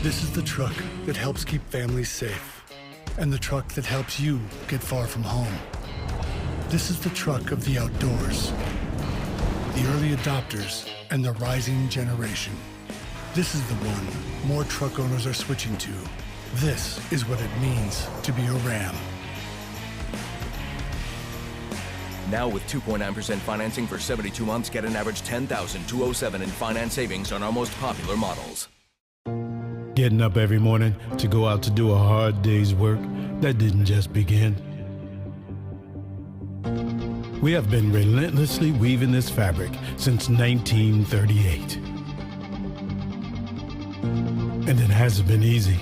This is the truck that helps keep families safe, and the truck that helps you get far from home. This is the truck of the outdoors, the early adopters, and the rising generation. This is the one more truck owners are switching to. This is what it means to be a Ram. Now with 2.9% financing for 72 months, get an average $10,207 in finance savings on our most popular models. Getting up every morning to go out to do a hard day's work, that didn't just begin. We have been relentlessly weaving this fabric since 1938. And it hasn't been easy.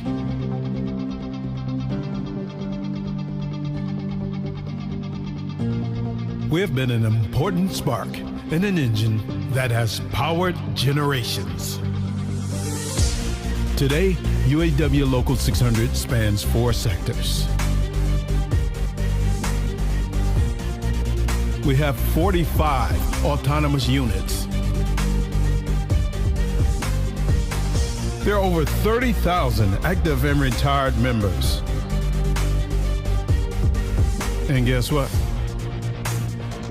We have been an important spark in an engine that has powered generations. Today, UAW Local 600 spans 4 sectors. We have 45 autonomous units. There are over 30,000 active and retired members. And guess what?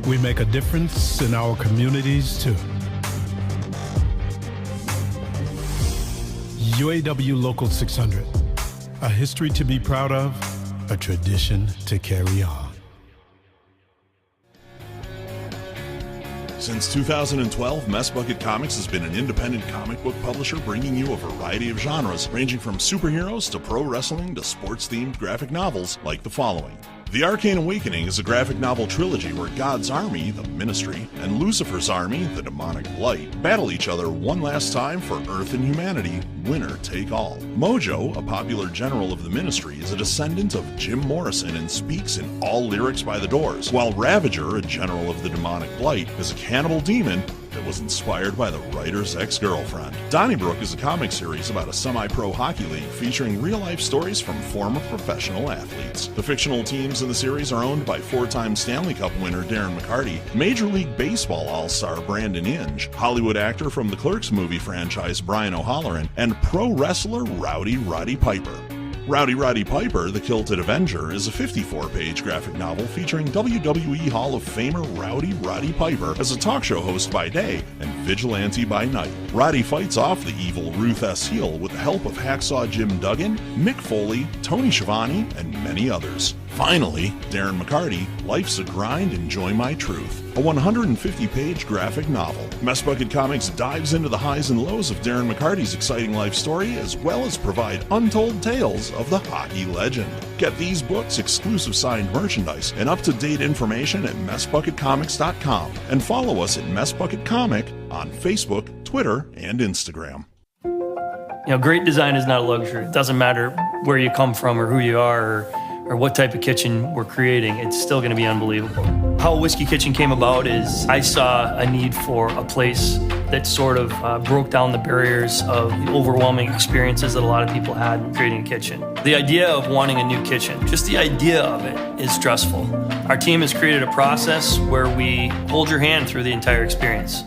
We make a difference in our communities too. UAW Local 600, a history to be proud of, a tradition to carry on. Since 2012, Mess Bucket Comics has been an independent comic book publisher bringing you a variety of genres, ranging from superheroes to pro wrestling to sports-themed graphic novels like the following. The Arcane Awakening is a graphic novel trilogy where God's army, the Ministry, and Lucifer's army, the Demonic Blight, battle each other one last time for Earth and humanity, winner take all. Mojo, a popular general of the Ministry, is a descendant of Jim Morrison and speaks in all lyrics by the Doors, while Ravager, a general of the Demonic Blight, is a cannibal demon that was inspired by the writer's ex-girlfriend. Donnybrook is a comic series about a semi-pro hockey league featuring real-life stories from former professional athletes. The fictional teams in the series are owned by 4-time Stanley Cup winner Darren McCarty, Major League Baseball all-star Brandon Inge, Hollywood actor from the Clerks movie franchise Brian O'Halloran, and pro wrestler Rowdy Roddy Piper. Rowdy Roddy Piper, the Kilted Avenger, is a 54-page graphic novel featuring WWE Hall of Famer Rowdy Roddy Piper as a talk show host by day and vigilante by night. Roddy fights off the evil Ruth S. Heel with the help of Hacksaw Jim Duggan, Mick Foley, Tony Schiavone, and many others. Finally, Darren McCarty, Life's a Grind, Enjoy My Truth, a 150-page graphic novel. Mess Bucket Comics dives into the highs and lows of Darren McCarty's exciting life story, as well as provide untold tales of the hockey legend. Get these books, exclusive signed merchandise, and up-to-date information at messbucketcomics.com, and follow us at Mess Bucket Comic on Facebook, Twitter, and Instagram. You know, great design is not a luxury. It doesn't matter where you come from or who you are or what type of kitchen we're creating, it's still going to be unbelievable. How Whiskey Kitchen came about is I saw a need for a place that sort of broke down the barriers of the overwhelming experiences that a lot of people had in creating a kitchen. The idea of wanting a new kitchen, just the idea of it is stressful. Our team has created a process where we hold your hand through the entire experience.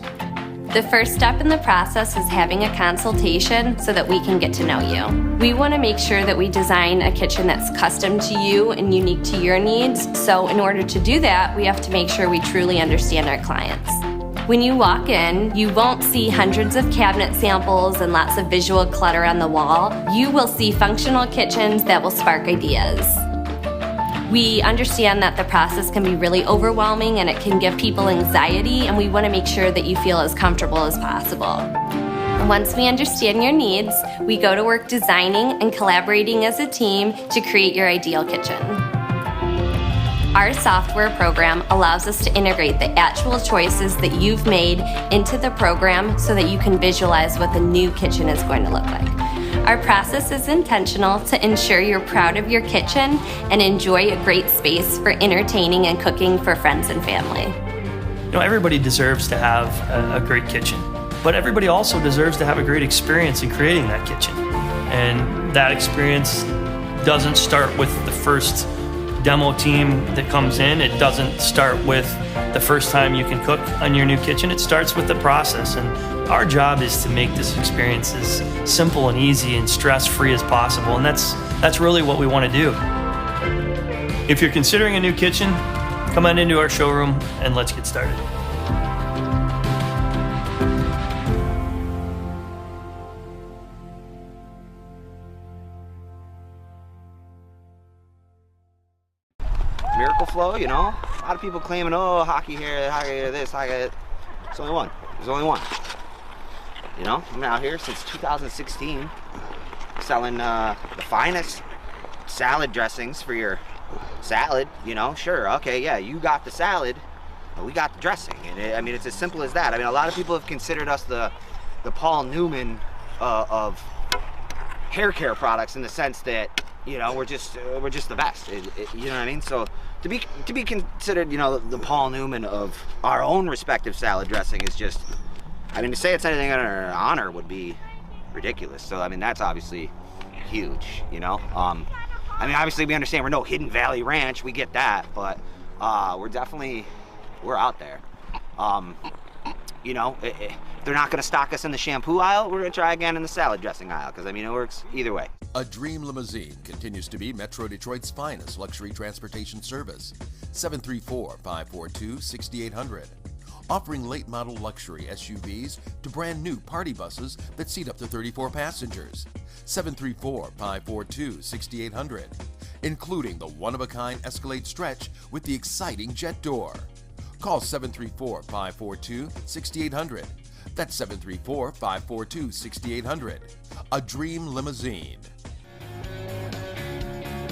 The first step in the process is having a consultation so that we can get to know you. We want to make sure that we design a kitchen that's custom to you and unique to your needs. So in order to do that, we have to make sure we truly understand our clients. When you walk in, you won't see hundreds of cabinet samples and lots of visual clutter on the wall. You will see functional kitchens that will spark ideas. We understand that the process can be really overwhelming and it can give people anxiety, and we want to make sure that you feel as comfortable as possible. Once we understand your needs, we go to work designing and collaborating as a team to create your ideal kitchen. Our software program allows us to integrate the actual choices that you've made into the program so that you can visualize what the new kitchen is going to look like. Our process is intentional to ensure you're proud of your kitchen and enjoy a great space for entertaining and cooking for friends and family. You know, everybody deserves to have a great kitchen, but everybody also deserves to have a great experience in creating that kitchen. And that experience doesn't start with the first demo team that comes in. It doesn't start with the first time you can cook on your new kitchen. It starts with the process, and Our job is to make this experience as simple and easy and stress-free as possible, and that's really what we want to do. If you're considering a new kitchen, come on into our showroom and let's get started. Miracle Flow, you know, a lot of people claiming, oh, hockey here, this, hockey that. There's only one. There's only one. You know, I've been out here since 2016 selling the finest salad dressings for your salad. You know, sure, okay, yeah, you got the salad, but we got the dressing. And I mean, it's as simple as that. I mean, a lot of people have considered us the Paul Newman of hair care products, in the sense that, you know, we're just the best. You know what I mean? So to be considered, you know, the Paul Newman of our own respective salad dressing is just, I mean, to say it's anything in our honor would be ridiculous. So I mean, that's obviously huge, you know. I mean, obviously we understand we're no Hidden Valley Ranch, we get that, but we're out there. You know, if they're not going to stock us in the shampoo aisle, we're going to try again in the salad dressing aisle, because I mean, it works either way. A Dream Limousine continues to be Metro Detroit's finest luxury transportation service. 734-542-6800. Offering late model luxury SUVs to brand new party buses that seat up to 34 passengers. 734-542-6800. Including the one-of-a-kind Escalade stretch with the exciting jet door. Call 734-542-6800. That's 734-542-6800. A Dream Limousine.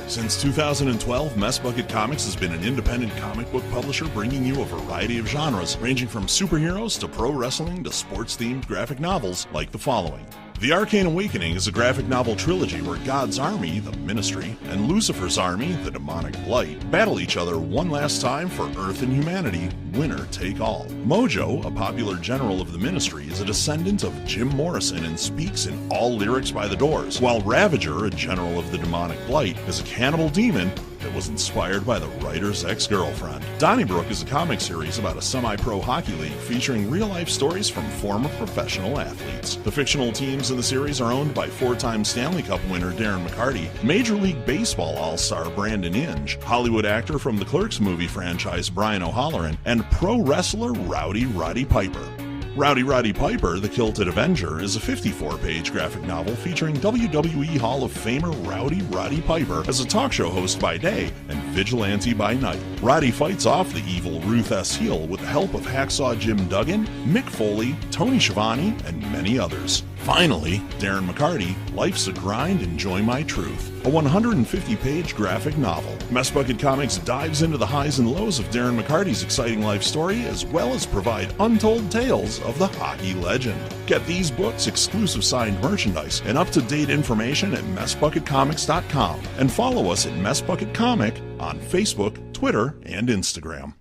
Since 2012, Mess Bucket Comics has been an independent comic book publisher bringing you a variety of genres, ranging from superheroes to pro wrestling to sports-themed graphic novels like the following. The Arcane Awakening is a graphic novel trilogy where God's army, the Ministry, and Lucifer's army, the Demonic Blight, battle each other one last time for Earth and humanity, winner take all. Mojo, a popular general of the Ministry, is a descendant of Jim Morrison and speaks in all lyrics by the Doors, while Ravager, a general of the Demonic Blight, is a cannibal demon that was inspired by the writer's ex-girlfriend. Donnybrook is a comic series about a semi-pro hockey league featuring real-life stories from former professional athletes. The fictional teams in the series are owned by four-time Stanley Cup winner Darren McCarty, Major League Baseball all-star Brandon Inge, Hollywood actor from the Clerks movie franchise Brian O'Halloran, and pro wrestler Rowdy Roddy Piper. Rowdy Roddy Piper, the Kilted Avenger, is a 54-page graphic novel featuring WWE Hall of Famer Rowdy Roddy Piper as a talk show host by day and vigilante by night. Roddy fights off the evil Ruth S. Heel with the help of Hacksaw Jim Duggan, Mick Foley, Tony Schiavone, and many others. Finally, Darren McCarty, Life's a Grind, Enjoy My Truth, a 150-page graphic novel. Mess Bucket Comics dives into the highs and lows of Darren McCarty's exciting life story, as well as provide untold tales of the hockey legend. Get these books, exclusive signed merchandise, and up-to-date information at messbucketcomics.com, and follow us at Mess Bucket Comic on Facebook, Twitter, and Instagram.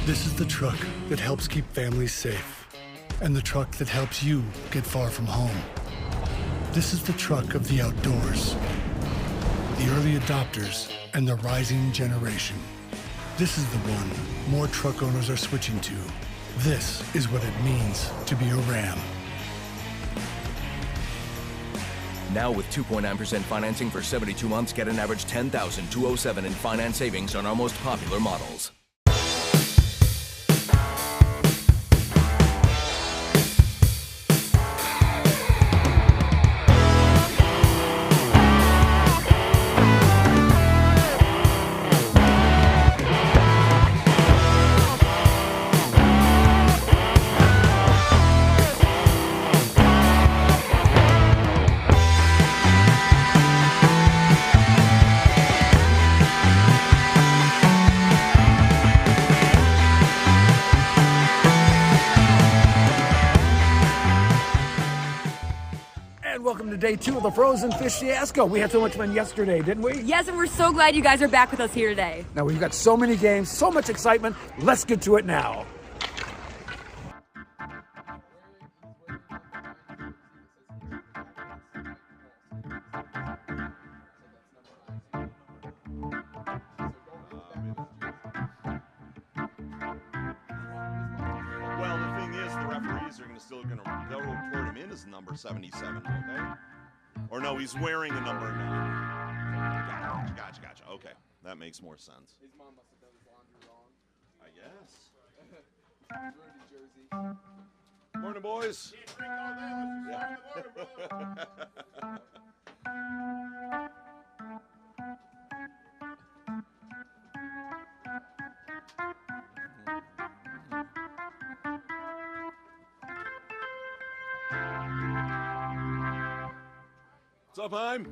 This is the truck that helps keep families safe, and the truck that helps you get far from home. This is the truck of the outdoors, the early adopters, and the rising generation. This is the one more truck owners are switching to. This is what it means to be a Ram. Now with 2.9% financing for 72 months, get an average $10,207 in finance savings on our most popular models. Welcome to day 2 of the Frozen Fish Fiasco. We had so much fun yesterday, didn't we? Yes, and we're so glad you guys are back with us here today. Now we've got so many games, so much excitement. Let's get to it now. Well, the thing is, the referees boys are they'll report him in as number 77, okay? Or no, he's wearing a number 9. Gotcha. Okay, that makes more sense. His mom must have done his laundry wrong. I guess. Ruined his jersey. Morning, boys. What's up, Heim?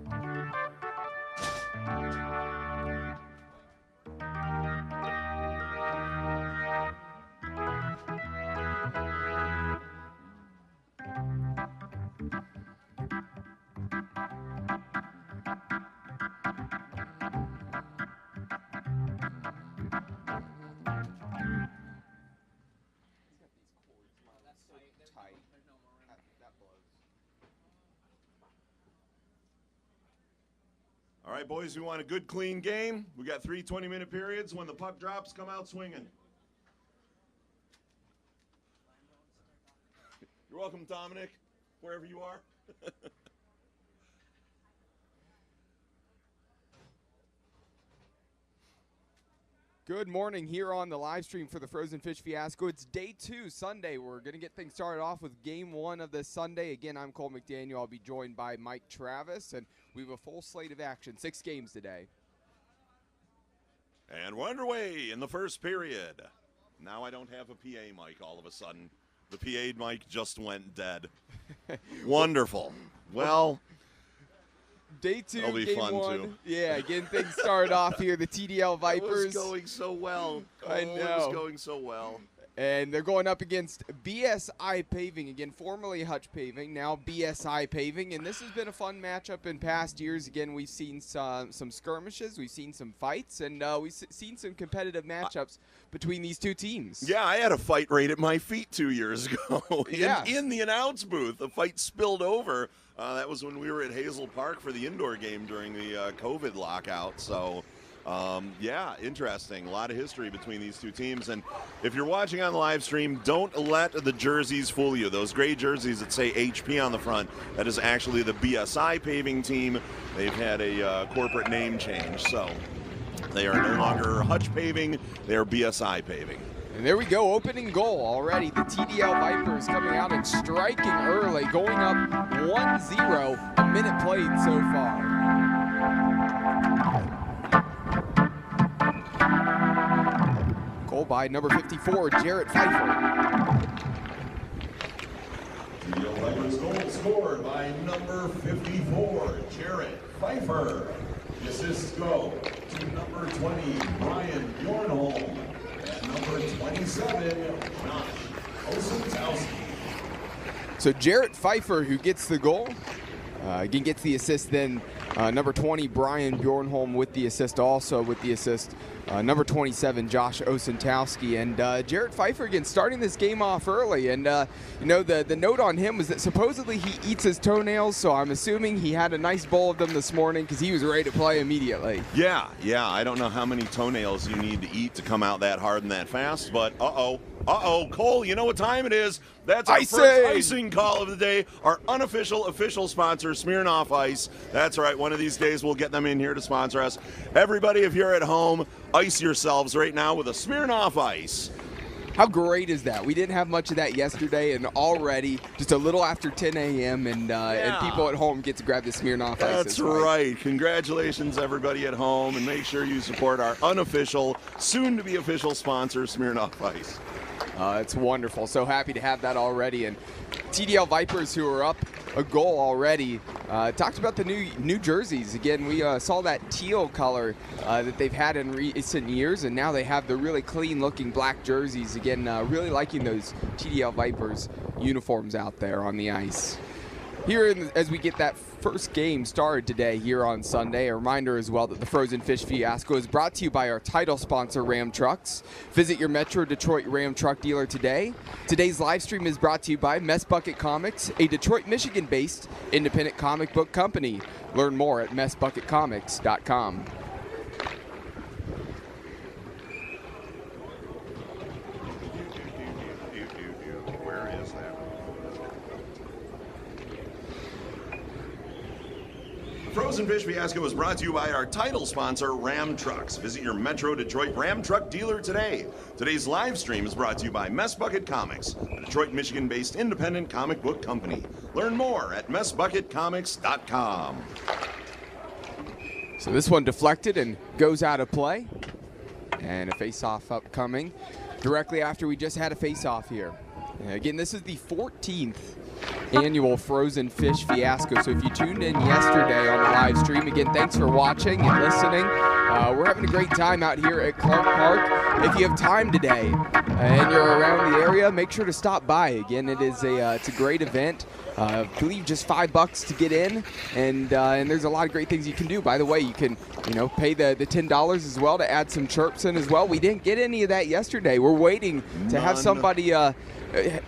All right, boys, we want a good, clean game. We got 3 20-minute periods. When the puck drops, come out swinging. You're welcome, Dominic, wherever you are. Good morning here on the live stream for the Frozen Fish Fiasco. It's day 2, Sunday. We're going to get things started off with game 1 of this Sunday. Again, I'm Cole McDaniel. I'll be joined by Mike Travis, and we have a full slate of action, 6 games today. And we're underway in the first period. Now I don't have a PA mic all of a sudden. The PA mic just went dead. Wonderful. Well, day 2, that'll be game fun 1. too. Yeah, getting things started off here. The TDL Vipers. It was going so well. I know. It was going so well. And they're going up against BSI Paving, again, formerly Hutch Paving, now BSI Paving. And this has been a fun matchup in past years. Again, we've seen some skirmishes, we've seen some fights, and we've seen some competitive matchups between these two teams. Yeah, I had a fight right at my feet 2 years ago Yeah. in the announce booth. The fight spilled over. That was when we were at Hazel Park for the indoor game during the COVID lockout. So, yeah, interesting. A lot of history between these two teams. And if you're watching on the live stream, don't let the jerseys fool you. Those gray jerseys that say HP on the front, that is actually the BSI paving team. They've had a corporate name change. So they are no longer Hutch Paving. They are BSI Paving. And there we go, opening goal already. The TDL Vipers coming out and striking early, going up 1-0, a minute played so far. Goal by number 54, Jarrett Pfeiffer. TDL Vipers goal scored by number 54, Jarrett Pfeiffer. The assists go to number 20, Brian Bjornholm. And number 27, Josh Osentowski. So Jarrett Pfeiffer, who gets the goal, again gets the assist. Then number 20, Brian Bjornholm with the assist, also with the assist. Number 27, Josh Osentowski. And Jarrett Pfeiffer, again, starting this game off early. And, you know, the note on him was that supposedly he eats his toenails, so I'm assuming he had a nice bowl of them this morning because he was ready to play immediately. Yeah, I don't know how many toenails you need to eat to come out that hard and that fast, but uh-oh, Cole, you know what time it is. That's our first icing call of the day. Our unofficial, official sponsor, Smirnoff Ice. That's right, one of these days we'll get them in here to sponsor us. Everybody, if you're at home, ice yourselves right now with a Smirnoff Ice. How great is that? We didn't have much of that yesterday, and already, just a little after 10 a.m., and people at home get to grab the Smirnoff Ice. That's right. Congratulations, everybody at home, and make sure you support our unofficial, soon-to-be official sponsor, Smirnoff Ice. It's wonderful. So happy to have that already. And TDL Vipers, who are up a goal already, talked about the new jerseys. Again, we saw that teal color that they've had in recent years, and now they have the really clean-looking black jerseys. Again, really liking those TDL Vipers uniforms out there on the ice. Here, as we get that first game started today here on Sunday, a reminder as well that the Frozen Fish Fiasco is brought to you by our title sponsor, Ram Trucks. Visit your Metro Detroit Ram truck dealer today. Today's live stream is brought to you by Mess Bucket Comics, a Detroit, Michigan-based independent comic book company. Learn more at messbucketcomics.com. Where is that? Frozen Fish Fiasco is brought to you by our title sponsor, Ram Trucks. Visit your Metro Detroit Ram Truck dealer today. Today's live stream is brought to you by Mess Bucket Comics, a Detroit, Michigan-based independent comic book company. Learn more at messbucketcomics.com. So this one deflected and goes out of play. And a face-off upcoming directly after we just had a face-off here. Again, this is the 14th annual Frozen Fish Fiasco. So if you tuned in yesterday on the live stream, again, thanks for watching and listening. We're having a great time out here at Clark Park. If you have time today and you're around the area, make sure to stop by. Again, it's a great event. I believe just $5 to get in, and there's a lot of great things you can do. By the way, you can pay the $10 as well to add some chirps in as well. We didn't get any of that yesterday. We're waiting to have somebody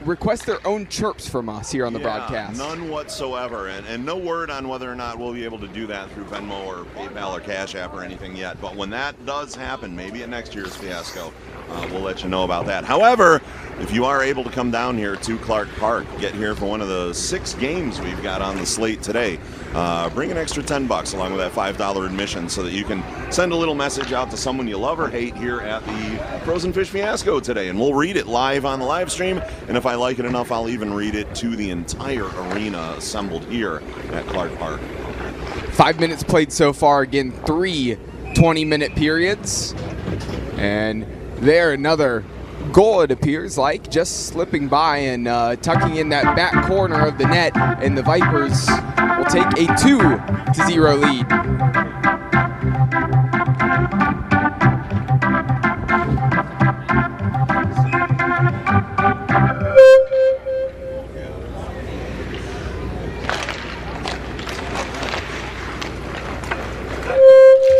request their own chirps from us here on the broadcast. None whatsoever, and no word on whether or not we'll be able to do that through Venmo or PayPal or Cash App or anything yet. But when that does happen, maybe at next year's Fiasco, we'll let you know about that. However, if you are able to come down here to Clark Park, get here for one of the 6 games we've got on the slate today, bring an extra $10 along with that $5 admission so that you can send a little message out to someone you love or hate here at the Frozen Fish Fiasco today, and we'll read it live on the live stream, and if I like it enough, I'll even read it to the entire arena assembled here at Clark Park. 5 minutes played so far. Again, 3 20-minute periods, and there another goal, it appears like, just slipping by and tucking in that back corner of the net, and the Vipers will take a 2-0 lead.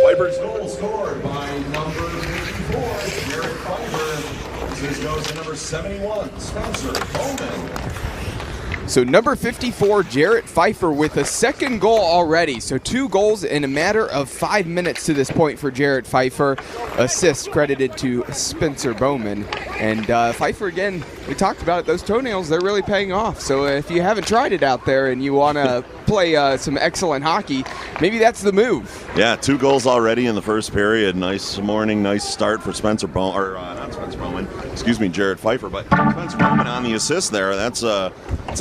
Vipers goal scored by number 54, Jarrett Pfeiffer. This goes to number 71, Spencer Bowman. So number 54, Jarrett Pfeiffer, with a second goal already. So 2 goals in a matter of 5 minutes to this point for Jarrett Pfeiffer. Assist credited to Spencer Bowman. And Pfeiffer, again, we talked about it, those toenails, they're really paying off. So if you haven't tried it out there and you want to play some excellent hockey, maybe that's the move. Yeah, 2 goals already in the first period. Nice morning, nice start for Spencer Bowman, or not Spencer Bowman, excuse me, Jarrett Pfeiffer, but Spencer Bowman on the assist there. That's a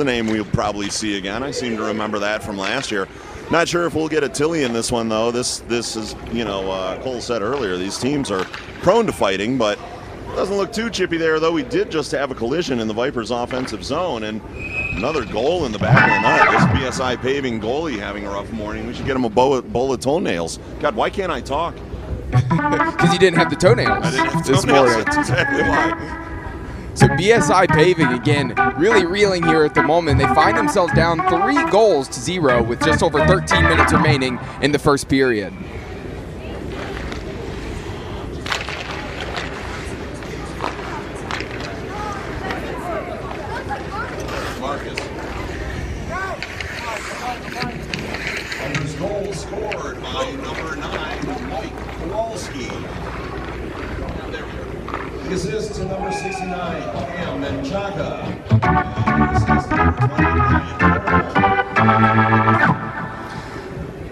name we'll probably see again. I seem to remember that from last year. Not sure if we'll get a Tilly in this one, though. This is, Cole said earlier, these teams are prone to fighting, but doesn't look too chippy there, though. We did just have a collision in the Vipers' offensive zone, and another goal in the back of the net. This BSI paving goalie having a rough morning. We should get him a bowl of toenails. God, why can't I talk? Because you didn't have the toenails. I didn't have this toenails. morning. That's exactly why. So BSI Paving, again, really reeling here at the moment. They find themselves down 3-0 with just over 13 minutes remaining in the first period. Marcus. Vipers goal scored by number 9, Mike Kowalski. There we go. The assist to number 69, Cam Menchaca.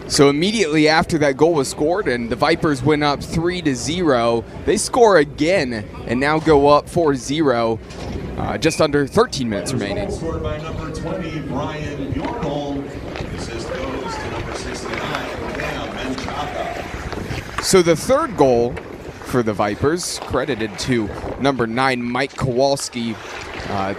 So immediately after that goal was scored and the Vipers went up 3-0, they score again and now go up 4-0, just under 13 minutes remaining. Scored by number 20, Brian Bjornholm. The assist goes to number 69, Cam Menchaca. So the third goal for the Vipers, credited to number 9, Mike Kowalski.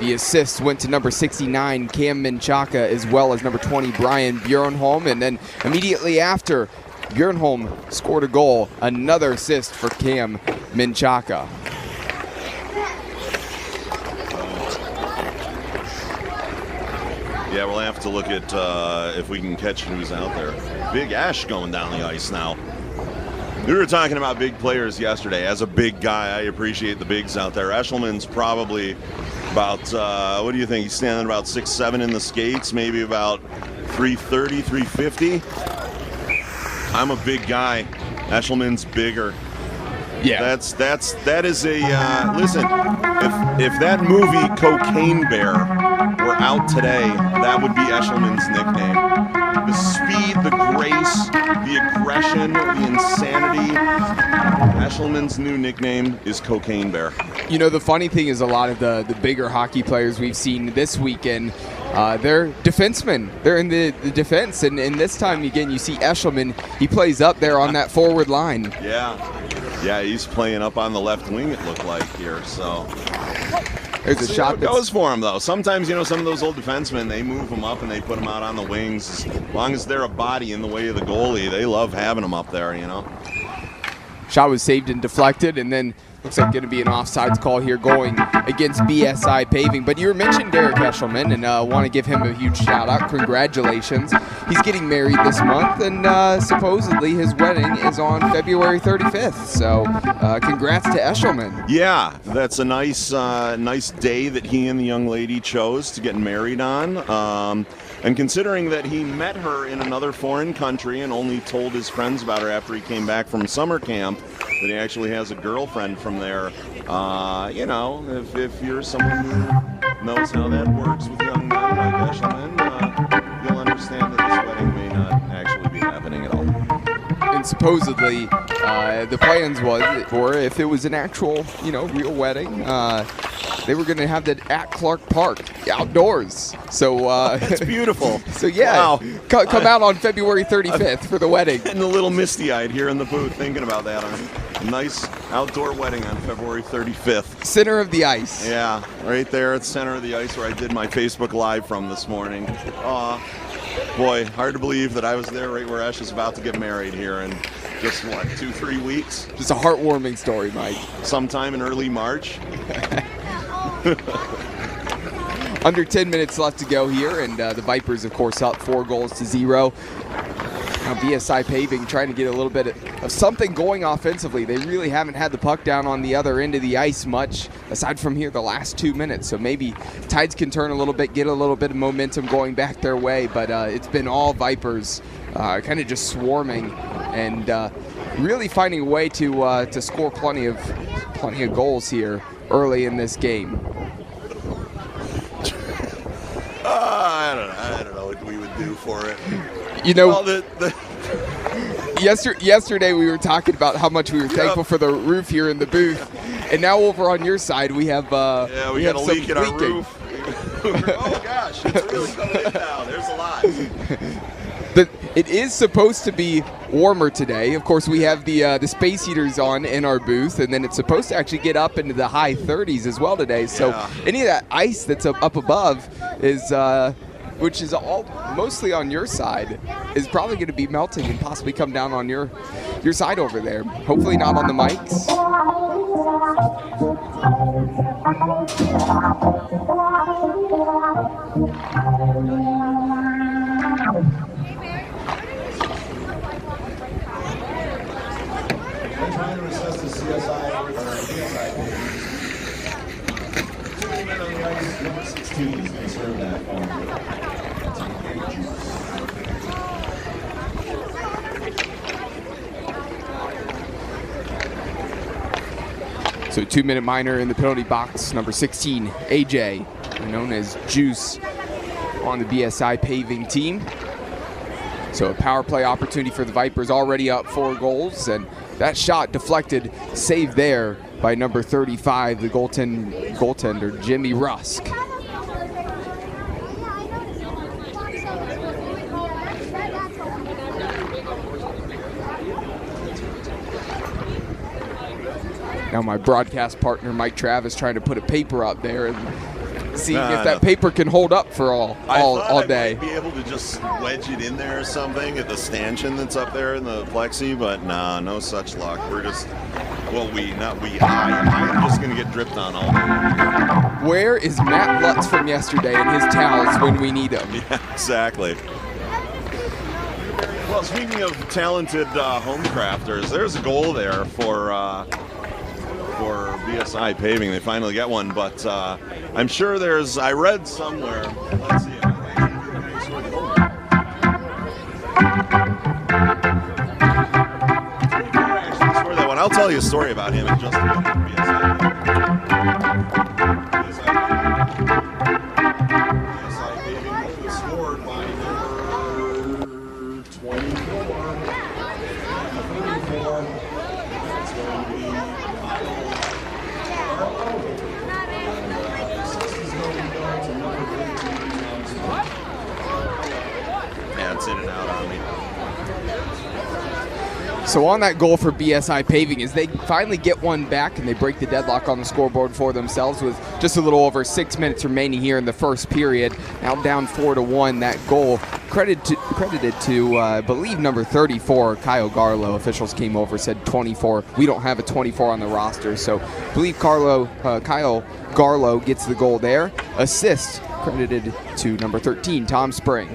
The assist went to number 69, Cam Menchaca, as well as number 20, Brian Bjornholm. And then immediately after Bjornholm scored a goal, another assist for Cam Menchaca. Yeah, we'll have to look at if we can catch who's out there. Big Ash going down the ice now. We were talking about big players yesterday. As a big guy, I appreciate the bigs out there. Eshelman's probably about, what do you think? He's standing about 6'7" in the skates, maybe about 330, 350. I'm a big guy. Eshelman's bigger. Yeah. That is a, listen, if that movie Cocaine Bear were out today, that would be Eshelman's nickname. The speed, the grace, the aggression, the insanity. Eshelman's new nickname is Cocaine Bear. You know, the funny thing is a lot of the bigger hockey players we've seen this weekend, they're defensemen. They're in the defense. And this time, again, you see Eshelman. He plays up there on that forward line. Yeah, he's playing up on the left wing, it looked like here. So there's a shot that goes for him, though. Sometimes, you know, some of those old defensemen, they move them up and they put them out on the wings. As long as they're a body in the way of the goalie, they love having them up there, you know. Shot was saved and deflected, and then looks like going to be an offsides call here going against BSI Paving. But you mentioned Derek Eshelman, and want to give him a huge shout out. Congratulations. He's getting married this month, and supposedly his wedding is on February 35th. So congrats to Eshelman. Yeah, that's a nice day that he and the young lady chose to get married on. And considering that he met her in another foreign country and only told his friends about her after he came back from summer camp, that he actually has a girlfriend from there, you know, if you're someone who knows how that works with young men like Eshelman, you'll understand that this wedding may not actually be happening at all. And supposedly, the plans was for if it was an actual, you know, real wedding, they were going to have that at Clark Park outdoors. So that's beautiful. So yeah, wow. Come out on February 35th for the wedding. Getting a little misty-eyed here in the booth thinking about that. A nice outdoor wedding on February 35th. Center of the ice. Yeah, right there at center of the ice where I did my Facebook Live from this morning. Boy, hard to believe that I was there right where Esh is about to get married here in just, what, 2-3 weeks? Just a heartwarming story, Mike. Sometime in early March. Under 10 minutes left to go here, and the Vipers, of course, up 4-0. Now BSI Paving trying to get a little bit of something going offensively. They really haven't had the puck down on the other end of the ice much, aside from here the last 2 minutes. So maybe Tides can turn a little bit, get a little bit of momentum going back their way. But it's been all Vipers kind of just swarming and really finding a way to score plenty of goals here early in this game. I don't know what we would do for it. You know, well, yesterday we were talking about how much we were thankful for the roof here in the booth, and now over on your side we have we got a leak in our roof. Oh gosh, it's really coming in now. There's a lot. It is supposed to be warmer today. Of course, we have the space heaters on in our booth, and then it's supposed to actually get up into the high 30s as well today. So any of that ice that's up above is, which is all mostly on your side, is probably going to be melting and possibly come down on your side over there. Hopefully not on the mics. I'm trying to assess the CSI or BSI. 2 men on the ice, number 16 is going to serve that phone. So 2-minute minor in the penalty box, number 16, AJ, known as Juice on the BSI Paving team. So a power play opportunity for the Vipers, already up 4 goals, and that shot deflected, saved there by number 35, the goaltender, Jimmy Rusk. Now my broadcast partner, Mike Travis, trying to put a paper up there and see if that paper can hold up for all day. I might be able to just wedge it in there or something at the stanchion that's up there in the plexi, but nah, no such luck. We're just, I'm just going to get dripped on all day. Where is Matt Lutz from yesterday and his towels when we need them? Yeah, exactly. Well, speaking of talented home crafters, there's a goal there for BSI Paving. They finally get one, but I'm sure I read somewhere, let's see. I'll tell you a story about him in just a minute. BSI gets in and out on me. So on that goal for BSI Paving is they finally get one back and they break the deadlock on the scoreboard for themselves with just a little over 6 minutes remaining here in the first period. Now down 4-1. That goal credited to I believe number 34, Kyle Garlow. Officials came over, said 24. We don't have a 24 on the roster, so I believe Kyle Garlow gets the goal there. Assist credited to number 13, Tom Spring.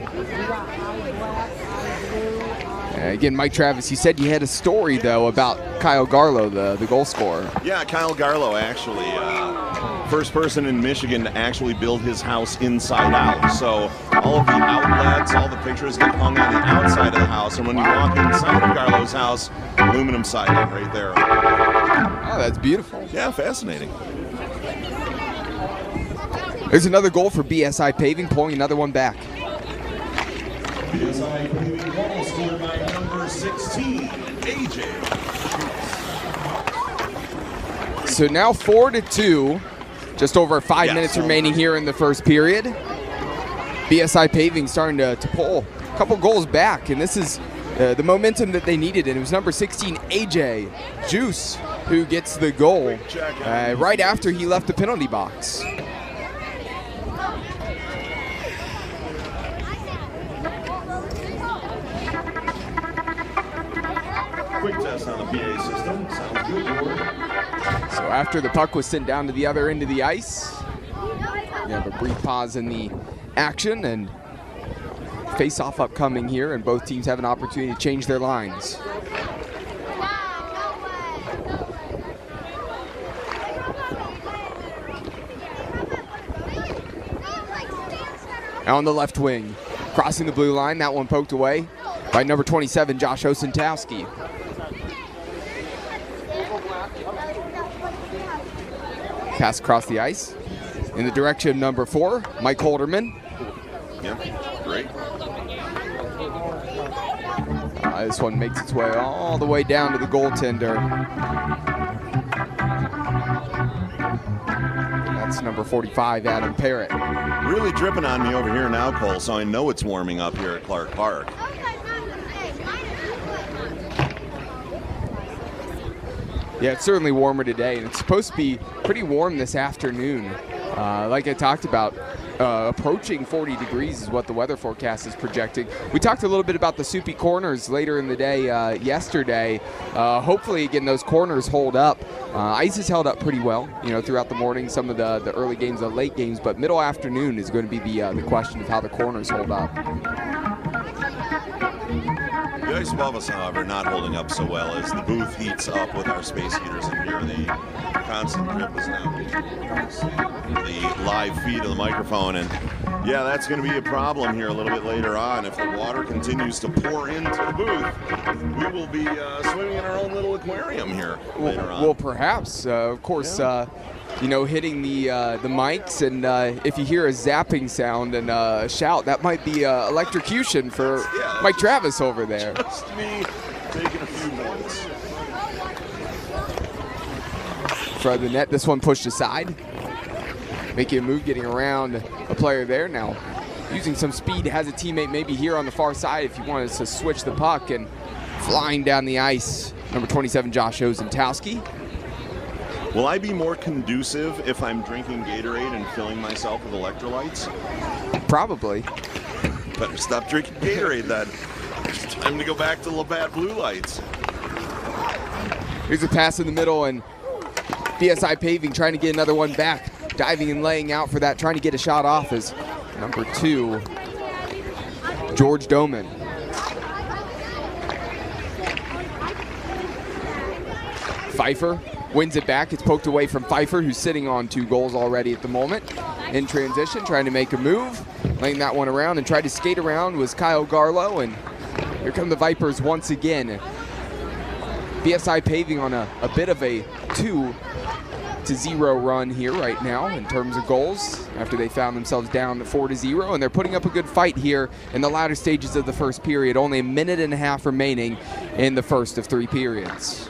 Again, Mike Travis, you said you had a story, though, about Kyle Garlow, the goal scorer. Yeah, Kyle Garlow, actually. First person in Michigan to actually build his house inside out. So all of the outlets, all the pictures get hung on the outside of the house. And when you walk inside of Garlow's house, aluminum siding right there. Oh, that's beautiful. Yeah, fascinating. There's another goal for BSI Paving, pulling another one back. BSI Paving goal scored by number 16, AJ. So now 4-2, just over 5 minutes remaining here in the first period. BSI Paving starting to pull a couple goals back, and this is the momentum that they needed, and it was number 16, AJ Juice, who gets the goal right after he left the penalty box. Quick test on the PA system. Sounds good, Ward. So after the puck was sent down to the other end of the ice, you have a brief pause in the action, and face-off upcoming here, and both teams have an opportunity to change their lines. Now on the left wing, crossing the blue line, that one poked away by number 27, Josh Osentowski. Pass across the ice in the direction of number 4, Mike Holderman. Yeah, great. This one makes its way all the way down to the goaltender. That's number 45, Adam Parrott. Really dripping on me over here now, Cole, so I know it's warming up here at Clark Park. Yeah, it's certainly warmer today, and it's supposed to be pretty warm this afternoon. Like I talked about, approaching 40 degrees is what the weather forecast is projecting. We talked a little bit about the soupy corners later in the day yesterday. Hopefully, again, those corners hold up. Ice has held up pretty well, throughout the morning, some of the early games, the late games, but middle afternoon is going to be the question of how the corners hold up. The ice above us, however, not holding up so well as the booth heats up with our space heaters in here. The constant drip is now the live feed of the microphone, and yeah, that's going to be a problem here a little bit later on. If the water continues to pour into the booth, we will be swimming in our own little aquarium here later on. Well, perhaps, of course, hitting the mics, and if you hear a zapping sound and a shout, that might be electrocution for Mike Travis over there. Just me taking a few minutes. Front of the net, this one pushed aside. Making a move, getting around a player there now. Using some speed, has a teammate maybe here on the far side if he wanted to switch the puck, and flying down the ice, number 27, Josh Osentowski. Will I be more conducive if I'm drinking Gatorade and filling myself with electrolytes? Probably. Better stop drinking Gatorade then. It's time to go back to Labatt Blue Lights. Here's a pass in the middle, and BSI Paving trying to get another one back. Diving and laying out for that, trying to get a shot off is number 2, George Doman. Pfeiffer wins it back. It's poked away from Pfeiffer, who's sitting on 2 goals already at the moment. In transition, trying to make a move, laying that one around, and tried to skate around was Kyle Garlow, and here come the Vipers once again. BSI Paving on a bit of a 2-0 run here right now in terms of goals after they found themselves down 4-0, and they're putting up a good fight here in the latter stages of the first period. Only a minute and a half remaining in the first of 3 periods.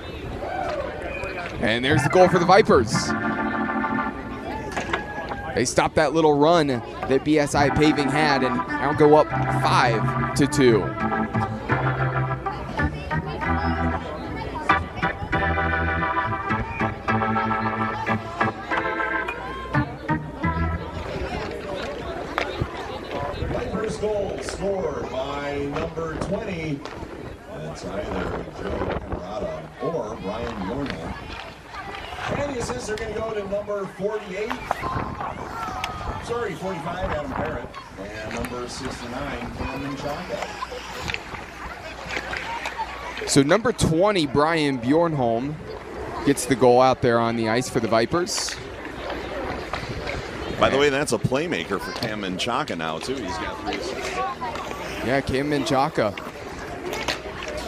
And there's the goal for the Vipers. They stopped that little run that BSI Paving had, and now go up 5-2. Vipers goal scored by number 20. That's either Joe Camerata or Brian Bjornholm. And the assists are going to go to number 45, Adam Parrott, and number 69, Cameron Chaka. So number 20, Brian Bjornholm, gets the goal out there on the ice for the Vipers. By the way, that's a playmaker for Cam Menchaca now, too. He's got 3 assists. Yeah, Cam Menchaca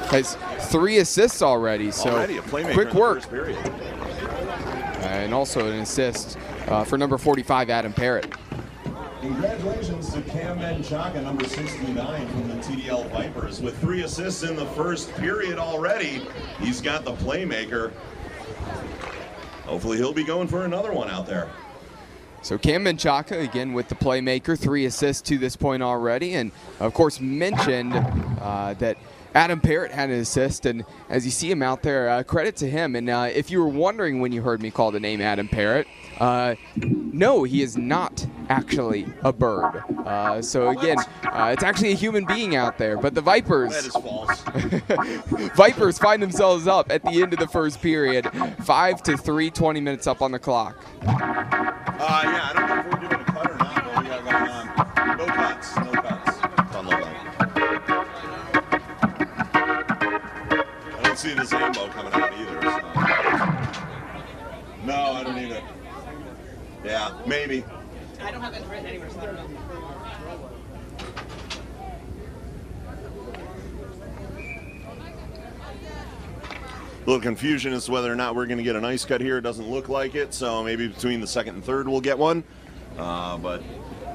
has 3 assists already, so already a playmaker quick in the work. first period. And also an assist for number 45, Adam Parrott. Congratulations to Cam Menchaca, number 69 from the TDL Vipers. With 3 assists in the first period already, he's got the playmaker. Hopefully he'll be going for another one out there. So Cam Menchaca, again, with the playmaker, 3 assists to this point already. And, of course, mentioned that Adam Parrott had an assist. And as you see him out there, credit to him. And if you were wondering when you heard me call the name Adam Parrott, no, he is not actually a bird. So, again, it's actually a human being out there. But the Vipers... That is false. Vipers find themselves up at the end of the first period. 5-3, 20 minutes up on the clock. Yeah, I don't know if we're doing a cut or not, but we got going on. No cuts, no cuts. It's on the line. I don't see the Zambo coming out either, so. No, I don't either. Yeah, maybe. I don't have it written anywhere, so I don't know. A little confusion as to whether or not we're going to get an ice cut here. It doesn't look like it, so maybe between the second and third we'll get one. But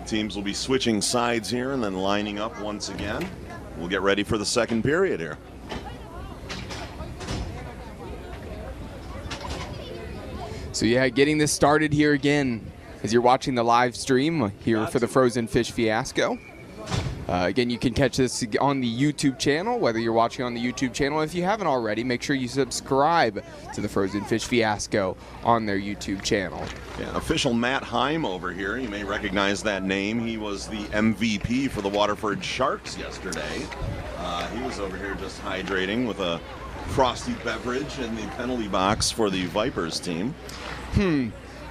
teams will be switching sides here and then lining up once again. We'll get ready for the second period here. So yeah, getting this started here again as you're watching the live stream here for the Frozen Fish Fiasco. Again, you can catch this on the YouTube channel, whether you're watching on the YouTube channel. If you haven't already, make sure you subscribe to the Frozen Fish Fiasco on their YouTube channel. Yeah, official Matt Heim over here. You may recognize that name. He was the MVP for the Waterford Sharks yesterday. He was over here just hydrating with a frosty beverage in the penalty box for the Vipers team.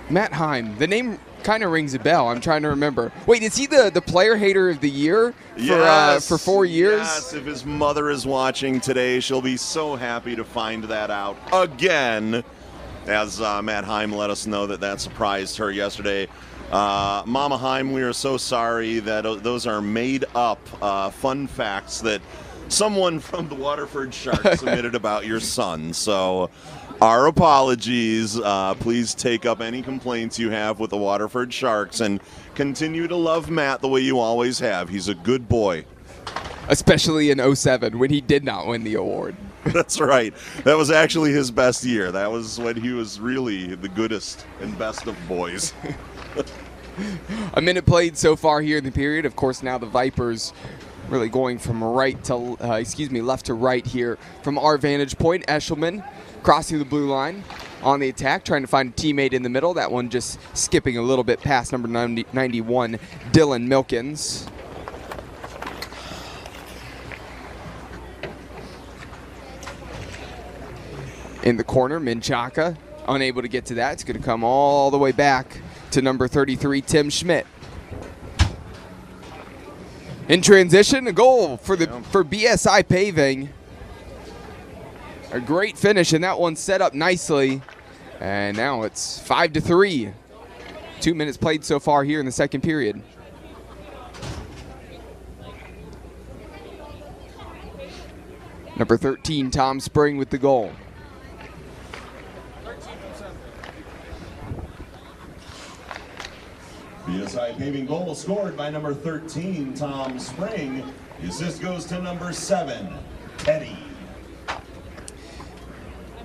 Matt Heim, the name kind of rings a bell. I'm trying to remember. Wait, is he the player hater of the year for 4 years? Yes, if his mother is watching today, she'll be so happy to find that out again, as Matt Heim let us know that surprised her yesterday. Mama Heim, we are so sorry that those are made up fun facts that someone from the Waterford Sharks submitted about your son. So our apologies. Please take up any complaints you have with the Waterford Sharks and continue to love Matt the way you always have. He's a good boy. Especially in 07 when he did not win the award. That's right. That was actually his best year. That was when he was really the goodest and best of boys. A minute played so far here in the period. Of course, now the Vipers really going from left to right here from our vantage point. Eshelman crossing the blue line on the attack, trying to find a teammate in the middle. That one just skipping a little bit past number 91, Dylan Milkins. In the corner, Menchaca unable to get to that. It's going to come all the way back to number 33, Tim Schmidt. In transition, a goal for BSI Paving. A great finish, and that one set up nicely. And now it's 5-3. 2 minutes played so far here in the second period. Number 13, Tom Spring with the goal. BSI Paving goal scored by number 13, Tom Spring. The assist goes to number 7, Teddy.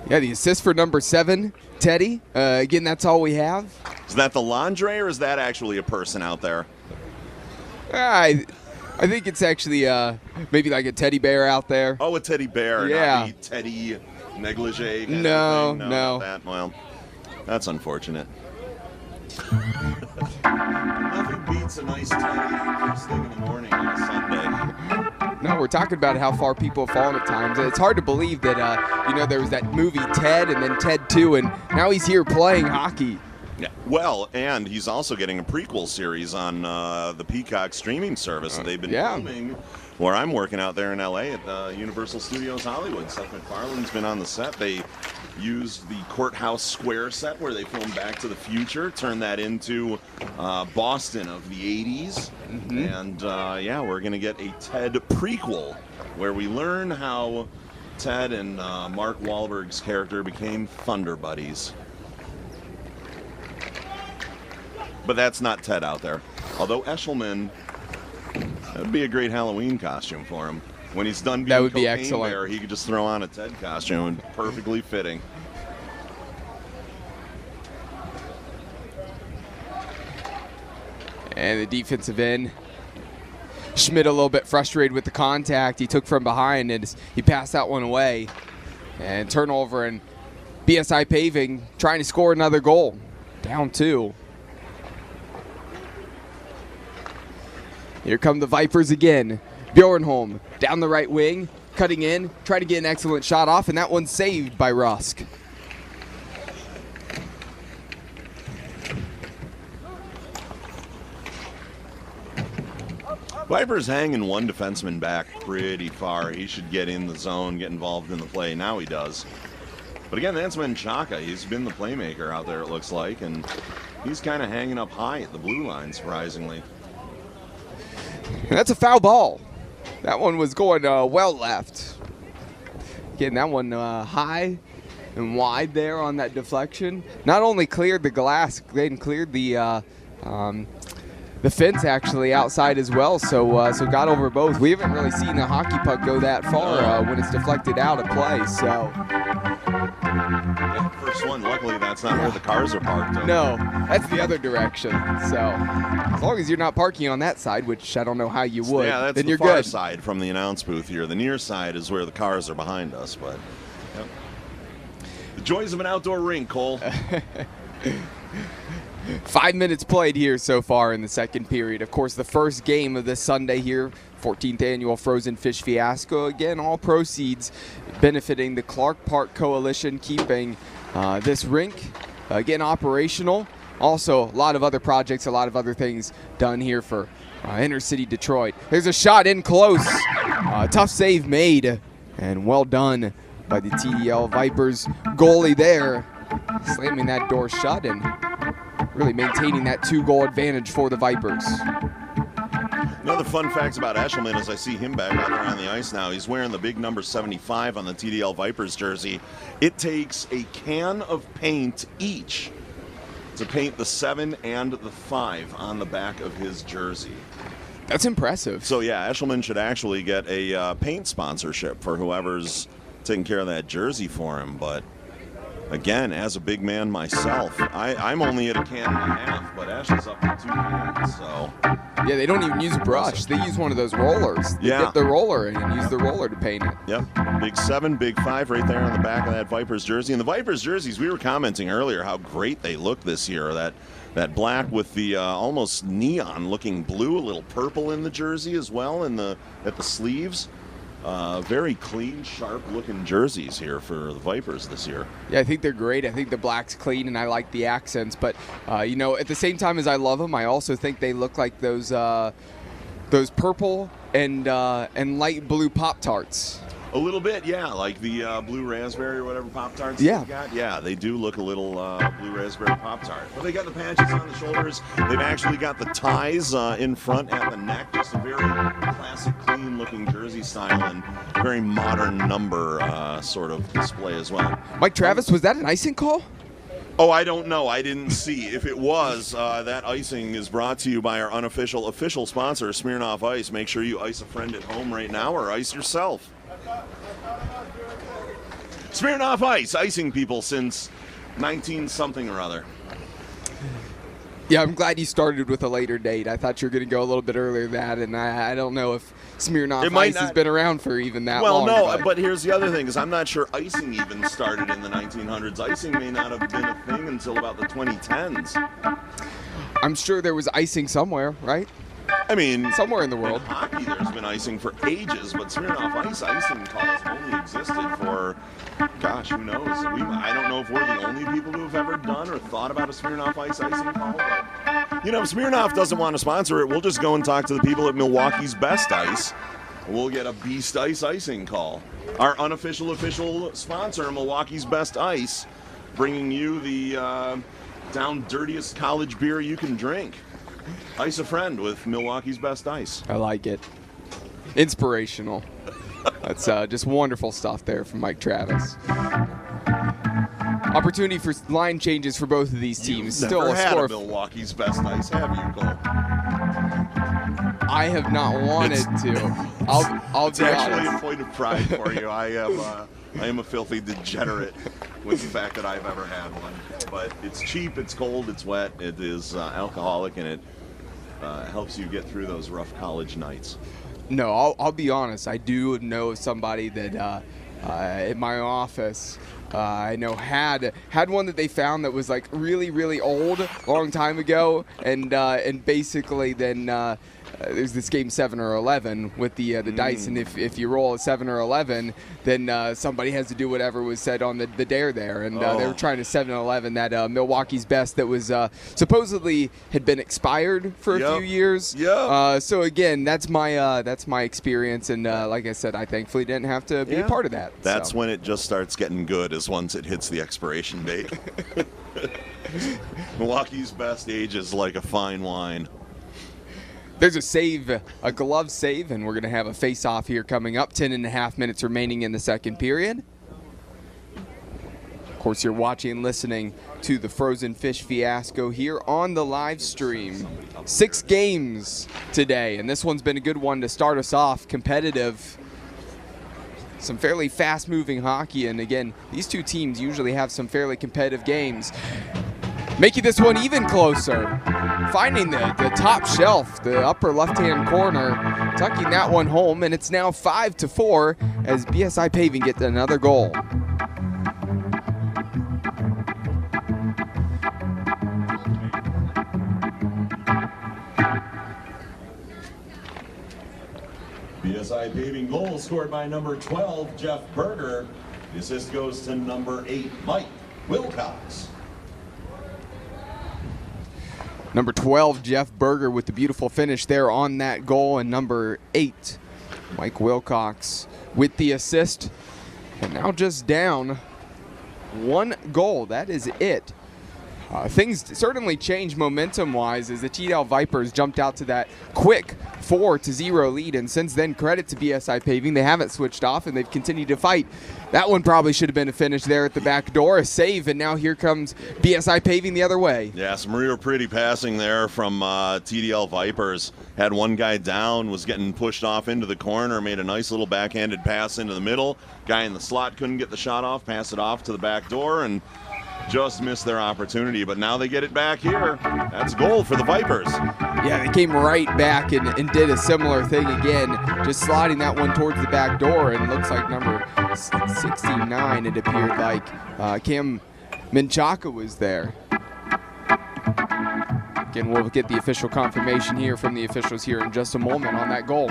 Yeah, the assist for number 7, Teddy. Again, that's all we have. Is that the Landre, or is that actually a person out there? I think it's actually maybe like a teddy bear out there. Oh, a teddy bear. Yeah. Not the teddy negligee kind No, of thing. no. Not that. Well, that's unfortunate. Nothing beats a nice teddy first thing in the morning on a Sunday. No, we're talking about how far people have fallen at times. It's hard to believe that, there was that movie Ted and then Ted 2, and now he's here playing hockey. Yeah. Well, and he's also getting a prequel series on the Peacock streaming service that they've been filming, where I'm working out there in L.A. at Universal Studios Hollywood. Seth MacFarlane's been on the set. They used the Courthouse Square set where they filmed Back to the Future, turned that into Boston of the 80s. And, we're going to get a Ted prequel where we learn how Ted and Mark Wahlberg's character became Thunder Buddies. But that's not Ted out there. Although Eshelman, that would be a great Halloween costume for him. When he's done being That would be Cocaine excellent. Bear, he could just throw on a Ted costume and perfectly fitting. And the defensive end, Schmidt a little bit frustrated with the contact he took from behind, and he passed that one away. And turnover, and BSI Paving trying to score another goal. Down 2. Here come the Vipers again. Bjornholm down the right wing, cutting in, trying to get an excellent shot off, and that one's saved by Rusk. Vipers hanging one defenseman back pretty far. He should get in the zone, get involved in the play. Now he does. But again, that's Menchaca. He's been the playmaker out there, it looks like, and he's kind of hanging up high at the blue line, surprisingly. And that's a foul ball. That one was going well left. Getting that one high and wide there on that deflection. Not only cleared the glass, then cleared the fence actually outside as well. So got over both. We haven't really seen a hockey puck go that far when it's deflected out of play. So. That first one, luckily that's not where the cars are parked. No, that's the other direction. So as long as you're not parking on that side, which I don't know how you would, yeah, that's then the you're far good. side from the announce booth here. The near side is where the cars are behind us. But the joys of an outdoor rink, Cole. 5 minutes played here so far in the second period. Of course, the first game of this Sunday here, 14th Annual Frozen Fish Fiasco. Again, all proceeds benefiting the Clark Park Coalition, keeping this rink, again, operational. Also, a lot of other projects, a lot of other things done here for inner city Detroit. There's a shot in close. Tough save made, and well done by the TDL Vipers goalie there, slamming that door shut and really maintaining that 2-goal advantage for the Vipers. Another fun fact about Eshelman is I see him back out there on the ice now. He's wearing the big number 75 on the TDL Vipers jersey. It takes a can of paint each to paint the 7 and the 5 on the back of his jersey. That's impressive. So yeah, Eshelman should actually get a paint sponsorship for whoever's taking care of that jersey for him. But again, as a big man myself, I'm only at a can and a half, but Ash is up to 2 cans, so. Yeah, they don't even use brush. They use one of those rollers. They dip the roller in and use the roller to paint it. Yep, big 7, big 5 right there on the back of that Vipers jersey. And the Vipers jerseys, we were commenting earlier how great they look this year. That black with the almost neon-looking blue, a little purple in the jersey as well, at the sleeves. Very clean, sharp-looking jerseys here for the Vipers this year. Yeah, I think they're great. I think the black's clean, and I like the accents. But at the same time as I love them, I also think they look like those purple and light blue Pop-Tarts. A little bit, yeah, like the blue raspberry or whatever Pop-Tarts Yeah. they've got. Yeah, they do look a little blue raspberry Pop-Tart. But they got the patches on the shoulders. They've actually got the ties in front at the neck. Just a very classic, clean-looking jersey style and very modern number sort of display as well. Mike Travis, was that an icing call? Oh, I don't know. I didn't see. If it was, that icing is brought to you by our official sponsor, Smirnoff Ice. Make sure you ice a friend at home right now or ice yourself. Smirnoff Ice, icing people since 19-something or other. Yeah, I'm glad you started with a later date. I thought you were going to go a little bit earlier than that, and I don't know if Smirnoff Ice has been around for even that long. Well, no, but here's the other thing, is I'm not sure icing even started in the 1900s. Icing may not have been a thing until about the 2010s. I'm sure there was icing somewhere, right? I mean, somewhere in the world. In hockey, there's been icing for ages, but Smirnoff Ice icing calls only existed for, gosh, who knows? I don't know if we're the only people who have ever done or thought about a Smirnoff Ice icing call, but, you know, if Smirnoff doesn't want to sponsor it, we'll just go and talk to the people at Milwaukee's Best Ice. We'll get a Beast Ice icing call. Our unofficial official sponsor, Milwaukee's Best Ice, bringing you the down dirtiest college beer you can drink. Ice a friend with Milwaukee's Best Ice. I like it. Inspirational. That's just wonderful stuff there from Mike Travis. Opportunity for line changes for both of these teams. You've Still never a had score. Milwaukee's Best Ice, have you, Cole? I have not wanted to. I'll it's be actually honest. a point of pride for you. I am a filthy degenerate with the fact that I've ever had one. But it's cheap, it's cold, it's wet, it is alcoholic, and it helps you get through those rough college nights. No, I'll be honest. I do know somebody that in my office I know had one that they found that was like really, really old, long time ago, and basically then there's this game 7 or 11 with the dice, and if you roll a 7 or 11, then somebody has to do whatever was said on the dare there, and they were trying to 7-11 that Milwaukee's Best that was supposedly had been expired for a few years. So again, that's my experience, and like I said, I thankfully didn't have to be a part of that. That's when it just starts getting good, is once it hits the expiration date. Milwaukee's Best ages like a fine wine. There's a save, a glove save, and we're going to have a face-off here coming up. 10.5 minutes remaining in the second period. Of course, you're watching and listening to the Frozen Fish Fiasco here on the live stream. 6 games today, and this one's been a good one to start us off. Competitive. Some fairly fast-moving hockey, and again, these two teams usually have some fairly competitive games. Making this one even closer. Finding the top shelf, the upper left-hand corner, tucking that one home, and it's now 5-4 as BSI Paving gets another goal. BSI Paving goal scored by number 12, Jeff Berger. The assist goes to number 8, Mike Wilcox. Number 12, Jeff Berger with the beautiful finish there on that goal. And number 8, Mike Wilcox with the assist. And now just down 1 goal. That is it. Things certainly changed momentum-wise as the TDL Vipers jumped out to that quick 4-0 lead. And since then, credit to BSI Paving. They haven't switched off, and they've continued to fight. That one probably should have been a finish there at the back door. A save, and now here comes BSI Paving the other way. Yeah, some real pretty passing there from TDL Vipers. Had one guy down, was getting pushed off into the corner, made a nice little backhanded pass into the middle. Guy in the slot couldn't get the shot off, pass it off to the back door, and just missed their opportunity, but now they get it back here. That's a goal for the Vipers. Yeah, they came right back and did a similar thing again, just sliding that one towards the back door, and looks like number 69, it appeared like Cam Menchaca was there. Again, we'll get the official confirmation here from the officials here in just a moment on that goal.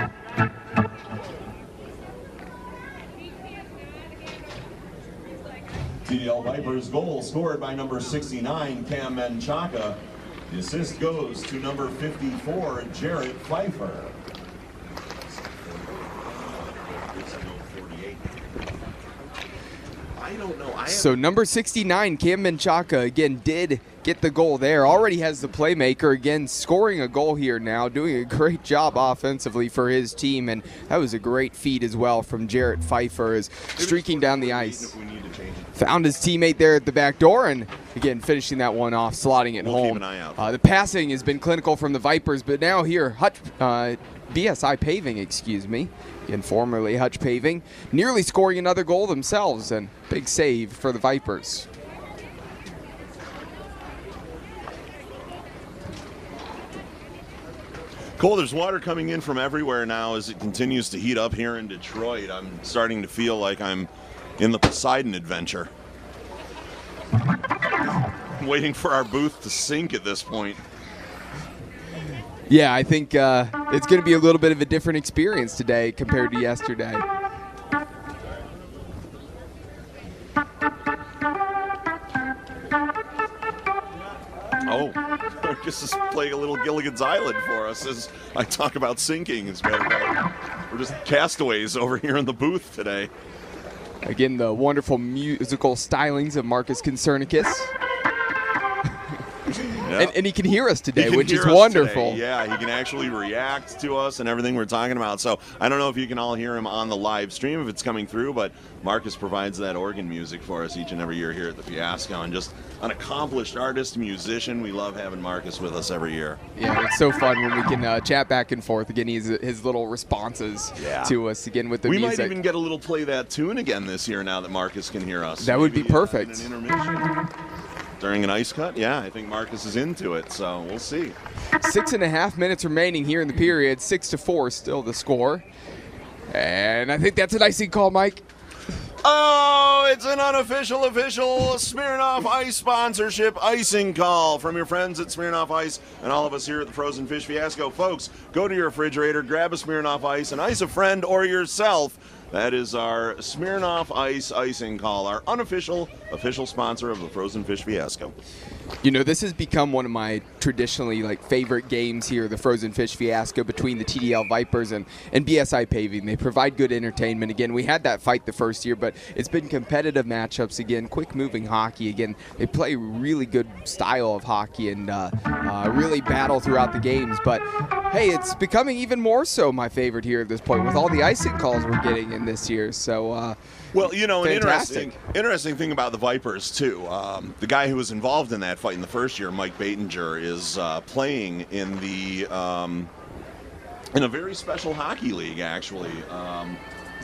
TDL Vipers goal scored by number 69, Cam Menchaca. The assist goes to number 54, Jarrett Pfeiffer. I don't know. So number 69, Cam Menchaca, again, did get the goal there. Already has the playmaker, again, scoring a goal here now, doing a great job offensively for his team, and that was a great feed as well from Jarrett Pfeiffer as streaking down the ice. Found his teammate there at the back door, and again, finishing that one off, slotting it home. Keep an eye out. The passing has been clinical from the Vipers, but now here, BSI Paving, again, formerly Hutch Paving, nearly scoring another goal themselves, and big save for the Vipers. Cole, there's water coming in from everywhere now as it continues to heat up here in Detroit. I'm starting to feel like I'm in the Poseidon adventure. I'm waiting for our booth to sink at this point. Yeah, I think it's going to be a little bit of a different experience today compared to yesterday. Oh, Marcus is playing a little Gilligan's Island for us as I talk about sinking. As a matter of fact, we're just castaways over here in the booth today. Again, the wonderful musical stylings of Marcus Concernicus. Yeah. And he can hear us today, which is wonderful. Today. Yeah, he can actually react to us and everything we're talking about. So I don't know if you can all hear him on the live stream if it's coming through, but Marcus provides that organ music for us each and every year here at the Fiasco. And just an accomplished artist, musician. We love having Marcus with us every year. Yeah, it's so fun when we can chat back and forth. Again, his little responses to us, again, with the music. We might even get a little Play That Tune again this year now that Marcus can hear us. That would be perfect. In an intermission. During an ice cut, yeah, I think Marcus is into it, so we'll see. 6.5 minutes remaining here in the period. 6-4 still the score. And I think that's an icing call, Mike. Oh, it's an unofficial, official Smirnoff Ice sponsorship icing call from your friends at Smirnoff Ice and all of us here at the Frozen Fish Fiasco. Folks, go to your refrigerator, grab a Smirnoff Ice, and ice a friend or yourself. That is our Smirnoff Ice icing call, our unofficial, official sponsor of the Frozen Fish Fiasco. You know, this has become one of my traditionally favorite games here, the Frozen Fish Fiasco, between the TDL Vipers and BSI Paving. They provide good entertainment. Again, we had that fight the first year, but it's been competitive matchups. Again, quick-moving hockey. Again, they play really good style of hockey and really battle throughout the games. But, hey, it's becoming even more so my favorite here at this point with all the icing calls we're getting in this year. So, well, you know, fantastic. an interesting thing about the Vipers, too, the guy who was involved in that fight in the first year, Mike Batinger, is playing in the in a very special hockey league, actually.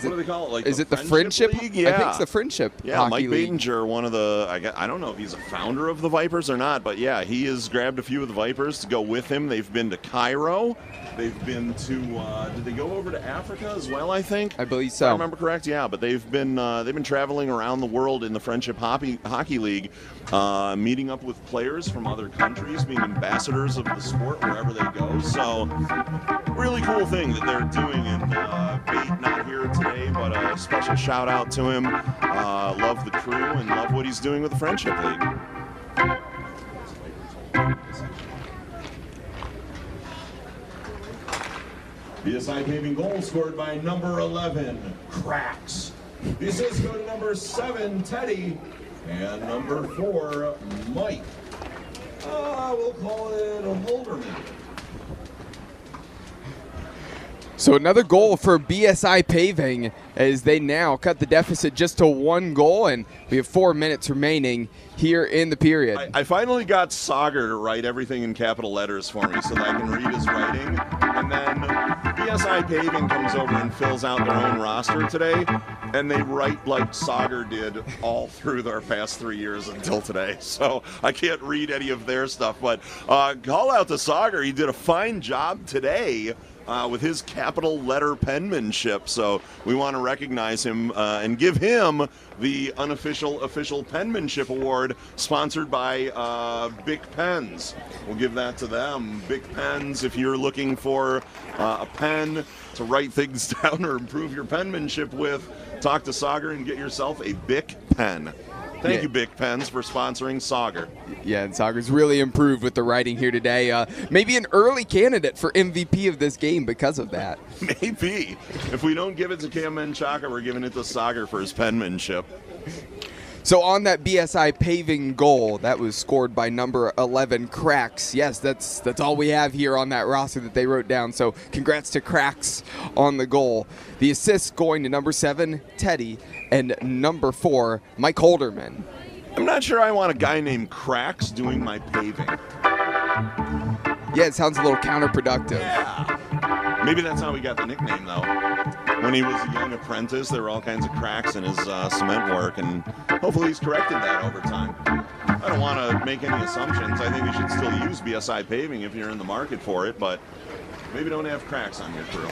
What do they call it? Is it the Friendship League? Yeah. I think it's the Friendship Yeah, Hockey Mike League. Batinger, one of the, I don't know if he's a founder of the Vipers or not, but yeah, he has grabbed a few of the Vipers to go with him. They've been to Cairo. They've been to, did they go over to Africa as well, I think? I believe If so. I remember correct, yeah, but they've been traveling around the world in the Friendship Hockey League, meeting up with players from other countries, being ambassadors of the sport wherever they go. So, really cool thing that they're doing, and Bate not here today, but a special shout out to him. Love the crew and love what he's doing with the Friendship League. BSI Paving goal scored by number 11, Cracks. The assists go to number 7, Teddy, and number 4, Mike. We'll call it a Holderman. So another goal for BSI Paving as they now cut the deficit just to 1 goal, and we have 4 minutes remaining here in the period. I finally got Sauger to write everything in capital letters for me so that I can read his writing, and then BSI Paving comes over and fills out their own roster today, and they write like Sauger did all through their past 3 years until today. So I can't read any of their stuff, but call out to Sauger. He did a fine job today with his capital letter penmanship. So we want to recognize him and give him the unofficial official penmanship award sponsored by Bic Pens. We'll give that to them. Bic Pens, if you're looking for a pen to write things down or improve your penmanship with, talk to Sauger and get yourself a Bic pen. Thank you, Bic Pens, for sponsoring Sauger. Yeah, and Sauger's really improved with the writing here today. Maybe an early candidate for MVP of this game because of that. Maybe. If we don't give it to Cam Menchaca, we're giving it to Sauger for his penmanship. So on that BSI Paving goal, that was scored by number 11, Cracks. Yes, that's all we have here on that roster that they wrote down. So congrats to Cracks on the goal. The assist going to number 7, Teddy, and number 4, Mike Holderman. I'm not sure I want a guy named Cracks doing my paving. Yeah, it sounds a little counterproductive. Yeah. Maybe that's how we got the nickname, though. When he was a young apprentice, there were all kinds of cracks in his cement work, and hopefully he's corrected that over time. I don't want to make any assumptions. I think we should still use BSI Paving if you're in the market for it, but Maybe don't have cracks on your crew.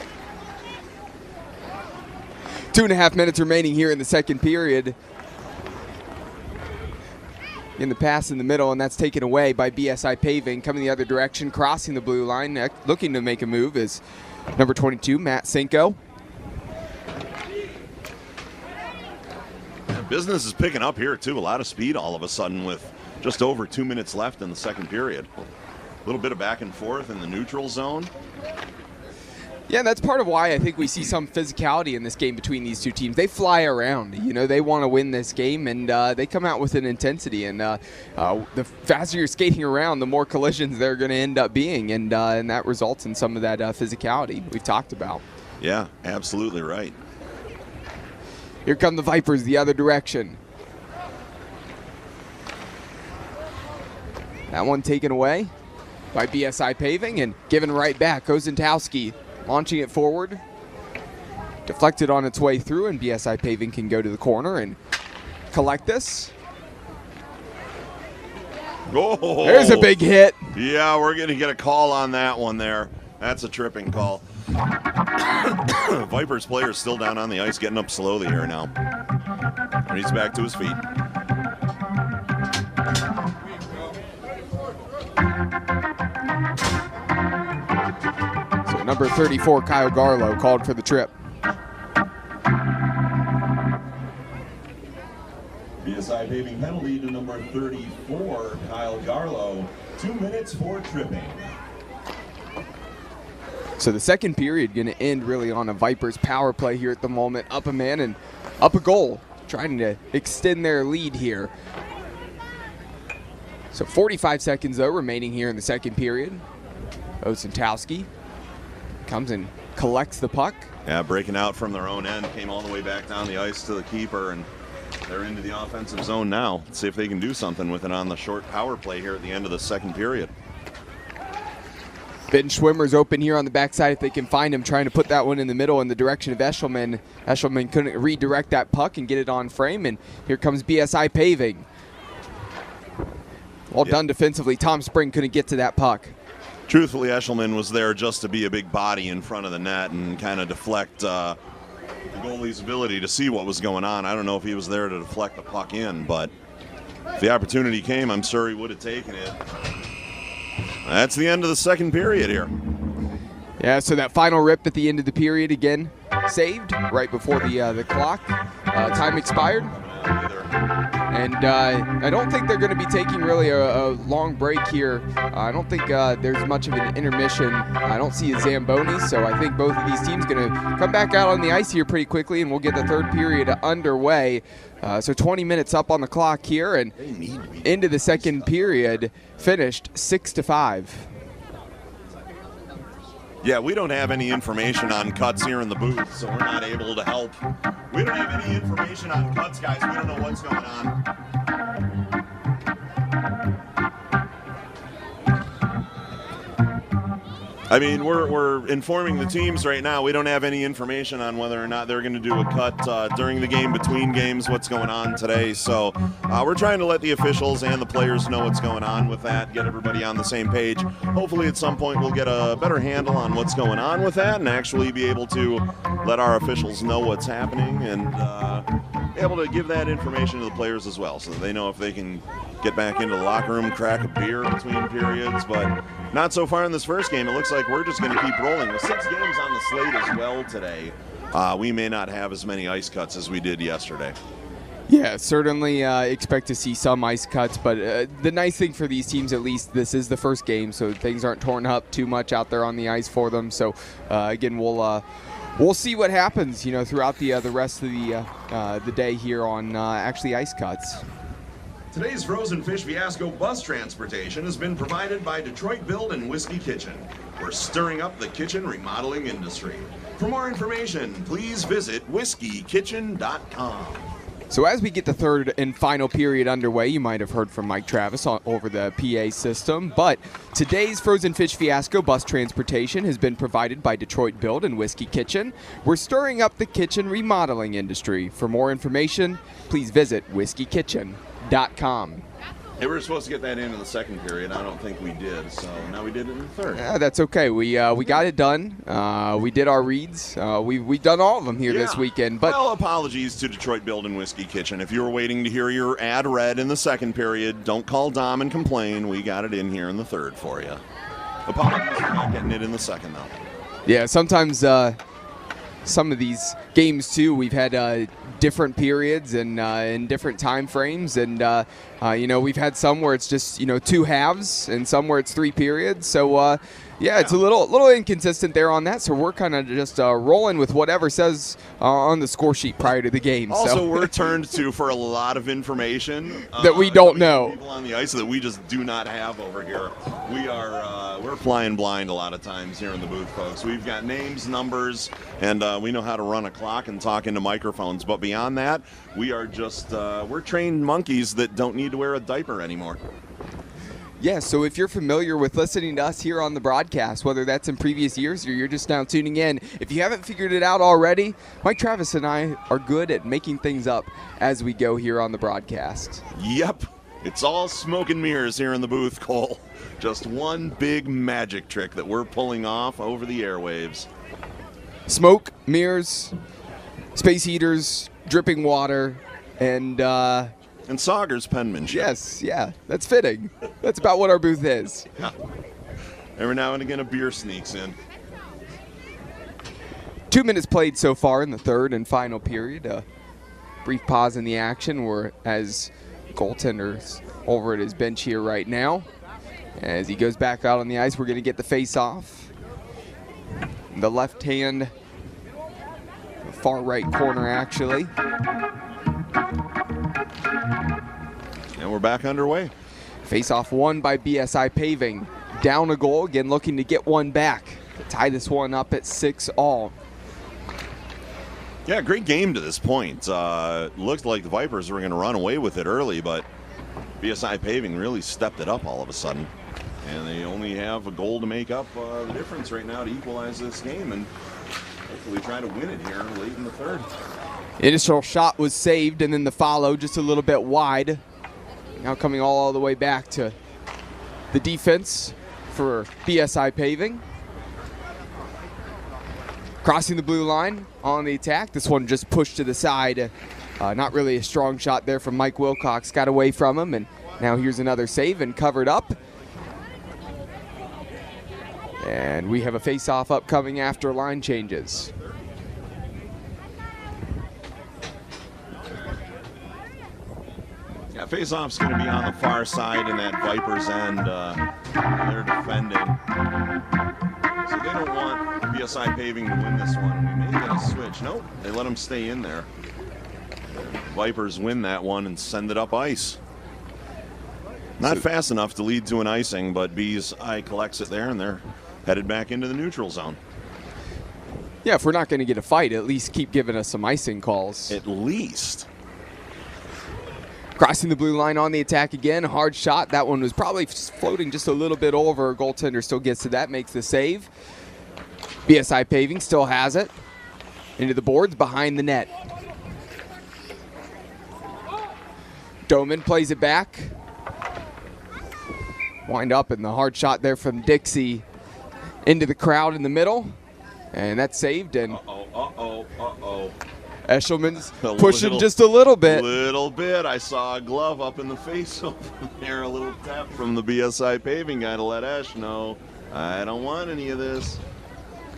2.5 minutes remaining here in the second period. In the pass in the middle, and that's taken away by BSI Paving. Coming the other direction, crossing the blue line, looking to make a move is number 22, Matt Cinco. Yeah, business is picking up here, too. A lot of speed all of a sudden with just over 2 minutes left in the second period. A little bit of back and forth in the neutral zone. Yeah, that's part of why I think we see some physicality in this game between these two teams. They fly around. You know, they want to win this game, and they come out with an intensity. And the faster you're skating around, the more collisions they're going to end up being, and that results in some of that physicality we've talked about. Yeah, absolutely right. Here come the Vipers the other direction. That one taken away by BSI Paving and given right back. Ozentowski launching it forward. Deflected on its way through, and BSI Paving can go to the corner and collect this. Oh, there's a big hit. Yeah, we're going to get a call on that one there. That's a tripping call. Vipers player is still down on the ice, getting up slowly here now. And he's back to his feet. So number 34, Kyle Garlow, called for the trip. BSI Paving penalty to number 34, Kyle Garlow. 2 minutes for tripping. So the second period going to end really on a Vipers power play here at the moment. Up a man and up a goal, trying to extend their lead here. So 45 seconds, though, remaining here in the second period. Ozentowski comes and collects the puck. Yeah, breaking out from their own end, came all the way back down the ice to the keeper, and they're into the offensive zone now. Let's see if they can do something with it on the short power play here at the end of the second period. Ben Schwimmer's open here on the backside if they can find him, trying to put that one in the middle in the direction of Eshelman. Eshelman couldn't redirect that puck and get it on frame, and here comes BSI Paving. Well done defensively. Tom Spring couldn't get to that puck. Truthfully, Eshelman was there just to be a big body in front of the net and kind of deflect the goalie's ability to see what was going on. I don't know if he was there to deflect the puck in, but if the opportunity came, I'm sure he would have taken it. That's the end of the second period here. Yeah, so that final rip at the end of the period again, saved right before the clock. Time expired. And I don't think they're going to be taking really a long break here. I don't think there's much of an intermission. I don't see a Zamboni, so I think both of these teams going to come back out on the ice here pretty quickly, and we'll get the third period underway. So 20 minutes up on the clock here, and into the second period, finished 6-5. Yeah, we don't have any information on cuts here in the booth, so we're not able to help. We don't have any information on cuts, guys. We don't know what's going on. I mean, we're informing the teams right now. We don't have any information on whether or not they're going to do a cut during the game, between games, what's going on today. So we're trying to let the officials and the players know what's going on with that, get everybody on the same page. Hopefully at some point we'll get a better handle on what's going on with that and actually be able to let our officials know what's happening and be able to give that information to the players as well so that they know if they can get back into the locker room, crack a beer between periods. But not so far in this first game. It looks like we're just going to keep rolling. With 6 games on the slate as well today, we may not have as many ice cuts as we did yesterday. Yeah, certainly expect to see some ice cuts, but the nice thing for these teams, at least, this is the first game, so things aren't torn up too much out there on the ice for them. So again, we'll see what happens, throughout the rest of the day here on actually ice cuts. Today's Frozen Fish Fiasco bus transportation has been provided by Detroit Build and Whiskey Kitchen. We're stirring up the kitchen remodeling industry. For more information, please visit whiskeykitchen.com. So as we get the third and final period underway, you might have heard from Mike Travis over the PA system, but today's Frozen Fish Fiasco bus transportation has been provided by Detroit Build and Whiskey Kitchen. We're stirring up the kitchen remodeling industry. For more information, please visit whiskeykitchen.com. Hey, we were supposed to get that in the second period. I don't think we did, so now we did it in the third. Yeah, that's okay. We got it done. We did our reads. We've done all of them here this weekend. But well, apologies to Detroit Build and Whiskey Kitchen. If you were waiting to hear your ad read in the second period, don't call Dom and complain. We got it in here in the third for you. Apologies for not getting it in the second, though. Yeah, sometimes some of these games, too, we've had different periods and in different time frames. And, we've had some where it's just, 2 halves and some where it's 3 periods. So, it's a little inconsistent there on that. So we're kind of just rolling with whatever says on the score sheet prior to the game. Also, we're turned to for a lot of information that we don't know. People on the ice that we just do not have over here. We're flying blind a lot of times here in the booth, folks. We've got names, numbers, and we know how to run a clock and talk into microphones. But beyond that, we are just we're trained monkeys that don't need to wear a diaper anymore. Yeah, so if you're familiar with listening to us here on the broadcast, whether that's in previous years or you're just now tuning in, if you haven't figured it out already, Mike Travis and I are good at making things up as we go here on the broadcast. Yep, it's all smoke and mirrors here in the booth, Cole. Just one big magic trick that we're pulling off over the airwaves. Smoke, mirrors, space heaters, dripping water, and Sauger's penmanship. Yes, yeah, that's fitting. That's about what our booth is. Yeah. Every now and again, a beer sneaks in. 2 minutes played so far in the third and final period. A brief pause in the action as goaltender's over at his bench here right now. As he goes back out on the ice, we're going to get the face-off. The left hand, far right corner, actually. And we're back underway. Face-off won by BSI Paving. Down a goal, again looking to get one back to tie this one up at 6-all. Yeah, great game to this point. Looked like the Vipers were going to run away with it early, but BSI Paving really stepped it up all of a sudden. And they only have a goal to make up the difference right now to equalize this game and hopefully try to win it here late in the third. Initial shot was saved, and then the follow just a little bit wide. Now coming all the way back to the defense for BSI Paving. Crossing the blue line on the attack. This one just pushed to the side. Not really a strong shot there from Mike Wilcox. Got away from him, and now here's another save and covered up. And we have a face-off upcoming after line changes. Yeah, face-off's going to be on the far side in that Vipers end. They're defending. So they don't want BSI Paving to win this one. We may get a switch. Nope, they let them stay in there. Vipers win that one and send it up ice. Not fast enough to lead to an icing, but BSI collects it there, and they're headed back into the neutral zone. Yeah, if we're not going to get a fight, at least keep giving us some icing calls. At least. Crossing the blue line on the attack again. Hard shot. That one was probably floating just a little bit over. Goaltender still gets to that, makes the save. BSI Paving still has it. Into the boards, behind the net. Doman plays it back. Wind up, and the hard shot there from Dixie into the crowd in the middle. And that's saved. And Eshelman's pushing just a little bit. I saw a glove up in the face over there. A little tap from the BSI Paving guy to let Esh know, I don't want any of this.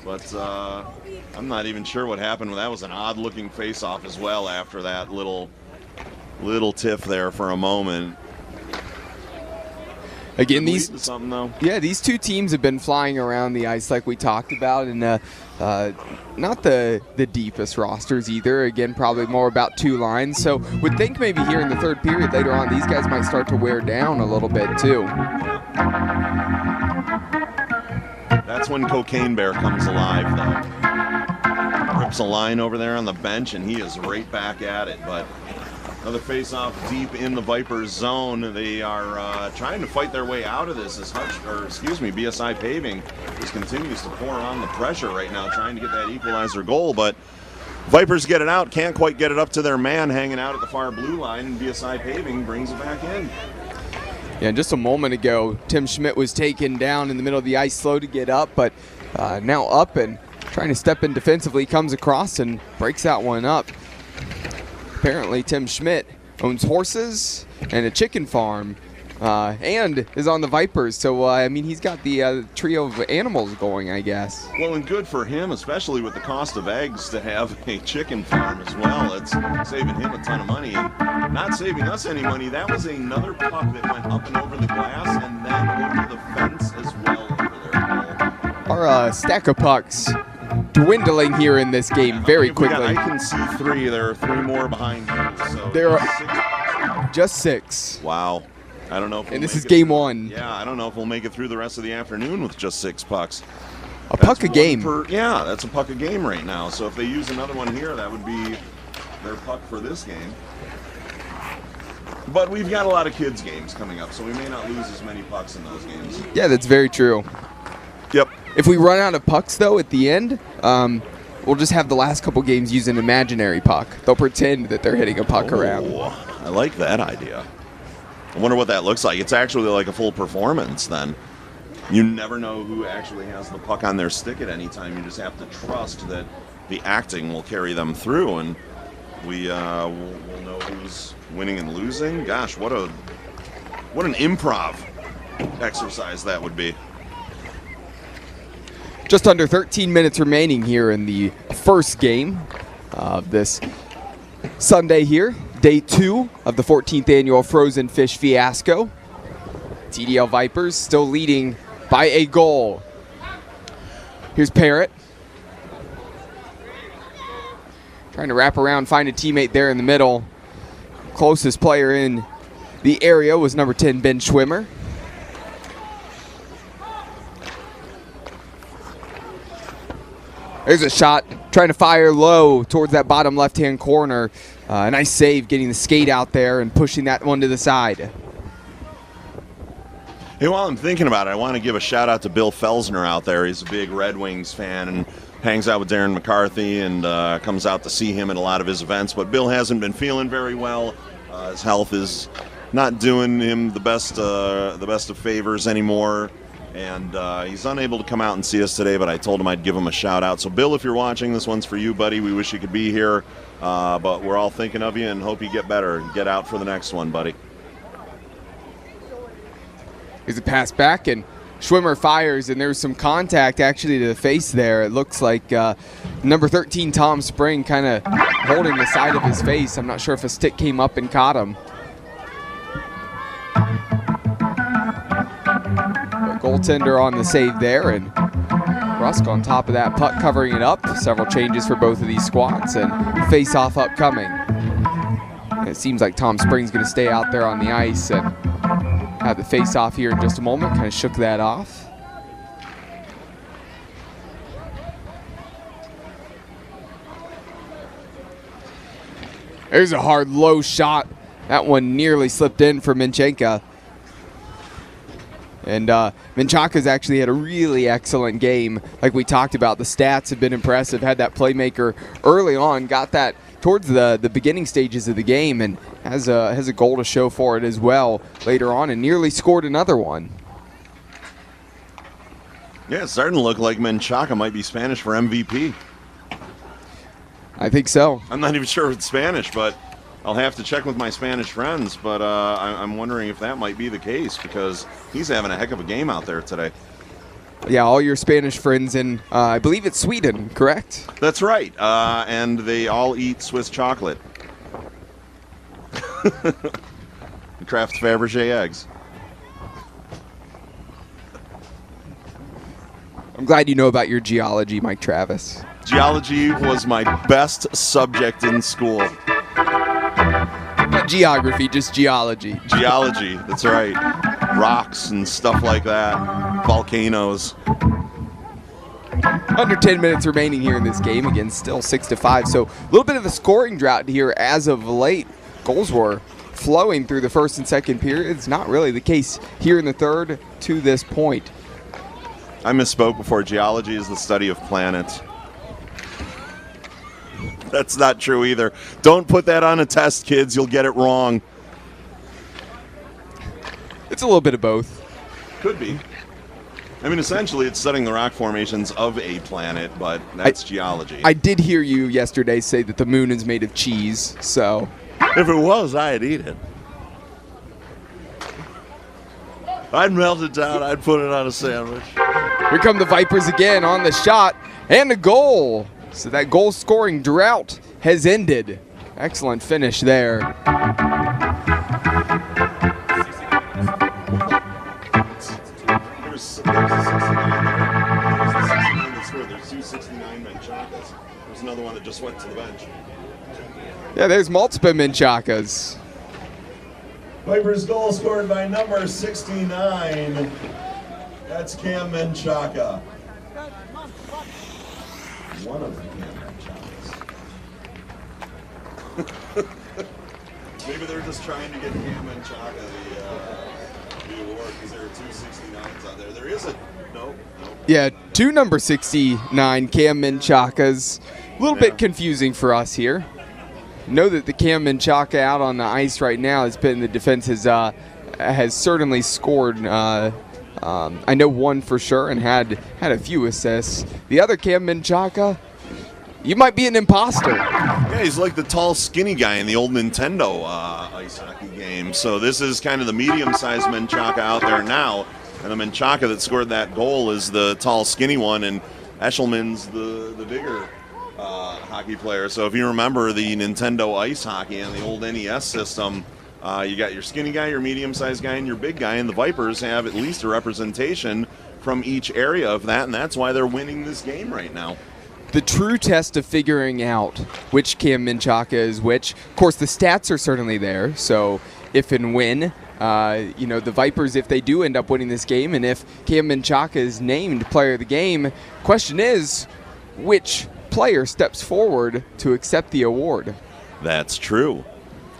But I'm not even sure what happened. That was an odd-looking face-off as well after that little tiff there for a moment. Again, these two teams have been flying around the ice like we talked about, and not the deepest rosters either. Again, probably more about 2 lines. So would think maybe here in the third period later on, these guys might start to wear down a little bit too. That's when Cocaine Bear comes alive, though. Rips a line over there on the bench, and he is right back at it. But another face-off deep in the Vipers zone. They are trying to fight their way out of this as BSI Paving just continues to pour on the pressure right now, trying to get that equalizer goal. But Vipers get it out, can't quite get it up to their man hanging out at the far blue line, and BSI Paving brings it back in. Yeah, just a moment ago, Tim Schmidt was taken down in the middle of the ice, slow to get up, but now up and trying to step in defensively, comes across and breaks that one up. Apparently, Tim Schmidt owns horses and a chicken farm and is on the Vipers. So, I mean, he's got the trio of animals going, I guess. Well, and good for him, especially with the cost of eggs, to have a chicken farm as well. It's saving him a ton of money and not saving us any money. That was another puck that went up and over the glass and then over the fence as well over there. Our stack of pucks dwindling here in this game very quickly. I can see 3. There are 3 more behind you. So there are just 6. Wow. I don't know if and this is game 1. Yeah, I don't know if we'll make it through the rest of the afternoon with just 6 pucks. A puck a game. Yeah, that's a puck a game right now. So if they use another one here, that would be their puck for this game. But we've got a lot of kids' games coming up, so we may not lose as many pucks in those games. Yeah, that's very true. Yep. If we run out of pucks, though, at the end, we'll just have the last couple games use an imaginary puck. They'll pretend that they're hitting a puck around. I like that idea. I wonder what that looks like. It's actually like a full performance then. You never know who actually has the puck on their stick at any time. You just have to trust that the acting will carry them through, and we'll know who's winning and losing. Gosh, what an improv exercise that would be. Just under 13 minutes remaining here in the first game of this Sunday here. Day 2 of the 14th Annual Frozen Fish Fiasco. TDL Vipers still leading by a goal. Here's Parrott. Trying to wrap around, find a teammate there in the middle. Closest player in the area was number 10, Ben Schwimmer. There's a shot, trying to fire low towards that bottom left-hand corner. A nice save getting the skate out there and pushing that one to the side. Hey, while I'm thinking about it, I want to give a shout out to Bill Felsner out there. He's a big Red Wings fan and hangs out with Darren McCarthy and comes out to see him at a lot of his events. But Bill hasn't been feeling very well. His health is not doing him the best of favors anymore. And he's unable to come out and see us today, but I told him I'd give him a shout out. So, Bill, if you're watching, this one's for you, buddy. We wish you could be here, but we're all thinking of you and hope you get better and get out for the next one, buddy. Here's a pass back, and Schwimmer fires, and there's some contact actually to the face there. It looks like number 13, Tom Spring, kind of holding the side of his face. I'm not sure if a stick came up and caught him. Goaltender on the save there, and Rusk on top of that puck covering it up. Several changes for both of these squads, and face-off upcoming. And it seems like Tom Spring's going to stay out there on the ice and have the face-off here in just a moment. Kind of shook that off. There's a hard low shot. That one nearly slipped in for Minchenka. And Menchaca's actually had a really excellent game. Like we talked about, the stats have been impressive. Had that playmaker early on, got that towards the beginning stages of the game, and has a goal to show for it as well later on, and nearly scored another one. Yeah, it's starting to look like Menchaca might be Spanish for MVP. I think so. I'm not even sure if it's Spanish, but I'll have to check with my Spanish friends, but I'm wondering if that might be the case because he's having a heck of a game out there today. Yeah, all your Spanish friends in, I believe it's Sweden, correct? That's right, and they all eat Swiss chocolate. Kraft Fabergé eggs. I'm glad you know about your geology, Mike Travis. Geology was my best subject in school. Not geography, just geology. Geology, that's right. Rocks and stuff like that. Volcanoes. Under 10 minutes remaining here in this game. Again, still 6-5. So a little bit of a scoring drought here as of late. Goals were flowing through the first and second periods. Not really the case here in the third to this point. I misspoke before. Geology is the study of planets. That's not true either. Don't put that on a test, kids. You'll get it wrong. It's a little bit of both. Could be. I mean, essentially, it's studying the rock formations of a planet, but that's geology. I did hear you yesterday say that the moon is made of cheese, so. If it was, I'd eat it. I'd melt it down. I'd put it on a sandwich. Here come the Vipers again on the shot and the goal. So that goal scoring drought has ended. Excellent finish there. There's a 69 that scored. There's 2 69 Menchakas. There's another one that just went to the bench. Yeah, there's multiple Menchakas. Vipers goal scored by number 69. That's Cam Menchaca. One of the Cam Menchacas. Maybe they're just trying to get Cam Menchaca the award because there are 2 69s out there. There is a nope. Yeah, 2 number 69 Cam Menchakas. A little bit confusing for us here. Know that the Cam Menchaca out on the ice right now has been the defense has certainly scored. I know one for sure and had a few assists. The other Cam Menchaca, you might be an imposter. Yeah, he's like the tall, skinny guy in the old Nintendo ice hockey game. So this is kind of the medium-sized Menchaca out there now, and the Menchaca that scored that goal is the tall, skinny one, and Eshelman's the bigger hockey player. So if you remember the Nintendo ice hockey and the old NES system, you got your skinny guy, your medium-sized guy, and your big guy, and the Vipers have at least a representation from each area of that, and that's why they're winning this game right now. The true test of figuring out which Cam Menchaca is which, of course, the stats are certainly there, so if and when, the Vipers, if they do end up winning this game, and if Cam Menchaca is named player of the game, question is, which player steps forward to accept the award? That's true.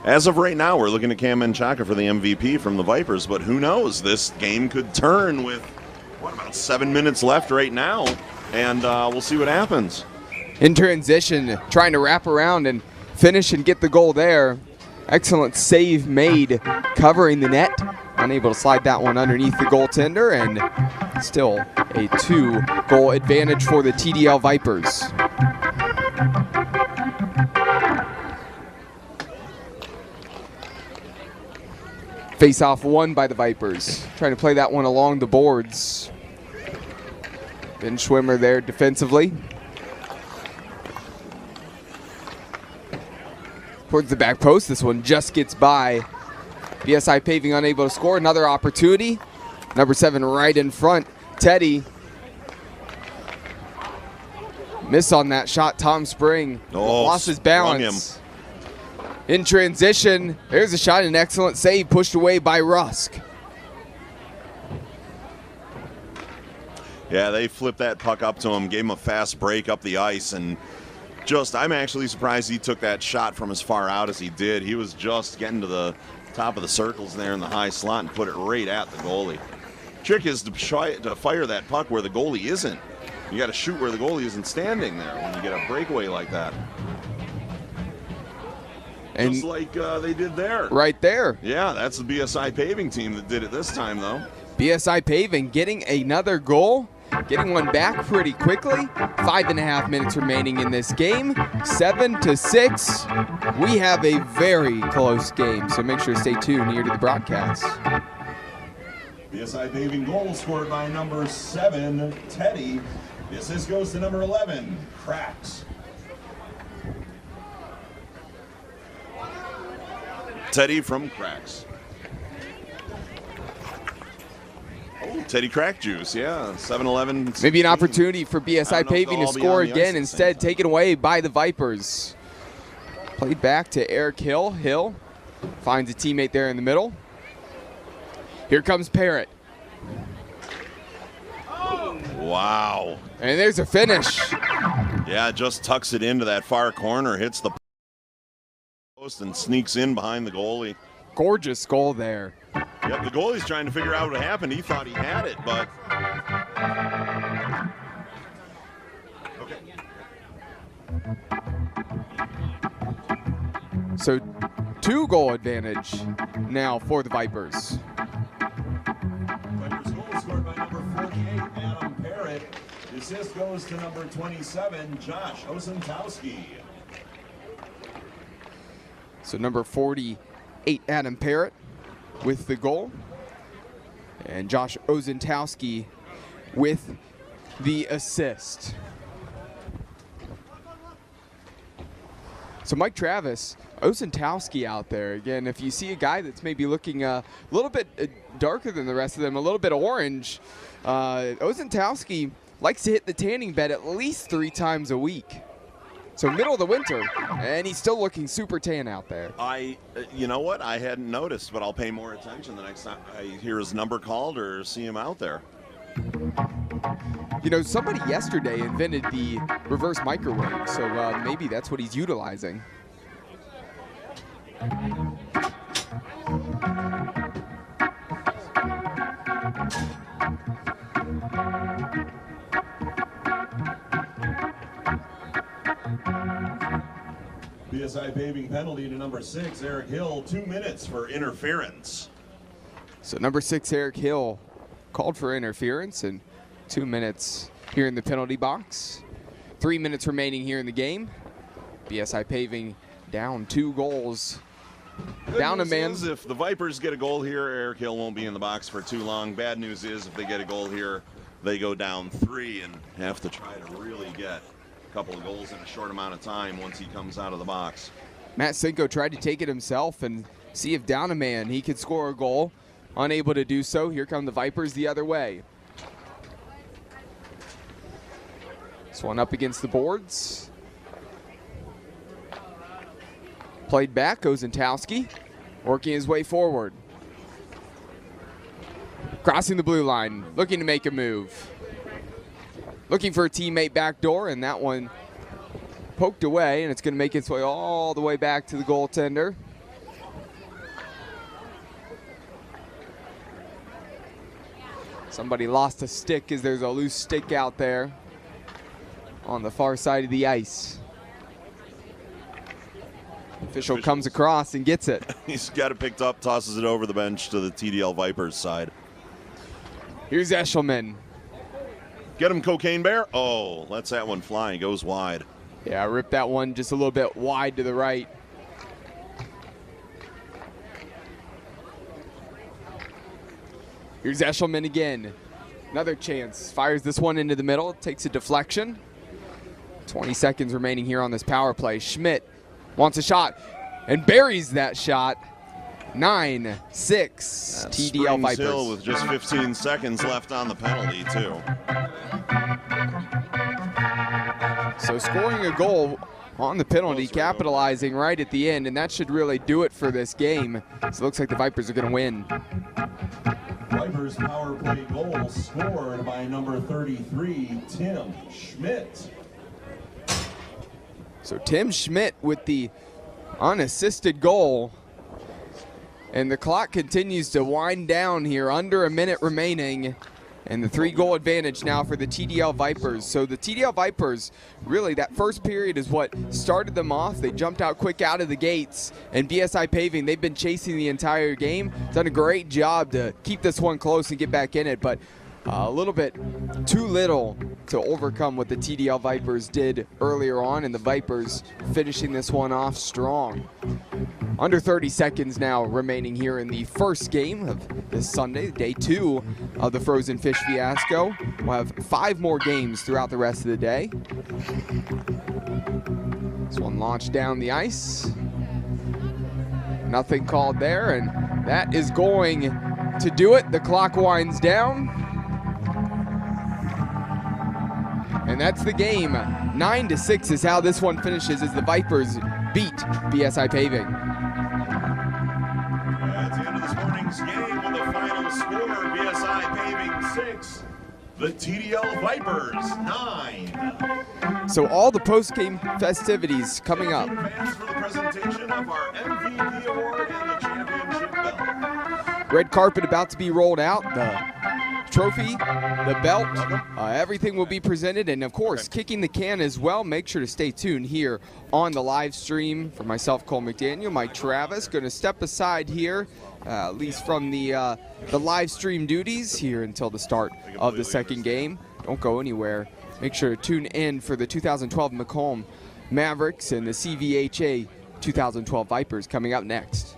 As of right now, we're looking at Cam Menchaca for the MVP from the Vipers, but who knows? This game could turn with, about 7 minutes left right now, and we'll see what happens. In transition, trying to wrap around and finish and get the goal there. Excellent save made, covering the net. Unable to slide that one underneath the goaltender, and still a 2-goal advantage for the TDL Vipers. Face-off won by the Vipers. Trying to play that one along the boards. Ben Schwimmer there defensively. Towards the back post, this one just gets by. BSI Paving unable to score. Another opportunity. Number 7 right in front, Teddy. Miss on that shot, Tom Spring. Lost his balance. In transition, there's a shot, an excellent save, pushed away by Rusk. Yeah, they flipped that puck up to him, gave him a fast break up the ice, and I'm actually surprised he took that shot from as far out as he did. He was just getting to the top of the circles there in the high slot and put it right at the goalie. Trick is to fire that puck where the goalie isn't. You got to shoot where the goalie isn't standing there when you get a breakaway like that. And just like they did there. Right there. Yeah, that's the BSI Paving team that did it this time, though. BSI Paving getting another goal, getting one back pretty quickly. 5.5 minutes remaining in this game. 7-6. We have a very close game, so make sure to stay tuned here to the broadcast. BSI Paving goal scored by number 7, Teddy. The assist goes to number 11, Cracks. Teddy from Cracks. Oh, Teddy Crack Juice, yeah. 7-11. Maybe an opportunity for BSI Paving to score again, instead taken away by the Vipers. Played back to Eric Hill. Hill finds a teammate there in the middle. Here comes Parrott. Wow. And there's a finish. Yeah, just tucks it into that far corner, hits the post and sneaks in behind the goalie. Gorgeous goal there. Yep, the goalie's trying to figure out what happened. He thought he had it, but... So 2-goal advantage now for the Vipers. assist goes to number 27, Josh Osentowski. So number 48, Adam Parrott with the goal. And Josh Osentowski with the assist. So Mike Travis, Osentowski out there. Again, if you see a guy that's maybe looking a little bit darker than the rest of them, a little bit orange, Osentowski likes to hit the tanning bed at least 3 times a week. So middle of the winter, and he's still looking super tan out there. You know what? I hadn't noticed, but I'll pay more attention the next time I hear his number called or see him out there. You know, somebody yesterday invented the reverse microwave, so maybe that's what he's utilizing. BSI paving penalty to number 6, Eric Hill, 2 minutes for interference. So number 6, Eric Hill, called for interference, and 2 minutes here in the penalty box. 3 minutes remaining here in the game. BSI paving down 2 goals. Good down a news man. is if the Vipers get a goal here, Eric Hill won't be in the box for too long. Bad news is if they get a goal here, they go down 3 and have to try to really get a couple of goals in a short amount of time once he comes out of the box. Matt Cinco tried to take it himself and see if down a man he could score a goal. Unable to do so. Here come the Vipers the other way. This one up against the boards. Played back, Osentowski, working his way forward. Crossing the blue line, looking to make a move. Looking for a teammate backdoor, and that one poked away, and it's going to make its way all the way back to the goaltender. Somebody lost a stick as there's a loose stick out there on the far side of the ice. Official comes across and gets it. He's got it picked up, tosses it over the bench to the TDL Vipers side. Here's Eshelman. Get him, Cocaine Bear. Oh, lets that one fly and goes wide. Yeah, ripped that one just a little bit wide to the right. Here's Eshelman again. Another chance. Fires this one into the middle. Takes a deflection. 20 seconds remaining here on this power play. Schmidt wants a shot and buries that shot. 9-6 TDL Vipers. Hill with just 15 seconds left on the penalty, too. So scoring a goal on the penalty, capitalizing right at the end, and that should really do it for this game. So it looks like the Vipers are going to win. Vipers power play goal scored by number 33, Tim Schmidt. So Tim Schmidt with the unassisted goal. And the clock continues to wind down here, under a minute remaining. And the 3-goal advantage now for the TDL Vipers. So the TDL Vipers, really that first period is what started them off. They jumped out quick out of the gates. And BSI Paving, they've been chasing the entire game. Done a great job to keep this one close and get back in it. But a little bit too little to overcome what the TDL Vipers did earlier on. And the Vipers finishing this one off strong. Under 30 seconds now remaining here in the first game of this Sunday, day 2 of the Frozen Fish Fiasco. We'll have 5 more games throughout the rest of the day. This one launched down the ice. Nothing called there, and that is going to do it. The clock winds down. And that's the game. 9-6 is how this one finishes as the Vipers beat BSI Paving. That's the end of this morning's game with the final score. BSI Paving 6, the TDL Vipers 9. So all the post-game festivities coming up. Fans for the presentation of our MVP award and the championship belt. Red carpet about to be rolled out. The trophy, the belt, everything will be presented. And of course, kicking the can as well. Make sure to stay tuned here on the live stream. For myself, Cole McDaniel, Mike Travis, going to step aside here, at least from the live stream duties here until the start of the second game. Don't go anywhere. Make sure to tune in for the 2012 Macomb Mavericks and the CVHA 2012 Vipers coming up next.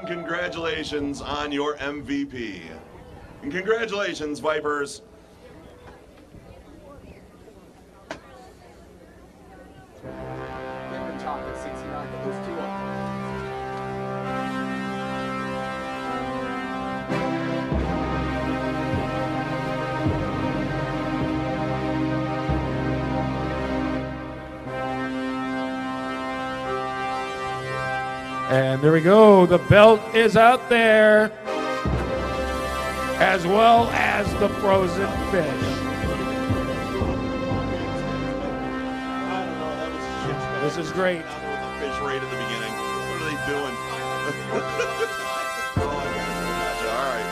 Congratulations on your MVP. And congratulations, Vipers. And there we go. The belt is out there, as well as the frozen fish. This is great. Fish right at the beginning. What are they doing? Oh, gotcha. All right.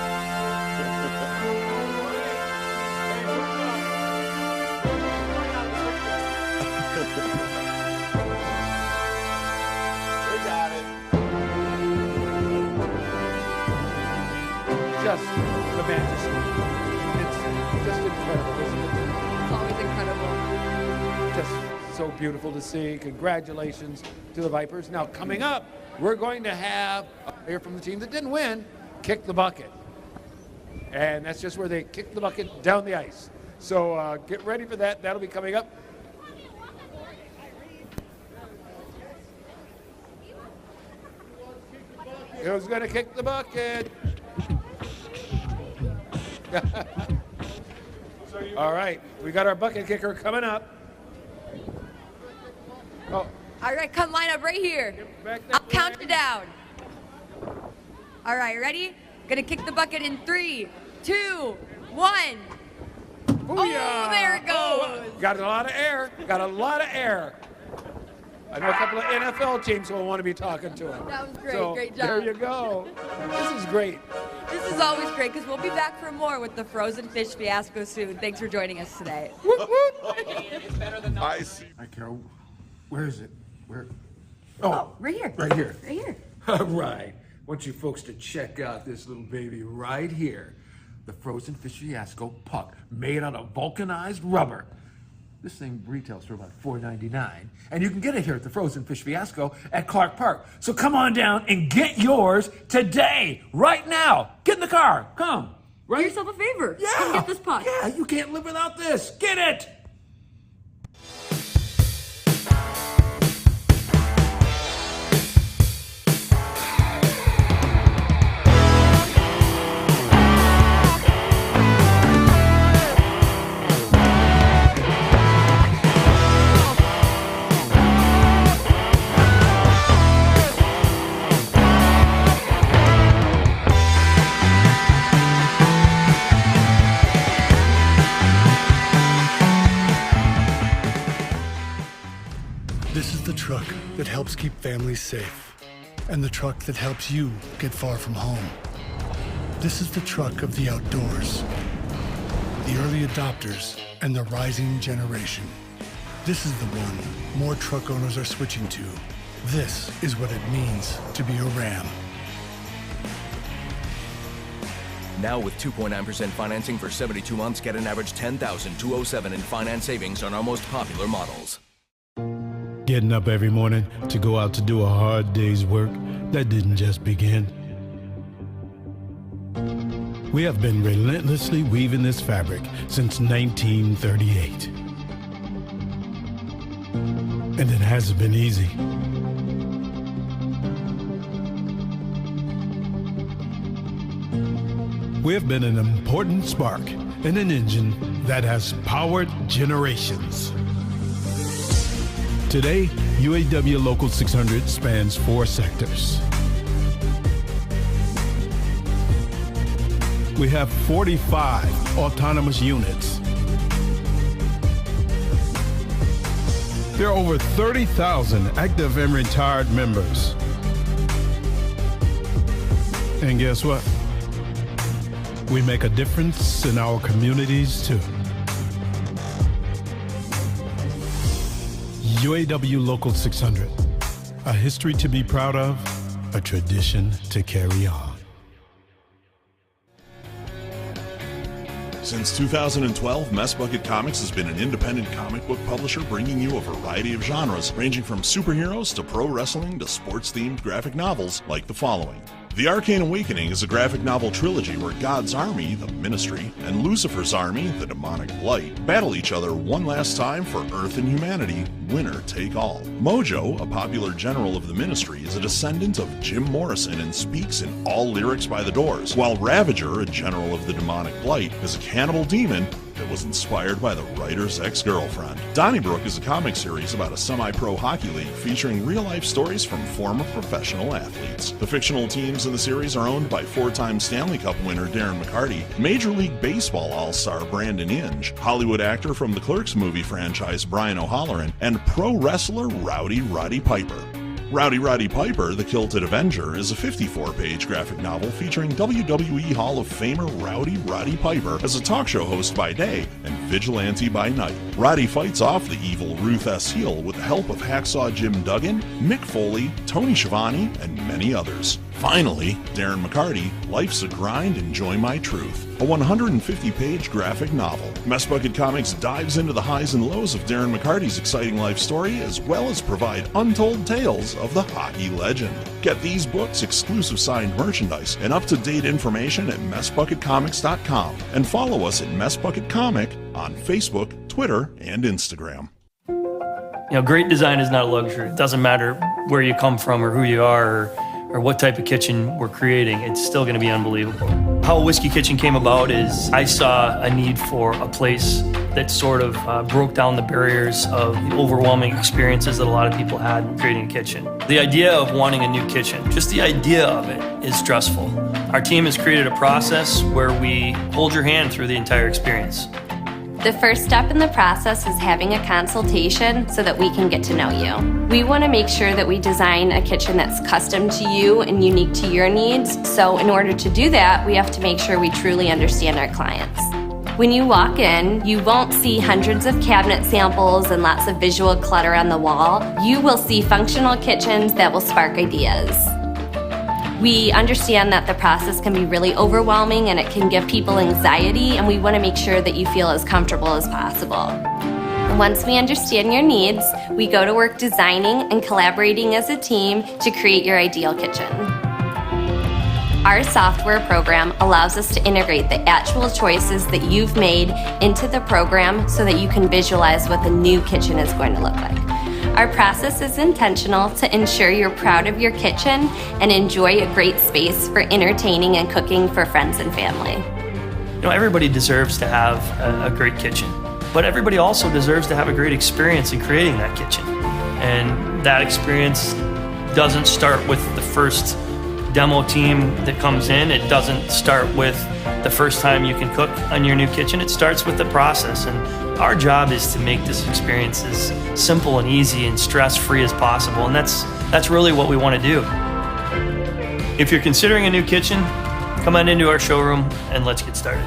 We got it. Just the majesty. It's just incredible, isn't it? It's always incredible. Just so beautiful to see. Congratulations to the Vipers. Now, coming up, we're going to have a player from the team that didn't win kick the bucket. And that's just where they kick the bucket down the ice. So get ready for that. That'll be coming up. Who's going to kick the bucket? All right, we got our bucket kicker coming up. Oh. All right, come line up right here. I'll count you down. All right, ready? Gonna kick the bucket in 3, 2, 1. Oh, there it goes. Got a lot of air. Got a lot of air. I know a couple of NFL teams will want to be talking to him. That was great. So, great job. There you go. This is great. This is always great because we'll be back for more with the Frozen Fish Fiasco soon. Thanks for joining us today. It's better than I see. Hi, Carol. Where is it? Where? Oh, right here. Right here. Right here. All right. I want you folks to check out this little baby right here. The Frozen Fish Fiasco puck made out of vulcanized rubber. This thing retails for about $4.99, and you can get it here at the Frozen Fish Fiasco at Clark Park. So come on down and get yours today, right now. Get in the car. Come. Right? Do yourself a favor. Yeah. Come get this puck. Yeah, you can't live without this. Get it. This is the truck that helps keep families safe, and the truck that helps you get far from home. This is the truck of the outdoors, the early adopters, and the rising generation. This is the one more truck owners are switching to, This is what it means to be a Ram. Now with 2.9% financing for 72 months, get an average $10,207 in finance savings on our most popular models. Getting up every morning to go out to do a hard day's work that didn't just begin. We have been relentlessly weaving this fabric since 1938. And it hasn't been easy. We have been an important spark in an engine that has powered generations. Today, UAW Local 600 spans 4 sectors. We have 45 autonomous units. There are over 30,000 active and retired members. And guess what? We make a difference in our communities too. UAW Local 600, a history to be proud of, a tradition to carry on. Since 2012, Mess Bucket Comics has been an independent comic book publisher bringing you a variety of genres, ranging from superheroes to pro wrestling to sports-themed graphic novels like the following. The Arcane Awakening is a graphic novel trilogy where God's army, the Ministry, and Lucifer's army, the Demonic Blight, battle each other one last time for Earth and humanity, winner take all. Mojo, a popular general of the Ministry, is a descendant of Jim Morrison and speaks in all lyrics by the Doors, while Ravager, a general of the Demonic Blight, is a cannibal demon that was inspired by the writer's ex-girlfriend. Donnybrook is a comic series about a semi-pro hockey league featuring real-life stories from former professional athletes. The fictional teams in the series are owned by 4-time Stanley Cup winner Darren McCarty, Major League Baseball all-star Brandon Inge, Hollywood actor from the Clerks movie franchise Brian O'Halloran, and pro wrestler Rowdy Roddy Piper. Rowdy Roddy Piper, the Kilted Avenger, is a 54-page graphic novel featuring WWE Hall of Famer Rowdy Roddy Piper as a talk show host by day and vigilante by night. Roddy fights off the evil Ruth S. Heel with the help of Hacksaw Jim Duggan, Mick Foley, Tony Schiavone, and many others. Finally, Darren McCarty, Life's a Grind, Enjoy My Truth, a 150-page graphic novel. Mess Bucket Comics dives into the highs and lows of Darren McCarty's exciting life story, as well as provide untold tales of the hockey legend. Get these books, exclusive signed merchandise, and up-to-date information at messbucketcomics.com, and follow us at Mess Bucket Comic on Facebook, Twitter, and Instagram. You know, great design is not a luxury. It doesn't matter where you come from or who you are or what type of kitchen we're creating, it's still going to be unbelievable. How Whiskey Kitchen came about is I saw a need for a place that sort of broke down the barriers of the overwhelming experiences that a lot of people had in creating a kitchen. The idea of wanting a new kitchen, just the idea of it is stressful. Our team has created a process where we hold your hand through the entire experience. The first step in the process is having a consultation so that we can get to know you. We want to make sure that we design a kitchen that's custom to you and unique to your needs. So in order to do that, we have to make sure we truly understand our clients. When you walk in, you won't see hundreds of cabinet samples and lots of visual clutter on the wall. You will see functional kitchens that will spark ideas. We understand that the process can be really overwhelming and it can give people anxiety, and we want to make sure that you feel as comfortable as possible. Once we understand your needs, we go to work designing and collaborating as a team to create your ideal kitchen. Our software program allows us to integrate the actual choices that you've made into the program so that you can visualize what the new kitchen is going to look like. Our process is intentional to ensure you're proud of your kitchen and enjoy a great space for entertaining and cooking for friends and family. You know, everybody deserves to have a great kitchen, but everybody also deserves to have a great experience in creating that kitchen. And that experience doesn't start with the first demo team that comes in. It doesn't start with the first time you can cook on your new kitchen. It starts with the process, and our job is to make this experience as simple and easy and stress-free as possible, and that's really what we want to do. If you're considering a new kitchen, come on into our showroom and let's get started.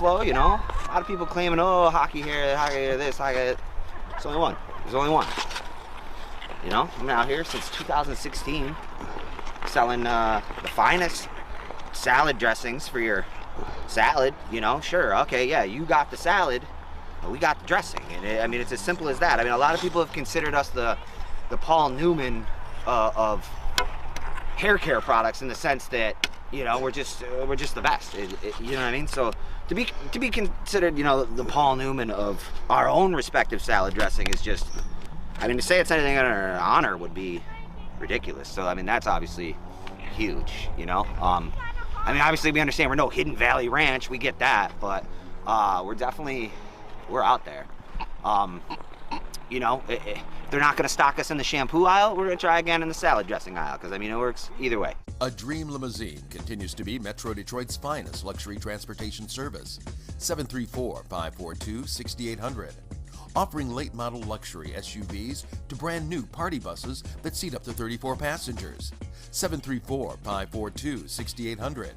flow, you know. A lot of people claiming, oh, hockey here, this, hockey. There's only one. There's only one. You know, I've been out here since 2016, selling the finest salad dressings for your salad. You know, sure, okay, yeah, you got the salad, but we got the dressing. And I mean, it's as simple as that. I mean, a lot of people have considered us the Paul Newman of hair care products, in the sense that, you know, we're just the best. You know what I mean? So to be considered, you know, the Paul Newman of our own respective salad dressing is just, I mean, to say it's anything under an honor would be ridiculous. So I mean, that's obviously huge, you know. I mean, obviously we understand we're no Hidden Valley Ranch, we get that, but we're out there. You know, if they're not going to stock us in the shampoo aisle, we're going to try again in the salad dressing aisle, because I mean, it works either way. A Dream Limousine continues to be Metro Detroit's finest luxury transportation service. 734-542-6800. Offering late model luxury SUVs to brand new party buses that seat up to 34 passengers. 734-542-6800.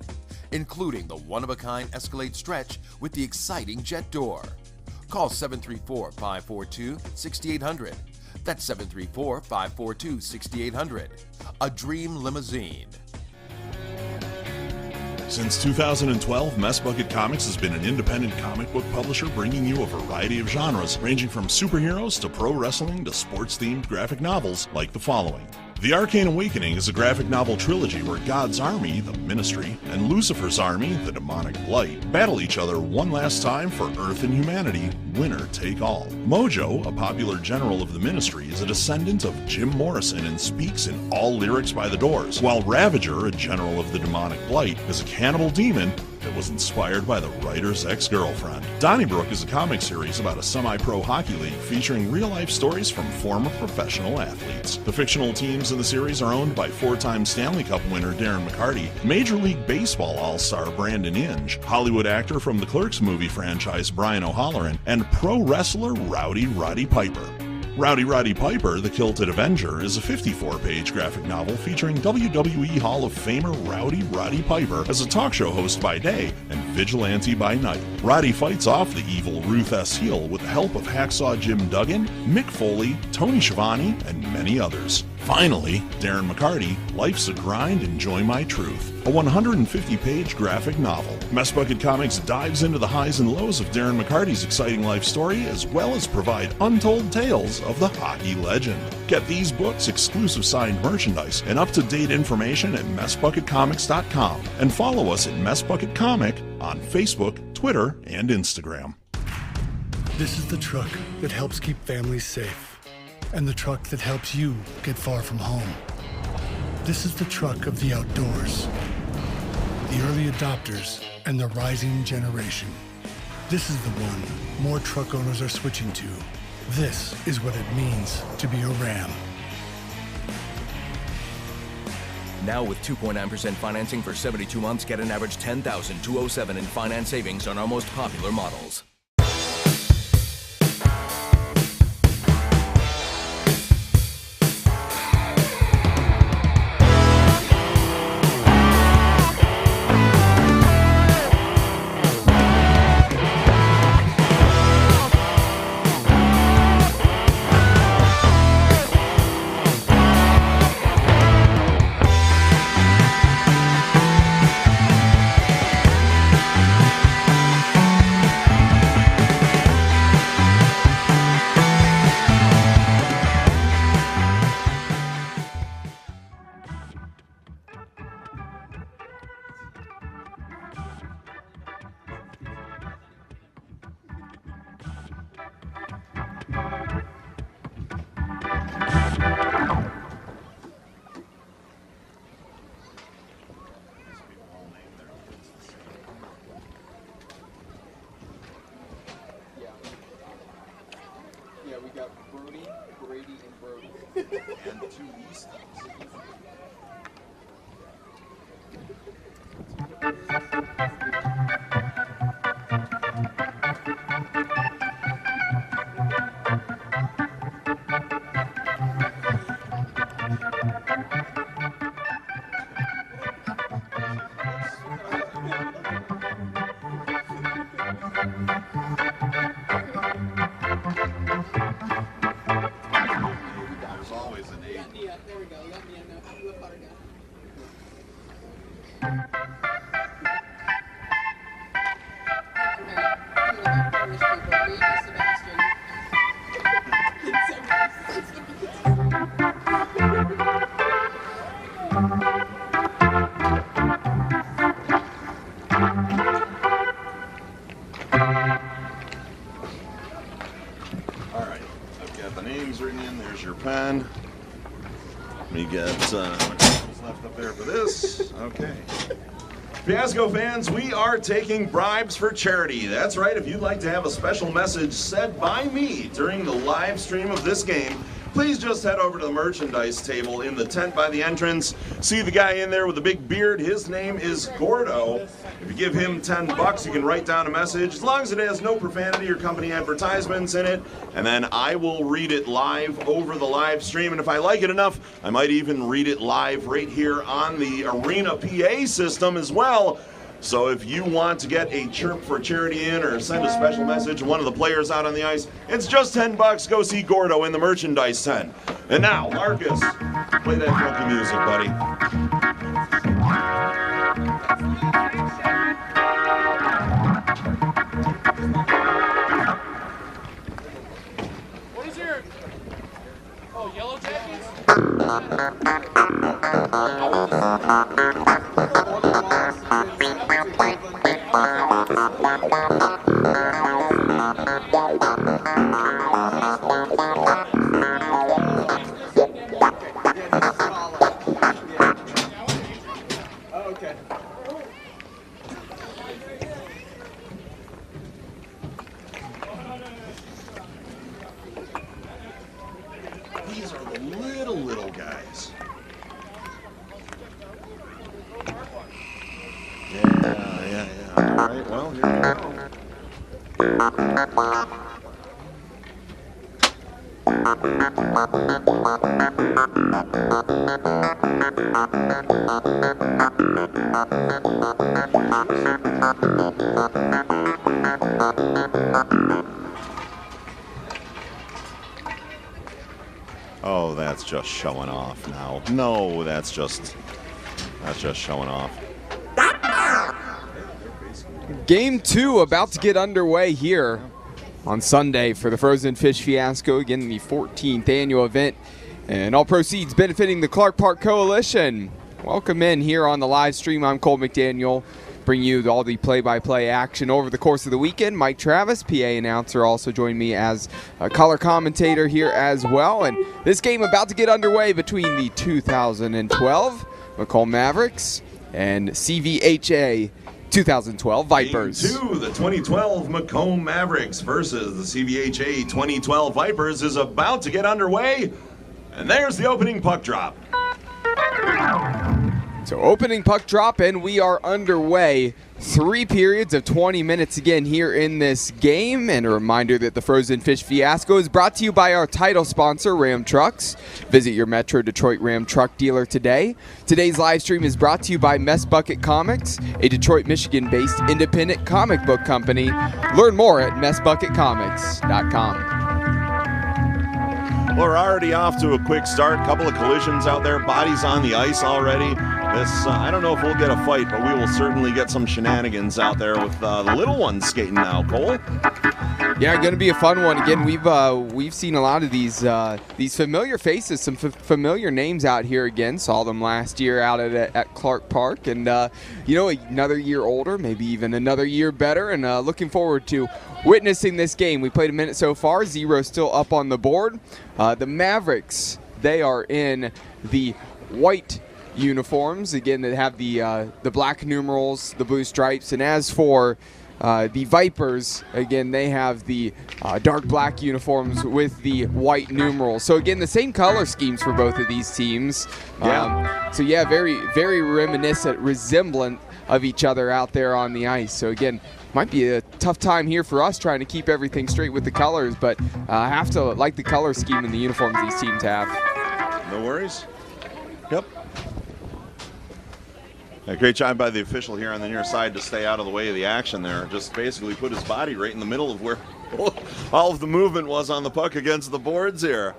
Including the one-of-a-kind Escalade stretch with the exciting jet door. Call 734-542-6800. That's 734-542-6800. A Dream Limousine. Since 2012, Mess Bucket Comics has been an independent comic book publisher bringing you a variety of genres, ranging from superheroes to pro wrestling to sports-themed graphic novels like the following. The Arcane Awakening is a graphic novel trilogy where God's army, the Ministry, and Lucifer's army, the Demonic Blight, battle each other one last time for Earth and humanity, winner take all. Mojo, a popular general of the Ministry, is a descendant of Jim Morrison and speaks in all lyrics by the Doors, while Ravager, a general of the Demonic Blight, is a cannibal demon that was inspired by the writer's ex-girlfriend. Donnybrook is a comic series about a semi-pro hockey league featuring real-life stories from former professional athletes. The fictional teams in the series are owned by four-time Stanley Cup winner Darren McCarty, Major League Baseball all-star Brandon Inge, Hollywood actor from the Clerks movie franchise Brian O'Halloran, and pro wrestler Rowdy Roddy Piper. Rowdy Roddy Piper, the Kilted Avenger, is a 54-page graphic novel featuring WWE Hall of Famer Rowdy Roddy Piper as a talk show host by day and vigilante by night. Roddy fights off the evil Ruth S. Heel with the help of Hacksaw Jim Duggan, Mick Foley, Tony Schiavone, and many others. Finally, Darren McCarty, Life's a Grind, Enjoy My Truth, a 150-page graphic novel. Mess Bucket Comics dives into the highs and lows of Darren McCarty's exciting life story, as well as provide untold tales of the hockey legend. Get these books, exclusive signed merchandise, and up-to-date information at MessBucketComics.com, and follow us at Mess Bucket Comic on Facebook, Twitter, and Instagram. This is the truck that helps keep families safe, and the truck that helps you get far from home. This is the truck of the outdoors, the early adopters, and the rising generation. This is the one more truck owners are switching to. This is what it means to be a Ram. Now with 2.9% financing for 72 months, get an average $10,207 in finance savings on our most popular models. Yeah, we got Brody, Brady, and Brody. And two Easties. There we go. Let me know. Happy with butter guy. All right, I've got the names written in. There's your pen. Let me get what's left up there for this. Okay. Fiasco fans, we are taking bribes for charity. That's right, if you'd like to have a special message said by me during the live stream of this game, please just head over to the merchandise table in the tent by the entrance. See the guy in there with the big beard? His name is Gordo. If you give him $10, you can write down a message, as long as it has no profanity or company advertisements in it, and then I will read it live over the live stream, and if I like it enough, I might even read it live right here on the Arena PA system as well. So if you want to get a chirp for charity in or send a special message to one of the players out on the ice, it's just $10. Go see Gordo in the merchandise tent. And now, Marcus, play that funky music, buddy. What is your... Oh, Yellow Jackets? Okay. These are the little guys. Yeah. All right, well, here we Oh, that's just showing off now. No, that's just showing off. Game 2 about to get underway here on Sunday for the Frozen Fish Fiasco, again the 14th annual event, and all proceeds benefiting the Clark Park Coalition. Welcome in here on the live stream. I'm Cole McDaniel, bring you all the play-by-play action over the course of the weekend. Mike Travis, PA announcer, also joined me as a color commentator here as well. And this game about to get underway between the 2012 McComb Mavericks and CVHA 2012 Vipers. Game 2, the 2012 Macomb Mavericks versus the CVHA 2012 Vipers is about to get underway. And there's the opening puck drop. So opening puck drop, and we are underway. 3 periods of 20 minutes again here in this game. And a reminder that the Frozen Fish Fiasco is brought to you by our title sponsor, Ram Trucks. Visit your Metro Detroit Ram truck dealer today. Today's live stream is brought to you by Mess Bucket Comics, a Detroit, Michigan-based independent comic book company. Learn more at messbucketcomics.com. Well, we're already off to a quick start. Couple of collisions out there. Bodies on the ice already. This, I don't know if we'll get a fight, but we will certainly get some shenanigans out there with the little ones skating now, Cole. Yeah, going to be a fun one. Again, we've seen a lot of these familiar faces, some familiar names out here again. Saw them last year out at Clark Park, and another year older, maybe even another year better. And looking forward to witnessing this game. We played a minute so far. 0 still up on the board. The Mavericks, they are in the white uniforms. Again, they have the black numerals, the blue stripes, and as for the Vipers, again, they have the dark black uniforms with the white numerals. So again, the same color schemes for both of these teams. Very, very reminiscent, resemblant of each other out there on the ice. So again, might be a tough time here for us trying to keep everything straight with the colors, but I have to like the color scheme and the uniforms these teams have. No worries. Yep. A great job by the official here on the near side to stay out of the way of the action there. Just basically put his body right in the middle of where all of the movement was on the puck against the boards here.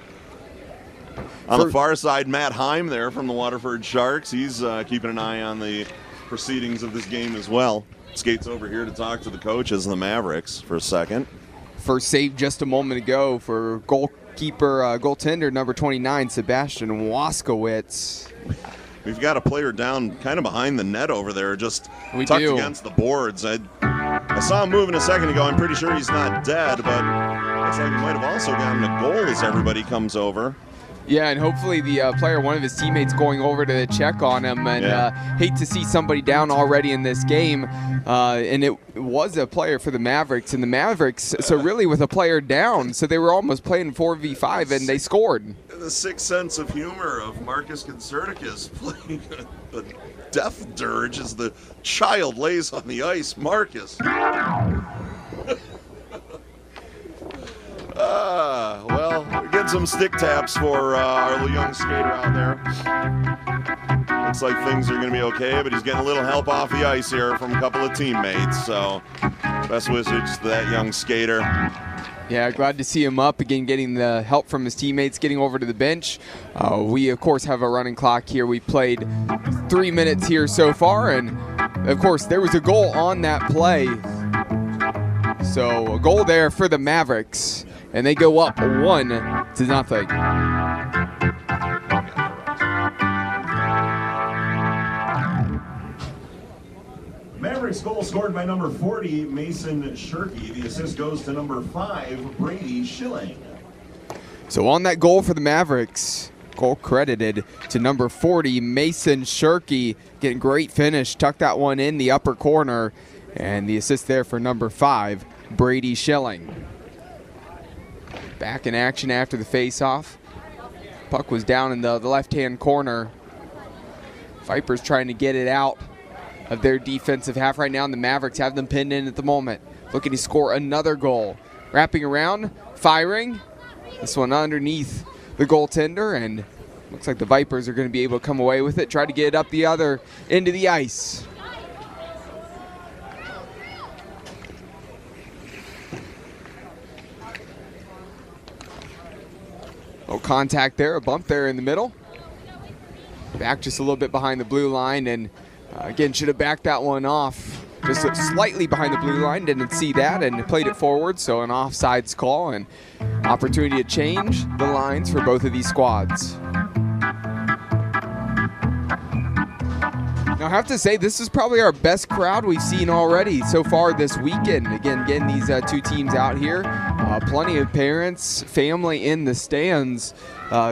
On the far side, Matt Heim there from the Waterford Sharks. He's keeping an eye on the proceedings of this game as well. Skates over here to talk to the coaches of the Mavericks for a second. First save just a moment ago for goaltender number 29, Sebastian Waskowitz. We've got a player down kind of behind the net over there, just tucked against the boards. I saw him moving a second ago. I'm pretty sure he's not dead, but looks like he might have also gotten a goal as everybody comes over. Yeah, and hopefully the player, one of his teammates, going over to check on him. And hate to see somebody down already in this game. And it was a player for the Mavericks. And the Mavericks, so really with a player down, so they were almost playing 4v5, and they scored. The sixth sense of humor of Marcus Koncerticus playing a death dirge as the child lays on the ice. Marcus. Well, we're getting some stick taps for our little young skater out there. Looks like things are going to be okay, but he's getting a little help off the ice here from a couple of teammates. So, best wishes to that young skater. Yeah, glad to see him up again, getting the help from his teammates, getting over to the bench. We, of course, have a running clock here. We played 3 minutes here so far, and, of course, there was a goal on that play. So, a goal there for the Mavericks, and they go up 1-0. Mavericks goal scored by number 40, Mason Shirky. The assist goes to number 5, Brady Schilling. So on that goal for the Mavericks, goal credited to number 40, Mason Shirky. Getting great finish, tucked that one in the upper corner, and the assist there for number 5, Brady Schilling. Back in action after the face-off. Puck was down in the left-hand corner. Vipers trying to get it out of their defensive half right now, and the Mavericks have them pinned in at the moment. Looking to score another goal. Wrapping around, firing. This one underneath the goaltender, and looks like the Vipers are going to be able to come away with it. Try to get it up the other end of the ice. No contact there, a bump there in the middle. Back just a little bit behind the blue line, and again, should have backed that one off just slightly behind the blue line. Didn't see that and played it forward, so an offsides call and opportunity to change the lines for both of these squads. Now, I have to say, this is probably our best crowd we've seen already so far this weekend. Again, getting these two teams out here. Plenty of parents, family in the stands.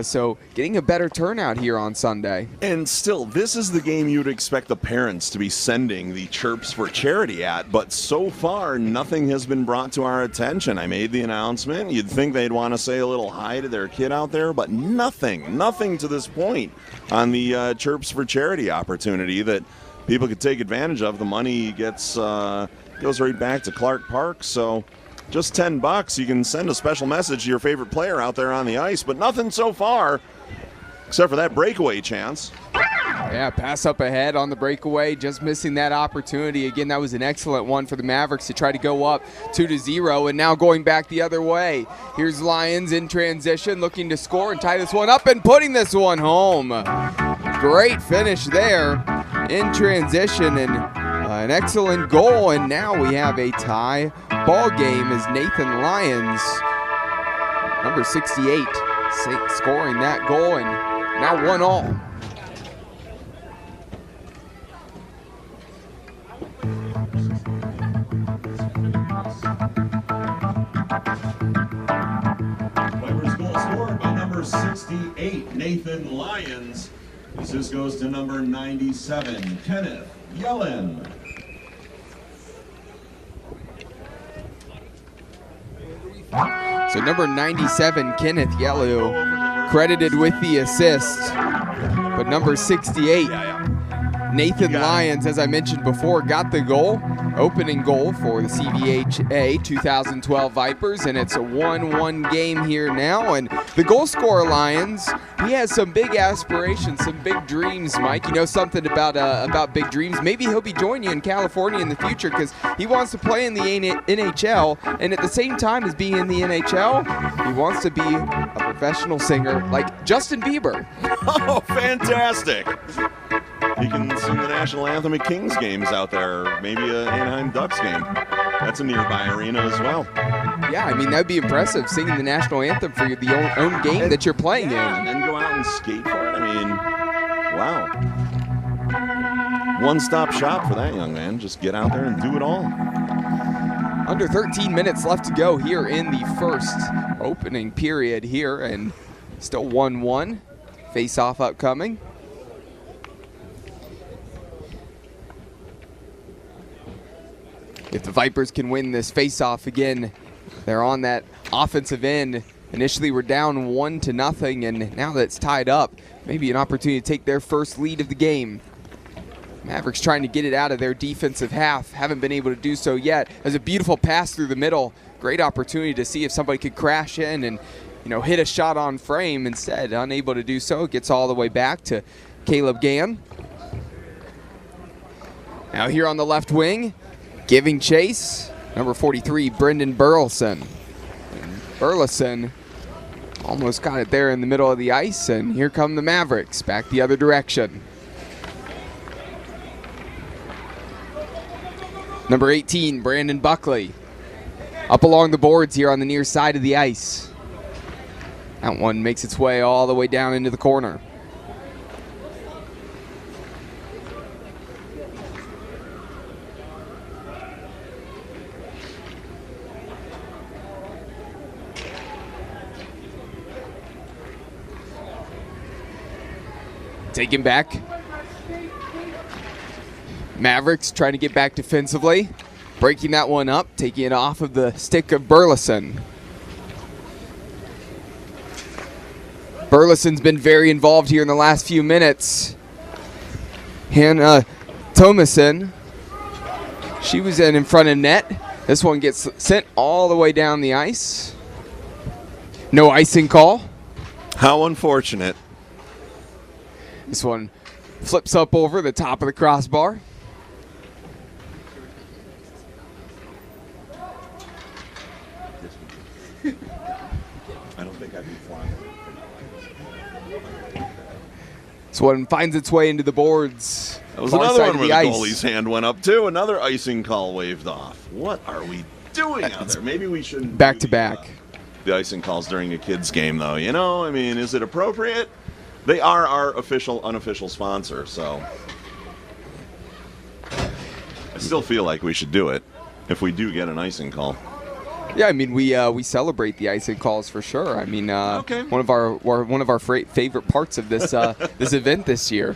So getting a better turnout here on Sunday. And still, this is the game you'd expect the parents to be sending the chirps for charity at, but so far nothing has been brought to our attention. I made the announcement. You'd think they'd want to say a little hi to their kid out there, but nothing to this point on the chirps for charity opportunity that people could take advantage of. The money gets goes right back to Clark Park, so just $10, you can send a special message to your favorite player out there on the ice, but nothing so far, except for that breakaway chance. Yeah, pass up ahead on the breakaway, just missing that opportunity. Again, that was an excellent one for the Mavericks to try to go up 2-0, and now going back the other way. Here's Lions in transition, looking to score and tie this one up and putting this one home. Great finish there in transition, and an excellent goal, and now we have a tie ball game as Nathan Lyons, number 68, scoring that goal, and now 1-1. Vipers goal scored by number 68, Nathan Lyons. Assist goes to number 97, Kenneth Yellen. So number 97, Kenneth Yellow, credited with the assist. But number 68, Nathan Lyons, as I mentioned before, got the goal, opening goal for the CVHA 2012 Vipers, and it's a 1-1 game here now. And the goal scorer, Lyons, he has some big aspirations, some big dreams, Mike. You know something about big dreams. Maybe he'll be joining you in California in the future because he wants to play in the NHL, and at the same time as being in the NHL, he wants to be a professional singer like Justin Bieber. Oh, fantastic. He can sing the national anthem at Kings games out there, maybe an Anaheim Ducks game. That's a nearby arena as well. Yeah, I mean, that'd be impressive, singing the national anthem for the own game that you're playing in. And then go out and skate for it. I mean, wow. One-stop shop for that young man. Just get out there and do it all. Under 13 minutes left to go here in the first opening period here, and still 1-1. Face-off upcoming. If the Vipers can win this face-off again, they're on that offensive end. Initially, we're down 1-0, and now that it's tied up, maybe an opportunity to take their first lead of the game. Mavericks trying to get it out of their defensive half. Haven't been able to do so yet. There's a beautiful pass through the middle. Great opportunity to see if somebody could crash in and, you know, hit a shot on frame. Instead, unable to do so. Gets all the way back to Caleb Gann. Now here on the left wing, giving chase, number 43, Brendan Burleson. Burleson almost got it there in the middle of the ice, and here come the Mavericks back the other direction. Number 18, Brandon Buckley, up along the boards here on the near side of the ice. That one makes its way all the way down into the corner. Taken back. Mavericks trying to get back defensively. Breaking that one up, taking it off of the stick of Burleson. Burleson's been very involved here in the last few minutes. Hannah Thomason, she was in front of net. This one gets sent all the way down the ice. No icing call. How unfortunate. This one flips up over the top of the crossbar. I don't think I'd be flying. This one finds its way into the boards. That was another one where the goalie's hand went up too. Another icing call waved off. What are we doing out there? Maybe we shouldn't. Back to back. The icing calls during a kids game, though. You know, I mean, is it appropriate? They are our official, unofficial sponsor, so I still feel like we should do it if we do get an icing call. Yeah, I mean we celebrate the icing calls for sure. I mean, okay. one of our favorite parts of this this event this year.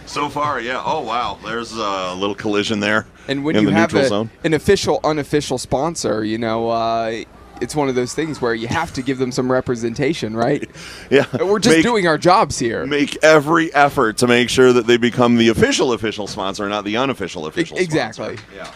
So far, yeah. Oh wow, there's a little collision there. And when in you the have neutral zone. an official, unofficial sponsor, you know, it's one of those things where you have to give them some representation, right? Yeah. We're just doing our jobs here. Make every effort to make sure that they become the official sponsor, not the unofficial official exactly. sponsor. Yeah.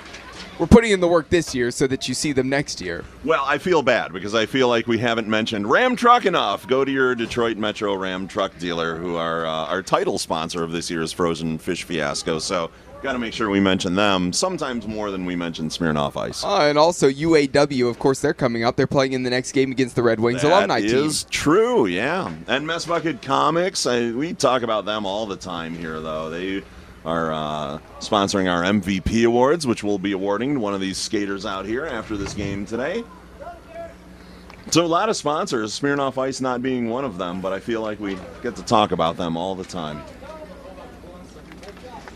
We're putting in the work this year so that you see them next year. Well, I feel bad because I feel like we haven't mentioned Ram Truck enough. Go to your Detroit Metro Ram Truck dealer, who are our title sponsor of this year's Frozen Fish Fiasco. So got to make sure we mention them, sometimes more than we mention Smirnoff Ice. And also UAW, of course, they're coming up. They're playing in the next game against the Red Wings alumni team. That is true, yeah. And Mess Bucket Comics, we talk about them all the time here, though. They are sponsoring our MVP awards, which we'll be awarding to one of these skaters out here after this game today. So a lot of sponsors, Smirnoff Ice not being one of them, but I feel like we get to talk about them all the time.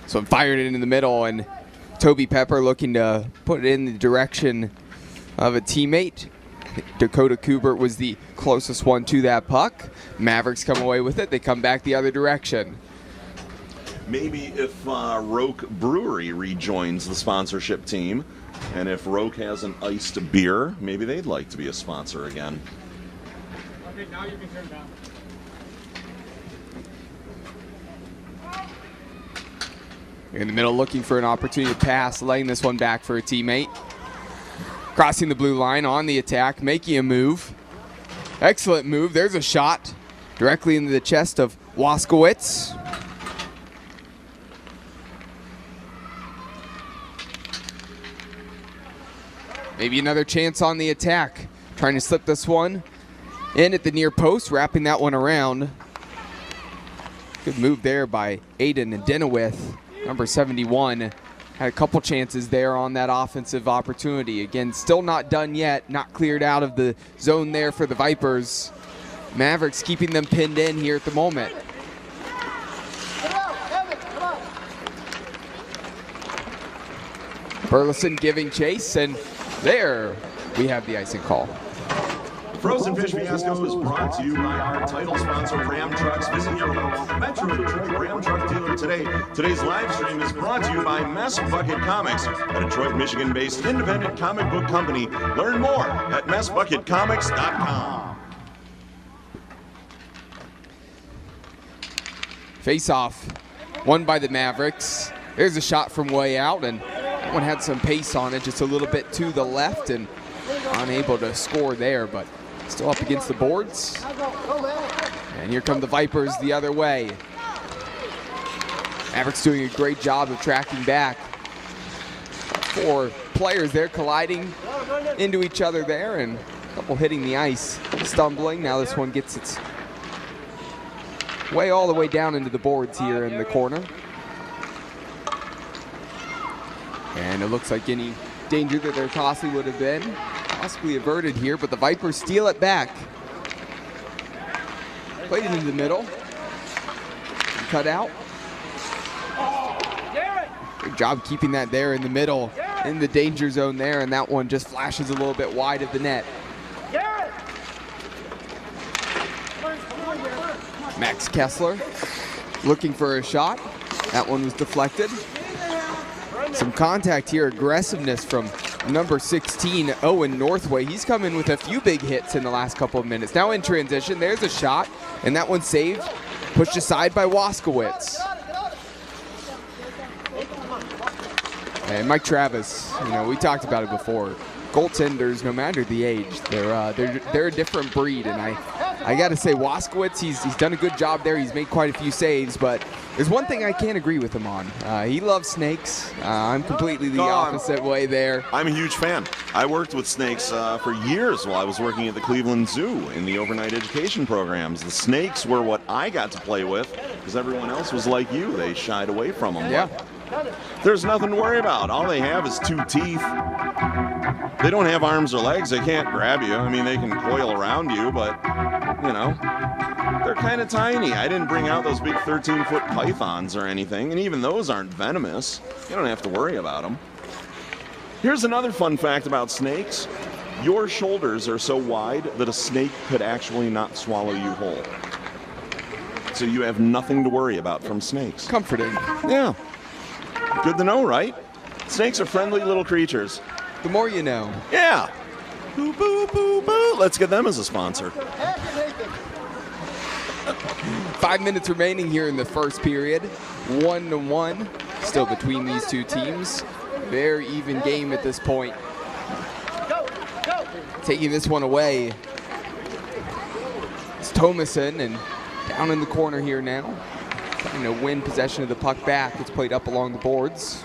So fired it into the middle, and Toby Pepper looking to put it in the direction of a teammate. Dakota Kubert was the closest one to that puck. Mavericks come away with it. They come back the other direction. Maybe if Roke Brewery rejoins the sponsorship team, and if Roke has an iced beer, maybe they'd like to be a sponsor again. Okay, now you can turn down. In the middle, looking for an opportunity to pass, laying this one back for a teammate. Crossing the blue line on the attack, making a move. Excellent move. There's a shot directly into the chest of Waskowitz. Maybe another chance on the attack. Trying to slip this one in at the near post, wrapping that one around. Good move there by Aiden Denowith, number 71. Had a couple chances there on that offensive opportunity. Again, still not done yet, not cleared out of the zone there for the Vipers. Mavericks keeping them pinned in here at the moment. Burleson giving chase, and there we have the icing call. Frozen Fish Fiasco is brought to you by our title sponsor, Ram Trucks. Visit your local Metro Detroit Ram Truck dealer today. Today's live stream is brought to you by Mess Bucket Comics, a Detroit, Michigan-based independent comic book company. Learn more at messbucketcomics.com. Face-off, won by the Mavericks. There's a shot from way out, and that one had some pace on it, just a little bit to the left, and unable to score there, but still up against the boards. And here come the Vipers the other way. Mavericks doing a great job of tracking back. 4 players there colliding into each other there, and a couple hitting the ice, stumbling. Now this one gets its way all the way down into the boards here in the corner. And it looks like any danger that there possibly would have been possibly averted here, but the Vipers steal it back. Played it into the middle. Cut out. Good job keeping that there in the middle, in the danger zone there, and that one just flashes a little bit wide of the net. Max Kessler looking for a shot. That one was deflected. Some contact here, aggressiveness from number 16, Owen Northway. He's come in with a few big hits in the last couple of minutes. Now in transition, there's a shot, and that one's saved, pushed aside by Waskowitz. And Mike Travis, you know, we talked about it before. Goaltenders, no matter the age, they're a different breed, and I got to say, Waskowitz, he's done a good job there. He's made quite a few saves, but there's one thing I can't agree with him on. He loves snakes. I'm completely the opposite way there. I'm a huge fan. I worked with snakes for years while I was working at the Cleveland Zoo in the overnight education programs. The snakes were what I got to play with because everyone else was like you. They shied away from them. Yeah. There's nothing to worry about. All they have is 2 teeth. They don't have arms or legs. They can't grab you. I mean, they can coil around you, but, you know, they're kind of tiny. I didn't bring out those big 13-foot pythons or anything, and even those aren't venomous. You don't have to worry about them. Here's another fun fact about snakes. Your shoulders are so wide that a snake could actually not swallow you whole. So you have nothing to worry about from snakes. Comforting. Yeah. Good to know, right? Snakes are friendly little creatures. The more you know. Yeah. Boo, boo, boo, boo. Let's get them as a sponsor. 5 minutes remaining here in the first period. 1-1 still between these two teams. Very even game at this point. Taking this one away. It's Thomason, and down in the corner here now. Trying to win possession of the puck back. It's played up along the boards.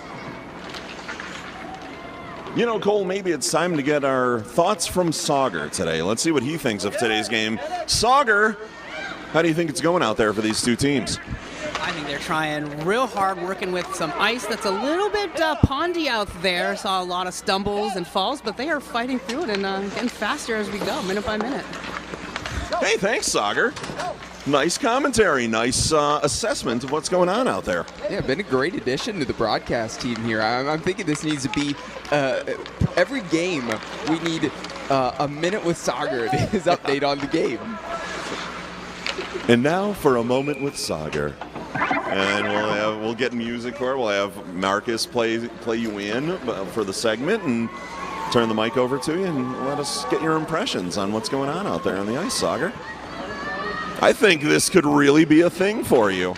You know, Cole, maybe it's time to get our thoughts from Sauger today. Let's see what he thinks of today's game. Sauger, how do you think it's going out there for these two teams? I think they're trying real hard, working with some ice that's a little bit pondy out there. Saw a lot of stumbles and falls, but they are fighting through it and getting faster as we go, minute by minute. Hey, thanks, Sauger. Nice commentary, nice assessment of what's going on out there. Yeah, been a great addition to the broadcast team here. I'm thinking this needs to be every game we need a minute with Sauger and his update on the game. And now for a moment with Sauger. And we'll get music for it. We'll have Marcus play you in for the segment and turn the mic over to you and let us get your impressions on what's going on out there on the ice, Sauger. I think this could really be a thing for you.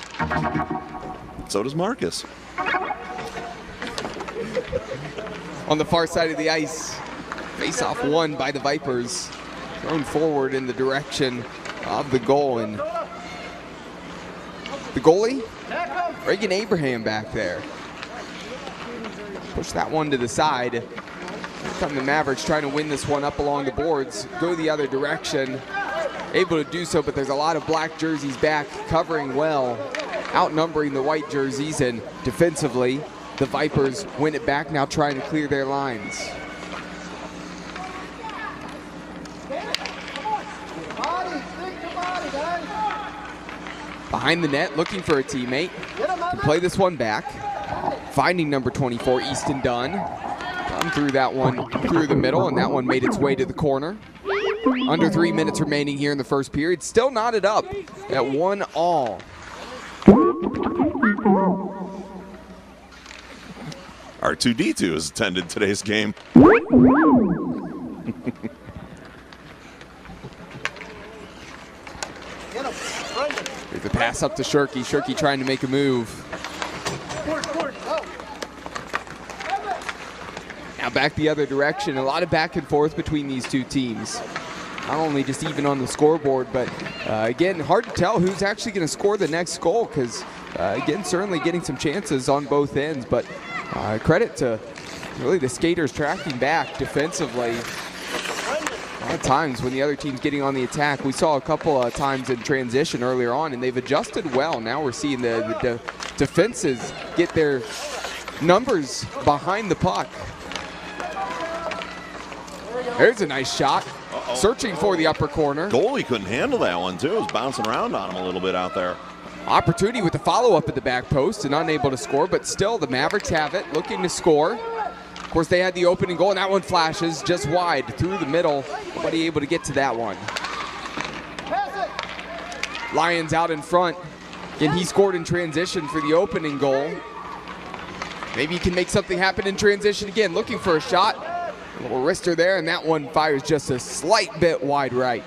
So does Marcus. on the far side of the ice. Face-off won by the Vipers. Thrown forward in the direction of the goal. And the goalie, Reagan Abraham back there. Push that one to the side. Here come the Mavericks trying to win this one up along the boards. Go the other direction. Able to do so, but there's a lot of black jerseys back, covering well, outnumbering the white jerseys, and defensively, the Vipers win it back, now trying to clear their lines. Behind the net, looking for a teammate to play this one back. Finding number 24, Easton Dunn. Come through that one through the middle, and that one made its way to the corner. Under 3 minutes remaining here in the first period. Still knotted up at 1-1. R2D2 has attended today's game. Here's the pass up to Shirky. Shirky trying to make a move. Now back the other direction. A lot of back and forth between these two teams. Not only just even on the scoreboard, but again, hard to tell who's actually going to score the next goal because, again, certainly getting some chances on both ends. But credit to really the skaters tracking back defensively. A lot of times when the other team's getting on the attack, we saw a couple of times in transition earlier on, and they've adjusted well. Now we're seeing the defenses get their numbers behind the puck. There's a nice shot. Searching for the upper corner. Goalie couldn't handle that one, too. It was bouncing around on him a little bit out there. Opportunity with the follow-up at the back post and unable to score, but still the Mavericks have it, looking to score. Of course, they had the opening goal, and that one flashes just wide through the middle. Nobody able to get to that one. Lions out in front, and he scored in transition for the opening goal. Maybe he can make something happen in transition again. Looking for a shot. A little wrister there, and that one fires just a slight bit wide right.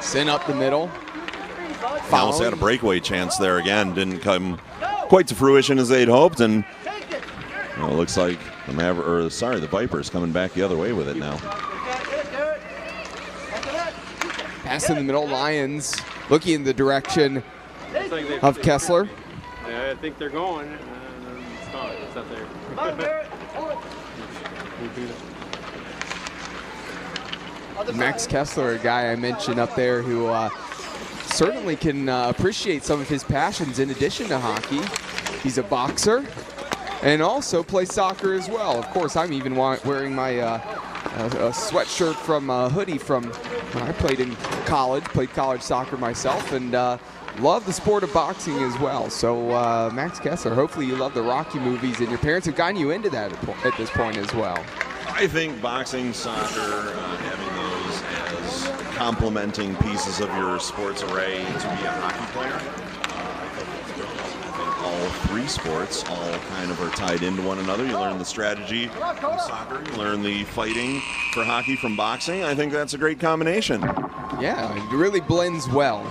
Sent up the middle. Almost had a breakaway chance there again. Didn't come quite to fruition as they'd hoped, and well, it looks like the Vipers coming back the other way with it now. Pass in the middle, Lions looking in the direction of Kessler. I think they're going. It's not. It's not there. Max Kessler, a guy I mentioned up there who certainly can appreciate some of his passions in addition to hockey. He's a boxer and also plays soccer as well. Of course, I'm even wearing my a sweatshirt from hoodie from when I played in college, played college soccer myself, and love the sport of boxing as well. So Max Kessler, hopefully you love the Rocky movies and your parents have gotten you into that at this point as well. I think boxing, soccer, having those as complementing pieces of your sports array to be a hockey player, I think all three sports all kind of are tied into one another. You learn the strategy from soccer, you learn the fighting for hockey from boxing. I think that's a great combination. Yeah, it really blends well.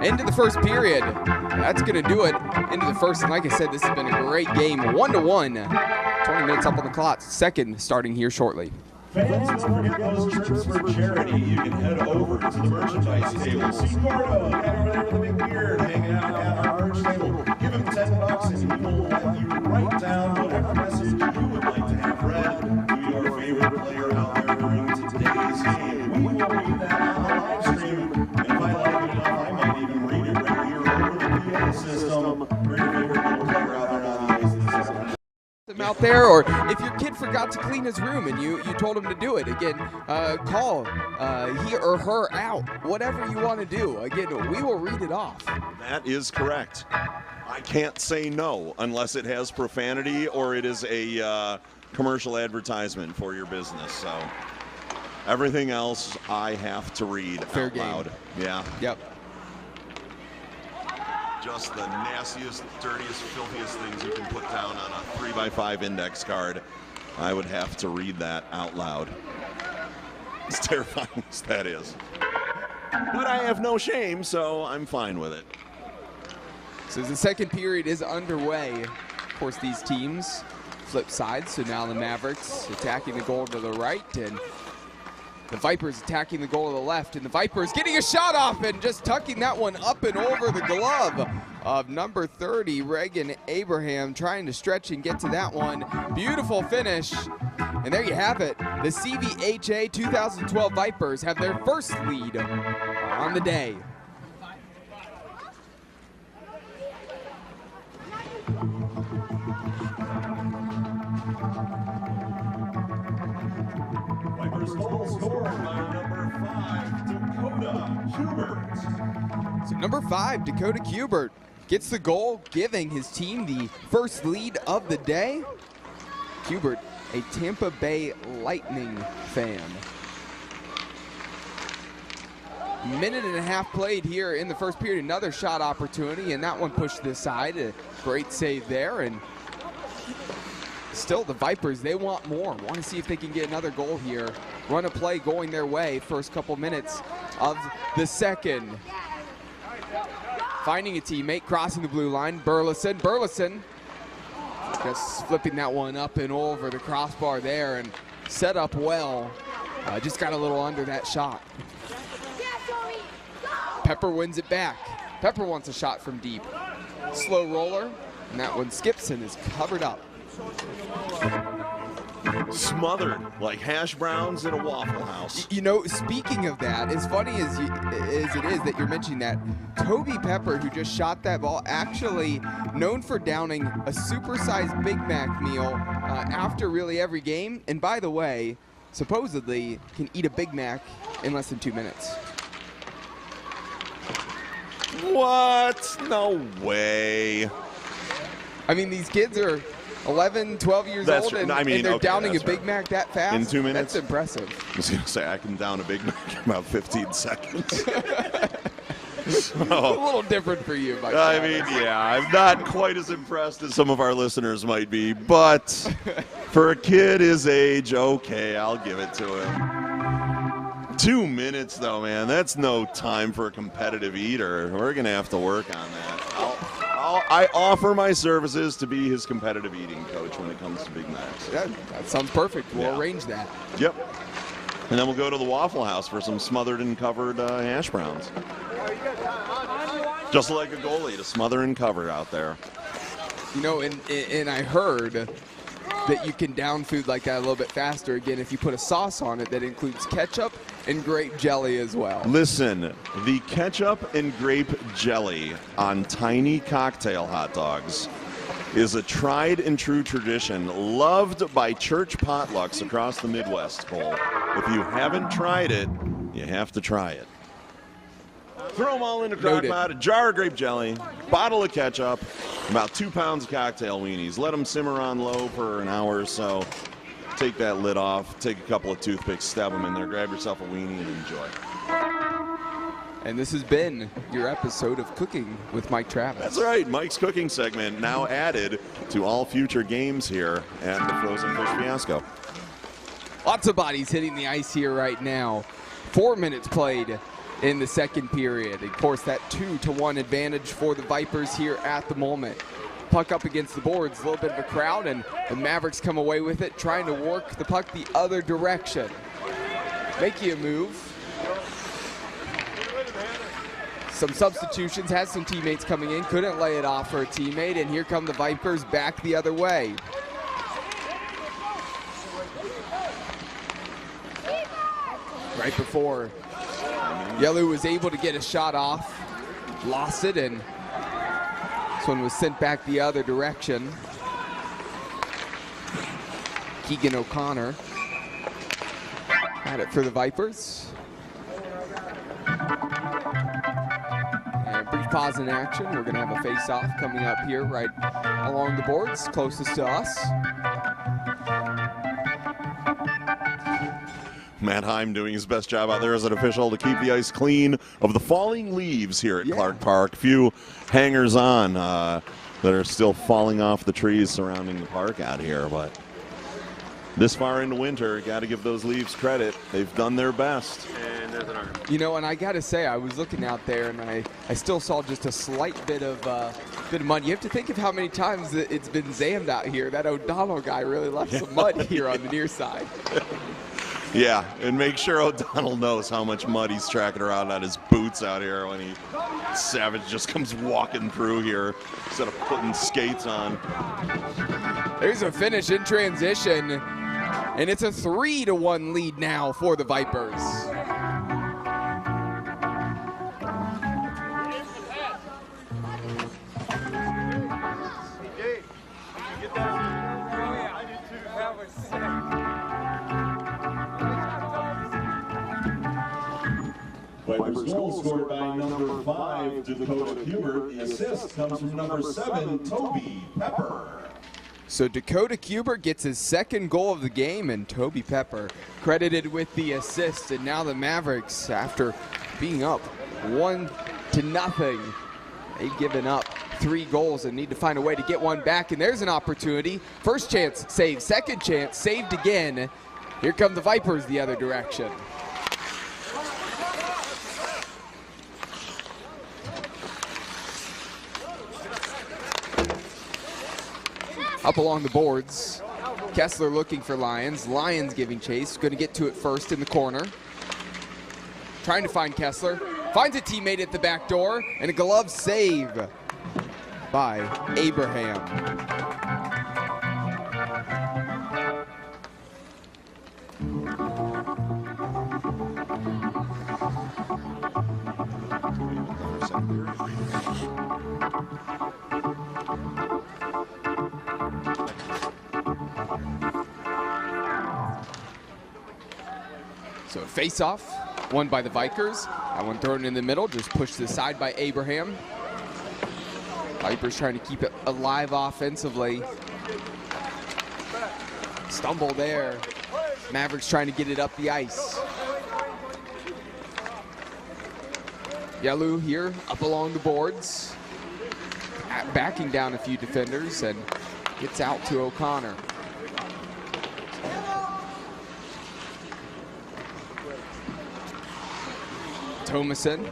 Into the first period. That's going to do it. Into the first, and like I said, this has been a great game. 1-1. 20 minutes up on the clock. Second starting here shortly. Fans, don't forget those trips for charity. You can head over to the merchandise table. See Gordo, guy over there with the big beard, hanging out at our merch table. Give him $10 and we will let you write down whatever message you would like to have read to your favorite player out there during today's game. We will read that on the live stream, and if I like it enough, I might even read it right here over the PA system for your favorite little player out there on the ice this season. Out there, or if your kid forgot to clean his room and you told him to do it, again, call he or her out, whatever you want to do. Again, we will read it off. That is correct. I can't say no unless it has profanity or it is a commercial advertisement for your business. So everything else I have to read Fair out game. loud. Yeah. Yep. Just the nastiest, dirtiest, filthiest things you can put down on a 3x5 index card. I would have to read that out loud. As terrifying as that is. But I have no shame, so I'm fine with it. So the second period is underway. Of course, these teams flip sides, so now the Mavericks attacking the goal to the right, and the Vipers attacking the goal to the left, and the Vipers getting a shot off and just tucking that one up and over the glove of number 30, Reagan Abraham, trying to stretch and get to that one. Beautiful finish. And there you have it. The CVHA 2012 Vipers have their first lead on the day. Vipers goal scored by number 5, Dakota Hubert. So number 5, Dakota Hubert, gets the goal, giving his team the first lead of the day. Hubert, a Tampa Bay Lightning fan. Minute and a half played here in the first period. Another shot opportunity, and that one pushed to the side. A great save there, and still the Vipers, they want more. Want to see if they can get another goal here. Run a play going their way first couple minutes of the second. Finding a teammate, crossing the blue line. Burleson just flipping that one up and over the crossbar there, and set up well. Just got a little under that shot. Pepper wins it back. Pepper wants a shot from deep. Slow roller, and that one skips and is covered up. Smothered like hash browns at a Waffle House. You know, speaking of that, as funny as it is that you're mentioning that, Toby Pepper, who just shot that ball, actually known for downing a supersized Big Mac meal after really every game. And by the way, supposedly can eat a Big Mac in less than 2 minutes. What? No way. I mean, these kids are 11, 12 years old, and, and they're downing a Big Mac that fast? In 2 minutes? That's impressive. I was going to say, I can down a Big Mac in about 15 seconds. A little different for you, Mike. I mean, yeah, I'm not quite as impressed as some of our listeners might be, but for a kid his age, okay, I'll give it to him. 2 minutes, though, man, that's no time for a competitive eater. We're going to have to work on that. I offer my services to be his competitive eating coach when it comes to Big Macs. Yeah, that sounds perfect. We'll arrange that. Yep. And then we'll go to the Waffle House for some smothered and covered hash browns. Just like a goalie, to smother and cover out there. You know, and I heard that you can down food like that a little bit faster, again, if you put a sauce on it that includes ketchup and grape jelly as well. Listen, the ketchup and grape jelly on tiny cocktail hot dogs is a tried and true tradition loved by church potlucks across the Midwest, Cole. If you haven't tried it, you have to try it. Throw them all in a crock pot, a jar of grape jelly, bottle of ketchup, about 2 pounds of cocktail weenies. Let them simmer on low for an hour or so. Take that lid off, take a couple of toothpicks, stab them in there, grab yourself a weenie, and enjoy. And this has been your episode of Cooking with Mike Travis. That's right, Mike's cooking segment now added to all future games here at the Frozen Fish Fiasco. Lots of bodies hitting the ice here right now. 4 minutes played in the second period. Of course, that 2-1 advantage for the Vipers here at the moment. Puck up against the boards, a little bit of a crowd, and the Mavericks come away with it, trying to work the puck the other direction. Making a move. Some substitutions, had some teammates coming in, couldn't lay it off for a teammate, and here come the Vipers back the other way. Right before Yellow was able to get a shot off, lost it, and this one was sent back the other direction. Keegan O'Connor had it for the Vipers. And brief pause in action. We're going to have a face-off coming up here right along the boards, closest to us. Matt Heim doing his best job out there as an official to keep the ice clean of the falling leaves here at Clark Park. A few hangers-on that are still falling off the trees surrounding the park out here, but This far into winter, got to give those Leaves credit. They've done their best. And there's an arm. You know, and I got to say, I was looking out there, and I still saw just a slight bit of mud. You have to think of how many times it's been zammed out here. That O'Donnell guy really left some mud here on the near side. Yeah, and make sure O'Donnell knows how much mud he's tracking around on his boots out here when Savage just comes walking through here instead of putting skates on. There's a finish in transition, and it's a 3-1 lead now for the Vipers. Vipers goal scored by number 5, Dakota Hubert. The assist comes from number 7, Toby Pepper. So Dakota Hubert gets his second goal of the game, and Toby Pepper credited with the assist. And now the Mavericks, after being up 1-0, they've given up 3 goals and need to find a way to get one back. And there's an opportunity. First chance saved, second chance saved again. Here come the Vipers the other direction. Up along the boards, Kessler looking for Lyons. Lyons giving chase, going to get to it first in the corner. Trying to find Kessler, finds a teammate at the back door, and a glove save by Abraham. So face-off, won by the Vikers. That one thrown in the middle, just pushed aside by Abraham. Vipers trying to keep it alive offensively. Stumble there. Mavericks trying to get it up the ice. Yalu here, up along the boards. Backing down a few defenders and gets out to O'Connor. Thomason.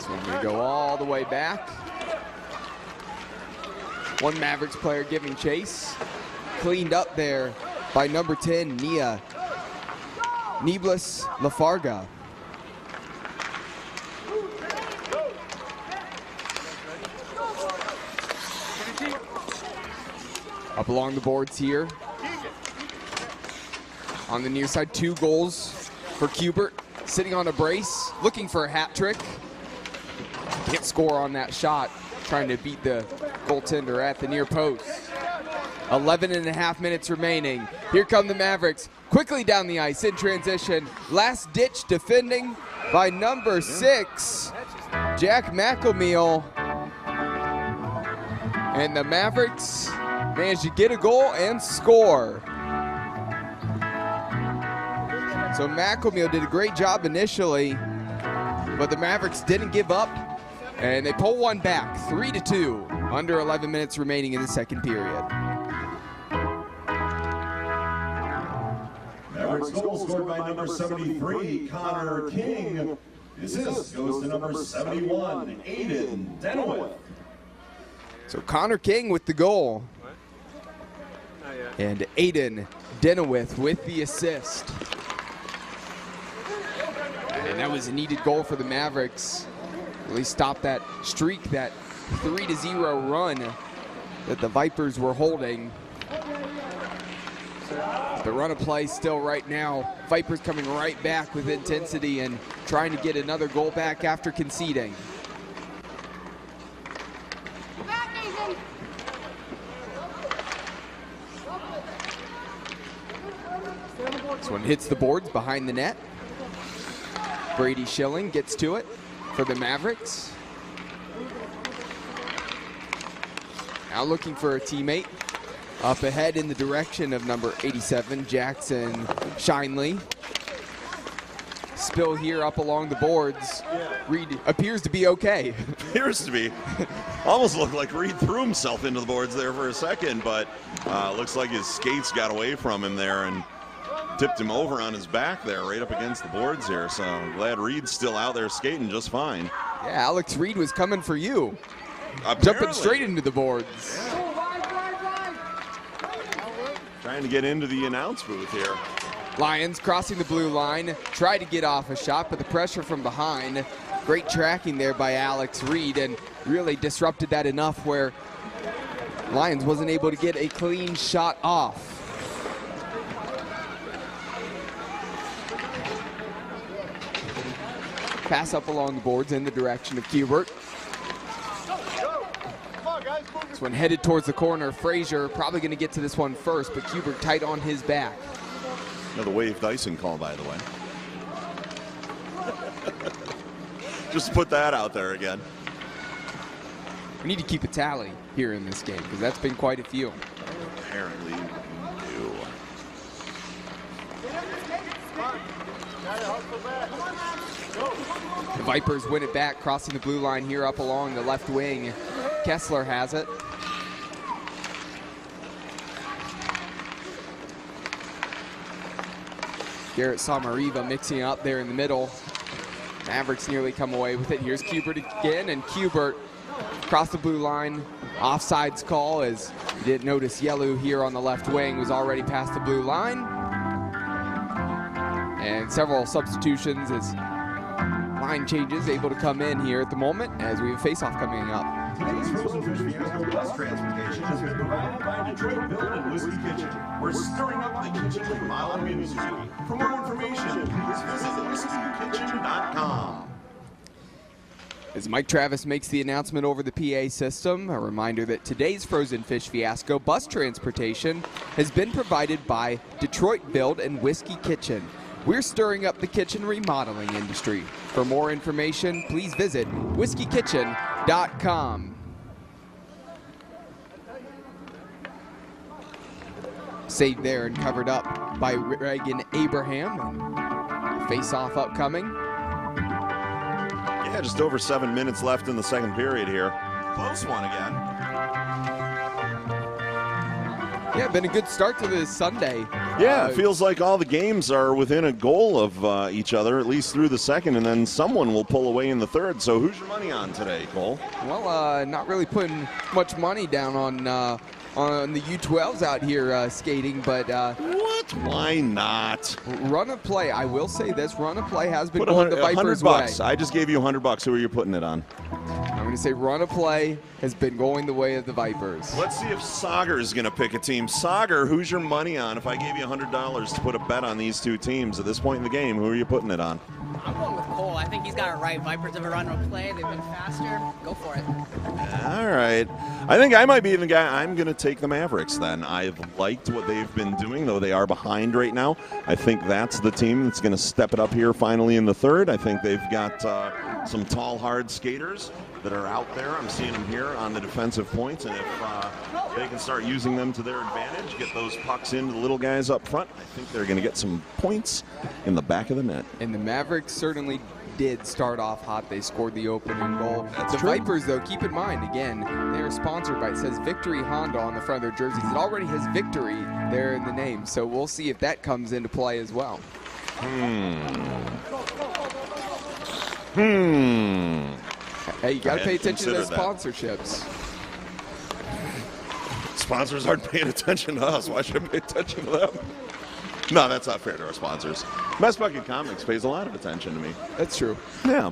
So we're gonna go all the way back. One Mavericks player giving chase. Cleaned up there by number 10, Niblis Lafarga. Up along the boards here. On the near side, 2 goals for Hubert. Sitting on a brace, looking for a hat trick. Can't score on that shot. Trying to beat the goaltender at the near post. 11.5 minutes remaining. Here come the Mavericks. Quickly down the ice in transition. Last ditch defending by number 6, Jack McElmeal. And the Mavericks managed to get a goal and score. So McElmeal did a great job initially, but the Mavericks didn't give up, and they pull one back, 3-2, under 11 minutes remaining in the second period. Mavericks goal scored by number 73, Connor King. The assist goes to number 71, Aiden Denowith. So Connor King with the goal, and Aiden Denowith with the assist. And that was a needed goal for the Mavericks. Really stop that streak, that 3-0 run that the Vipers were holding. The run of play still right now. Vipers coming right back with intensity and trying to get another goal back after conceding. This one hits the boards behind the net. Brady Schilling gets to it for the Mavericks. Now looking for a teammate. Up ahead in the direction of number 87, Jackson Shinley. spill here up along the boards. Reed appears to be okay. Appears to be. Almost looked like Reed threw himself into the boards there for a second, but looks like his skates got away from him there and tipped him over on his back there right up against the boards here. So I'm glad Reed's still out there skating just fine. Yeah, Alex Reed was coming for you. Apparently. Jumping straight into the boards. Trying to get into the announce booth here. Lions crossing the blue line, tried to get off a shot, but the pressure from behind. Great tracking there by Alex Reed and really disrupted that enough where Lions wasn't able to get a clean shot off. Pass up along the boards in the direction of Kubert. This one headed towards the corner. Frazier probably going to get to this one first, but Kubert tight on his back. Another wave Dyson call, by the way. Just put that out there again. We need to keep a tally here in this game because that's been quite a few. Apparently we do. The Vipers win it back, crossing the blue line here up along the left wing. Kessler has it. Garrett Samariva mixing up there in the middle. Mavericks nearly come away with it. Here's Kubert again, and Kubert across the blue line. Offsides call as you didn't notice Yellow here on the left wing was already past the blue line. And several substitutions as line changes able to come in here at the moment as we have face-off coming up. Today's Frozen Fish Fiasco bus transportation has been provided by Detroit Build and Whiskey Kitchen. We're stirring up the kitchen remodel industry. For more information, please visit whiskeykitchen.com. As Mike Travis makes the announcement over the PA system, a reminder that today's Frozen Fish Fiasco bus transportation has been provided by Detroit Build and Whiskey Kitchen. We're stirring up the kitchen remodeling industry. For more information, please visit whiskeykitchen.com. Saved there and covered up by Reagan Abraham. Face-off upcoming. Yeah, just over 7 minutes left in the second period here. Close one again. Yeah, been a good start to this Sunday. Yeah, it feels like all the games are within a goal of each other, at least through the second, and then someone will pull away in the third. So who's your money on today, Cole? Well, not really putting much money down on the U12s out here skating, but what? Why not? Run of play. I will say this: run of play has been Put going the Vipers' way. $100. I just gave you $100. Who are you putting it on? I'm going to say run of play has been going the way of the Vipers. Let's see if Sauger is going to pick a team. Sauger, who's your money on? If I gave you $100 to put a bet on these two teams at this point in the game, who are you putting it on? I'm going with Cole. I think he's got it right. Vipers have a run of play. They've been faster. Go for it. All right. I think I might be the guy. I'm going to take the Mavericks then. I've liked what they've been doing, though they are behind right now. I think that's the team that's going to step it up here finally in the third. I think they've got some tall, hard skaters that are out there. I'm seeing them here on the defensive points, and if they can start using them to their advantage, get those pucks into the little guys up front, I think they're going to get some points in the back of the net. And the Mavericks certainly did start off hot. They scored the opening goal. That's the true. Vipers, though, keep in mind, again, they are sponsored by, it says Victory Honda on the front of their jerseys. It already has victory there in the name, so we'll see if that comes into play as well. Hey, you got to pay attention to those sponsorships. Sponsors aren't paying attention to us. Why should I pay attention to them? No, that's not fair to our sponsors. Mess Bucket Comics pays a lot of attention to me. That's true. Yeah.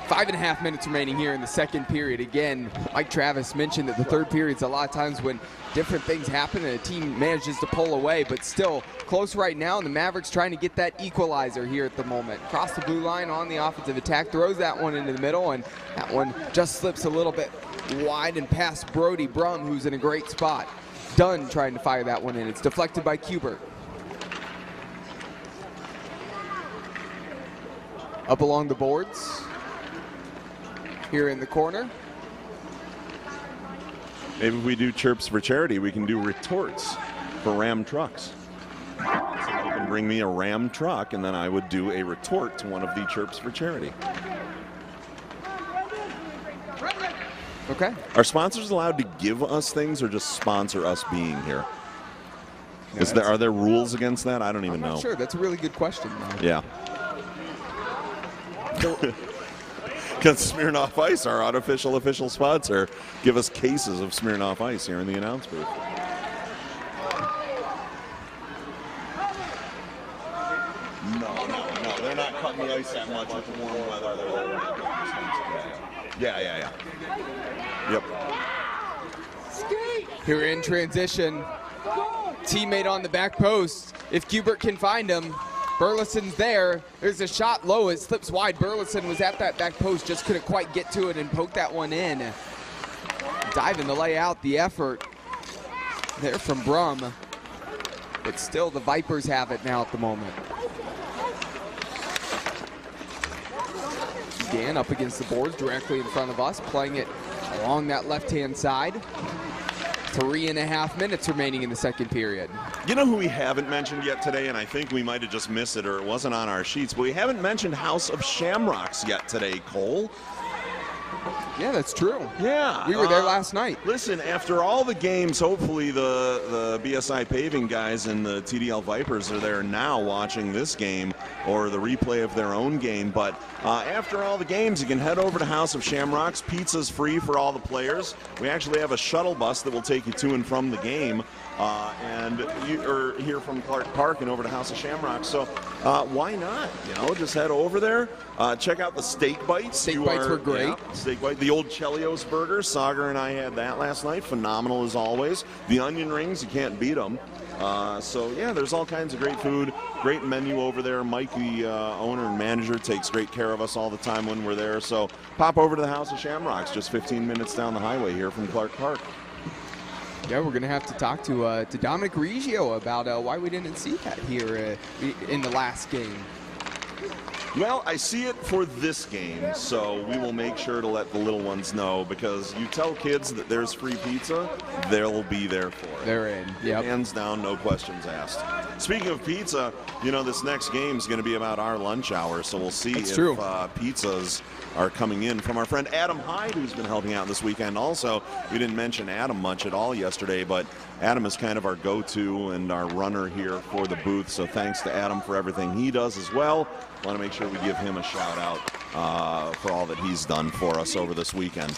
5.5 minutes remaining here in the second period. Again, Mike Travis mentioned that the third period's a lot of times when different things happen and a team manages to pull away, but still close right now, and the Mavericks trying to get that equalizer here at the moment. Cross the blue line on the offensive attack, throws that one into the middle, and that one just slips a little bit wide and past Brody Brum, who's in a great spot. Dunn trying to fire that one in. It's deflected by Kubert. Up along the boards. Here in the corner. Maybe if we do chirps for charity, we can do retorts for Ram trucks. Somebody and bring me a Ram truck, and then I would do a retort to one of the chirps for charity. Okay. Are sponsors allowed to give us things or just sponsor us being here? No, Are there rules against that? I don't even know. Sure, that's a really good question. Yeah. Can Smirnoff Ice, our unofficial official sponsor, give us cases of Smirnoff Ice here in the announce booth? No, they're not cutting the ice that much with the warm weather. Yeah. Yep. Here in transition, teammate on the back post. If Gubert can find him, Burleson's there. There's a shot low. It slips wide. Burleson was at that back post, just couldn't quite get to it and poke that one in. Diving to lay out the effort there from Brum. But still, the Vipers have it now at the moment. Dan up against the boards directly in front of us, playing it along that left-hand side. 3.5 minutes remaining in the second period. You know who we haven't mentioned yet today, and I think we might have just missed it or it wasn't on our sheets, but we haven't mentioned House of Shamrocks yet today, Cole. Yeah, that's true. Yeah. We were there last night. Listen, after all the games, hopefully the BSI Paving guys and the TDL Vipers are there now watching this game or the replay of their own game. But after all the games, you can head over to House of Shamrocks. Pizza's free for all the players. We actually have a shuttle bus that will take you to and from the game. And you are here from Clark Park and over to House of Shamrocks. So why not? Just head over there. Check out the steak bites. Steak bites were great. Yeah, steak bite. The old Chelios burger. Sagar and I had that last night. Phenomenal as always. The onion rings, you can't beat them. So yeah, there's all kinds of great food. Great menu over there. Mike, the owner and manager, takes great care of us all the time when we're there. So pop over to the House of Shamrocks, just 15 minutes down the highway here from Clark Park. Yeah, we're going to have to talk to Dominic Reggio about why we didn't see that here in the last game. Well, I see it for this game, so we will make sure to let the little ones know, because you tell kids that there's free pizza, they'll be there for it. They're in, yep. Hands down, no questions asked. Speaking of pizza, this next game is going to be about our lunch hour, so we'll see if pizzas are coming in from our friend Adam Hyde, who's been helping out this weekend. Also, we didn't mention Adam much at all yesterday, but Adam is kind of our go-to and our runner here for the booth, so thanks to Adam for everything he does as well. Want to make sure we give him a shout out for all that he's done for us over this weekend.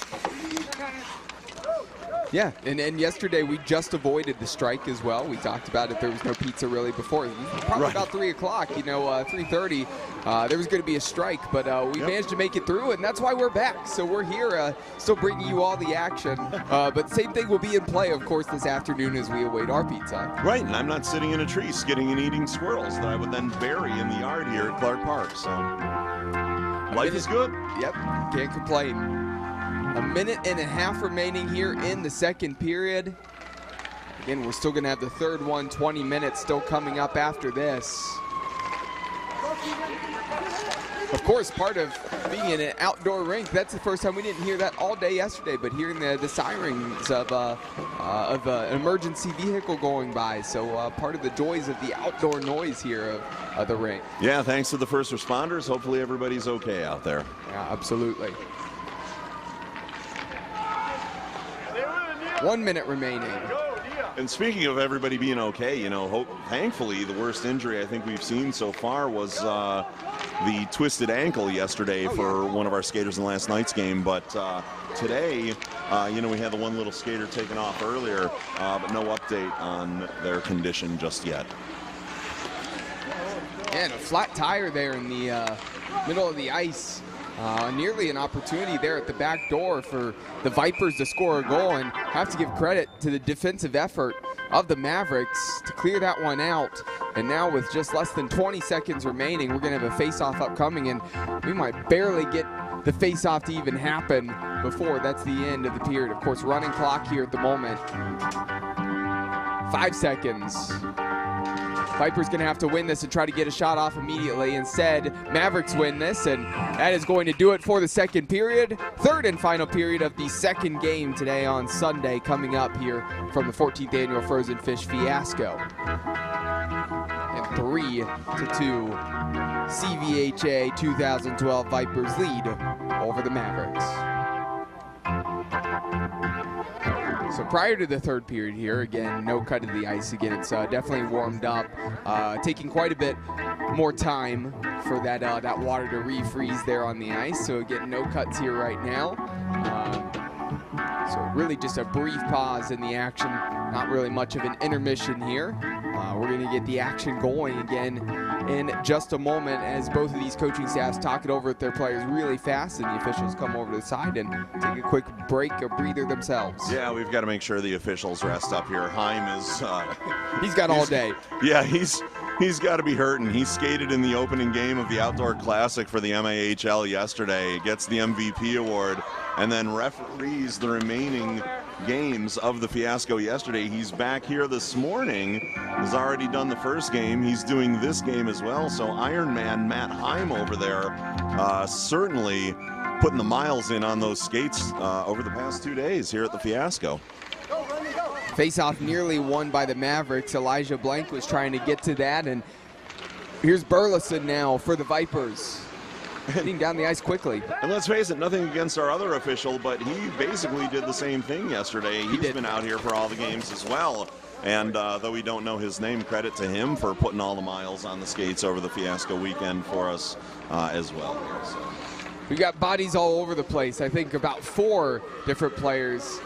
Yeah, and yesterday we just avoided the strike as well. We talked about it. There was no pizza really before. Probably about 3 o'clock, 3:30. There was going to be a strike, but we managed to make it through, and that's why we're back. So we're here still bringing you all the action. But same thing will be in play, of course, this afternoon as we await our pizza. Right, and I'm not sitting in a tree skidding and eating squirrels that I would then bury in the yard here at Clark Park. So life is good. Yep, can't complain. 1.5 minutes remaining here in the second period. Again, we're still going to have the third one, 20 minutes still coming up after this. Of course, part of being in an outdoor rink, that's the first time we didn't hear that all day yesterday, but hearing the sirens of an emergency vehicle going by. So part of the joys of the outdoor noise here of the rink. Yeah, thanks to the first responders. Hopefully everybody's okay out there. Yeah, absolutely. 1 minute remaining. And speaking of everybody being okay, thankfully the worst injury I think we've seen so far was the twisted ankle yesterday for one of our skaters in last night's game. But today, we had the one little skater taken off earlier, but no update on their condition just yet. And a flat tire there in the middle of the ice. Nearly an opportunity there at the back door for the Vipers to score a goal, and have to give credit to the defensive effort of the Mavericks to clear that one out. And now with just less than 20 seconds remaining, we're going to have a face-off upcoming, and we might barely get the face-off to even happen before that's the end of the period. Of course, running clock here at the moment. 5 seconds. Vipers going to have to win this and try to get a shot off immediately. Instead, Mavericks win this, and that is going to do it for the second period. Third and final period of the second game today on Sunday, coming up here from the 14th Annual Frozen Fish Fiasco. And 3-2. CVHA 2012 Vipers lead over the Mavericks. So prior to the third period here, again, no cut of the ice again. It's definitely warmed up, taking quite a bit more time for that that water to refreeze there on the ice. So again, no cuts here right now. So really just a brief pause in the action, not really much of an intermission here. We're going to get the action going again in just a moment as both of these coaching staffs talk it over with their players really fast, and the officials come over to the side and take a quick break, a breather themselves. Yeah, we've got to make sure the officials rest up here. Heim is... he's got all day. Yeah, he's got to be hurting. He skated in the opening game of the Outdoor Classic for the MAHL yesterday. He gets the MVP award and then referees the remaining games of the Fiasco yesterday. He's back here this morning. He's already done the first game. He's doing this game as well. So Ironman Matt Heim over there certainly putting the miles in on those skates over the past 2 days here at the Fiasco. Face-off nearly won by the Mavericks. Elijah Blank was trying to get to that, and here's Burleson now for the Vipers. Getting down the ice quickly. And let's face it, nothing against our other official, but he basically did the same thing yesterday. He's been out here for all the games as well. And though we don't know his name, credit to him for putting all the miles on the skates over the Fiasco weekend for us as well. So. We got bodies all over the place. I think about 4 different players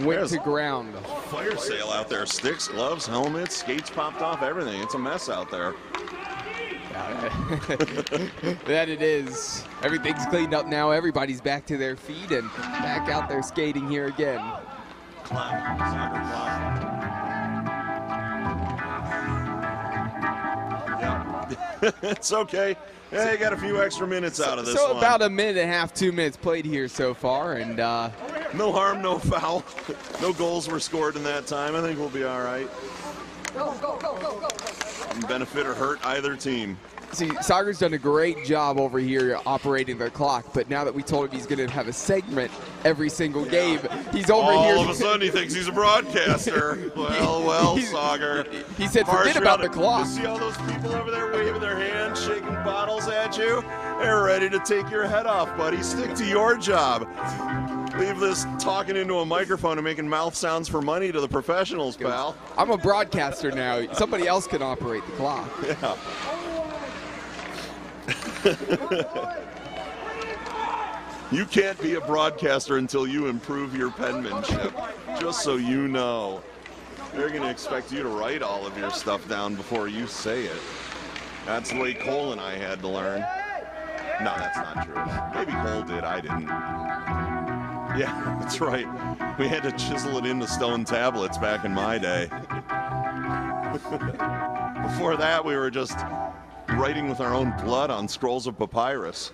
went to ground. Fire sale out there. Sticks, gloves, helmets, skates popped off, everything. It's a mess out there. That it is. Everything's cleaned up now. Everybody's back to their feet and back out there skating here again. It's okay. Yeah, you got a few extra minutes out of this one. So about a minute and a half, 2 minutes played here so far, and no harm, no foul. No goals were scored in that time. I think we'll be all right. Benefit or hurt either team. See, Sagar's done a great job over here operating the clock, but now that we told him he's going to have a segment every single game, he's over here. All of a sudden he thinks he's a broadcaster. Well, Sagar. He said, forget about the clock. You see all those people over there waving their hands, shaking bottles at you? They're ready to take your head off, buddy. Stick to your job. Leave this talking into a microphone and making mouth sounds for money to the professionals, pal. I'm a broadcaster now. Somebody else can operate the clock. Yeah. You can't be a broadcaster until you improve your penmanship, just so you know. They're going to expect you to write all of your stuff down before you say it. That's the way Cole and I had to learn. No, that's not true. Maybe Cole did, I didn't. Yeah, that's right. We had to chisel it into stone tablets back in my day. Before that, we were just writing with our own blood on scrolls of papyrus.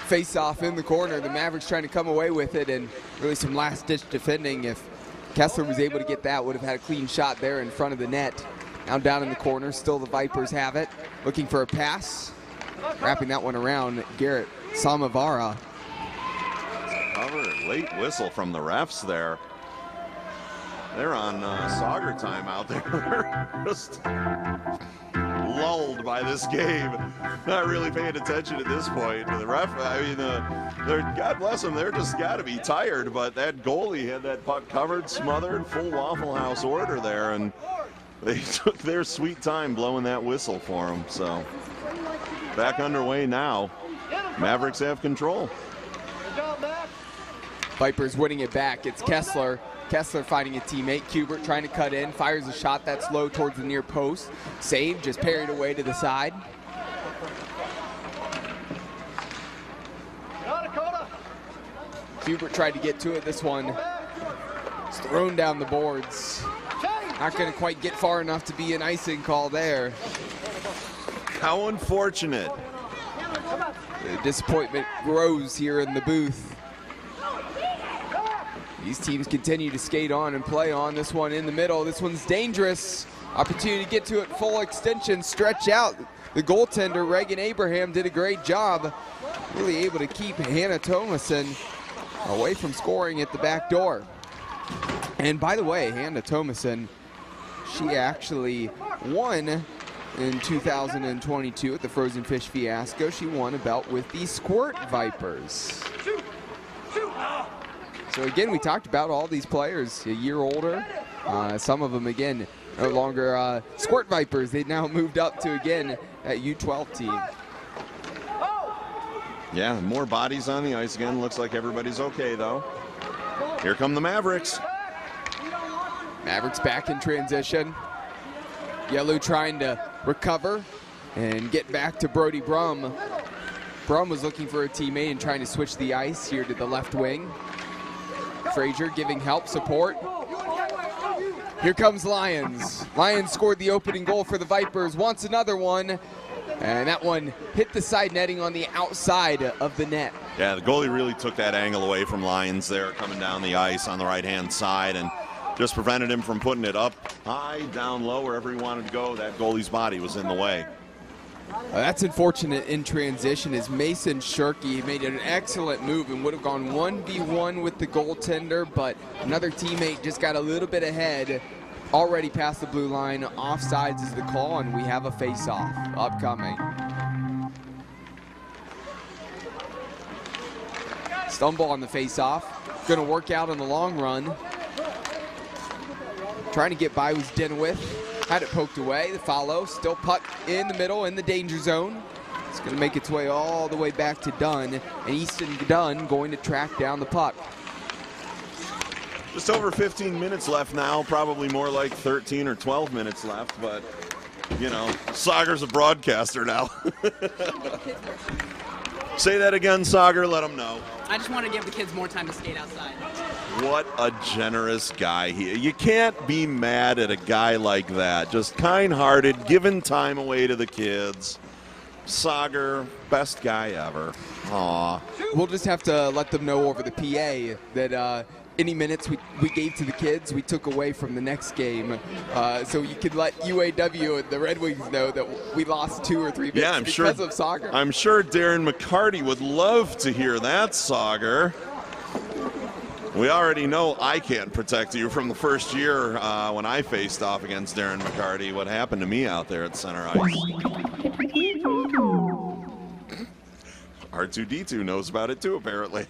Face off in the corner. The Mavericks trying to come away with it, and really some last-ditch defending. If Kessler was able to get that, would have had a clean shot there in front of the net. Now down in the corner, still the Vipers have it. Looking for a pass. Wrapping that one around, Garrett Samavara. Cover, late whistle from the refs there. They're on Sagar time out there. They're just lulled by this game. Not really paying attention at this point. The ref, I mean, God bless them, they're just got to be tired. But that goalie had that puck covered, smothered, full Waffle House order there, and they took their sweet time blowing that whistle for them. So back underway now. Mavericks have control. Vipers winning it back. It's Kessler. Kessler fighting a teammate. Kubert trying to cut in. Fires a shot that's low towards the near post. Save, just parried away to the side. Kubert tried to get to it. This one is thrown down the boards. Not going to quite get far enough to be an icing call there. How unfortunate. The disappointment grows here in the booth. These teams continue to skate on and play on. This one in the middle. This one's dangerous. Opportunity to get to it full extension, stretch out. The goaltender, Reagan Abraham, did a great job. Really able to keep Hannah Thomason away from scoring at the back door. And by the way, Hannah Thomason, she actually won in 2022 at the Frozen Fish Fiasco. She won a belt with the Squirt Vipers. So again, we talked about all these players a year older. Some of them, again, no longer Squirt Vipers. They've now moved up to, again, that U12 team. Yeah, more bodies on the ice again. Looks like everybody's okay, though. Here come the Mavericks. Mavericks back in transition. Yellow trying to recover and get back to Brody Brum. Brum was looking for a teammate and trying to switch the ice here to the left wing. Frazier giving help, support. Here comes Lyons. Lyons scored the opening goal for the Vipers, wants another one. And that one hit the side netting on the outside of the net. Yeah, the goalie really took that angle away from Lyons there, coming down the ice on the right-hand side, and just prevented him from putting it up high, down low, wherever he wanted to go. That goalie's body was in the way. That's unfortunate in transition as Mason Shirky made an excellent move and would have gone 1v1 with the goaltender, but another teammate just got a little bit ahead. Already past the blue line, offsides is the call, and we have a face-off upcoming. Stumble on the face-off, gonna work out in the long run. Trying to get by was Denwith, had it poked away, the follow, still puck in the middle in the danger zone. It's gonna make its way all the way back to Dunn, and Easton Dunn going to track down the puck. Just over 15 minutes left now, probably more like 13 or 12 minutes left, but, you know, Sagar's a broadcaster now. Say that again, Sagar, let them know. I just want to give the kids more time to skate outside. What a generous guy he is. You can't be mad at a guy like that. Just kind-hearted, giving time away to the kids. Sagar, best guy ever. Aw. We'll just have to let them know over the PA that any minutes we gave to the kids, we took away from the next game. So you could let UAW and the Red Wings know that we lost 2 or 3 minutes because of Sagar. I'm sure Darren McCarty would love to hear that, Sagar. We already know I can't protect you from the first year when I faced off against Darren McCarty. What happened to me out there at center ice. R2-D2 knows about it too, apparently.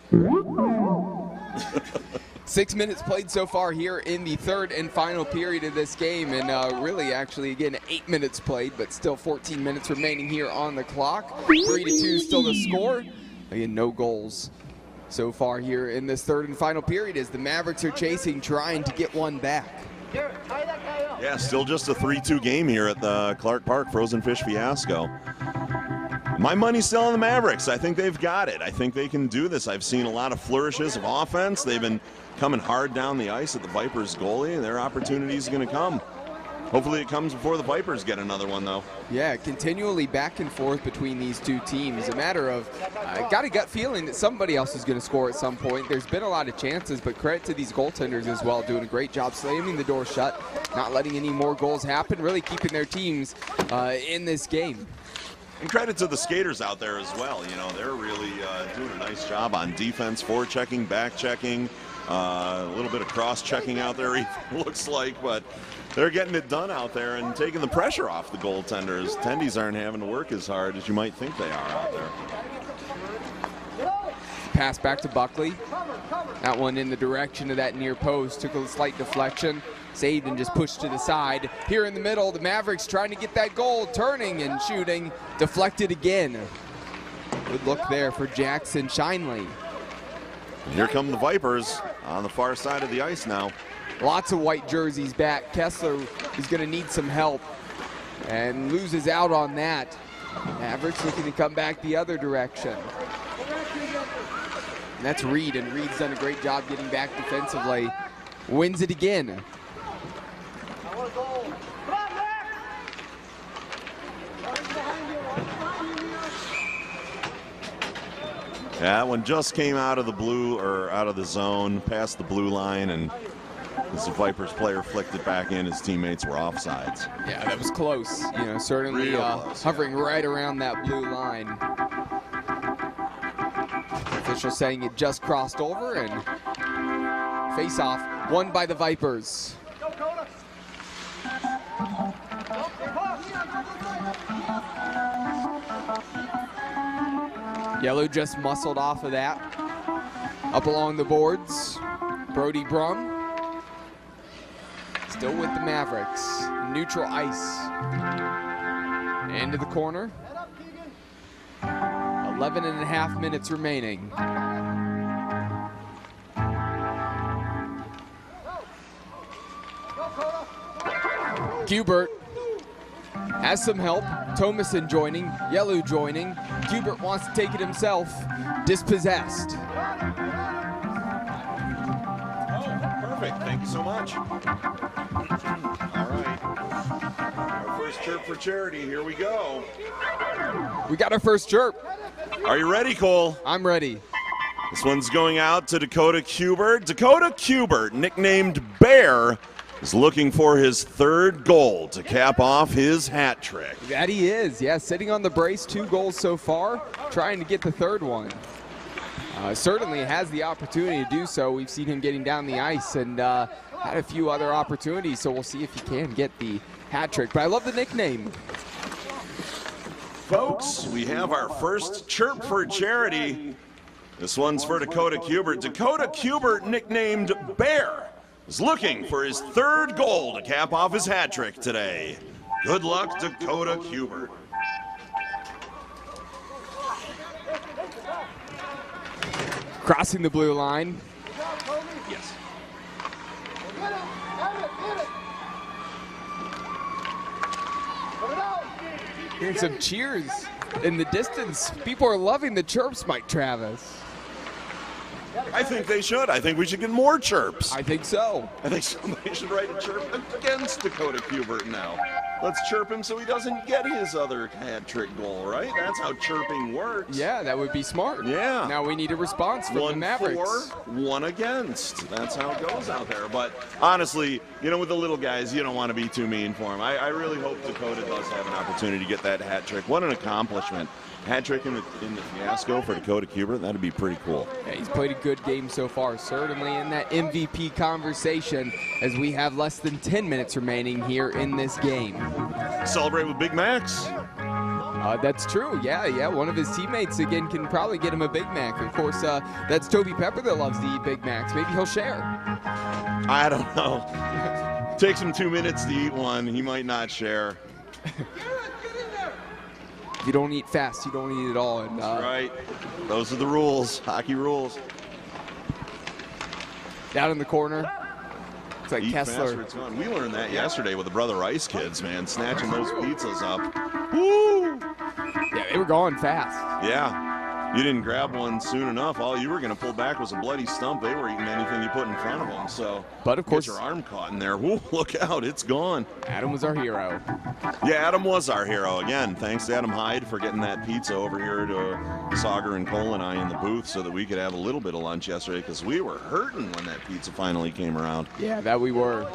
6 minutes played so far here in the third and final period of this game, and really actually again 8 minutes played, but still 14 minutes remaining here on the clock. 3-2 still the score. Again, no goals so far here in this third and final period as the Mavericks are chasing, trying to get one back. Yeah, still just a 3-2 game here at the Clark Park Frozen Fish Fiasco. My money's still on the Mavericks. I think they've got it. I think they can do this. I've seen a lot of flourishes of offense. They've been coming hard down the ice at the Vipers goalie, and their opportunity is going to come. Hopefully it comes before the Vipers get another one, though. Yeah, continually back and forth between these two teams. A matter of, got a gut feeling that somebody else is going to score at some point. There's been a lot of chances, but credit to these goaltenders as well, doing a great job slamming the door shut, not letting any more goals happen, really keeping their teams in this game. And credit to the skaters out there as well. You know, they're really doing a nice job on defense, forechecking, back-checking, a little bit of cross-checking out there, it looks like, but they're getting it done out there and taking the pressure off the goaltenders. Tendies aren't having to work as hard as you might think they are out there. Pass back to Buckley. That one in the direction of that near post, took a slight deflection. Saved and just pushed to the side. Here in the middle, the Mavericks trying to get that goal, turning and shooting, deflected again. Good look there for Jackson Shinley. And here come the Vipers on the far side of the ice now. Lots of white jerseys back. Kessler is going to need some help and loses out on that. Mavericks looking to come back the other direction. And that's Reed, and Reed's done a great job getting back defensively. Wins it again. Yeah, that one just came out of the blue, or out of the zone, past the blue line, and as the Vipers player flicked it back in, his teammates were offsides. Yeah, that was close. You know, certainly hovering right around that blue line. Official saying it just crossed over, and face-off won by the Vipers. Yellow just muscled off of that. Up along the boards, Brody Brum. Still with the Mavericks. Neutral ice. Into the corner. 11.5 minutes remaining. Kubert has some help. Thomason joining, Yellow joining. Kubert wants to take it himself. Dispossessed. Perfect, thank you so much. All right, our first chirp for charity, here we go. We got our first chirp. Are you ready, Cole? I'm ready. This one's going out to Dakota Kubert. Dakota Kubert, nicknamed Bear, is looking for his third goal to cap off his hat trick. That he is, yeah, sitting on the brace, 2 goals so far, trying to get the third one. Certainly has the opportunity to do so. We've seen him getting down the ice and had a few other opportunities, so we'll see if he can get the hat trick. But I love the nickname. Folks, we have our first chirp for charity. This one's for Dakota Kubert. Dakota Kubert, nicknamed Bear, is looking for his third goal to cap off his hat trick today. Good luck, Dakota Kubert. Crossing the blue line. Yes. Hearing some cheers in the distance. People are loving the chirps, Mike Travis. I think they should. I think we should get more chirps. I think so. I think somebody should write a chirp against Dakota Kubert now. Let's chirp him so he doesn't get his other hat trick goal, right? That's how chirping works. Yeah, that would be smart. Yeah. Now we need a response from the Mavericks. 1 for, 1 against. That's how it goes out there. But honestly, you know, with the little guys, you don't want to be too mean for them. I really hope Dakota does have an opportunity to get that hat trick. What an accomplishment. Hat trick in the fiasco for Dakota Kubert, that'd be pretty cool. Yeah, he's played a good game so far, certainly in that MVP conversation as we have less than 10 minutes remaining here in this game. Celebrate with Big Macs. That's true, yeah. One of his teammates, again, can probably get him a Big Mac. Of course, that's Toby Pepper that loves to eat Big Macs. Maybe he'll share. I don't know. Takes him 2 minutes to eat one. He might not share. If you don't eat fast, you don't eat at all. And, That's right. Those are the rules. Hockey rules. Down in the corner. It's like Eat Kessler. faster, it's gone. We learned that yesterday with the Brother Rice kids, man. Snatching those pizzas up. Woo! Yeah, they were going fast. Yeah. You didn't grab one soon enough. All you were going to pull back was a bloody stump. They were eating anything you put in front of them. So, but of course, get your arm caught in there. Woo, look out. It's gone. Adam was our hero. Yeah, Adam was our hero. Again, thanks to Adam Hyde for getting that pizza over here to Sauger and Cole and I in the booth so that we could have a little bit of lunch yesterday because we were hurting when that pizza finally came around. Yeah, that we were.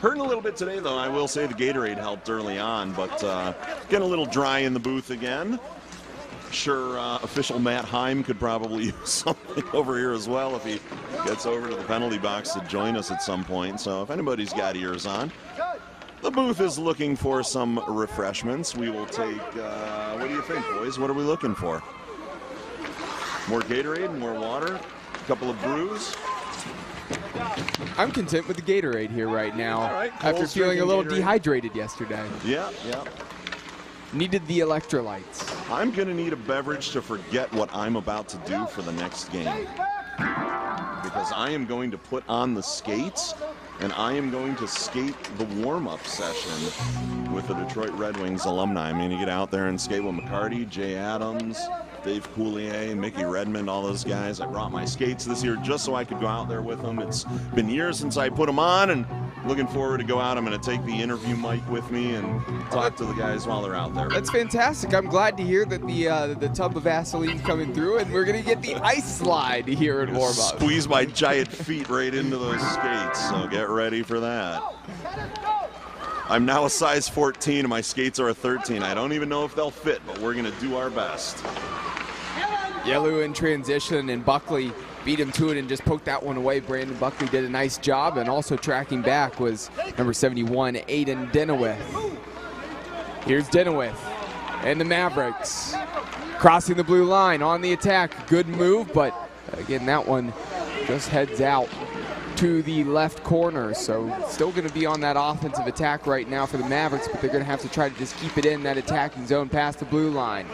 Hurting a little bit today, though. I will say the Gatorade helped early on, but getting a little dry in the booth again. Sure, official Matt Heim could probably use something over here as well if he gets over to the penalty box to join us at some point. So if anybody's got ears on, the booth is looking for some refreshments. We will take, what do you think, boys? What are we looking for? More Gatorade, more water, a couple of brews? I'm content with the Gatorade here right now. All right, after feeling a little Gatorade. dehydrated yesterday. Yeah. Needed the electrolytes. I'm going to need a beverage to forget what I'm about to do for the next game. Because I am going to put on the skates, and I am going to skate the warm-up session with the Detroit Red Wings alumni. I'm going to get out there and skate with McCarty, Jay Adams, Dave Coulier, Mickey Redmond, all those guys. I brought my skates this year just so I could go out there with them. It's been years since I put them on, and looking forward to go out. I'm going to take the interview mic with me and talk to the guys while they're out there. That's fantastic. I'm glad to hear that the tub of Vaseline's coming through, and we're going to get the ice slide here in warm-up. Squeeze my giant feet right into those skates, so get ready for that. I'm now a size 14, and my skates are a 13. I don't even know if they'll fit, but we're going to do our best. Yellow in transition, and Buckley beat him to it and just poked that one away. Brandon Buckley did a nice job, and also tracking back was number 71, Aiden Denowith. Here's Denowith and the Mavericks crossing the blue line on the attack. Good move, but again, that one just heads out to the left corner. So still going to be on that offensive attack right now for the Mavericks, but they're going to have to try to just keep it in that attacking zone past the blue line.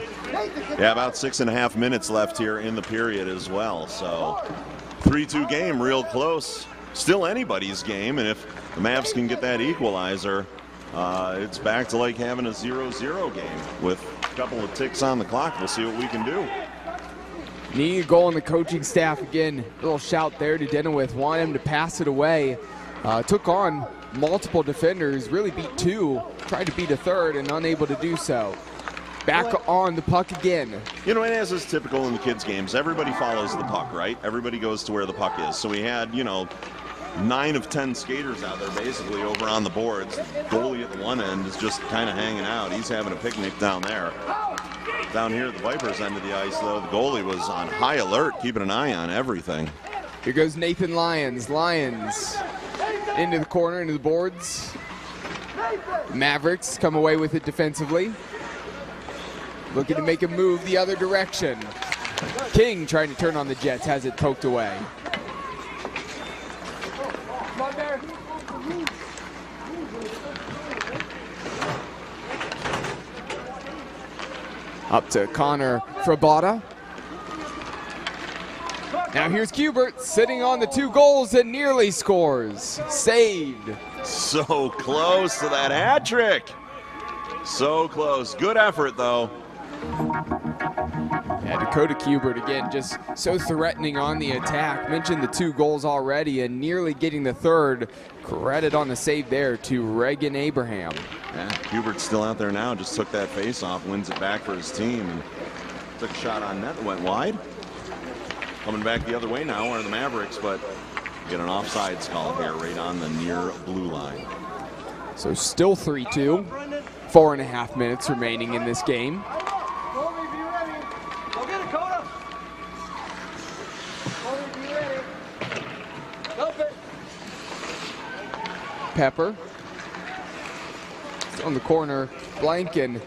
Yeah, about 6.5 minutes left here in the period as well. So 3-2 game, real close. Still anybody's game, and if the Mavs can get that equalizer, it's back to like having a 0-0 game. With a couple of ticks on the clock, we'll see what we can do. Needing a goal on the coaching staff again. Little shout there to Denowith. Want him to pass it away. Took on multiple defenders, really beat two, tried to beat a third, and unable to do so. Back on the puck again. You know, and as is typical in the kids' games, everybody follows the puck, right? Everybody goes to where the puck is. So we had, 9 of 10 skaters out there basically over on the boards. Goalie at the one end is just kind of hanging out. He's having a picnic down there. Down here at the Vipers end of the ice, though, the goalie was on high alert, keeping an eye on everything. Here goes Nathan Lyons. Lyons into the corner, into the boards. Mavericks come away with it defensively. Looking to make a move the other direction. King trying to turn on the Jets, has it poked away. Up to Connor Frabata. Now here's Kubert sitting on the 2 goals and nearly scores. Saved. So close to that hat trick. So close. Good effort, though. Yeah, Dakota Kubert again, just so threatening on the attack. Mentioned the 2 goals already and nearly getting the third. Credit on the save there to Reagan Abraham. Yeah, Hubert's still out there now. Just took that face off, wins it back for his team, and took a shot on net that went wide. Coming back the other way now are the Mavericks, but get an offsides call here right on the near blue line. So still 3-2. 4.5 minutes remaining in this game. Pepper on the corner. Blanken,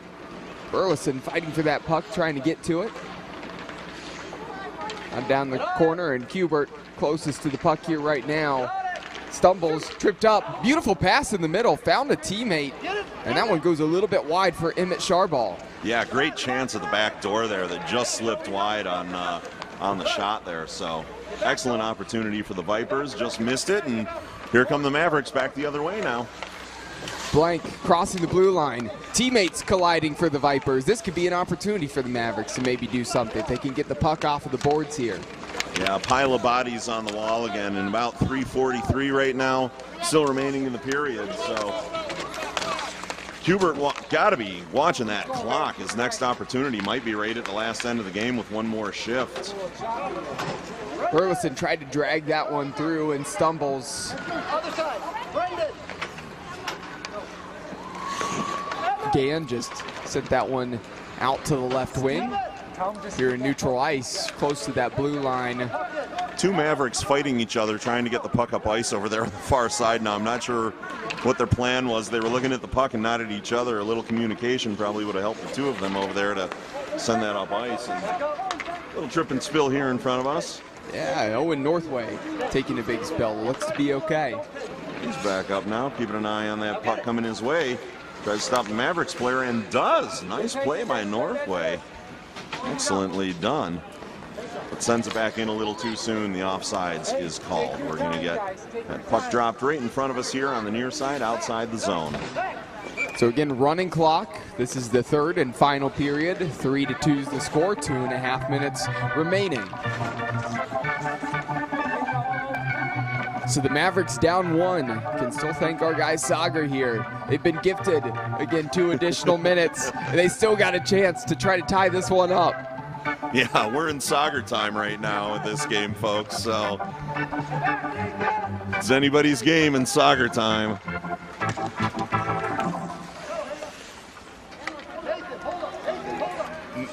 Burleson fighting for that puck, trying to get to it. I'm down the corner, and Kubert closest to the puck here right now. Stumbles, tripped up, beautiful pass in the middle, found a teammate, and that one goes a little bit wide for Emmett Charball. Yeah, great chance at the back door there that just slipped wide on the shot there. So excellent opportunity for the Vipers, just missed it, and here come the Mavericks back the other way now. Blank crossing the blue line. Teammates colliding for the Vipers. This could be an opportunity for the Mavericks to maybe do something. If they can get the puck off of the boards here. Yeah, a pile of bodies on the wall again, and about 3:43 right now, still remaining in the period. So Hubert got to be watching that clock. His next opportunity might be right at the last end of the game with one more shift. Burleson tried to drag that one through and stumbles. Other side, Brendan. Gann just sent that one out to the left wing. Here in neutral ice, close to that blue line. 2 Mavericks fighting each other, trying to get the puck up ice over there on the far side now. I'm not sure what their plan was. They were looking at the puck and not at each other. A little communication probably would have helped the 2 of them over there to send that up ice. And a little trip and spill here in front of us. Yeah, Owen Northway taking a big spill. Looks to be okay. He's back up now, keeping an eye on that puck coming his way. Tries to stop the Mavericks player and does. Nice play by Northway. Excellently done. But sends it back in a little too soon. The offsides is called. We're going to get that puck dropped right in front of us here on the near side outside the zone. So again, running clock. This is the third and final period. 3-2 is the score. 2.5 minutes remaining. So the Mavericks down 1. Can still thank our guy Sagar here. They've been gifted, again, 2 additional minutes. And they still got a chance to try to tie this one up. Yeah, we're in Sagar time right now in this game, folks. So it's anybody's game in Sagar time.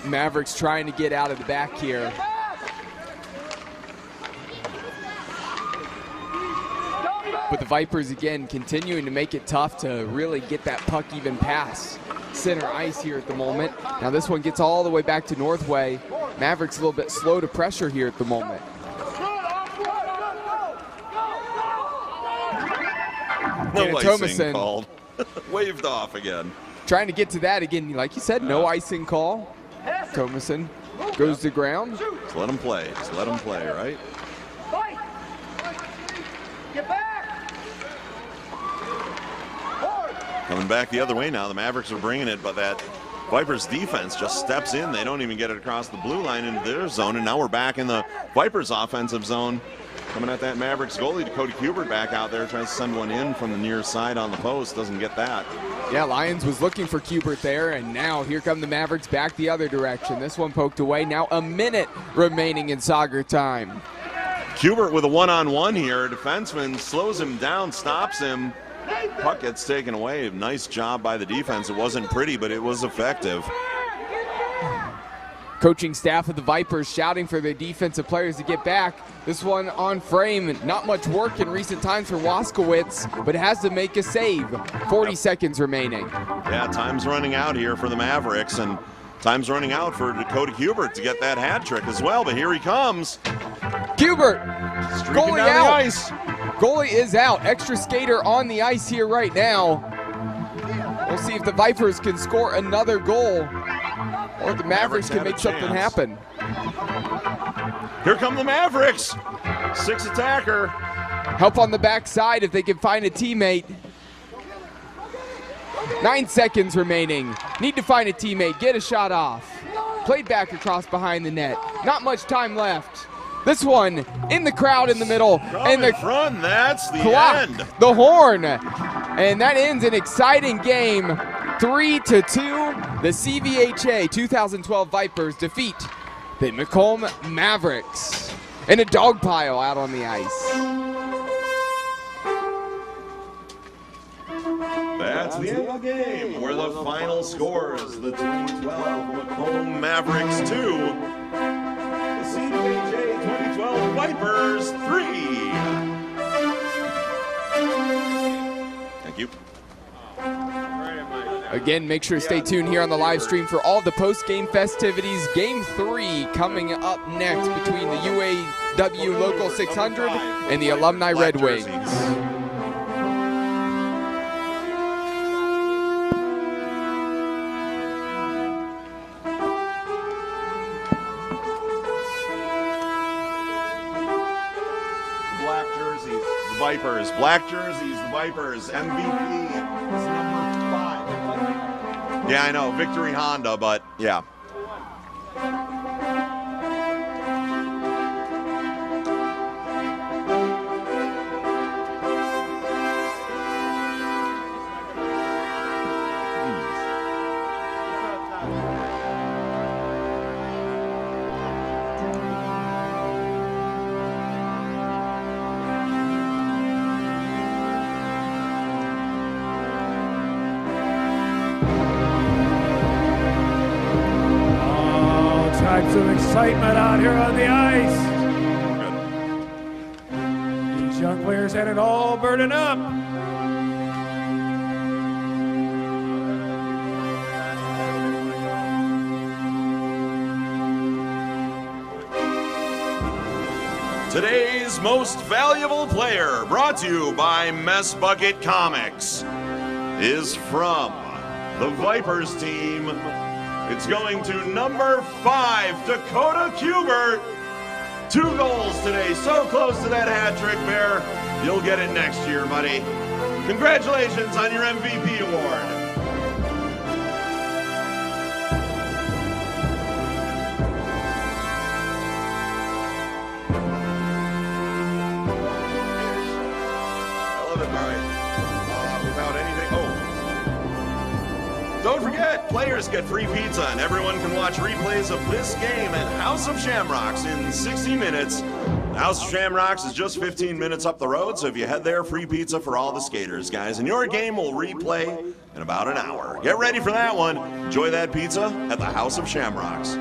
Mavericks trying to get out of the back here. But the Vipers, again, continuing to make it tough to really get that puck even past center ice here at the moment. Now this one gets all the way back to Northway. Mavericks a little bit slow to pressure here at the moment. No icing Thomason called. Waved off again. Trying to get to that again, like you said, no icing call. Thomason goes to ground. Just let him play. Just let him play, right? Get back! Coming back the other way now. The Mavericks are bringing it, but that Vipers defense just steps in. They don't even get it across the blue line into their zone, and now we're back in the Vipers offensive zone. Coming at that Mavericks goalie, Cody Kubert back out there, tries to send one in from the near side on the post, doesn't get that. Yeah, Lyons was looking for Kubert there, and now here come the Mavericks back the other direction. This one poked away. Now a minute remaining in Sager time. Kubert with a one-on-one here. Defenseman slows him down, stops him. Puck gets taken away. Nice job by the defense. It wasn't pretty, but it was effective. Coaching staff of the Vipers shouting for their defensive players to get back. This one on frame. Not much work in recent times for Waskowitz, but it has to make a save. 40 seconds remaining. Yeah, time's running out here for the Mavericks, and time's running out for Dakota Kubert to get that hat trick as well, but here he comes. Kubert, goalie down out. the ice. Goalie is out. Extra skater on the ice here right now. We'll see if the Vipers can score another goal, or if the Mavericks can make something happen. Here come the Mavericks. 6 attacker. Help on the backside if they can find a teammate. 9 seconds remaining. Need to find a teammate. Get a shot off. Played back across behind the net. Not much time left. This one in the crowd in the middle. And the front, that's the clock, end. the horn. And that ends an exciting game. 3-2. The CVHA 2012 Vipers defeat the Macomb Mavericks in a dog pile out on the ice. That's the end of the game, where the final scores, the 2012 Macomb Mavericks 2, the CVHA 2012 Vipers 3. Thank you. Again, make sure to stay tuned here on the live stream for all the post-game festivities. Game 3 coming up next between the UAW Local 600 and the Alumni Red Wings. Black jerseys, the Vipers. Black jerseys, the Vipers. MVP is number 5. Yeah, I know, Victory Honda, but yeah. Types of excitement out here on the ice. These young players had it all burdened up. Today's most valuable player, brought to you by Mess Bucket Comics, is from the Vipers team. It's going to number 5, Dakota Kubert. 2 goals today, so close to that hat trick, Bear. You'll get it next year, buddy. Congratulations on your MVP award. Don't forget, players get free pizza, and everyone can watch replays of this game at House of Shamrocks in 60 minutes. House of Shamrocks is just 15 minutes up the road, so if you head there, free pizza for all the skaters, guys. And your game will replay in about an hour. Get ready for that one. Enjoy that pizza at the House of Shamrocks.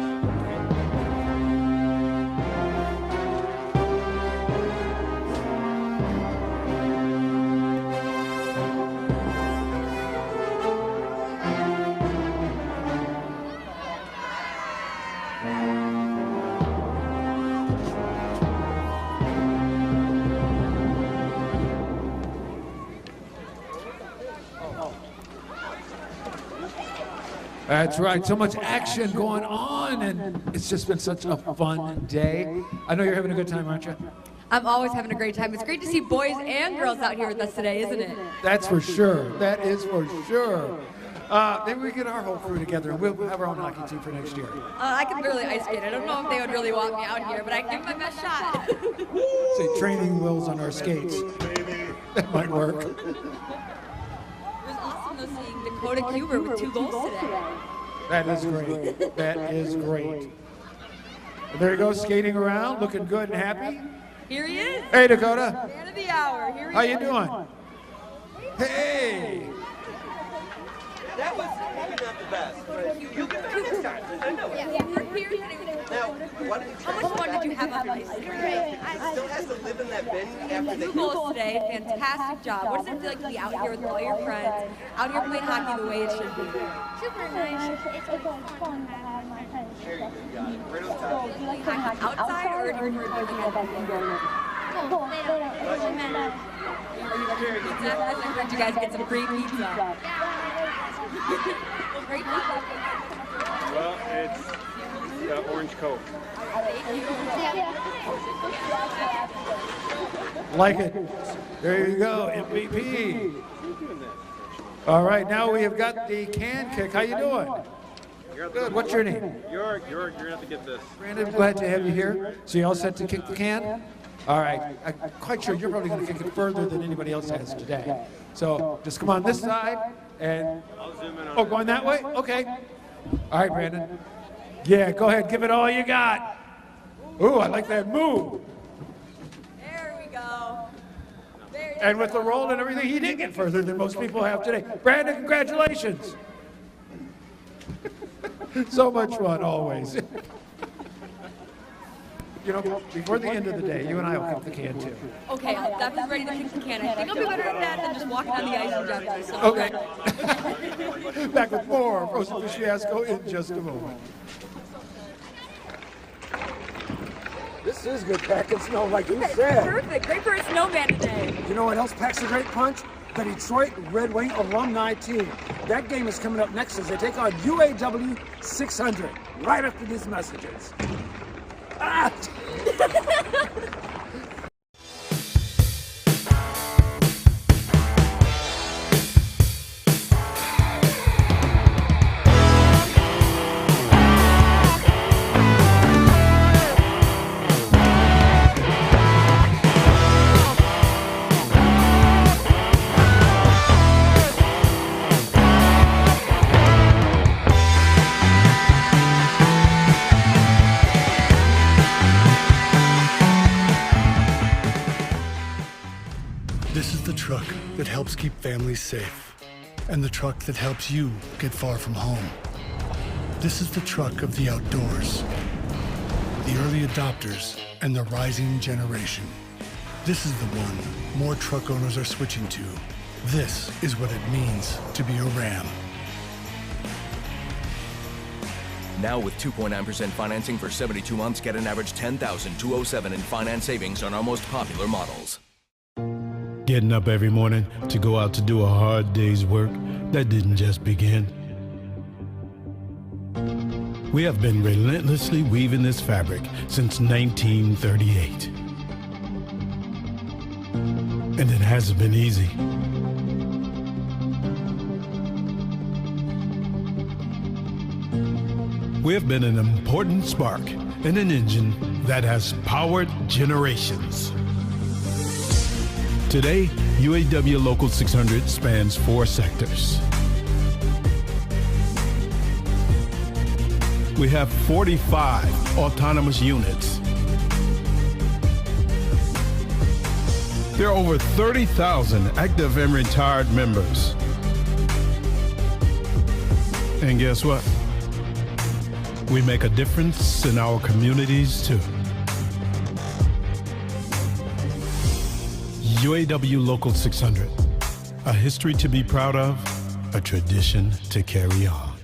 That's right. So much action going on, and it's just been such a fun day. I know you're having a good time, aren't you? I'm always having a great time. It's great to see boys and girls out here with us today, isn't it? That's for sure. That is for sure. Maybe we get our whole crew together and we'll have our own hockey team for next year. I can barely ice skate. I don't know if they would really want me out here, but I can give my best shot. Say training wheels on our skates. That might work. It was awesome though seeing Dakota Cuber with 2 goals today. That is great. That is great. And there you go, skating around, looking good and happy. Here he is. Hey, Dakota. Man of the hour. Here he How is. you doing? Hey. That was maybe not the best, but you'll get better next time. I know it. Now, How much fun did you have on ice? It still has to live in that bin after they 2 goals today. Fantastic job. What does it feel like to be out here with all your friends, out here playing hockey the way it should be? Super nice. It's fun to have my friends. There you got it. Right on top. Do you like playing hockey outside or do you prefer doing it indoors? Cool. They don't really matter. Are you ready for pizza? I heard you guys get some free pizza. Well, great job. Well, it's orange Coke. Like it. There you go, MVP. All right, now we have got the can kick. How you doing? Good. What's your name? You're gonna have to get this. Brandon, glad to have you here. So you all set to kick the can? All right. I'm quite sure you're probably going to kick it further than anybody else has today. So just come on this side and... I'll zoom in on Oh, going that way? Okay. All right, Brandon. Yeah, go ahead. Give it all you got. Ooh, I like that move. There we go. And with the roll and everything, he did get further than most people have today. Brandon, congratulations. So much fun, always. You know, before the end of the day, you and I will kick the can too. Okay, I'm definitely ready to kick the can. I think I'll be better at that than just walking on the ice and jumping. So Okay. Back with more Frozen Fish Fiasco in just a moment. This is good packing snow, like you said. Perfect. Great for a snowman today. You know what else packs a great punch? The Detroit Red Wing alumni team. That game is coming up next as they take on UAW 600 right after these messages. Ah! This is the truck that helps keep families safe, and the truck that helps you get far from home. This is the truck of the outdoors, the early adopters, and the rising generation. This is the one more truck owners are switching to. This is what it means to be a Ram. Now with 2.9% financing for 72 months, get an average $10,207 in finance savings on our most popular models. Getting up every morning to go out to do a hard day's work, that didn't just begin. We have been relentlessly weaving this fabric since 1938. And it hasn't been easy. We have been an important spark in an engine that has powered generations. Today, UAW Local 600 spans 4 sectors. We have 45 autonomous units. There are over 30,000 active and retired members. And guess what? We make a difference in our communities too. UAW Local 600. A history to be proud of, a tradition to carry on.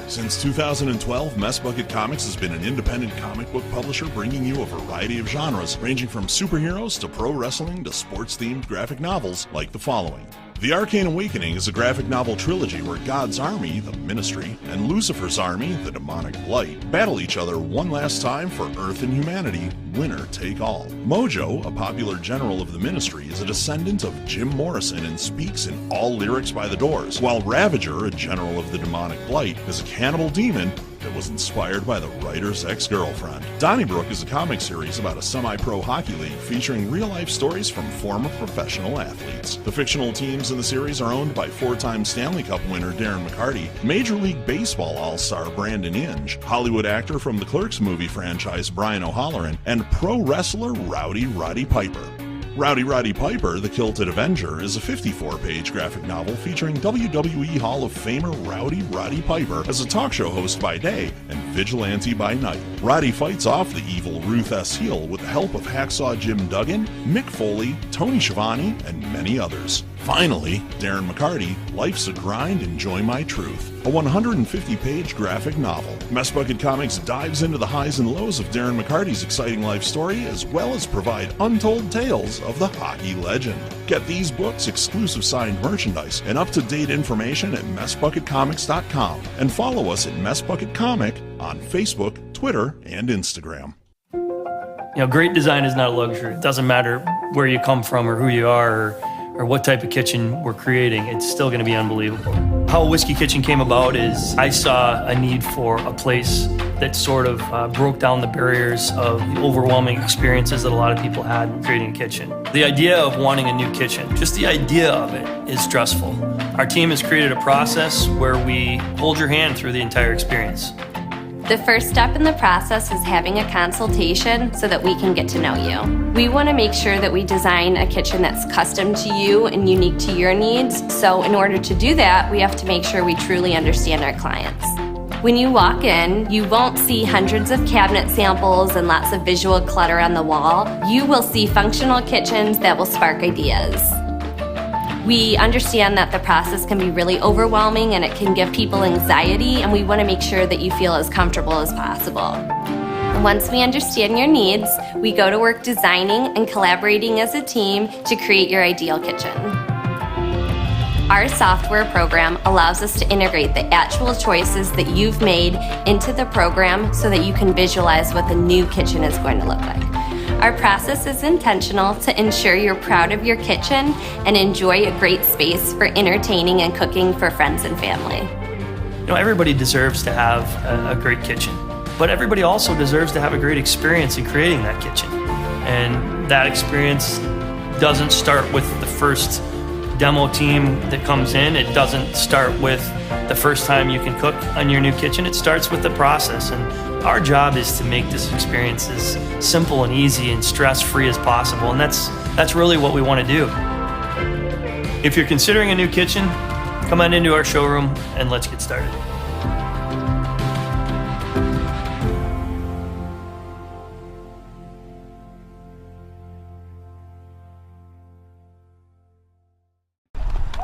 Since 2012, Mess Bucket Comics has been an independent comic book publisher bringing you a variety of genres, ranging from superheroes to pro wrestling to sports-themed graphic novels like the following. The Arcane Awakening is a graphic novel trilogy where God's army, the Ministry, and Lucifer's army, the Demonic Blight, battle each other one last time for Earth and humanity, winner take all. Mojo, a popular general of the Ministry, is a descendant of Jim Morrison and speaks in all lyrics by the Doors, while Ravager, a general of the Demonic Blight, is a cannibal demon that was inspired by the writer's ex-girlfriend. Donnybrook is a comic series about a semi-pro hockey league featuring real-life stories from former professional athletes. The fictional teams in the series are owned by four-time Stanley Cup winner Darren McCarty, Major League Baseball all-star Brandon Inge, Hollywood actor from the Clerks movie franchise Brian O'Halloran, and pro wrestler Rowdy Roddy Piper. Rowdy Roddy Piper, the Kilted Avenger, is a 54-page graphic novel featuring WWE Hall of Famer Rowdy Roddy Piper as a talk show host by day and vigilante by night. Roddy fights off the evil Ruth S. Heel with the help of Hacksaw Jim Duggan, Mick Foley, Tony Schiavone, and many others. Finally, Darren McCarty, Life's a Grind, Enjoy My Truth, a 150-page graphic novel. Mess Bucket Comics dives into the highs and lows of Darren McCarty's exciting life story, as well as provide untold tales of the hockey legend. Get these books, exclusive signed merchandise, and up-to-date information at messbucketcomics.com, and follow us at Mess Bucket Comic on Facebook, Twitter, and Instagram. You know, great design is not a luxury. It doesn't matter where you come from or who you are or what type of kitchen we're creating, it's still gonna be unbelievable. How Whiskey Kitchen came about is I saw a need for a place that sort of broke down the barriers of the overwhelming experiences that a lot of people had in creating a kitchen. The idea of wanting a new kitchen, just the idea of it is stressful. Our team has created a process where we hold your hand through the entire experience. The first step in the process is having a consultation so that we can get to know you. We want to make sure that we design a kitchen that's custom to you and unique to your needs. So in order to do that, we have to make sure we truly understand our clients. When you walk in, you won't see hundreds of cabinet samples and lots of visual clutter on the wall. You will see functional kitchens that will spark ideas. We understand that the process can be really overwhelming and it can give people anxiety, and we want to make sure that you feel as comfortable as possible. Once we understand your needs, we go to work designing and collaborating as a team to create your ideal kitchen. Our software program allows us to integrate the actual choices that you've made into the program so that you can visualize what the new kitchen is going to look like. Our process is intentional to ensure you're proud of your kitchen and enjoy a great space for entertaining and cooking for friends and family. You know, everybody deserves to have a great kitchen, but everybody also deserves to have a great experience in creating that kitchen. And that experience doesn't start with the first demo team that comes in. It doesn't start with the first time you can cook on your new kitchen. It starts with the process, and our job is to make this experience as simple and easy and stress-free as possible, and that's really what we want to do. If you're considering a new kitchen, come on into our showroom and let's get started.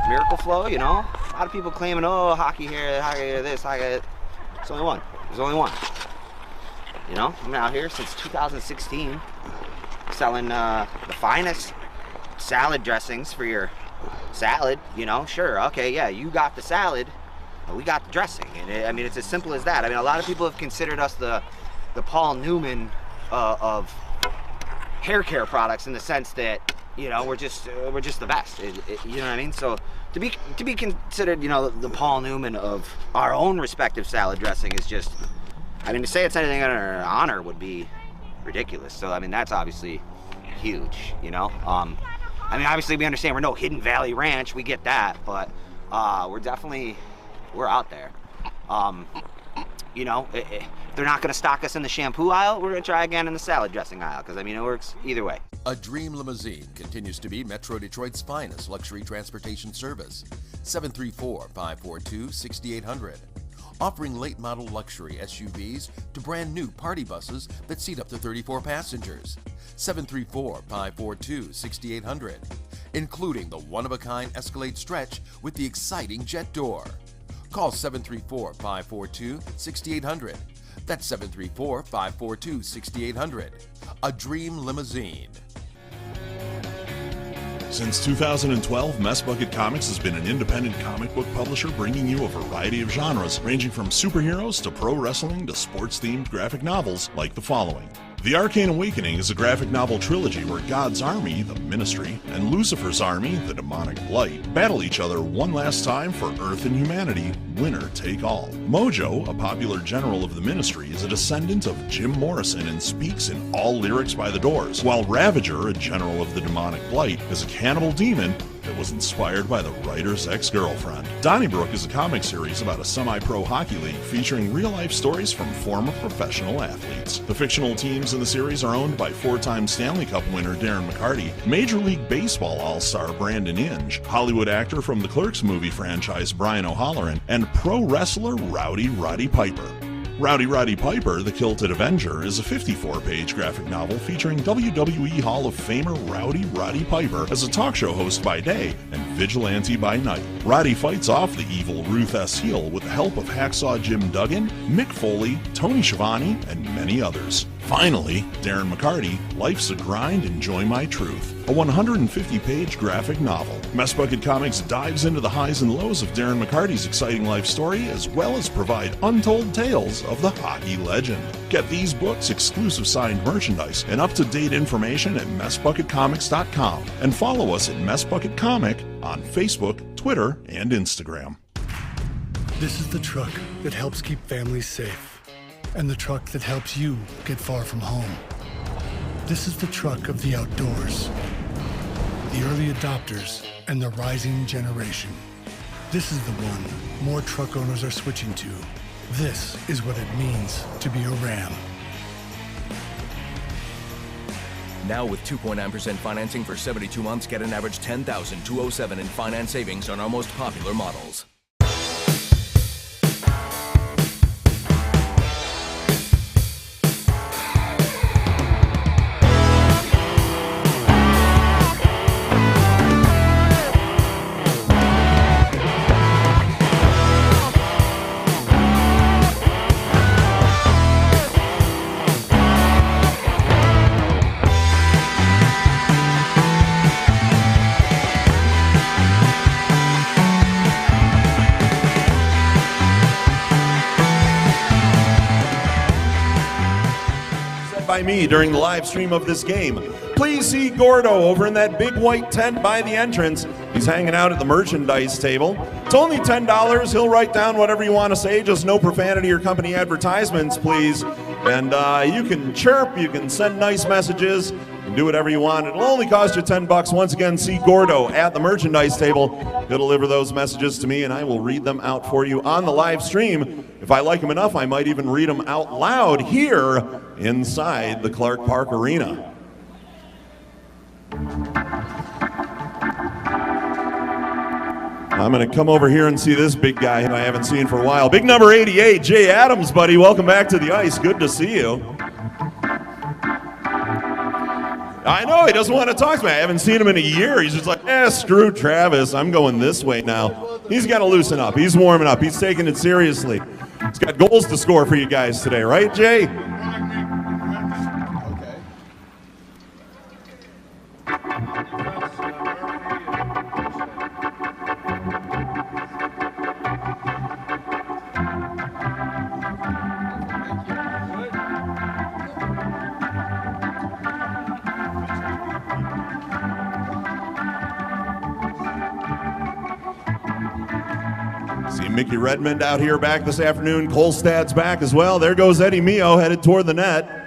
Miracle Flow, you know? A lot of people claiming, oh, hockey here, this, hockey that. There's only one. There's only one. You know, I've been out here since 2016 selling the finest salad dressings for your salad, you know, sure, okay, yeah, you got the salad, but we got the dressing. And I mean, it's as simple as that. I mean, a lot of people have considered us the Paul Newman of hair care products, in the sense that, you know, we're just the best. You know what I mean? So to be considered, you know, the Paul Newman of our own respective salad dressing is just, I mean, to say it's anything under honor would be ridiculous. So I mean, that's obviously huge, you know. I mean, obviously we understand we're no Hidden Valley Ranch, we get that, but we're out there. You know, if they're not going to stock us in the shampoo aisle, we're going to try again in the salad dressing aisle, because, I mean, it works either way. A Dream Limousine continues to be Metro Detroit's finest luxury transportation service. 734-542-6800. Offering late model luxury SUVs to brand new party buses that seat up to 34 passengers. 734-542-6800. Including the one-of-a-kind Escalade stretch with the exciting jet door. Call 734-542-6800. That's 734-542-6800. A Dream Limousine. Since 2012, Mess Bucket Comics has been an independent comic book publisher bringing you a variety of genres, ranging from superheroes to pro wrestling to sports-themed graphic novels like the following. The Arcane Awakening is a graphic novel trilogy where God's army, the Ministry, and Lucifer's army, the Demonic Blight, battle each other one last time for Earth and humanity, winner take all. Mojo, a popular general of the Ministry, is a descendant of Jim Morrison and speaks in all lyrics by the Doors, while Ravager, a general of the Demonic Blight, is a cannibal demon that was inspired by the writer's ex-girlfriend. Donnybrook is a comic series about a semi-pro hockey league featuring real-life stories from former professional athletes. The fictional teams in the series are owned by four-time Stanley Cup winner Darren McCarty, Major League Baseball all-star Brandon Inge, Hollywood actor from the Clerks movie franchise Brian O'Halloran, and pro wrestler Rowdy Roddy Piper. Rowdy Roddy Piper, the Kilted Avenger, is a 54-page graphic novel featuring WWE Hall of Famer Rowdy Roddy Piper as a talk show host by day and vigilante by night. Roddy fights off the evil Ruth S. Heel with the help of Hacksaw Jim Duggan, Mick Foley, Tony Schiavone, and many others. Finally, Darren McCarty, Life's a Grind, Enjoy My Truth, a 150-page graphic novel. Mess Bucket Comics dives into the highs and lows of Darren McCarty's exciting life story, as well as provide untold tales of the hockey legend. Get these books, exclusive signed merchandise, and up-to-date information at MessBucketComics.com, and follow us at Mess Bucket Comic on Facebook, Twitter, and Instagram. This is the truck that helps keep families safe, and the truck that helps you get far from home. This is the truck of the outdoors, the early adopters, and the rising generation. This is the one more truck owners are switching to. This is what it means to be a Ram. Now with 2.9% financing for 72 months, get an average $10,207 in finance savings on our most popular models. By me during the live stream of this game. Please see Gordo over in that big white tent by the entrance. He's hanging out at the merchandise table. It's only $10. He'll write down whatever you want to say, just no profanity or company advertisements, please. And you can chirp, you can send nice messages, you can do whatever you want. It'll only cost you $10. Once again, see Gordo at the merchandise table. He'll deliver those messages to me, and I will read them out for you on the live stream. If I like them enough, I might even read them out loud here inside the Clark Park Arena. I'm going to come over here and see this big guy who I haven't seen for a while. Big number 88, Jay Adams, buddy. Welcome back to the ice. Good to see you. I know, he doesn't want to talk to me. I haven't seen him in a year. He's just like, screw Travis. I'm going this way now. He's got to loosen up. He's warming up. He's taking it seriously. He's got goals to score for you guys today, right, Jay? Mickey Redmond out here back this afternoon. Kolstad's back as well. There goes Eddie Mio headed toward the net.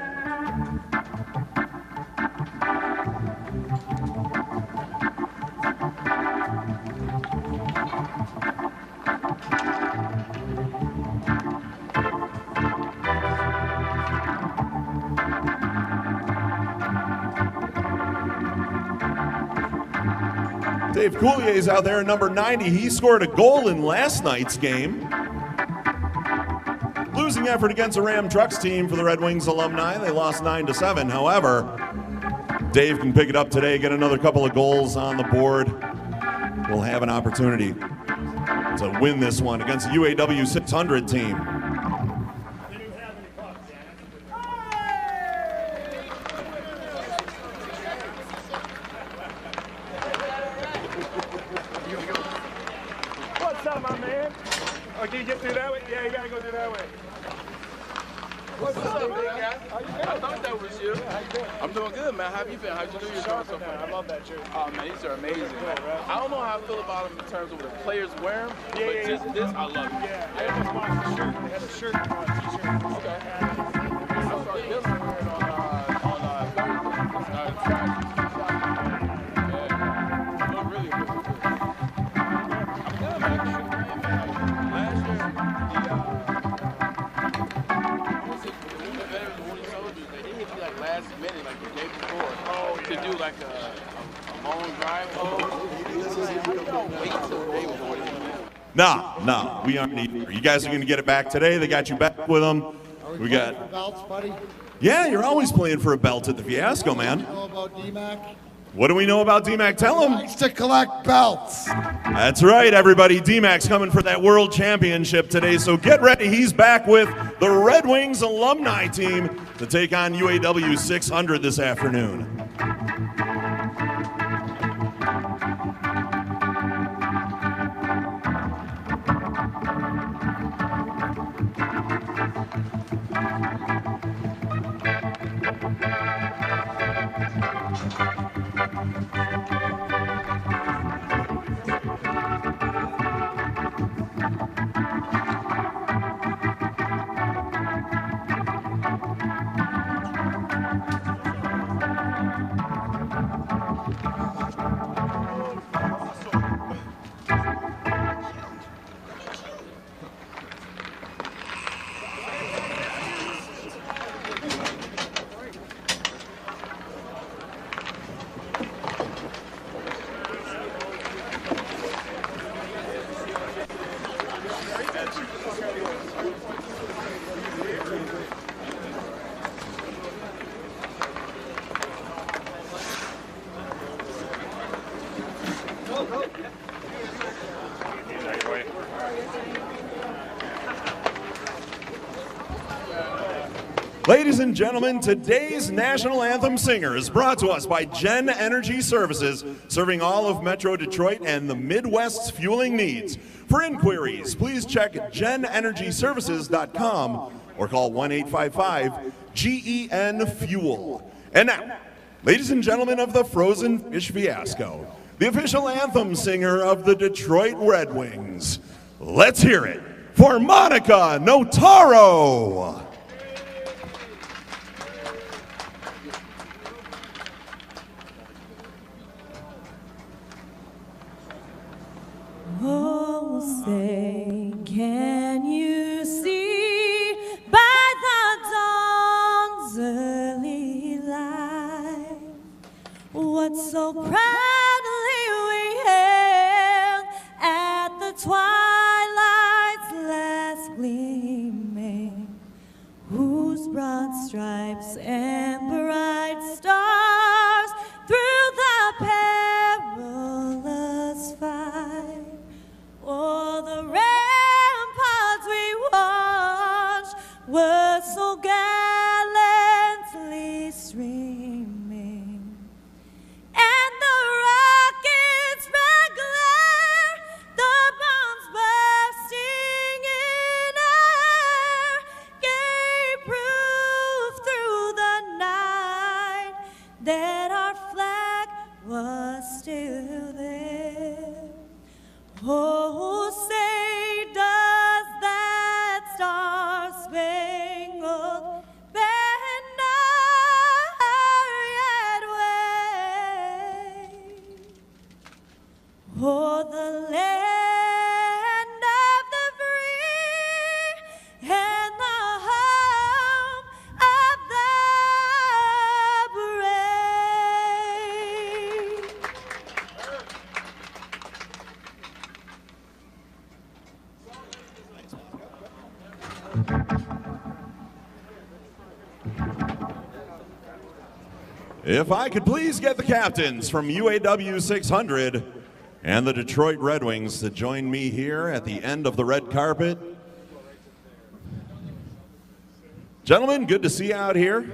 Dave Coulier's out there at number 90. He scored a goal in last night's game. Losing effort against the Ram Trucks team for the Red Wings alumni. They lost 9-7. However, Dave can pick it up today, get another couple of goals on the board. We'll have an opportunity to win this one against the UAW 600 team. What's up, my man? Oh, can you get through that way? Yeah, you gotta go through that way. What's up, big guy? I thought that was you. I'm doing good, man. How have you been? How'd you do your show so far? I love that jersey. Oh, man, these are amazing. I don't know how I feel about them in terms of what the players wear them, but just this, I love it. Yeah, I almost bought the shirt. They had a shirt and a t-shirt. Okay. I started this one wearing on Friday. Yeah. Look really good. I'm good, man. Last year, like last minute, like the day before, to do like a long drive home. No, we aren't either. You guys are going to get it back today. They got you back with them. We got belts, buddy. Yeah, you're always playing for a belt at the Fiasco, man. You know about DMAC? What do we know about DMAC? Tell him. He likes to collect belts. That's right, everybody. DMAC's coming for that World Championship today, so get ready. He's back with the Red Wings alumni team to take on UAW 600 this afternoon. Ladies and gentlemen, today's national anthem singer is brought to us by Gen Energy Services, serving all of Metro Detroit and the Midwest's fueling needs. For inquiries, please check genenergyservices.com or call 1-855-GEN-FUEL. And now, ladies and gentlemen of the Frozen Fish Fiasco, the official anthem singer of the Detroit Red Wings. Let's hear it for Monica Notaro. Oh, say, can you see by the dawn's early light what so proudly we hailed at the twilight's last gleaming, whose broad stripes and bright stars through the perilous fight o'er the ramparts we watched were so gallantly streaming, and the rockets' red glare, the bombs bursting in air, gave proof through the night If I could please get the captains from UAW 600 and the Detroit Red Wings to join me here at the end of the red carpet. Gentlemen, good to see you out here.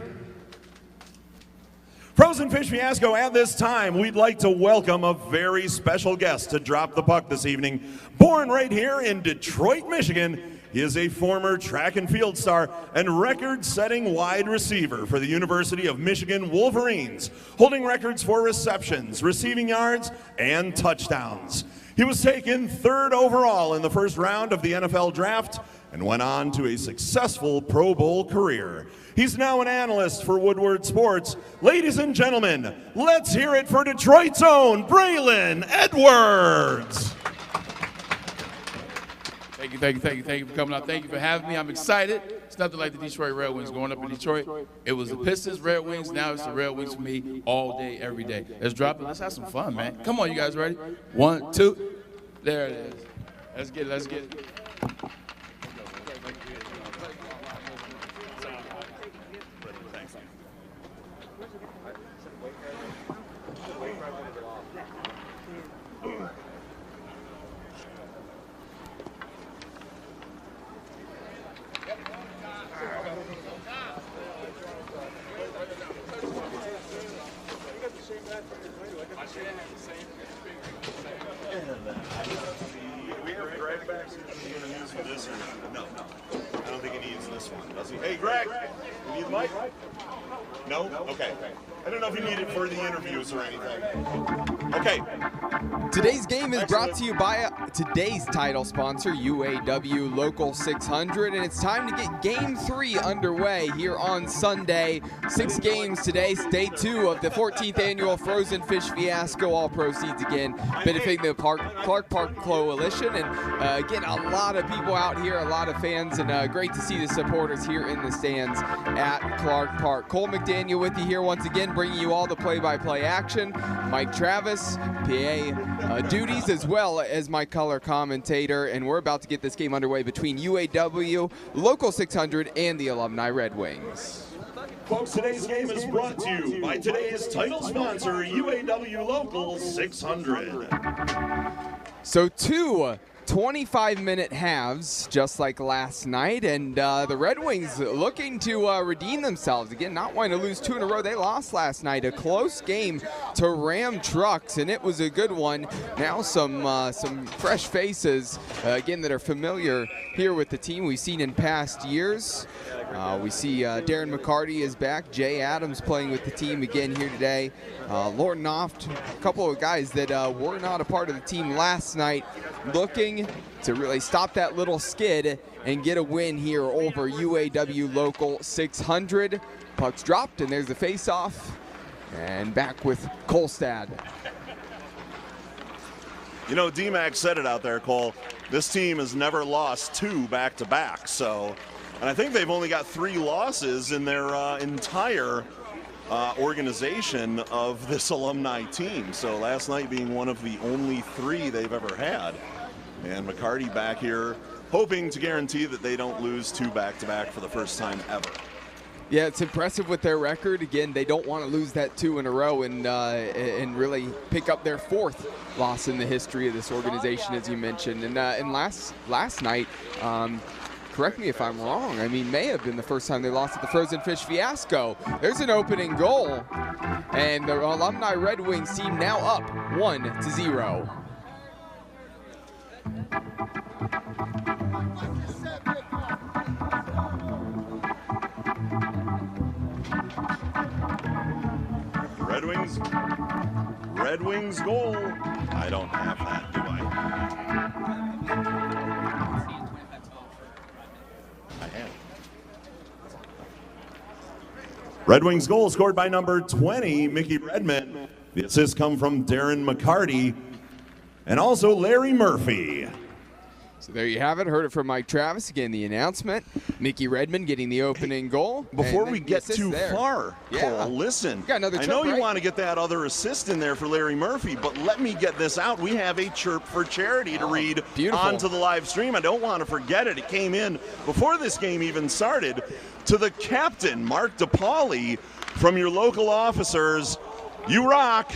Frozen Fish Fiasco, at this time, we'd like to welcome a very special guest to drop the puck this evening. Born right here in Detroit, Michigan, he is a former track and field star and record-setting wide receiver for the University of Michigan Wolverines, holding records for receptions, receiving yards, and touchdowns. He was taken 3rd overall in the first round of the NFL draft and went on to a successful Pro Bowl career. He's now an analyst for Woodward Sports. Ladies and gentlemen, let's hear it for Detroit's own Braylon Edwards. Thank you for coming out. Thank you for having me. I'm excited. It's nothing like the Detroit Red Wings growing up in Detroit. It was the Pistons, Red Wings. Now it's the Red Wings for me all day, every day. Let's drop it. Let's have some fun, man. Come on, you guys ready? 1, 2. There it is. Let's get it. Let's get it. We have Greg back, so you're going to use for this? No. I don't think he needs this one, does he? Hey, Greg, you need the mic? No? Okay. I don't know if you need it for the interviews or anything. Okay. Today's game is brought to you by today's title sponsor, UAW Local 600, and it's time to get Game 3 underway here on Sunday. 6 games today, day 2 of the 14th Annual Frozen Fish Fiasco. All proceeds, again, benefiting the Clark Park Coalition. And, again, a lot of people out here, a lot of fans, and great to see the supporters here in the stands at Clark Park. Cole McDaniel with you here once again, bringing you all the play-by-play action. Mike Travis, PA duties, as well as my color commentator, and we're about to get this game underway between UAW, Local 600, and the Alumni Red Wings. Folks, today's game is brought to you by today's title sponsor, UAW Local 600. So 2 25-minute halves, just like last night, and the Red Wings looking to redeem themselves. Again, not wanting to lose 2 in a row. They lost last night. A close game to Ram Trucks, and it was a good one. Now some fresh faces, again, that are familiar here with the team we've seen in past years. We see Darren McCarty is back. Jay Adams playing with the team again here today. Lord Noft, a couple of guys that were not a part of the team last night, looking to really stop that little skid and get a win here over UAW Local 600. Puck's dropped, and there's the face-off. And back with Kolstad. You know, D-Mac said it out there, Cole. This team has never lost 2 back-to-back, so... And I think they've only got 3 losses in their entire organization of this alumni team. So last night being one of the only 3 they've ever had. And McCarty back here hoping to guarantee that they don't lose 2 back-to-back for the first time ever. Yeah, it's impressive with their record. Again, they don't want to lose that 2 in a row and really pick up their 4th loss in the history of this organization, as you mentioned. And last night, correct me if I'm wrong, I mean, may have been the first time they lost at the Frozen Fish Fiasco. There's an opening goal, and the Alumni Red Wings team now up 1-0. Red Wings goal. I don't have that, do I? I have. Red Wings goal scored by number 20, Mickey Redmond. The assists come from Darren McCarty and also Larry Murphy. So there you have it. Heard it from Mike Travis. Again, the announcement. Mickey Redmond getting the opening goal. Before we get too far, Cole, listen. I know you want to get that other assist in there for Larry Murphy, but let me get this out. We have a chirp for charity to read onto the live stream. I don't want to forget it. It came in before this game even started. to the captain, Mark DePauli, from your local officers. You rock,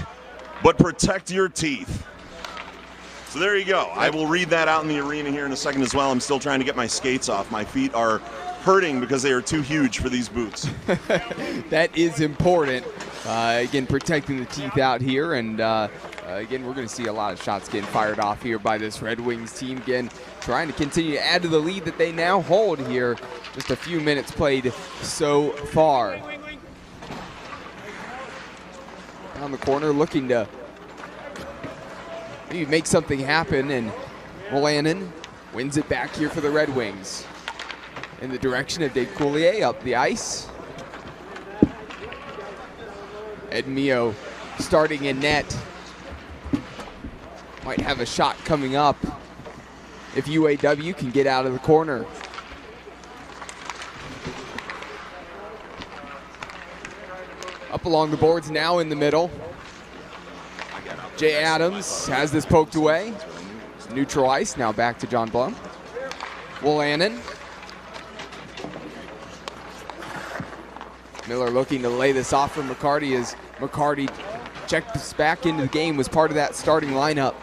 but protect your teeth. So there you go. I will read that out in the arena here in a second as well. I'm still trying to get my skates off. My feet are hurting because they are too huge for these boots. That is important. Again, protecting the teeth out here. And again, we're going to see a lot of shots getting fired off here by this Red Wings team. Again, trying to continue to add to the lead that they now hold here. Just a few minutes played so far. On the corner, looking to maybe make something happen, and Wolanin wins it back here for the Red Wings. In the direction of Dave Coulier up the ice. Ed Mio starting in net. Might have a shot coming up if UAW can get out of the corner. Up along the boards now in the middle. Jay Adams has this poked away. Neutral ice, now back to John Blum. Wolanin. Miller looking to lay this off for McCarty as McCarty checks back into the game, was part of that starting lineup.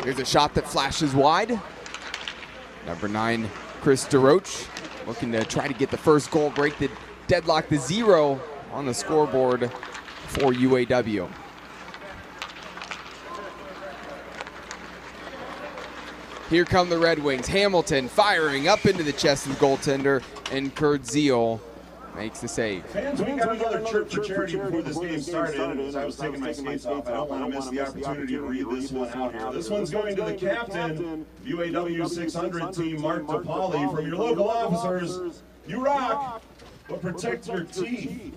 Here's a shot that flashes wide. Number 9, Chris DeRoche, looking to try to get the first goal, break the deadlock to 0 on the scoreboard for UAW. Here come the Red Wings. Hamilton firing up into the chest of the goaltender, and Kurt Zeal makes the save. Fans, we got another chirp for charity before this game started. As I was taking my skates off, I don't want to miss the opportunity to read this one out here. This one's going to the captain, UAW 600 team, Mark DePauli, from your local officers. You rock, but protect your teeth.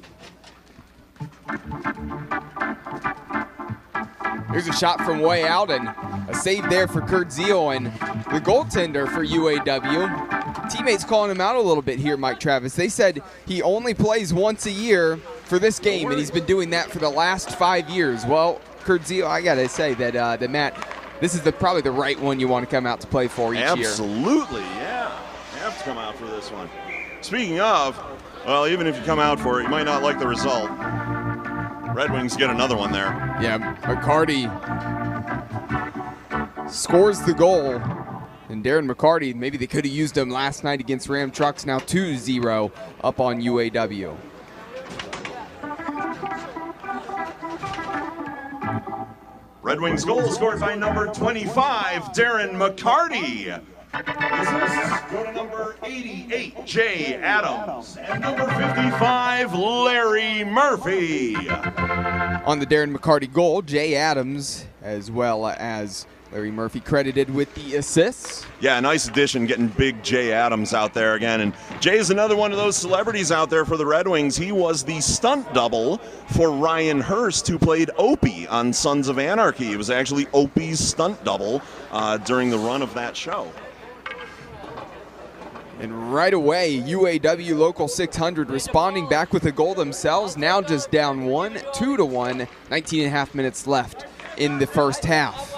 Here's a shot from way out, and a save there for Kurt Zeal, and the goaltender for UAW. Teammates calling him out a little bit here, Mike Travis. They said he only plays once a year for this game, and he's been doing that for the last 5 years. Well, Kurt Zeal, I got to say that, Matt, this is probably the right one you want to come out to play for each year. Absolutely, yeah. You have to come out for this one. Speaking of, well, even if you come out for it, you might not like the result. Red Wings get another one there. Yeah, McCarty scores the goal. And Darren McCarty, maybe they could have used him last night against Ram Trucks, now 2-0 up on UAW. Red Wings goal scored by number 25, Darren McCarty. Assists go to number 88, Jay Adams, and number 55, Larry Murphy. On the Darren McCarty goal, Jay Adams, as well as Larry Murphy, credited with the assists. Yeah, nice addition, getting big Jay Adams out there again. And Jay is another one of those celebrities out there for the Red Wings. He was the stunt double for Ryan Hurst, who played Opie on Sons of Anarchy. It was actually Opie's stunt double during the run of that show. And right away, UAW Local 600 responding back with a goal themselves, now just down 2-1, 19 and a half minutes left in the first half.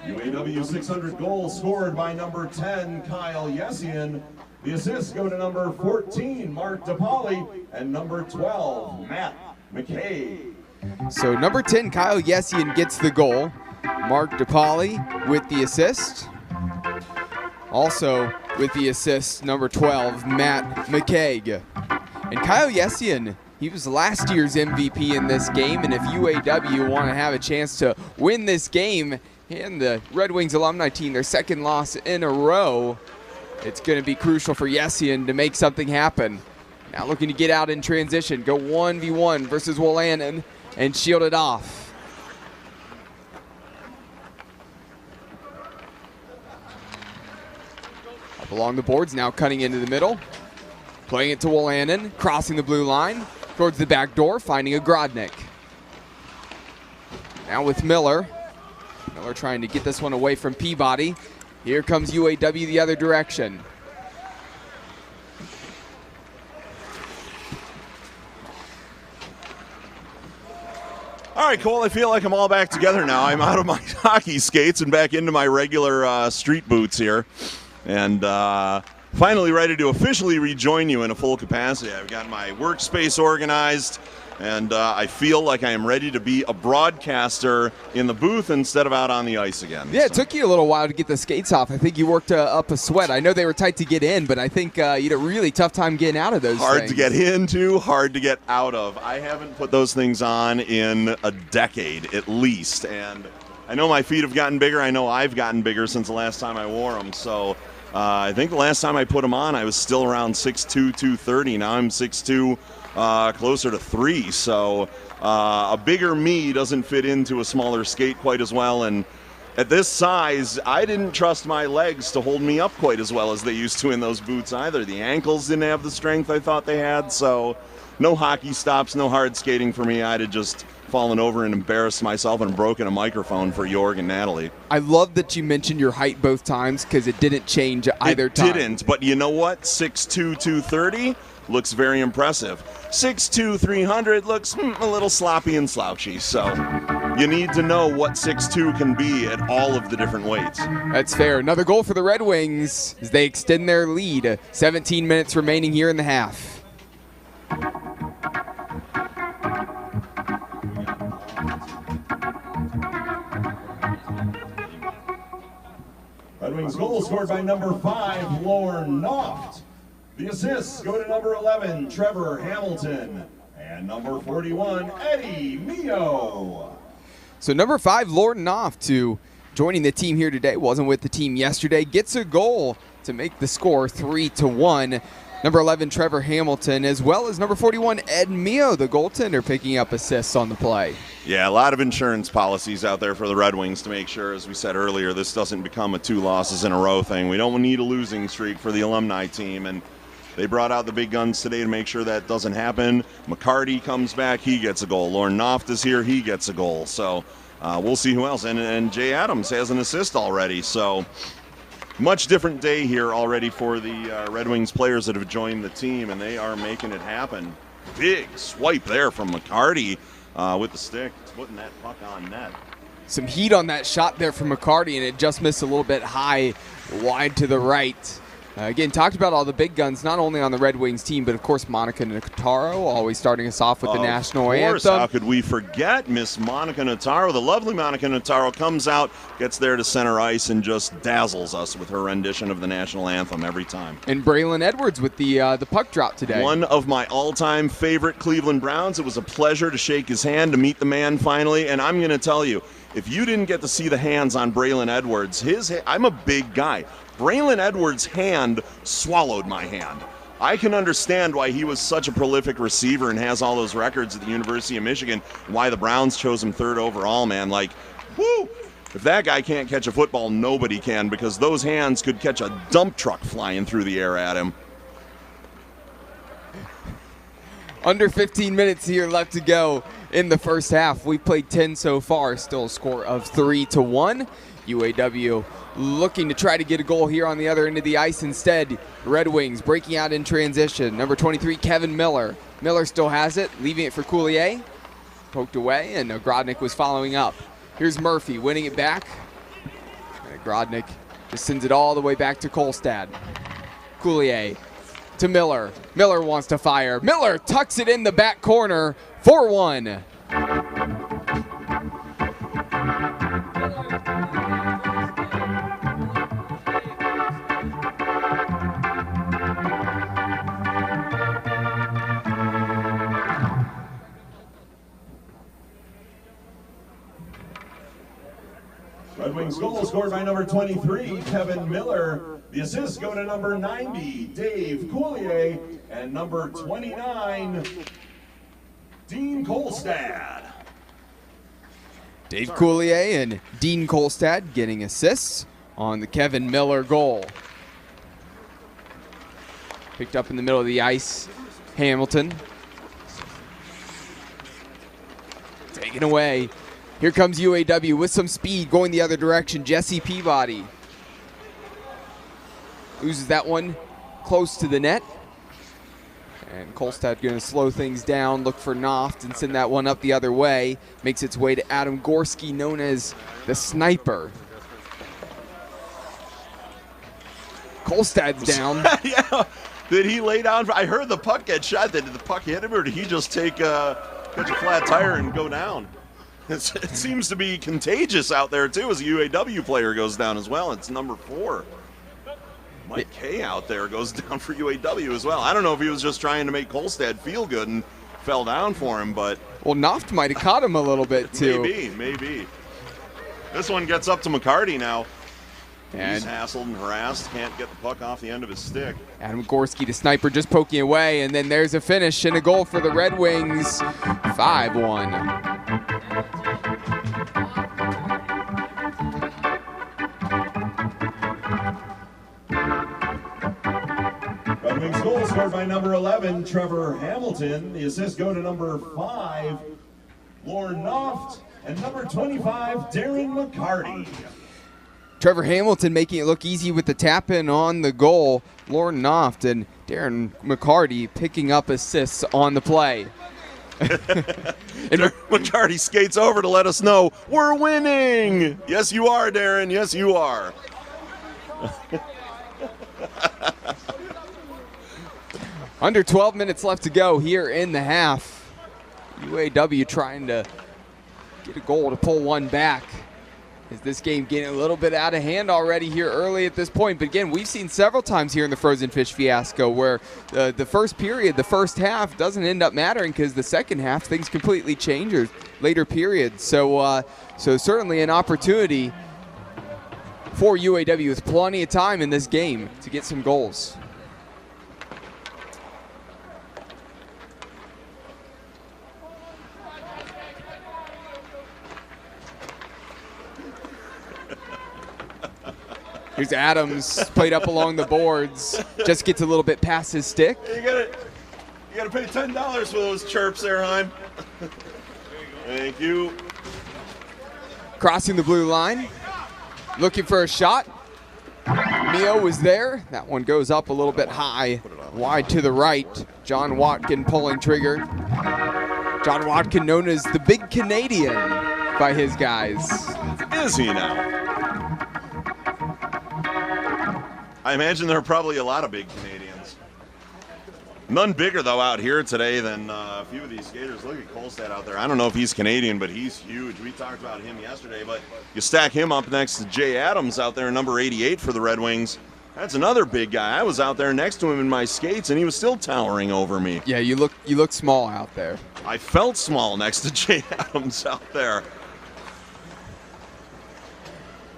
UAW 600 goal scored by number 10, Kyle Yessian. The assists go to number 14, Mark DePauli, and number 12, Matt McKay. So number 10, Kyle Yessian gets the goal. Mark DePauli with the assist. Also with the assist, number 12, Matt McKay. And Kyle Yessian, he was last year's MVP in this game, and if UAW want to have a chance to win this game, and the Red Wings alumni team, their second loss in a row, it's going to be crucial for Yessian to make something happen. Now looking to get out in transition, go 1v1 versus Wolanin, and shield it off. Up along the boards, now cutting into the middle. Playing it to Wolanin, crossing the blue line, towards the back door, finding a Grodnik. Now with Miller. Miller trying to get this one away from Peabody. Here comes UAW the other direction. All right, Cole, I feel like I'm all back together now. I'm out of my hockey skates and back into my regular street boots here. and finally ready to officially rejoin you in a full capacity. I've got my workspace organized, and I feel like I am ready to be a broadcaster in the booth instead of out on the ice again. Yeah, it took you a little while to get the skates off. I think you worked up a sweat. I know they were tight to get in, but I think you had a really tough time getting out of those Hard things. to get into, hard to get out of. I haven't put those things on in a decade at least, and I know my feet have gotten bigger. I know I've gotten bigger since the last time I wore them, so I think the last time I put them on, I was still around 6'2", 230. Now I'm 6'2", closer to 3. So a bigger me doesn't fit into a smaller skate quite as well. And at this size, I didn't trust my legs to hold me up quite as well as they used to in those boots either. The ankles didn't have the strength I thought they had. So no hockey stops, no hard skating for me. I'd have just fallen over and embarrassed myself and broken a microphone for Jorg and Natalie. I love that you mentioned your height both times because it didn't change either time. It didn't, but you know what? 6'2", 230 looks very impressive. 6'2", 300 looks a little sloppy and slouchy. So you need to know what 6'2" can be at all of the different weights. That's fair. Another goal for the Red Wings as they extend their lead. 17 minutes remaining here in the half. Red Wings goal scored by number 5, Lorne Noft. The assists go to number 11, Trevor Hamilton, and number 41, Eddie Mio. So number 5, Lorne Noft, to joining the team here today, wasn't with the team yesterday, gets a goal to make the score 3-1. Number 11, Trevor Hamilton, as well as number 41, Ed Mio, the goaltender, picking up assists on the play. Yeah, a lot of insurance policies out there for the Red Wings to make sure, as we said earlier, this doesn't become a 2 losses in a row thing. We don't need a losing streak for the alumni team, and they brought out the big guns today to make sure that doesn't happen. McCarty comes back, he gets a goal. Lorne Noft is here, he gets a goal. So we'll see who else. And Jay Adams has an assist already. So much different day here already for the Red Wings players that have joined the team, and they are making it happen. Big swipe there from McCarty with the stick, putting that puck on net. Some heat on that shot there from McCarty, and it just missed a little bit high, wide to the right. Again, talked about all the big guns, not only on the Red Wings team, but of course Monica Notaro, always starting us off with the national anthem. How could we forget Miss Monica Notaro? The lovely Monica Notaro comes out, gets there to center ice, and just dazzles us with her rendition of the national anthem every time. And Braylon Edwards with the puck drop today. One of my all-time favorite Cleveland Browns. It was a pleasure to shake his hand, to meet the man finally, and I'm going to tell you, if you didn't get to see the hands on Braylon Edwards, I'm a big guy. Braylon Edwards' hand swallowed my hand. I can understand why he was such a prolific receiver and has all those records at the University of Michigan, why the Browns chose him 3rd overall, man. Like, whoo! If that guy can't catch a football, nobody can, because those hands could catch a dump truck flying through the air at him. Under 15 minutes here left to go in the first half. We played 10 so far, still a score of 3-1. UAW looking to try to get a goal here on the other end of the ice. Instead, Red Wings breaking out in transition. Number 23, Kevin Miller. Miller still has it, leaving it for Coulier. Poked away, and Grodnik was following up. Here's Murphy winning it back. And Grodnik just sends it all the way back to Kolstad. Coulier to Miller. Miller wants to fire. Miller tucks it in the back corner. 4-1. Red Wings goal scored by number 23, Kevin Miller. The assists go to number 90, Dave Coulier, and number 29, Dean Kolstad. Dave Coulier and Dean Kolstad getting assists on the Kevin Miller goal. Picked up in the middle of the ice, Hamilton. Taken away. Here comes UAW with some speed going the other direction. Jesse Peabody loses that one close to the net. And Kolstad going to slow things down, look for Noft, and send that one up the other way. Makes its way to Adam Gorski, known as the Sniper. Kolstad's down. Yeah. Did he lay down? I heard the puck get shot. Did the puck hit him, or did he just catch a flat tire and go down? It seems to be contagious out there, too, as a UAW player goes down as well. It's number 4. Mike Kay out there goes down for UAW as well. I don't know if he was just trying to make Kolstad feel good and fell down for him, but... Well, Noft might have caught him a little bit, too. Maybe. This one gets up to McCarty now. And he's hassled and harassed, can't get the puck off the end of his stick. Adam Gorski, the sniper, just poking away, and then there's a finish and a goal for the Red Wings, 5-1. Red Wings goal scored by number 11, Trevor Hamilton. The assists go to number 5, Lauren Noft, and number 25, Darren McCarty. Trevor Hamilton making it look easy with the tap-in on the goal. Lauren Noft and Darren McCarty picking up assists on the play. And McCarty skates over to let us know we're winning. Yes, you are, Darren. Yes, you are. Under 12 minutes left to go here in the half. UAW trying to get a goal to pull one back. Is this game getting a little bit out of hand already here early at this point? But again, we've seen several times here in the Frozen Fish Fiasco where the first period, the first half, doesn't end up mattering because the second half things completely change or later periods. So certainly an opportunity for UAW with plenty of time in this game to get some goals. Here's Adams, played up along the boards, just gets a little bit past his stick. You gotta pay $10 for those chirps there, Heim. Thank you. Crossing the blue line, looking for a shot. Mio was there. That one goes up a little bit high, wide to the right. John Watkin pulling trigger. John Watkin, known as the Big Canadian by his guys. Is he now? I imagine there are probably a lot of big Canadians. None bigger, though, out here today than a few of these skaters. Look at Kolstad out there. I don't know if he's Canadian, but he's huge. We talked about him yesterday, but you stack him up next to Jay Adams out there, number 88 for the Red Wings. That's another big guy. I was out there next to him in my skates, and he was still towering over me. Yeah, you look small out there. I felt small next to Jay Adams out there.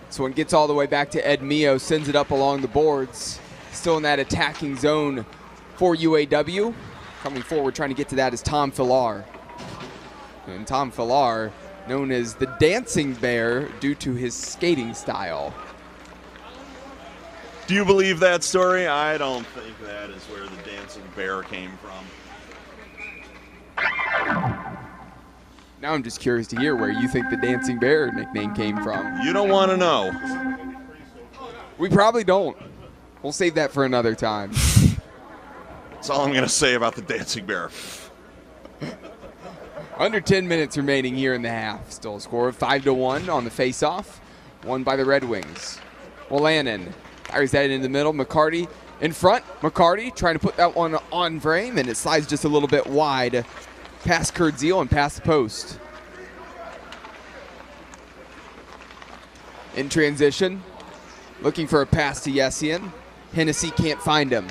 This one gets all the way back to Ed Mio, sends it up along the boards. Still in that attacking zone for UAW. Coming forward, trying to get to that is Tom Fillar. And Tom Fillar, known as the Dancing Bear due to his skating style. Do you believe that story? I don't think that is where the Dancing Bear came from. Now I'm just curious to hear where you think the Dancing Bear nickname came from. You don't want to know. We probably don't. We'll save that for another time. That's all I'm going to say about the Dancing Bear. Under 10 minutes remaining here in the half. Still a score of 5-1 on the face-off. Won by the Red Wings. Wolanin fires that in the middle. McCarty in front. McCarty trying to put that one on frame, and it slides just a little bit wide past Kurdziel and past the post. In transition, looking for a pass to Yessian. Hennessy can't find him.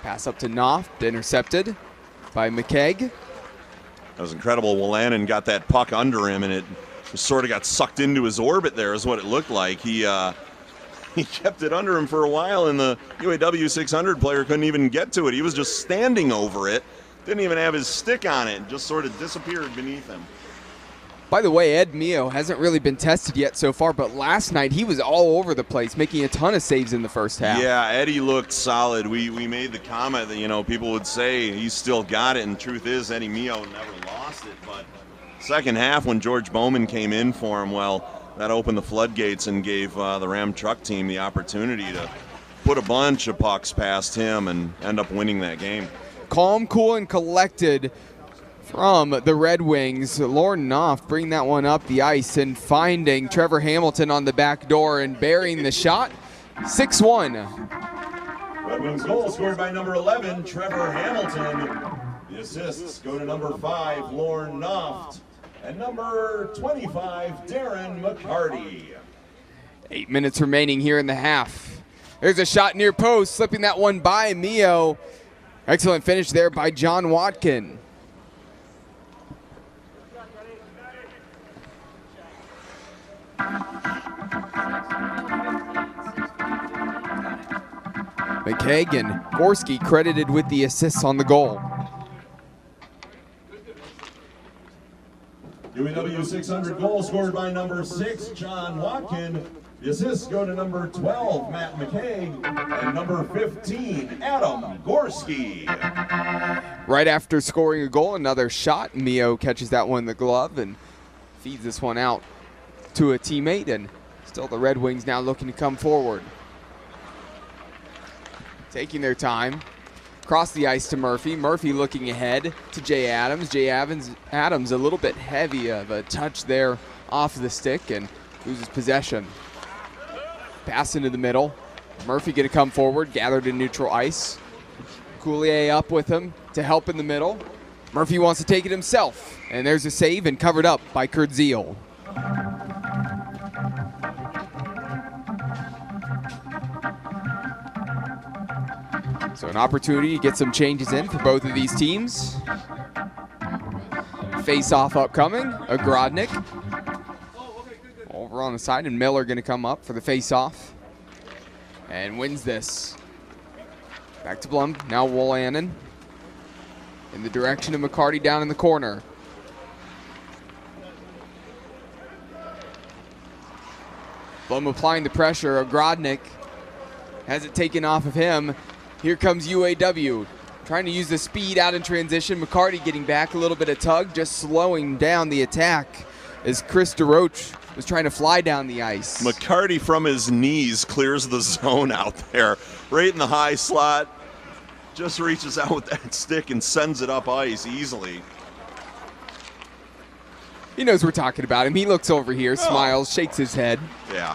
Pass up to Noft, intercepted by McKegg. That was incredible. Wolanin got that puck under him, and it just sort of got sucked into his orbit there is what it looked like. He kept it under him for a while, and the UAW 600 player couldn't even get to it. He was just standing over it, didn't even have his stick on it, just sort of disappeared beneath him. By the way, Ed Mio hasn't really been tested yet so far, but last night he was all over the place, making a ton of saves in the first half. Yeah, Eddie looked solid. We made the comment that, people would say he's still got it, and the truth is Eddie Mio never lost it. But second half when George Bowman came in for him, that opened the floodgates and gave the Ram Truck team the opportunity to put a bunch of pucks past him and end up winning that game. Calm, cool, and collected from the Red Wings. Lauren Knopf bring that one up the ice and finding Trevor Hamilton on the back door and burying the shot. 6-1. Red Wings goal scored by number 11, Trevor Hamilton. The assists go to number 5, Lauren Knopf, and number 25, Darren McCarty. 8 minutes remaining here in the half. There's a shot near post, slipping that one by Mio. Excellent finish there by John Watkin. McKaig and Gorski credited with the assists on the goal. UAW 600 goal scored by number 6, John Watkin. The assists go to number 12, Matt McKaig, and number 15, Adam Gorski. Right after scoring a goal, another shot. Mio catches that one in the glove and feeds this one out to a teammate, and still the Red Wings now looking to come forward. Taking their time. Across the ice to Murphy. Murphy looking ahead to Jay Adams. Jay Adams a little bit heavy of a touch there off the stick and loses possession. Pass into the middle. Murphy going to come forward, gathered in neutral ice. Coulier up with him to help in the middle. Murphy wants to take it himself, and there's a save and covered up by Kurt Zeal. So an opportunity to get some changes in for both of these teams. Face-off upcoming, a Grodnick. Over on the side, and Miller going to come up for the face-off. And wins this. Back to Blum, now Wolanen. In the direction of McCarty down in the corner. Blum applying the pressure, a Grodnick has it taken off of him. Here comes UAW, trying to use the speed out in transition. McCarty getting back, a little bit of tug, just slowing down the attack as Chris DeRoche was trying to fly down the ice. McCarty from his knees clears the zone out there, right in the high slot. Just reaches out with that stick and sends it up ice easily. He knows we're talking about him. He looks over here, smiles, shakes his head. Yeah.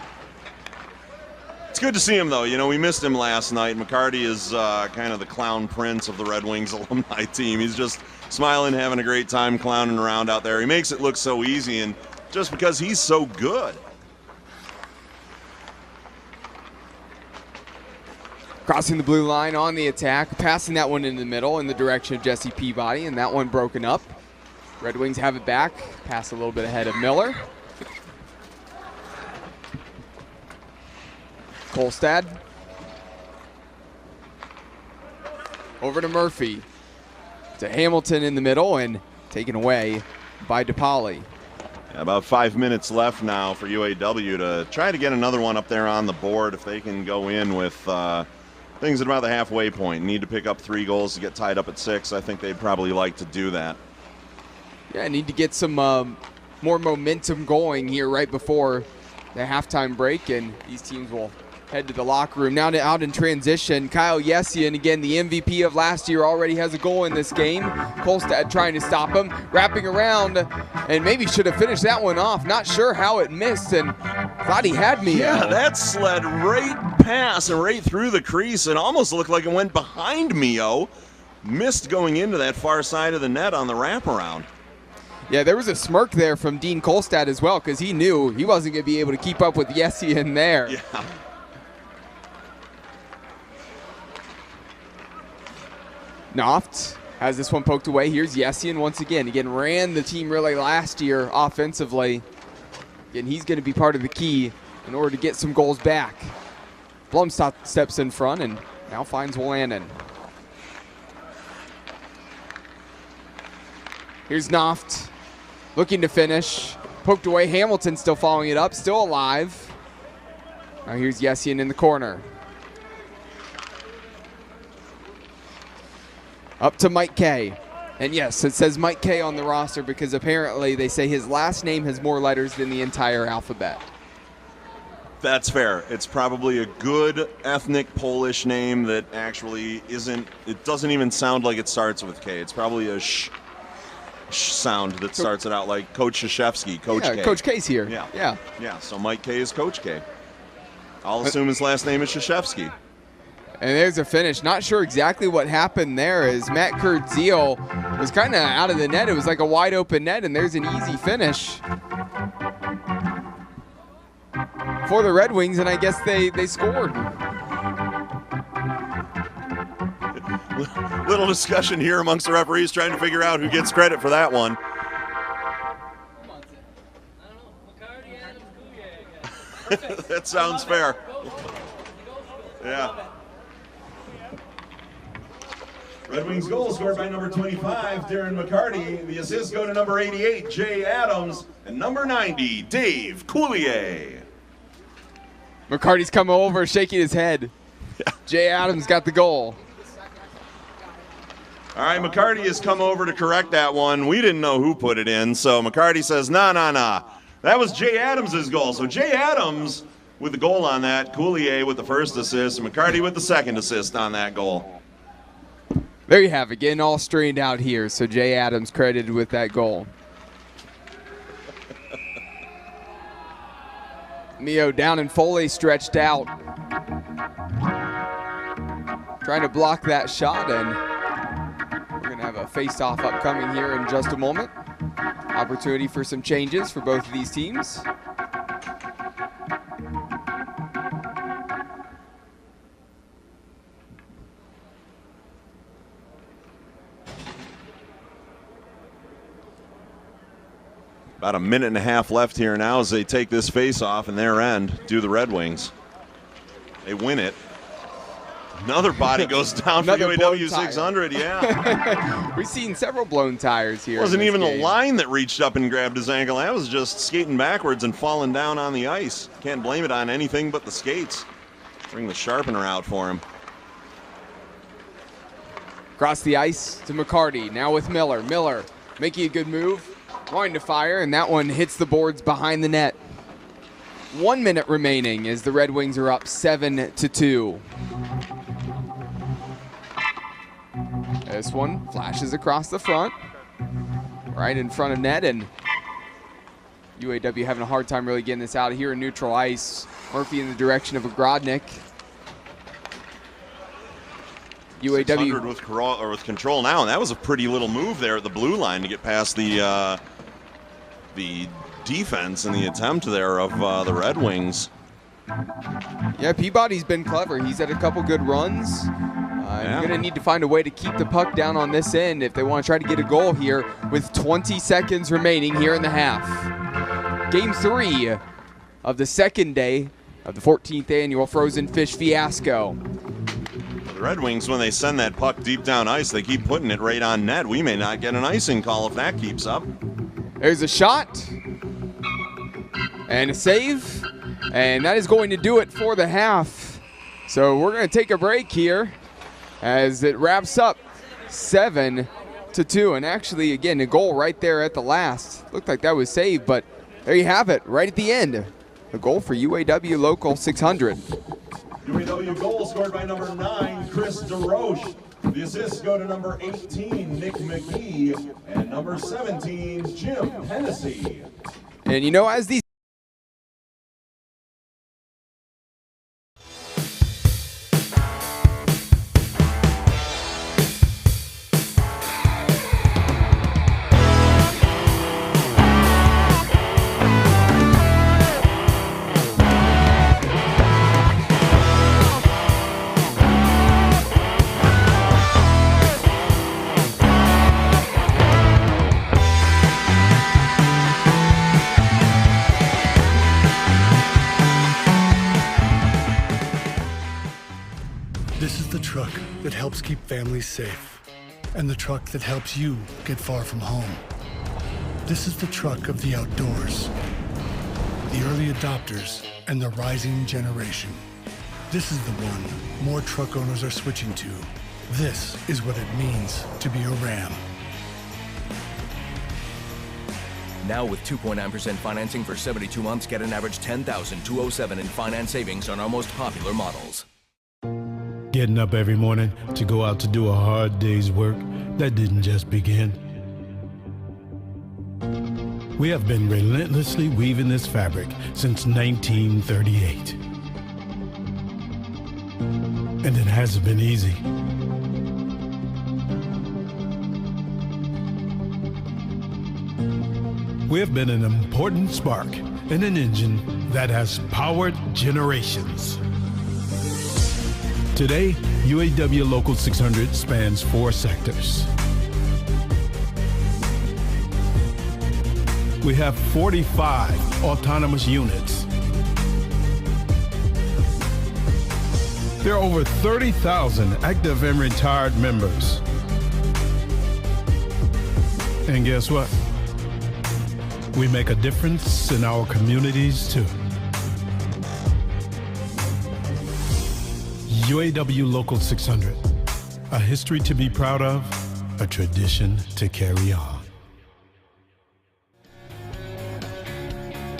It's good to see him, though. You know, we missed him last night. McCarty is kind of the clown prince of the Red Wings alumni team. He's just smiling, having a great time clowning around out there. He makes it look so easy, and just because he's so good. Crossing the blue line on the attack, passing that one in the middle in the direction of Jesse Peabody, and that one broken up. Red Wings have it back. Pass a little bit ahead of Miller. Kolstad. Over to Murphy. To Hamilton in the middle and taken away by DePauli. Yeah, about 5 minutes left now for UAW to try to get another one up there on the board. If they can go in with things at about the halfway point. Need to pick up 3 goals to get tied up at 6. I think they'd probably like to do that. Yeah, need to get some more momentum going here right before the halftime break, and these teams will head to the locker room. Now out in transition, Kyle Yessian, again, the MVP of last year, already has a goal in this game. Kolstad trying to stop him, wrapping around, and maybe should have finished that one off. Not sure how it missed, and thought he had me. Yeah, that slid right past and right through the crease and almost looked like it went behind Mio. Missed going into that far side of the net on the wraparound. Yeah, there was a smirk there from Dean Kolstad as well, because he knew he wasn't going to be able to keep up with Yessian there. Yeah. Noft has this one poked away. Here's Yessian once again. Again, ran the team really last year offensively. Again, he's going to be part of the key in order to get some goals back. Blum steps in front and now finds Wolanen. Here's Noft looking to finish. Poked away. Hamilton still following it up. Still alive. Now here's Yessian in the corner. Up to Mike Kay. And yes, it says Mike Kay on the roster because apparently they say his last name has more letters than the entire alphabet. That's fair. It's probably a good ethnic Polish name that actually isn't, it doesn't even sound like it starts with K. It's probably a sh. sound that starts it out like Coach Krzyzewski, Coach K. Coach K's here. Yeah, so Mike K is Coach K. I'll assume his last name is Krzyzewski. And there's a finish. Not sure exactly what happened there as Matt Kurtziel was kind of out of the net. It was like a wide open net, and there's an easy finish for the Red Wings, and I guess they scored. Little discussion here amongst the referees trying to figure out who gets credit for that one. That sounds fair. Yeah. Red Wings goal scored by number 25, Darren McCarty. The assists go to number 88, Jay Adams, and number 90, Dave Coulier. McCarty's coming over, shaking his head. Jay Adams got the goal. All right, McCarty has come over to correct that one. We didn't know who put it in, so McCarty says, nah. That was Jay Adams' goal. So Jay Adams with the goal on that, Coulier with the first assist, and McCarty with the second assist on that goal. There you have it, getting all straightened out here. So Jay Adams credited with that goal. Mio down and Foley stretched out. Trying to block that shot, and we're going to have a face-off upcoming here in just a moment. Opportunity for some changes for both of these teams. About a minute and a half left here now as they take this face-off in their end, do the Red Wings. They win it. Another body goes down for UAW 600, yeah. We've seen several blown tires here. It wasn't even the line that reached up and grabbed his ankle. That was just skating backwards and falling down on the ice. Can't blame it on anything but the skates. Bring the sharpener out for him. Across the ice to McCarty, now with Miller. Miller making a good move, wanting to fire, and that one hits the boards behind the net. 1 minute remaining as the Red Wings are up 7-2. This one flashes across the front, right in front of net, and UAW having a hard time really getting this out of here in neutral ice. Murphy in the direction of Ogrodnik. UAW with control now, and that was a pretty little move there at the blue line to get past the defense and the attempt there of the Red Wings. Yeah, Peabody's been clever. He's had a couple good runs. You're going to need to find a way to keep the puck down on this end if they want to try to get a goal here with 20 seconds remaining here in the half. Game 3 of the second day of the 14th Annual Frozen Fish Fiasco. The Red Wings, when they send that puck deep down ice, they keep putting it right on net. We may not get an icing call if that keeps up. There's a shot and a save, and that is going to do it for the half. So we're going to take a break here as it wraps up 7-2. And actually, again, a goal right there at the last. Looked like that was saved, but there you have it, right at the end. A goal for UAW Local 600. UAW goal scored by number 9, Chris DeRoche. The assists go to number 18, Nick McGee, and number 17, Jim Hennessy. And you know, as these truck that helps keep families safe, and the truck that helps you get far from home. This is the truck of the outdoors, the early adopters, and the rising generation. This is the one more truck owners are switching to. This is what it means to be a Ram. Now with 2.9% financing for 72 months, get an average $10,207 in finance savings on our most popular models. Getting up every morning to go out to do a hard day's work, that didn't just begin. We have been relentlessly weaving this fabric since 1938. And it hasn't been easy. We have been an important spark in an engine that has powered generations. Today, UAW Local 600 spans 4 sectors. We have 45 autonomous units. There are over 30,000 active and retired members. And guess what? We make a difference in our communities too. UAW Local 600, a history to be proud of, a tradition to carry on.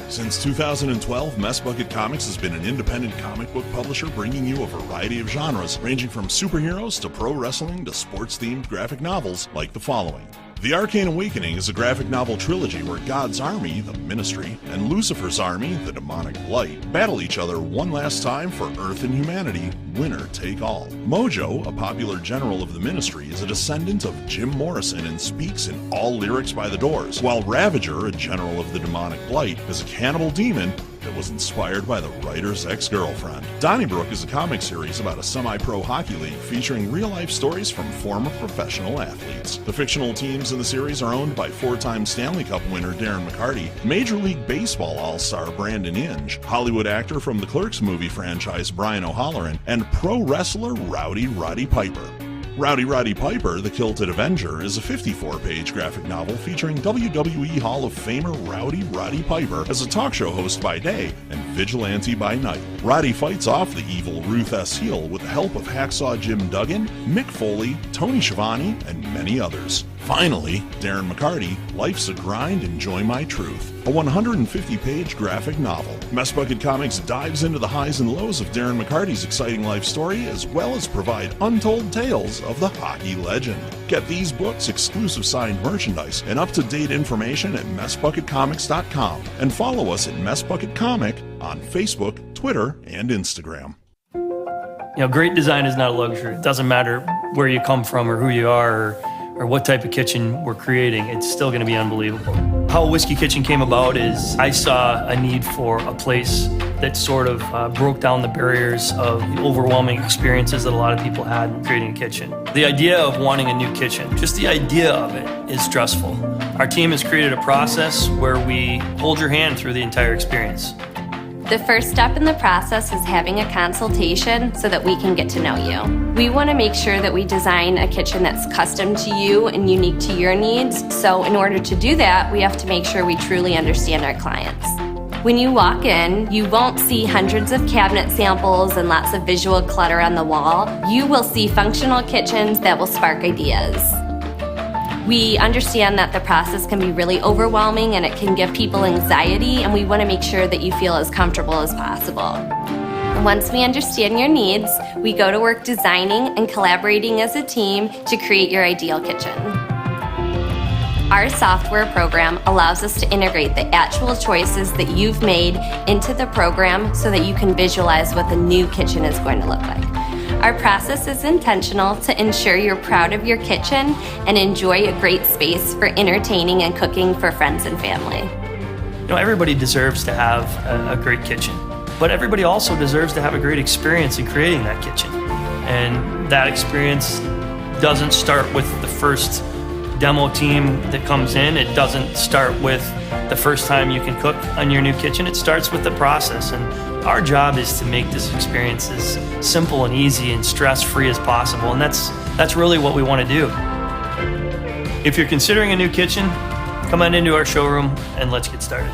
Since 2012, Mess Bucket Comics has been an independent comic book publisher bringing you a variety of genres, ranging from superheroes to pro wrestling to sports-themed graphic novels like the following. The Arcane Awakening is a graphic novel trilogy where God's army, the Ministry, and Lucifer's army, the Demonic Blight, battle each other one last time for Earth and humanity, winner take all. Mojo, a popular general of the Ministry, is a descendant of Jim Morrison and speaks in all lyrics by the Doors, while Ravager, a general of the Demonic Blight, is a cannibal demon that was inspired by the writer's ex-girlfriend. Donnybrook is a comic series about a semi-pro hockey league featuring real-life stories from former professional athletes. The fictional teams in the series are owned by 4-time Stanley Cup winner Darren McCarty, Major League Baseball all-star Brandon Inge, Hollywood actor from the Clerks movie franchise Brian O'Halloran, and pro wrestler Rowdy Roddy Piper. Rowdy Roddy Piper, the Kilted Avenger, is a 54-page graphic novel featuring WWE Hall of Famer Rowdy Roddy Piper as a talk show host by day and vigilante by night. Roddy fights off the evil Ruth S. Heel with the help of Hacksaw Jim Duggan, Mick Foley, Tony Schiavone, and many others. Finally, Darren McCarty, Life's a Grind, Enjoy My Truth, a 150-page graphic novel. Mess Bucket Comics dives into the highs and lows of Darren McCarty's exciting life story, as well as provide untold tales of the hockey legend. Get these books, exclusive signed merchandise, and up-to-date information at messbucketcomics.com, and follow us at Mess Bucket Comic on Facebook, Twitter, and Instagram. You know, great design is not a luxury. It doesn't matter where you come from or who you are or what type of kitchen we're creating, it's still gonna be unbelievable. How Whiskey Kitchen came about is I saw a need for a place that sort of broke down the barriers of the overwhelming experiences that a lot of people had in creating a kitchen. The idea of wanting a new kitchen, just the idea of it is stressful. Our team has created a process where we hold your hand through the entire experience. The first step in the process is having a consultation so that we can get to know you. We want to make sure that we design a kitchen that's custom to you and unique to your needs. So in order to do that, we have to make sure we truly understand our clients. When you walk in, you won't see hundreds of cabinet samples and lots of visual clutter on the wall. You will see functional kitchens that will spark ideas. We understand that the process can be really overwhelming and it can give people anxiety, and we want to make sure that you feel as comfortable as possible. Once we understand your needs, we go to work designing and collaborating as a team to create your ideal kitchen. Our software program allows us to integrate the actual choices that you've made into the program so that you can visualize what the new kitchen is going to look like. Our process is intentional to ensure you're proud of your kitchen and enjoy a great space for entertaining and cooking for friends and family. You know, everybody deserves to have a great kitchen, but everybody also deserves to have a great experience in creating that kitchen. And that experience doesn't start with the first demo team that comes in. It doesn't start with the first time you can cook on your new kitchen. It starts with the process, and our job is to make this experience as simple and easy and stress-free as possible, and that's really what we want to do. If you're considering a new kitchen, come on into our showroom and let's get started.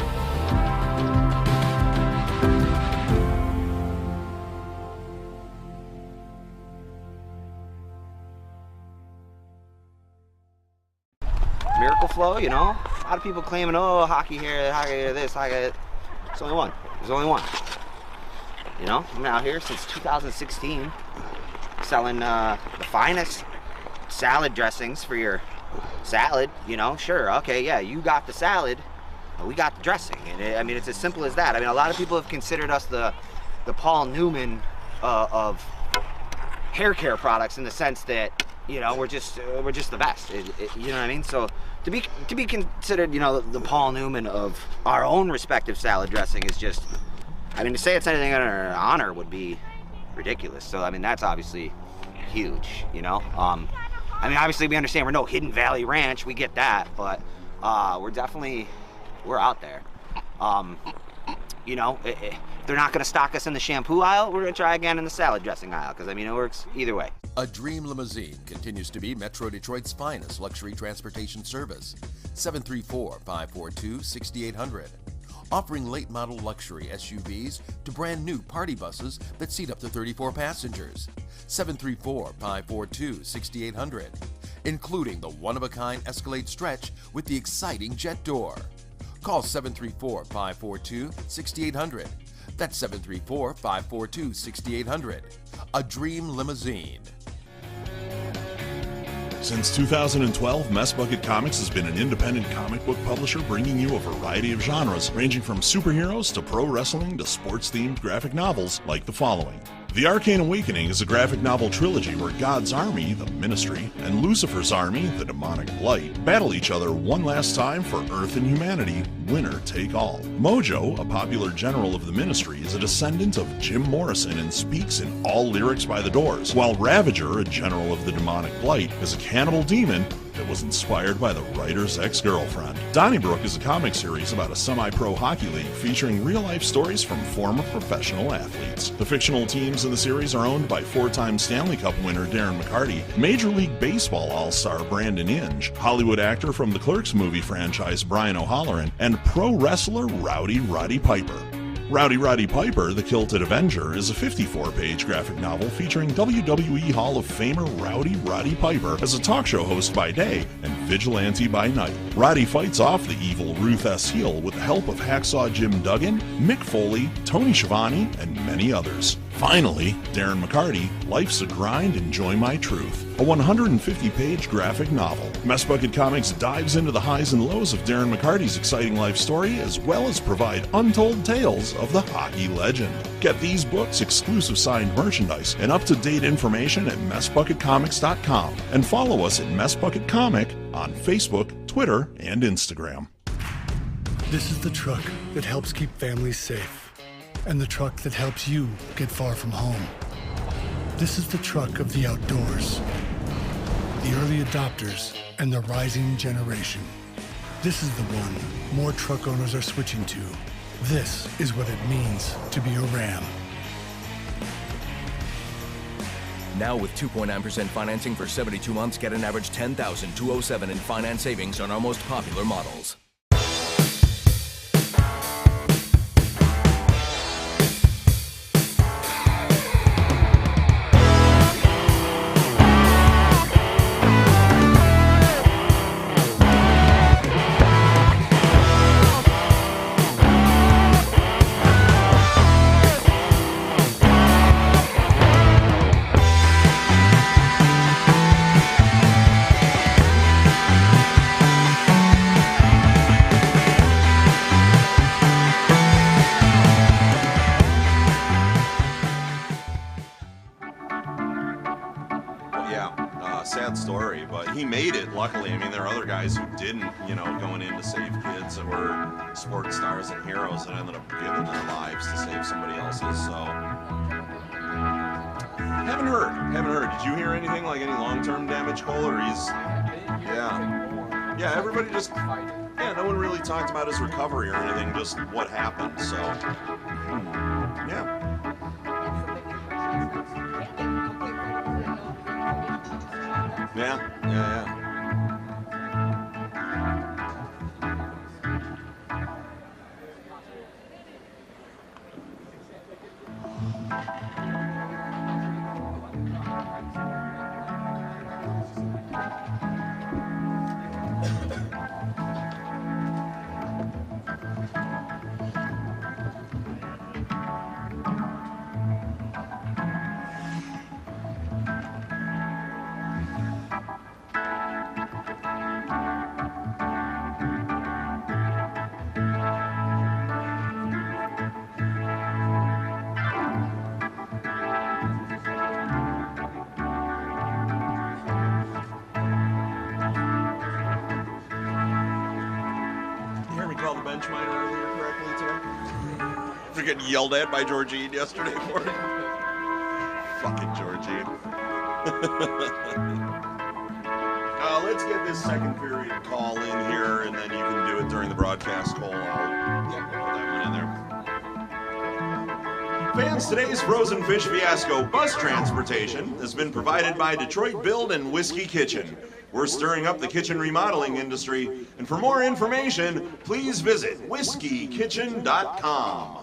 Miracle Flow, you know? A lot of people claiming, oh, hockey here, this, hockey that. There's only one. There's only one. You know, I've been out here since 2016 selling the finest salad dressings for your salad, you know. Sure, okay, yeah, you got the salad, we got the dressing. And I mean, it's as simple as that. I mean, a lot of people have considered us the Paul Newman of hair care products, in the sense that, you know, we're just the best. You know what I mean? So to be considered, you know, the Paul Newman of our own respective salad dressing is just, I mean, to say it's anything under an honor would be ridiculous. So I mean, that's obviously huge, you know. I mean, obviously we understand we're no Hidden Valley Ranch, we get that, but we're out there. You know, if they're not going to stock us in the shampoo aisle, we're going to try again in the salad dressing aisle, because I mean, it works either way. A Dream Limousine continues to be Metro Detroit's finest luxury transportation service. 734-542-6800. Offering late model luxury SUVs to brand new party buses that seat up to 34 passengers. 734-542-6800. Including the one-of-a-kind Escalade stretch with the exciting jet door. Call 734-542-6800. That's 734-542-6800. A Dream Limousine. Since 2012, Mess Bucket Comics has been an independent comic book publisher bringing you a variety of genres, ranging from superheroes to pro wrestling to sports-themed graphic novels like the following. The Arcane Awakening is a graphic novel trilogy where God's army, the Ministry, and Lucifer's army, the Demonic Blight, battle each other one last time for Earth and humanity, winner take all. Mojo, a popular general of the Ministry, is a descendant of Jim Morrison and speaks in all lyrics by the Doors, while Ravager, a general of the Demonic Blight, is a cannibal demon that was inspired by the writer's ex-girlfriend. Donnybrook is a comic series about a semi-pro hockey league featuring real-life stories from former professional athletes. The fictional teams in the series are owned by four-time Stanley Cup winner Darren McCarty, Major League Baseball all-star Brandon Inge, Hollywood actor from the Clerks movie franchise Brian O'Halloran, and pro wrestler Rowdy Roddy Piper. Rowdy Roddy Piper, the Kilted Avenger, is a 54-page graphic novel featuring WWE Hall of Famer Rowdy Roddy Piper as a talk show host by day and vigilante by night. Roddy fights off the evil Ruth S. Heel with the help of Hacksaw Jim Duggan, Mick Foley, Tony Schiavone, and many others. Finally, Darren McCarty, Life's a Grind, Enjoy My Truth, a 150-page graphic novel. Mess Bucket Comics dives into the highs and lows of Darren McCarty's exciting life story, as well as provide untold tales of the hockey legend. Get these books, exclusive signed merchandise, and up-to-date information at MessBucketComics.com, and follow us at Mess Bucket Comic on Facebook, Twitter, and Instagram. This is the truck that helps keep families safe, and the truck that helps you get far from home. This is the truck of the outdoors, the early adopters, and the rising generation. This is the one more truck owners are switching to. This is what it means to be a Ram. Now with 2.9% financing for 72 months, get an average $10,207 in finance savings on our most popular models. Sad story, but he made it, luckily. I mean, there are other guys who didn't, you know, going in to save kids that were sports stars and heroes that ended up giving their lives to save somebody else's, so. Haven't heard. Did you hear anything, like any long-term damage, Cole, or he's, yeah, everybody just, no one really talked about his recovery or anything, just what happened, so, yeah. Yeah. bench mine earlier correctly today? After getting yelled at by Georgine yesterday for it. Fucking Georgine. Let's get this second period call in here, and then you can do it during the broadcast call out. Yeah, we'll put that one in there. Fans, today's Frozen Fish Fiasco bus transportation has been provided by Detroit Build and Whiskey Kitchen. We're stirring up the kitchen remodeling industry, and for more information, please visit whiskeykitchen.com.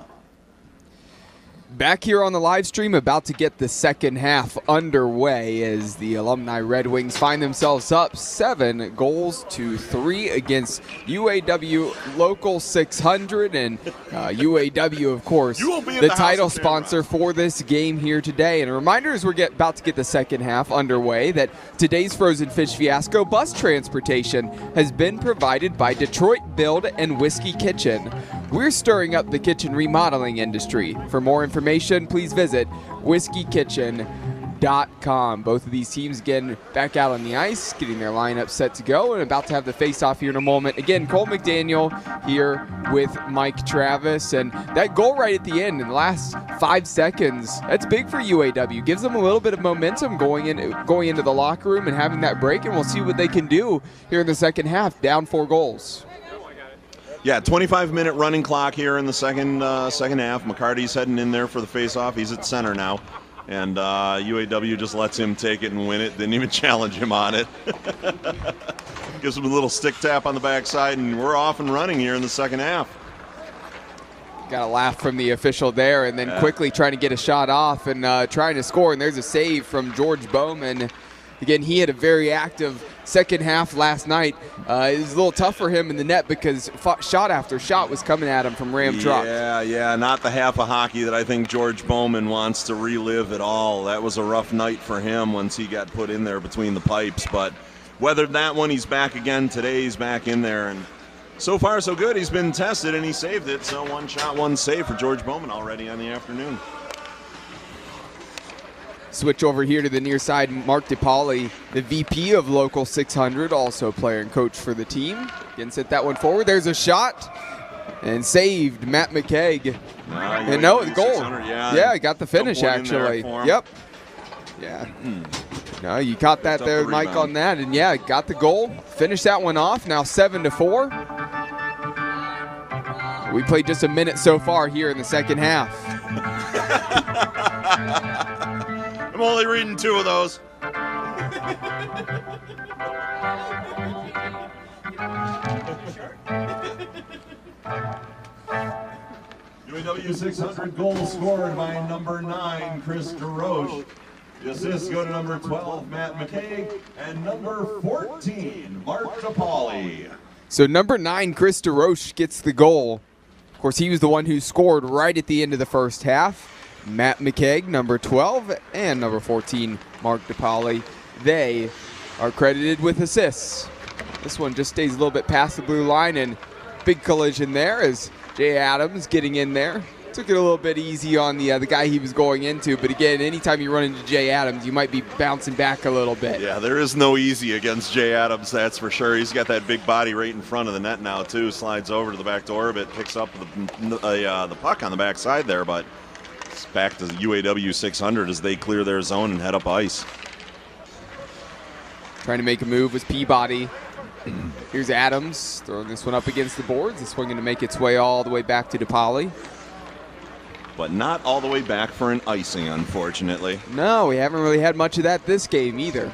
Back here on the live stream, about to get the second half underway as the Alumni Red Wings find themselves up 7-3 against UAW Local 600. And UAW, of course, the title sponsor for this game here today. And a reminder as we're about to get the second half underway that today's Frozen Fish Fiasco bus transportation has been provided by Detroit Build and Whiskey Kitchen. We're stirring up the kitchen remodeling industry. For more information, please visit whiskeykitchen.com. Both of these teams again back out on the ice, getting their lineup set to go, and about to have the face-off here in a moment. Again, Cole McDaniel here with Mike Travis, and that goal right at the end in the last 5 seconds, that's big for UAW. Gives them a little bit of momentum going into the locker room and having that break, and we'll see what they can do here in the second half, down 4 goals. Yeah, 25-minute running clock here in the second half. McCarty's heading in there for the face-off. He's at center now. And UAW just lets him take it and win it. Didn't even challenge him on it. Gives him a little stick tap on the backside, and we're off and running here in the second half. Got a laugh from the official there, and then quickly trying to get a shot off and trying to score. And there's a save from George Bowman. Again, he had a very active second half last night. It was a little tough for him in the net because shot after shot was coming at him from Ram Truck. Yeah, not the half of hockey that I think George Bowman wants to relive at all. That was a rough night for him once he got put in there between the pipes. But weathered that one, he's back again today. He's back in there, and so far so good. He's been tested, and he saved it. So 1 shot, 1 save for George Bowman already on the afternoon. Switch over here to the near side, Mark DePauli, the VP of Local 600, also player and coach for the team. Again, set that one forward. There's a shot, and saved Matt McKeag. And no, goal. Yeah, got the finish, actually. Yep. Yeah. No, you caught that there, Mike, on that. And, yeah, got the goal. Finished that one off. Now 7-4. We played just a minute so far here in the second half. I'm only reading 2 of those. UAW 600 goal scored by number 9, Chris DeRoche. The assists go to number 12, Matt McKay, and number 14, Mark DePauli. So number 9, Chris DeRoche, gets the goal. Of course, he was the one who scored right at the end of the first half. Matt McKeag, number 12, and number 14, Mark DePauli. They are credited with assists. This one just stays a little bit past the blue line, and big collision there as Jay Adams getting in there. Took it a little bit easy on the guy he was going into, but again, anytime you run into Jay Adams, you might be bouncing back a little bit. Yeah, there is no easy against Jay Adams, that's for sure. He's got that big body right in front of the net now, too. Slides over to the back to orbit, picks up the puck on the backside there, but it's back to UAW 600 as they clear their zone and head up ice. Trying to make a move was Peabody. Here's Adams throwing this one up against the boards. This one going to make its way all the way back to DePauli. But not all the way back for an icing, unfortunately. No, we haven't really had much of that this game either.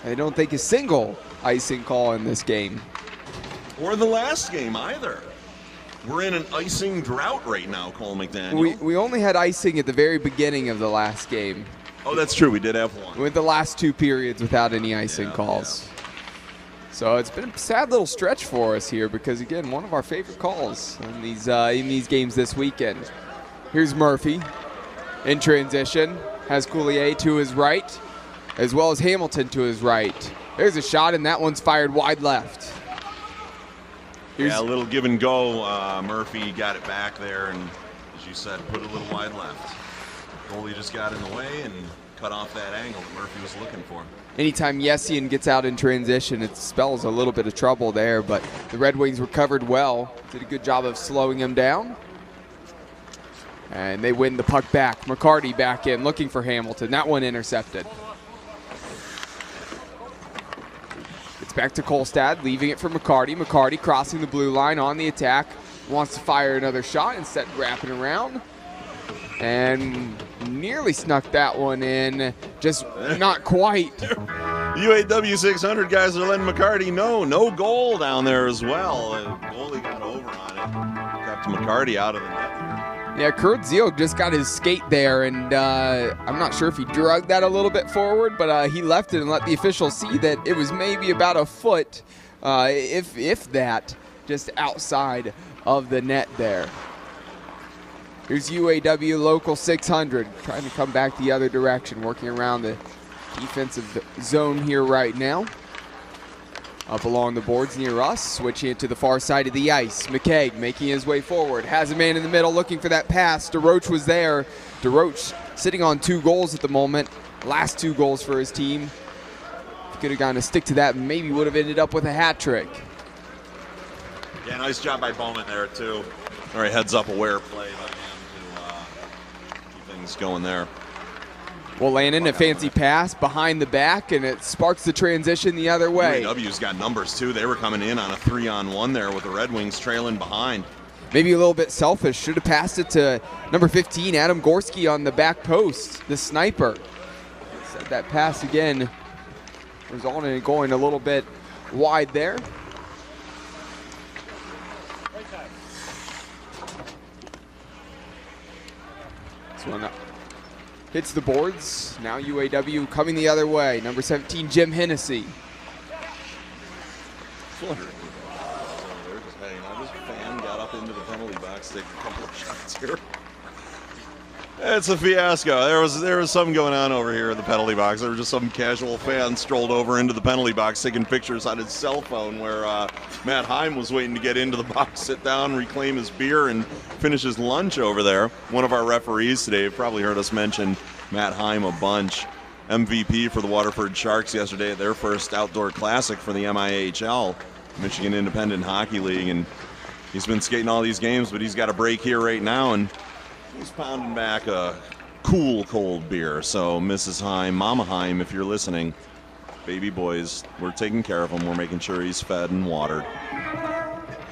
I don't think a single icing call in this game. Or the last game either. We're in an icing drought right now, Cole McDaniel. We only had icing at the very beginning of the last game. Oh, that's true. We did have one. We went the last 2 periods without any icing calls. Yeah. So it's been a sad little stretch for us here because, again, one of our favorite calls in these games this weekend. Here's Murphy in transition. Has Coulier to his right, as well as Hamilton to his right. There's a shot, and that one's fired wide left. Yeah, a little give and go. Murphy got it back there, and as you said, put it a little wide left. Goalie just got in the way and cut off that angle that Murphy was looking for. Anytime Yessian gets out in transition, it spells a little bit of trouble there, but the Red Wings recovered well. Did a good job of slowing him down. And they win the puck back. McCarty back in, looking for Hamilton. That one intercepted. It's back to Kolstad, leaving it for McCarty. McCarty crossing the blue line on the attack. Wants to fire another shot, instead wrapping around. And nearly snuck that one in, just not quite. UAW 600 guys are letting McCarty know. No goal down there as well. The goalie got over on it. Kept McCarty out of the net here. Yeah, Kurt Zeal just got his skate there, and I'm not sure if he drug that a little bit forward, but he left it and let the officials see that it was maybe about a foot, if that, just outside of the net there. Here's UAW local 600 trying to come back the other direction, working around the defensive zone here right now. Up along the boards near us, switching it to the far side of the ice. McKay making his way forward, has a man in the middle looking for that pass. DeRoche was there. DeRoche sitting on 2 goals at the moment. Last 2 goals for his team. If he could have gone to stick to that, maybe would have ended up with a hat trick. Yeah, nice job by Bowman there too. All right, heads up aware play by him to keep things going there. Well, Lannon, a fancy pass behind the back, and it sparks the transition the other way. UAW's got numbers too. They were coming in on a 3-on-1 there with the Red Wings trailing behind. Maybe a little bit selfish. Should have passed it to number 15, Adam Gorski, on the back post, the sniper. Said that pass again, resulting in going a little bit wide there. This one up. Hits the boards. Now UAW coming the other way. Number 17, Jim Hennessy. They're just hanging out. This fan got up into the penalty box, taking a couple of shots here. It's a fiasco. There was something going on over here in the penalty box. There was just some casual fan strolled over into the penalty box, taking pictures on his cell phone, where Matt Heim was waiting to get into the box, sit down, reclaim his beer, and finish his lunch over there. One of our referees today, probably heard us mention Matt Heim a bunch. MVP for the Waterford Sharks yesterday at their first outdoor classic for the MIHL, Michigan Independent Hockey League, and he's been skating all these games, but he's got a break here right now, and he's pounding back a cool, cold beer. So, Mrs. Heim, Mama Heim, if you're listening, baby boys, we're taking care of him. We're making sure he's fed and watered.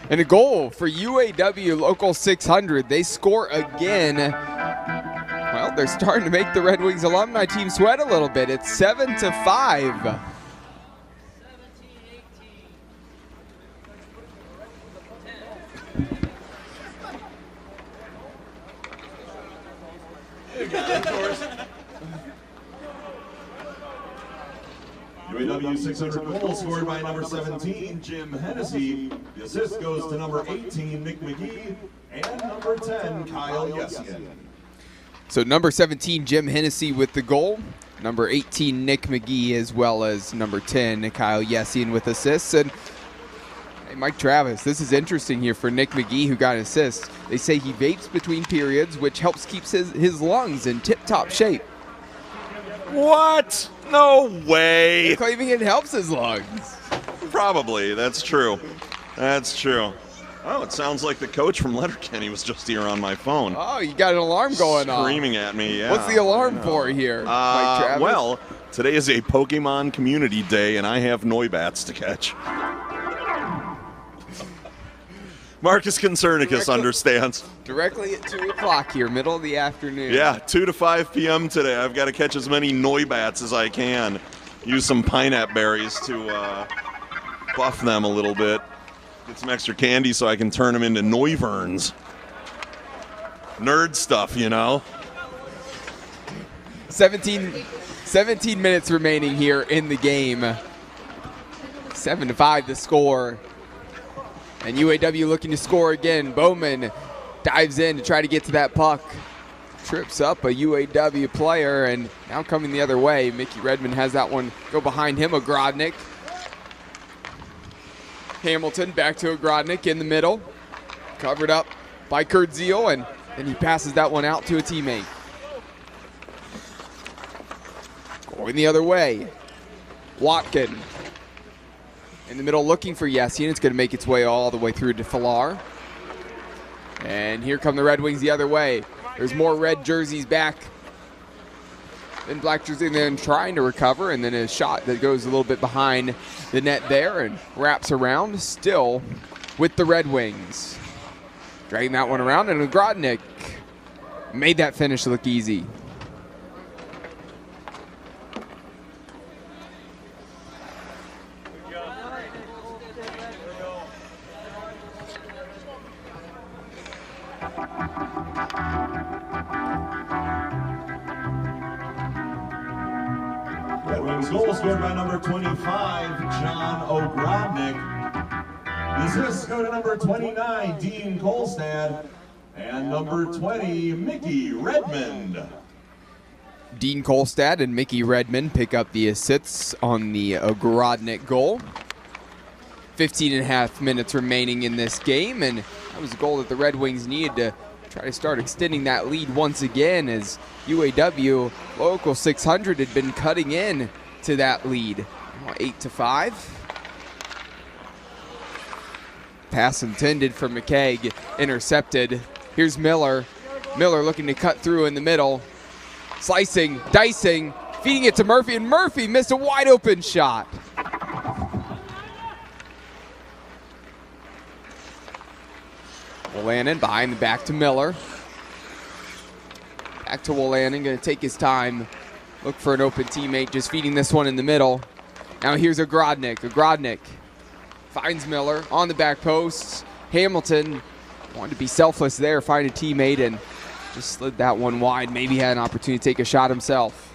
And a goal for UAW Local 600. They score again. Well, they're starting to make the Red Wings alumni team sweat a little bit. It's 7-5. UAW 600 goal scored by number 17, Jim Hennessy. The assist goes to number 18, Nick McGee, and number 10, Kyle Yessian. So number 17, Jim Hennessy with the goal. Number 18, Nick McGee, as well as number 10, Kyle Yessian with assists. And hey, Mike Travis, this is interesting here for Nick McGee, who got an assist. They say he vapes between periods, which helps keep his lungs in tip-top shape. What? No way. They're claiming it helps his lungs. Probably. That's true. That's true. Oh, it sounds like the coach from Letterkenny was just here on my phone. Oh, you got an alarm going on. Screaming at me, yeah. What's the alarm for here, Mike Travis? Well, today is a Pokemon Community Day, and I have Noibats to catch. Marcus Concernicus understands. Directly at 2 o'clock here, middle of the afternoon. Yeah, 2 to 5 p.m. today. I've got to catch as many Noibats as I can. Use some pineapple berries to buff them a little bit. Get some extra candy so I can turn them into Noiverns. Nerd stuff, you know. 17 minutes remaining here in the game. 7-5 the score. And UAW looking to score again. Bowman dives in to try to get to that puck. Trips up a UAW player, and now coming the other way. Mickey Redmond has that one go behind him, Ogrodnik. Hamilton back to Ogrodnik in the middle. Covered up by Kurt Zeal, and then he passes that one out to a teammate. Going the other way. Watkin in the middle looking for Yessian. It's going to make its way all the way through to Falar. And here come the Red Wings the other way. There's more red jerseys back than black jerseys, and trying to recover, and then a shot that goes a little bit behind the net there and wraps around, still with the Red Wings. Dragging that one around, and Ogrodnik made that finish look easy. Red Wings goal scored by number 25, John Ogrodnik. The assists go to number 29, Dean Kolstad, and number 20, Mickey Redmond. Dean Kolstad and Mickey Redmond pick up the assists on the Ogrodnik goal. 15.5 minutes remaining in this game, and that was a goal that the Red Wings needed to try to start extending that lead once again, as UAW Local 600 had been cutting in to that lead. 8-5. Pass intended for McKeag, intercepted. Here's Miller. Miller looking to cut through in the middle. Slicing, dicing, feeding it to Murphy, and Murphy missed a wide open shot. Wolanin behind the back to Miller. Back to Wolanin, gonna take his time. Look for an open teammate, just feeding this one in the middle. Now here's Ogrodnik. Ogrodnik finds Miller on the back post. Hamilton wanted to be selfless there, find a teammate, and just slid that one wide. Maybe had an opportunity to take a shot himself.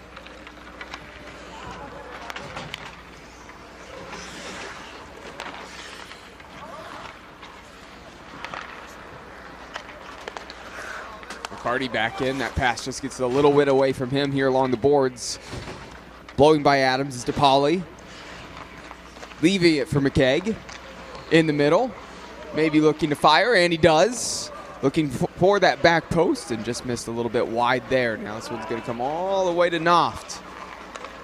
McCarty back in. That pass just gets a little bit away from him here along the boards. Blowing by Adams is DePauli. Leaving it for McKeag in the middle. Maybe looking to fire, and he does. Looking for that back post and just missed a little bit wide there. Now this one's going to come all the way to Noft.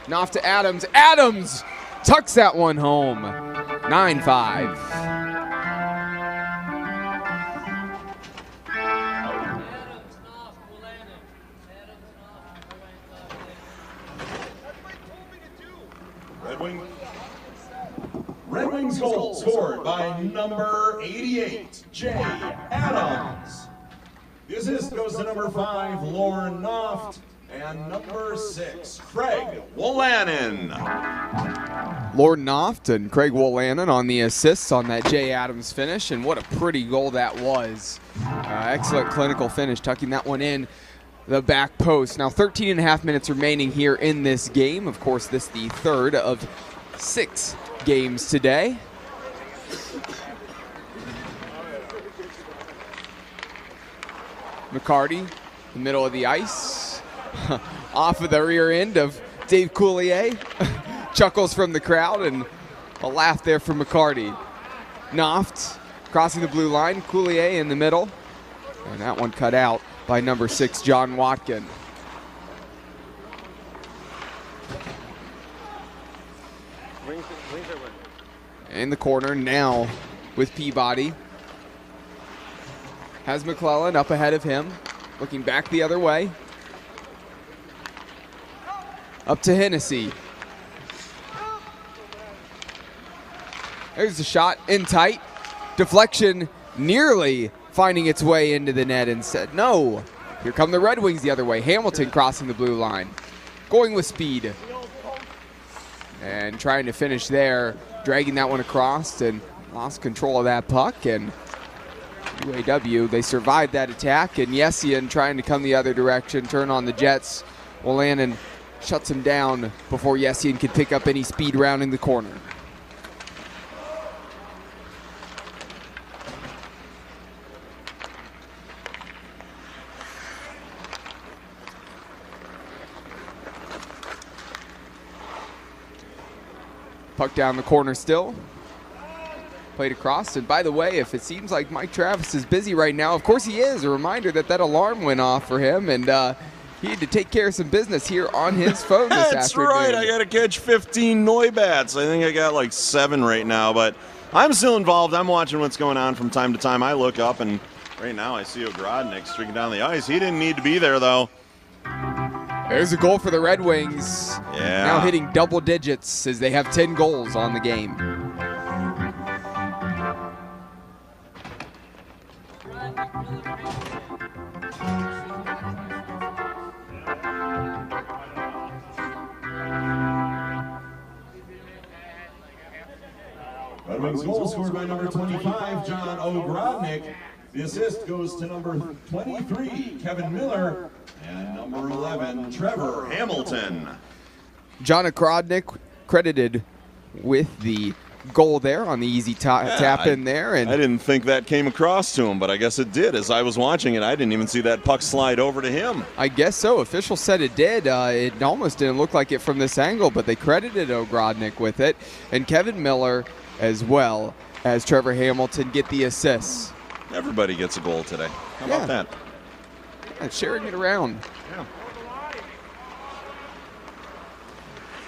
Noft to Adams. Adams tucks that one home. 9-5. Red Wings goal scored by number 88, Jay Adams. The assist goes to number 5, Lauren Noft, and number 6, Craig Wolanin. Lauren Noft and Craig Wolanin on the assists on that Jay Adams finish, and what a pretty goal that was. Excellent clinical finish, tucking that one in the back post. Now 13.5 minutes remaining here in this game. Of course, this the third of 6 games today. McCarty, the middle of the ice, off of the rear end of Dave Coulier. Chuckles from the crowd and a laugh there from McCarty. Noft crossing the blue line, Coulier in the middle, and that one cut out by number 6, John Watkin. In the corner now with Peabody. Has McClellan up ahead of him, looking back the other way. Up to Hennessy. There's the shot in tight. Deflection nearly finding its way into the net instead. No. Here come the Red Wings the other way. Hamilton crossing the blue line. Going with speed. And trying to finish there. Dragging that one across and lost control of that puck. And UAW, they survived that attack. And Yessian trying to come the other direction, turn on the Jets. Wolanin shuts him down before Yessian could pick up any speed rounding the corner. Puck down the corner still. Played across. And by the way, if it seems like Mike Travis is busy right now, of course he is. A reminder that that alarm went off for him. And he had to take care of some business here on his phone this That's afternoon. right. I got to catch 15 Neubats. I think I got like 7 right now, but I'm still involved. I'm watching what's going on from time to time. I look up, and right now I see Ogrodnik streaking down the ice. He didn't need to be there, though. There's a goal for the Red Wings. Yeah. Now hitting double digits as they have 10 goals on the game. Red Wings goal scored by number 25, John Ogrodnik. The assist goes to number 23, Kevin Miller, and number 11, Trevor Hamilton. John Ogrodnik credited with the goal there on the easy tap in there. And I didn't think that came across to him, but I guess it did. As I was watching it, I didn't even see that puck slide over to him. I guess so. Officials said it did. It almost didn't look like it from this angle, but they credited Ogrodnik with it. And Kevin Miller, as well as Trevor Hamilton, get the assists. Everybody gets a goal today. How about that? And sharing it around. Yeah.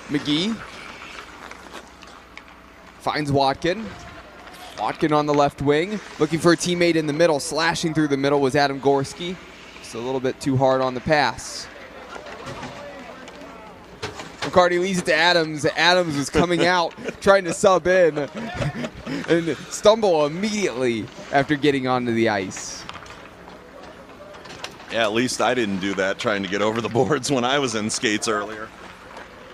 McGee finds Watkin. Watkin on the left wing, looking for a teammate in the middle. Slashing through the middle was Adam Gorski. Just a little bit too hard on the pass. McCarty leaves it to Adams. Adams was coming out, trying to sub in, and stumble immediately after getting onto the ice. Yeah, at least I didn't do that trying to get over the boards when I was in skates earlier.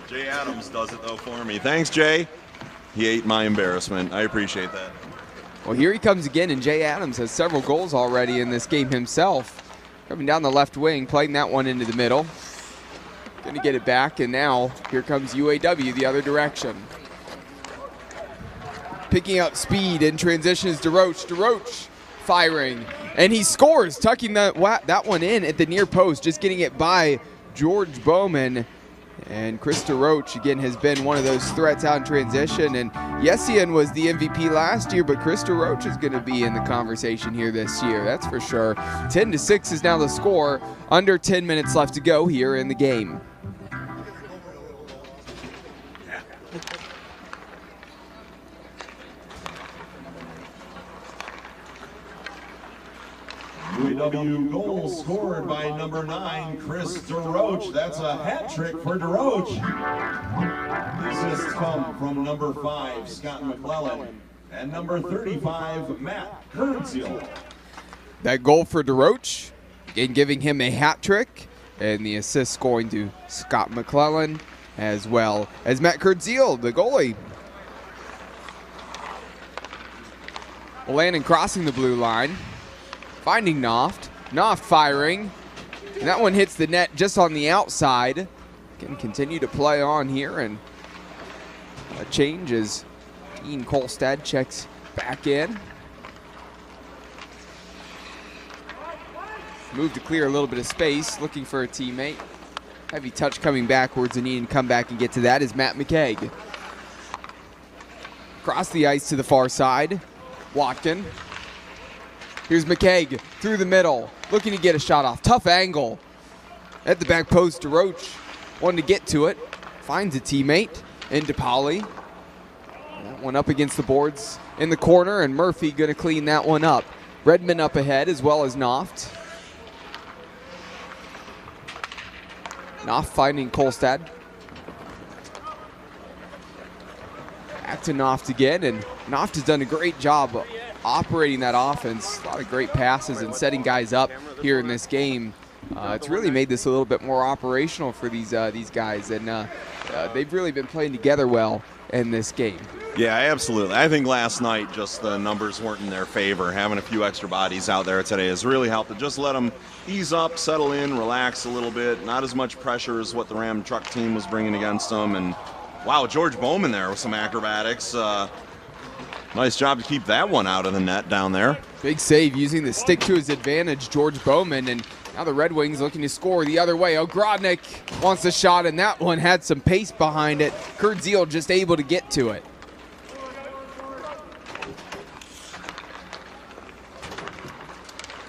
Jay Adams does it, though, for me. Thanks, Jay. He ate my embarrassment. I appreciate that. Well, here he comes again, and Jay Adams has several goals already in this game himself. Coming down the left wing, playing that one into the middle. Going to get it back, and now here comes UAW the other direction. Picking up speed in transition is DeRoche. DeRoche firing, and he scores, tucking that one in at the near post, just getting it by George Bowman. And Chris DeRoche, again, has been one of those threats out in transition. And Yessian was the MVP last year, but Chris DeRoche is going to be in the conversation here this year, that's for sure. 10-6 is now the score. Under 10 minutes left to go here in the game. UAW goal scored by number 9, Chris DeRoche. That's a hat trick for DeRoche. The assists come from number 5, Scott McClellan, and number 35, Matt Kurdziel. That goal for DeRoche, again giving him a hat trick, and the assist going to Scott McClellan, as well as Matt Kurdziel, the goalie. Landon crossing the blue line. Finding Noft. Noft firing. And that one hits the net just on the outside. Can continue to play on here, and a change as Ian Kolstad checks back in. Move to clear a little bit of space, looking for a teammate. Heavy touch coming backwards, and needing to come back and get to that is Matt McKeag. Across the ice to the far side. Watkin. Here's McKeag through the middle, looking to get a shot off. Tough angle at the back post. DeRoche wanted to get to it. Finds a teammate in DePauli. That one up against the boards in the corner, and Murphy going to clean that one up. Redmond up ahead, as well as Noft. Noft finding Kolstad. Back to Noft again, and Noft has done a great job operating that offense. A lot of great passes and setting guys up here in this game. It's really made this a little bit more operational for these guys, and they've really been playing together well in this game. Yeah, absolutely. I think last night just the numbers weren't in their favor. Having a few extra bodies out there today has really helped to just let them ease up, settle in, relax a little bit. Not as much pressure as what the Ram Truck team was bringing against them. And wow, George Bowman there with some acrobatics. Nice job to keep that one out of the net down there. Big save using the stick to his advantage, George Bowman. And now the Red Wings looking to score the other way. Ogrodnik wants a shot, and that one had some pace behind it. Kurdziel just able to get to it.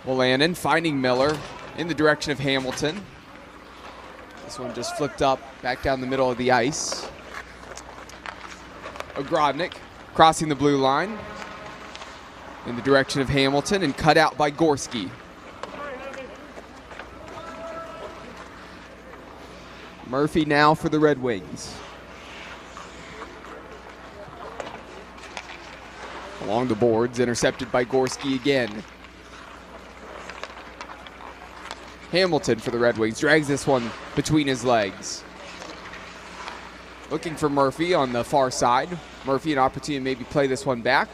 Landon finding Miller in the direction of Hamilton. This one just flipped up back down the middle of the ice. Ogrodnik crossing the blue line in the direction of Hamilton and cut out by Gorski. Murphy now for the Red Wings. Along the boards, intercepted by Gorski again. Hamilton for the Red Wings, drags this one between his legs. Looking for Murphy on the far side. Murphy an opportunity to maybe play this one back.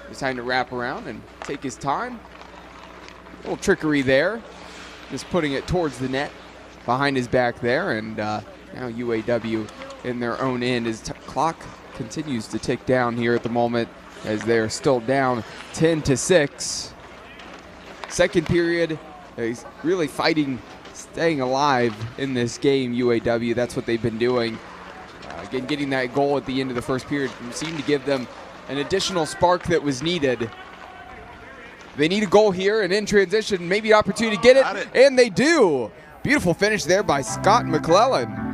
Just time to wrap around and take his time. A little trickery there. Just putting it towards the net behind his back there. And now UAW in their own end as clock continues to tick down here at the moment as they're still down 10-6. Second period, he's really fighting, staying alive in this game, UAW. That's what they've been doing. Again, getting that goal at the end of the first period seemed to give them an additional spark that was needed. They need a goal here, and in transition, maybe an opportunity to get it, and they do. Beautiful finish there by Scott McClellan.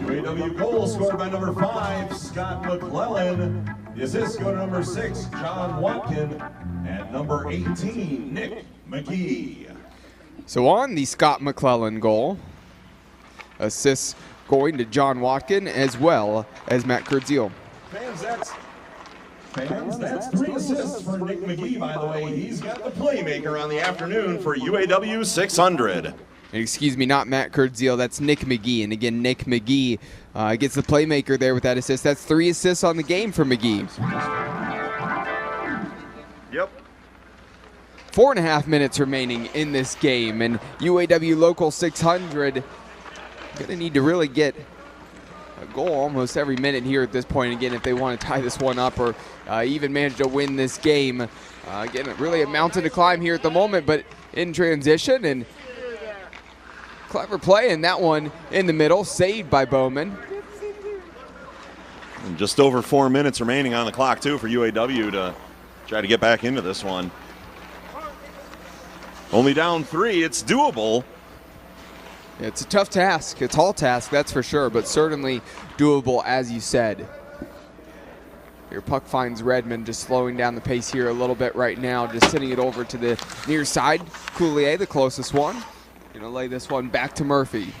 UAW goal scored by number 5, Scott McClellan. The assists go to number 6, John Watkin, and number 18, Nick McGee. So on the Scott McClellan goal, assists going to John Watkin as well as Matt Kurdziel. Fans, that's 3 assists for Nick McGee, by the way. He's got the playmaker on the afternoon for UAW 600. Excuse me, not Matt Kurdziel, that's Nick McGee. And again, Nick McGee gets the playmaker there with that assist. That's 3 assists on the game for McGee. Yep. 4.5 minutes remaining in this game, and UAW Local 600 gonna need to really get a goal almost every minute here at this point, again, if they want to tie this one up or even manage to win this game. Again, really a mountain to climb here at the moment, but in transition, and clever play, and that one in the middle, saved by Bowman. And just over 4 minutes remaining on the clock, too, for UAW to try to get back into this one. Only down 3, it's doable. It's a tough task, a tall task, that's for sure, but certainly doable, as you said. Your puck finds Redmond, just slowing down the pace here a little bit right now, just sending it over to the near side. Coulier, the closest one. Gonna lay this one back to Murphy.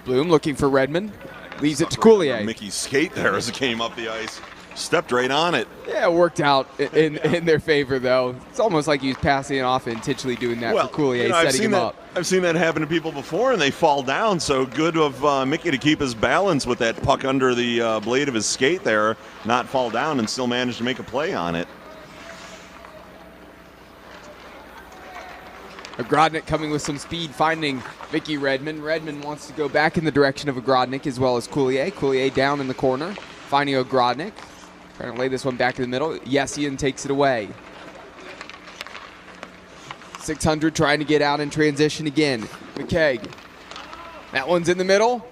Bloom looking for Redmond. Leaves it to Coulier. Mickey's skate there as it came up the ice. Stepped right on it. Yeah, it worked out in their favor, though. It's almost like he was passing it off and intentionally doing that for Coulier, setting him up. I've seen that happen to people before, and they fall down. So good of Mickey to keep his balance with that puck under the blade of his skate there, not fall down, and still manage to make a play on it. Ogrodnik coming with some speed, finding Vicky Redmond. Redmond wants to go back in the direction of Ogrodnik as well as Coulier. Coulier down in the corner, finding Ogrodnik. Trying to lay this one back in the middle. Yessian takes it away. 600 trying to get out in transition again. McKeag. That one's in the middle.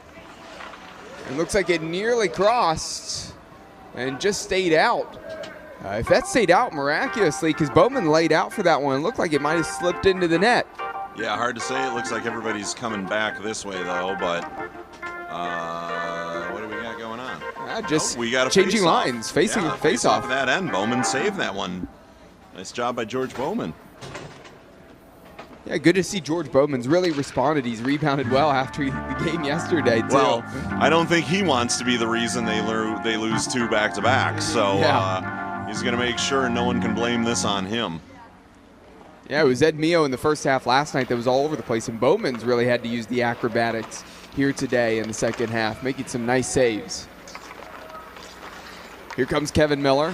It looks like it nearly crossed and just stayed out. If that stayed out miraculously, because Bowman laid out for that one, it looked like it might have slipped into the net. Yeah, hard to say. It looks like everybody's coming back this way, though, but what do we got going on? Just we got a changing face-off. lines, facing face off off. of that end. Bowman saved that one. Nice job by George Bowman. Yeah, good to see George Bowman's really responded. He's rebounded well after the game yesterday, too. Well, I don't think he wants to be the reason they lose 2 back-to-back, so he's going to make sure no one can blame this on him. Yeah, it was Ed Mio in the first half last night that was all over the place, and Bowman's really had to use the acrobatics here today in the second half, making some nice saves. Here comes Kevin Miller.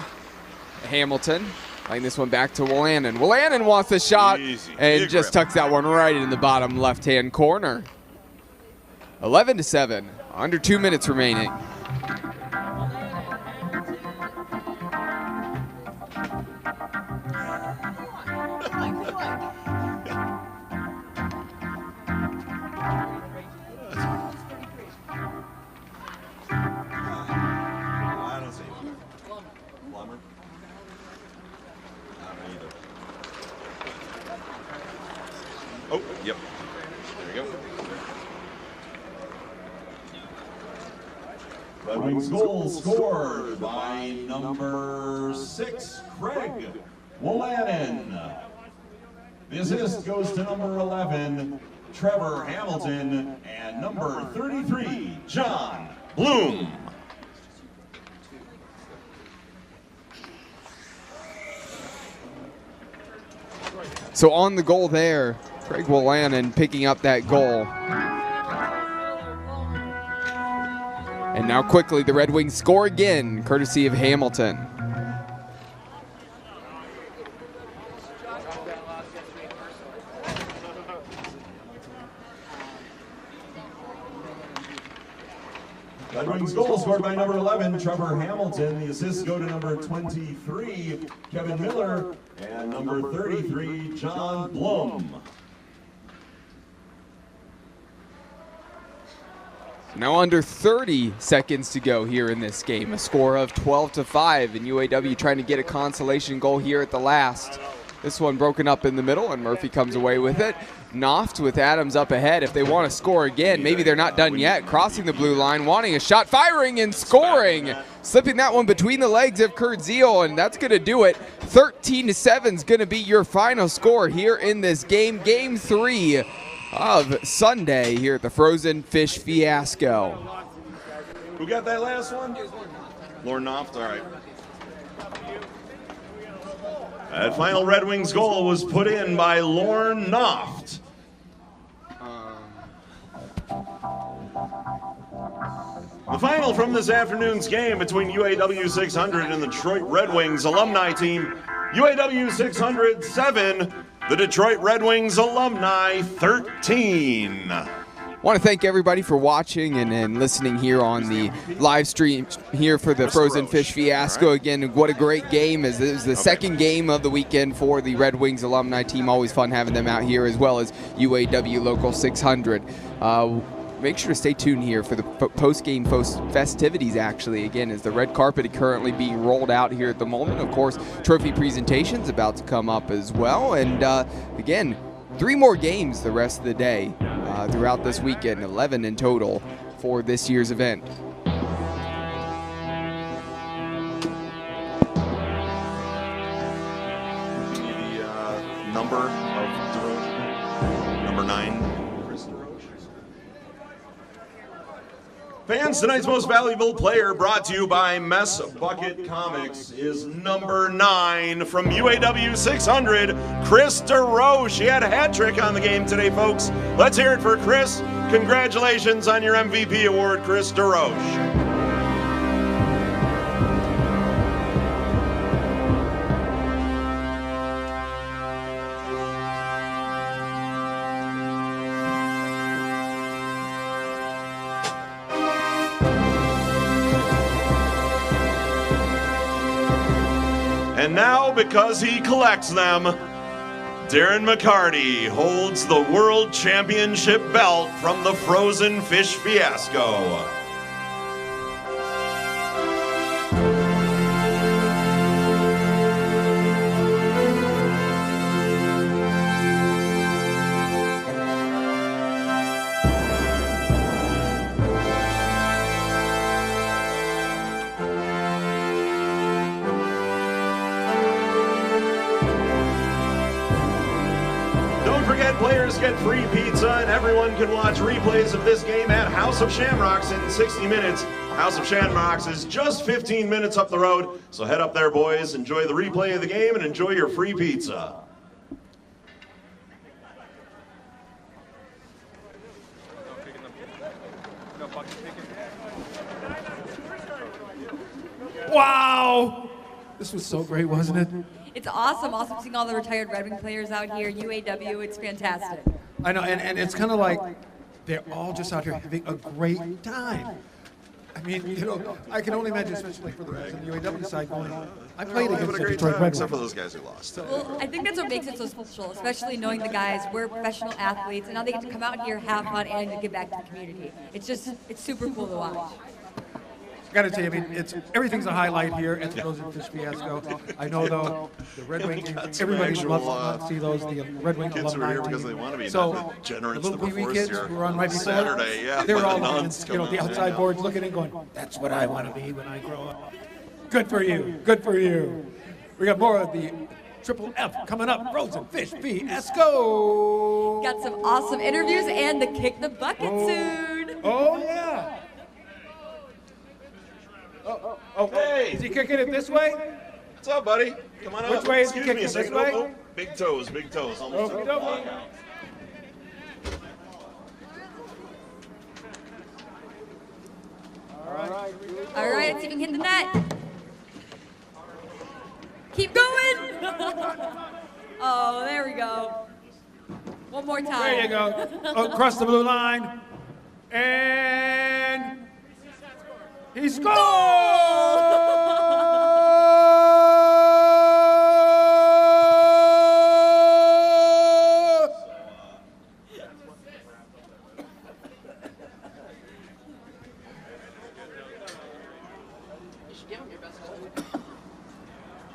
Hamilton laying this one back to Willannon. Willannon wants the shot and just tucks that one right in the bottom left-hand corner. 11-7, under 2 minutes remaining. Yep. There you go. Red Wings goal scored by number 6, Craig Wolanin. The assist goes to number 11, Trevor Hamilton, and number 33, John Bloom. So on the goal there, Craig Wolanin picking up that goal. And now quickly the Red Wings score again, courtesy of Hamilton. Red Wings goal scored by number 11, Trevor Hamilton. The assists go to number 23, Kevin Miller, and number 33, John Blum. Now under 30 seconds to go here in this game. A score of 12-5, and UAW trying to get a consolation goal here at the last. This one broken up in the middle, and Murphy comes away with it. Noft with Adams up ahead. If they want to score again, maybe they're not done yet. Crossing the blue line, wanting a shot, firing and scoring. Slipping that one between the legs of Kurt Zeal, and that's going to do it. 13-7 is going to be your final score here in this game. Game 3 of Sunday here at the Frozen Fish Fiasco. Who got that last one? Lauren Noft, all right. That final Red Wings goal was put in by Lorne Noft. The final from this afternoon's game between UAW 600 and the Detroit Red Wings alumni team. UAW 600 7, the Detroit Red Wings alumni 13. I want to thank everybody for watching and listening here on the live stream here for the Frozen Fish Fiasco. Again, what a great game. It was the second game of the weekend for the Red Wings alumni team. Always fun having them out here, as well as UAW Local 600. Make sure to stay tuned here for the post-game festivities, actually. Again, as the red carpet currently being rolled out here at the moment. Of course, trophy presentations about to come up as well. And again, 3 more games the rest of the day throughout this weekend, 11 in total for this year's event. The number of DeRoche, number 9, Chris DeRoche. Fans, tonight's most valuable player, brought to you by Mess Bucket Comics, is number 9 from UAW 600, Chris DeRoche. He had a hat trick on the game today, folks. Let's hear it for Chris. Congratulations on your MVP award, Chris DeRoche. And now, because he collects them, Darren McCarty holds the World Championship belt from the Frozen Fish Fiasco. Players get free pizza, and everyone can watch replays of this game at House of Shamrocks in 60 minutes. House of Shamrocks is just 15 minutes up the road, so head up there, boys. Enjoy the replay of the game and enjoy your free pizza. Wow! This was so great, wasn't it? It's awesome. Awesome seeing all the retired Red Wing players out here. UAW, it's fantastic. I know, and it's kind of like they're all just out here having a great time. I mean, you know, I can only imagine, especially for the guys on the UAW side, going, I played against the Detroit Red Wings. Except for those guys who lost. Well, I think that's what makes it so special, especially knowing the guys, we're professional athletes, and now they get to come out here, have fun, and to give back to the community. It's just, it's super cool to watch. I gotta tell you, I mean, everything's a highlight here at the Frozen Fish Fiasco. I know, though, the Red Wing team, everybody loves to see those, the Red Wing kids alumni who are here team. because they want to be. So, generates the little the wee kids here who were on right before, Saturday, yeah. they were all, nuns you know, the come out, outside yeah. boards looking and going, that's what I want to be when I grow up. Good for you, good for you. We got more of the Triple F coming up, Frozen Fish Fiasco. Got some awesome interviews and the Kick the Bucket soon. Oh, yeah. Oh, hey! Is he kicking it this way? What's up, buddy? Come on up. Which way is he Excuse me kicking a this second. way? Oh, big toes, big toes. Almost Okey to the dokey. block out. All right, let's see if we can hit the net. Keep going. Oh, there we go. One more time. There you go. Across the blue line. And he scores!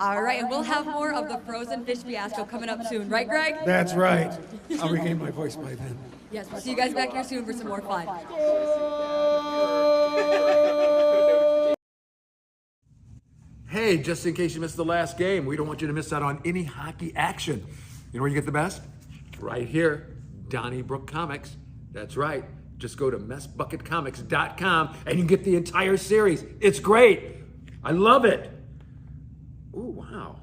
All right, and we'll have more of the Frozen Fish Fiasco coming up soon, right, Greg? That's right. I'll regain my voice by then. Yes, we'll see you guys back here soon for some more fun. Hey, just in case you missed the last game, we don't want you to miss out on any hockey action. You know where you get the best? Right here, Donnybrook Comics. That's right. Just go to messbucketcomics.com and you can get the entire series. It's great. I love it. Ooh, wow.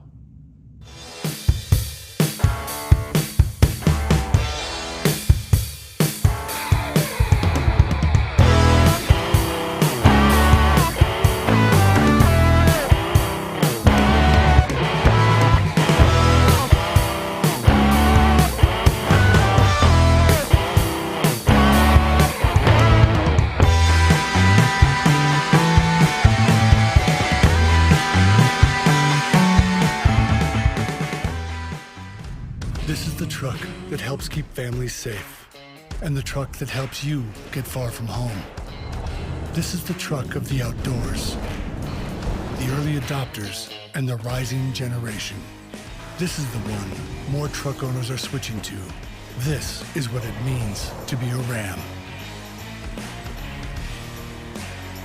This is the truck that helps keep families safe, and the truck that helps you get far from home. This is the truck of the outdoors, the early adopters, and the rising generation. This is the one more truck owners are switching to. This is what it means to be a Ram.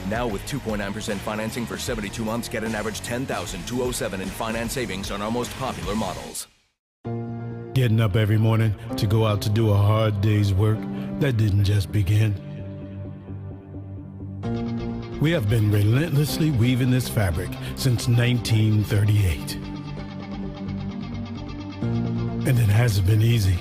Now with 2.9% financing for 72 months, get an average $10,207 in finance savings on our most popular models. Getting up every morning to go out to do a hard day's work that didn't just begin. We have been relentlessly weaving this fabric since 1938. And it hasn't been easy.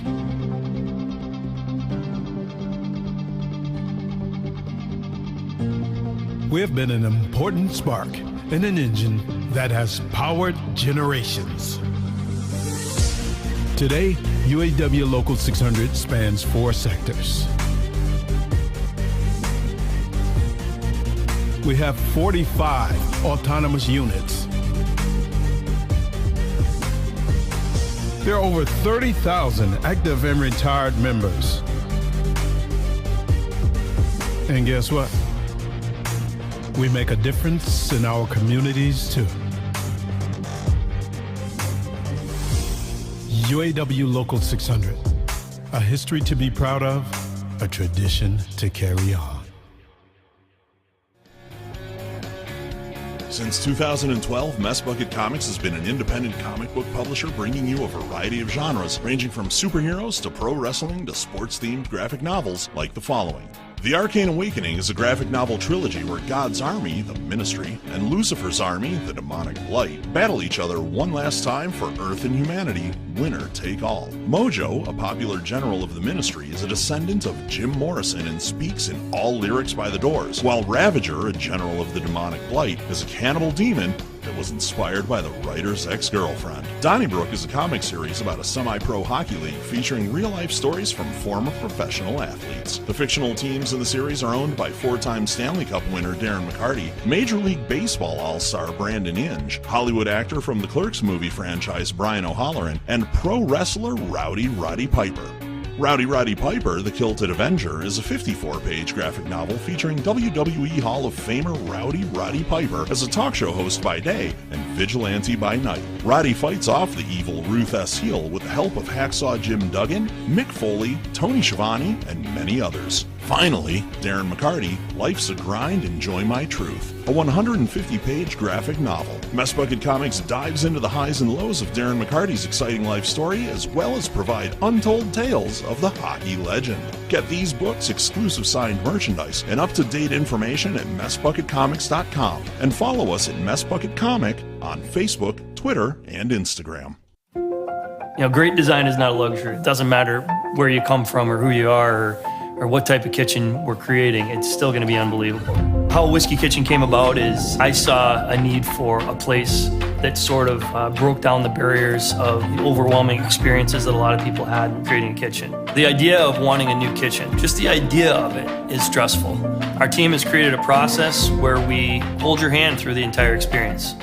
We have been an important spark in an engine that has powered generations. Today, UAW Local 600 spans 4 sectors. We have 45 autonomous units. There are over 30,000 active and retired members. And guess what? We make a difference in our communities too. UAW Local 600, a history to be proud of, a tradition to carry on. Since 2012, Mess Bucket Comics has been an independent comic book publisher bringing you a variety of genres, ranging from superheroes to pro wrestling to sports-themed graphic novels like the following. The Arcane Awakening is a graphic novel trilogy where God's army, the Ministry, and Lucifer's army, the Demonic Blight, battle each other one last time for Earth and humanity, winner take all. Mojo, a popular general of the Ministry, is a descendant of Jim Morrison and speaks in all lyrics by the Doors, while Ravager, a general of the Demonic Blight, is a cannibal demon that was inspired by the writer's ex-girlfriend. Donnybrook is a comic series about a semi-pro hockey league featuring real-life stories from former professional athletes. The fictional teams in the series are owned by 4-time Stanley Cup winner Darren McCarty, Major League Baseball all-star Brandon Inge, Hollywood actor from the Clerks movie franchise Brian O'Halloran, and pro wrestler Rowdy Roddy Piper. Rowdy Roddy Piper, the Kilted Avenger, is a 54-page graphic novel featuring WWE Hall of Famer Rowdy Roddy Piper as a talk show host by day and vigilante by night. Roddy fights off the evil Ruth S. Heel with the help of Hacksaw Jim Duggan, Mick Foley, Tony Schiavone, and many others. Finally, Darren McCarty, Life's a Grind, Enjoy My Truth, a 150-page graphic novel. Mess Bucket Comics dives into the highs and lows of Darren McCarty's exciting life story, as well as provide untold tales of the hockey legend. Get these books, exclusive signed merchandise, and up-to-date information at messbucketcomics.com, and follow us at Mess Bucket Comic on Facebook, Twitter, and Instagram. You know, great design is not a luxury. It doesn't matter where you come from or who you are or what type of kitchen we're creating. It's still going to be unbelievable. How a Whiskey Kitchen came about is I saw a need for a place that sort of broke down the barriers of the overwhelming experiences that a lot of people had in creating a kitchen. The idea of wanting a new kitchen, just the idea of it is stressful. Our team has created a process where we hold your hand through the entire experience.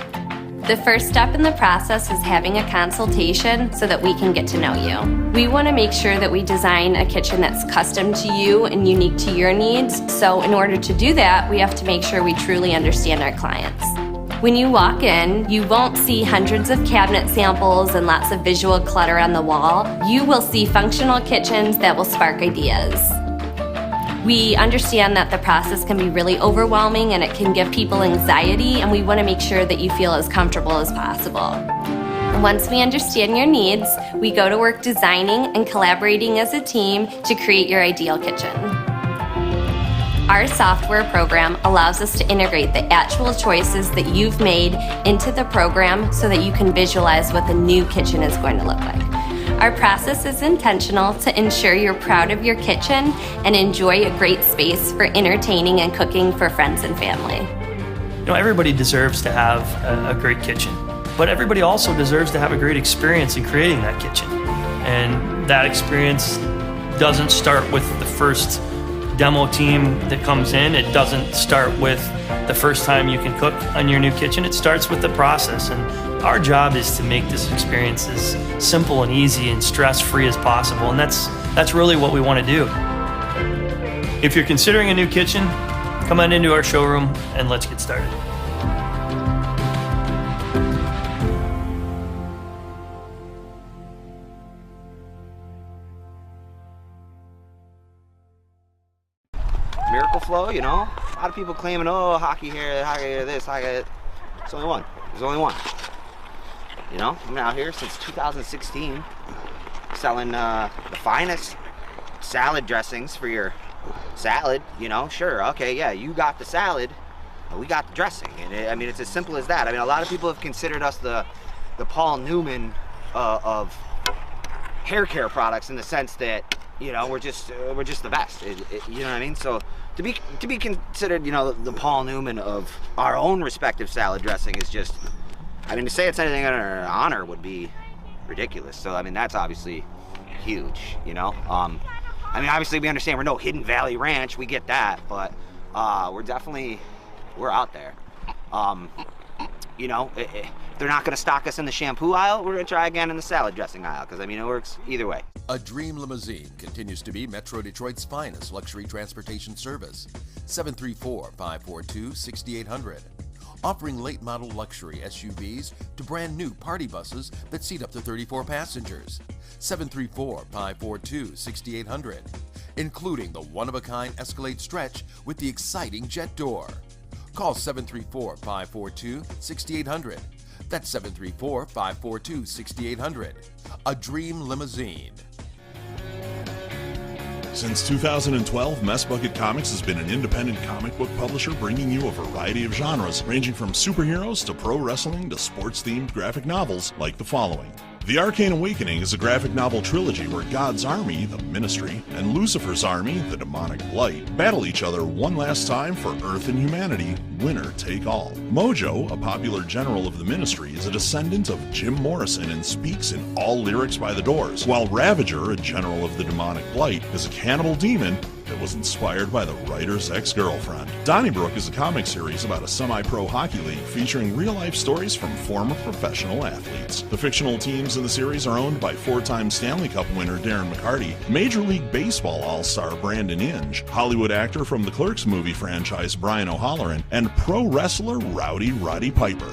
The first step in the process is having a consultation so that we can get to know you. We want to make sure that we design a kitchen that's custom to you and unique to your needs. So in order to do that, we have to make sure we truly understand our clients. When you walk in, you won't see hundreds of cabinet samples and lots of visual clutter on the wall. You will see functional kitchens that will spark ideas. We understand that the process can be really overwhelming and it can give people anxiety, and we want to make sure that you feel as comfortable as possible. Once we understand your needs, we go to work designing and collaborating as a team to create your ideal kitchen. Our software program allows us to integrate the actual choices that you've made into the program so that you can visualize what the new kitchen is going to look like. Our process is intentional to ensure you're proud of your kitchen and enjoy a great space for entertaining and cooking for friends and family. You know, everybody deserves to have a great kitchen, but everybody also deserves to have a great experience in creating that kitchen. And that experience doesn't start with the first demo team that comes in. It doesn't start with the first time you can cook on your new kitchen. It starts with the process, and our job is to make this experience as simple and easy and stress-free as possible, and that's really what we want to do. If you're considering a new kitchen, come on into our showroom and let's get started. Miracle Flow, you know, a lot of people claiming, oh, hockey here, this, hockey that. There's only one. There's only one. You know, I've been out here since 2016 selling the finest salad dressings for your salad. You know, sure, okay, yeah, you got the salad, but we got the dressing. And I mean, it's as simple as that. I mean, a lot of people have considered us the Paul Newman of hair care products, in the sense that, you know, we're just the best. You know what I mean? So to be considered, you know, the Paul Newman of our own respective salad dressing is just, I mean, to say it's anything under an honor would be ridiculous. So I mean, that's obviously huge, you know. I mean, obviously we understand we're no Hidden Valley Ranch, we get that, but we're out there. You know, if they're not gonna stock us in the shampoo aisle, we're gonna try again in the salad dressing aisle, because I mean, it works either way. A Dream Limousine continues to be Metro Detroit's finest luxury transportation service. 734-542-6800. Offering late model luxury SUVs to brand new party buses that seat up to 34 passengers. 734-542-6800. Including the one-of-a-kind Escalade Stretch with the exciting jet door. Call 734-542-6800. That's 734-542-6800. A Dream Limousine. Since 2012, Mess Bucket Comics has been an independent comic book publisher bringing you a variety of genres, ranging from superheroes to pro wrestling to sports-themed graphic novels like the following. The Arcane Awakening is a graphic novel trilogy where God's army, the Ministry, and Lucifer's army, the Demonic Blight, battle each other one last time for Earth and humanity, winner take all. Mojo, a popular general of the Ministry, is a descendant of Jim Morrison and speaks in all lyrics by the Doors, while Ravager, a general of the Demonic Blight, is a cannibal demon that was inspired by the writer's ex-girlfriend. Donnybrook is a comic series about a semi-pro hockey league featuring real-life stories from former professional athletes. The fictional teams in the series are owned by four-time Stanley Cup winner Darren McCarty, Major League Baseball all-star Brandon Inge, Hollywood actor from the Clerks movie franchise Brian O'Halloran, and pro wrestler Rowdy Roddy Piper.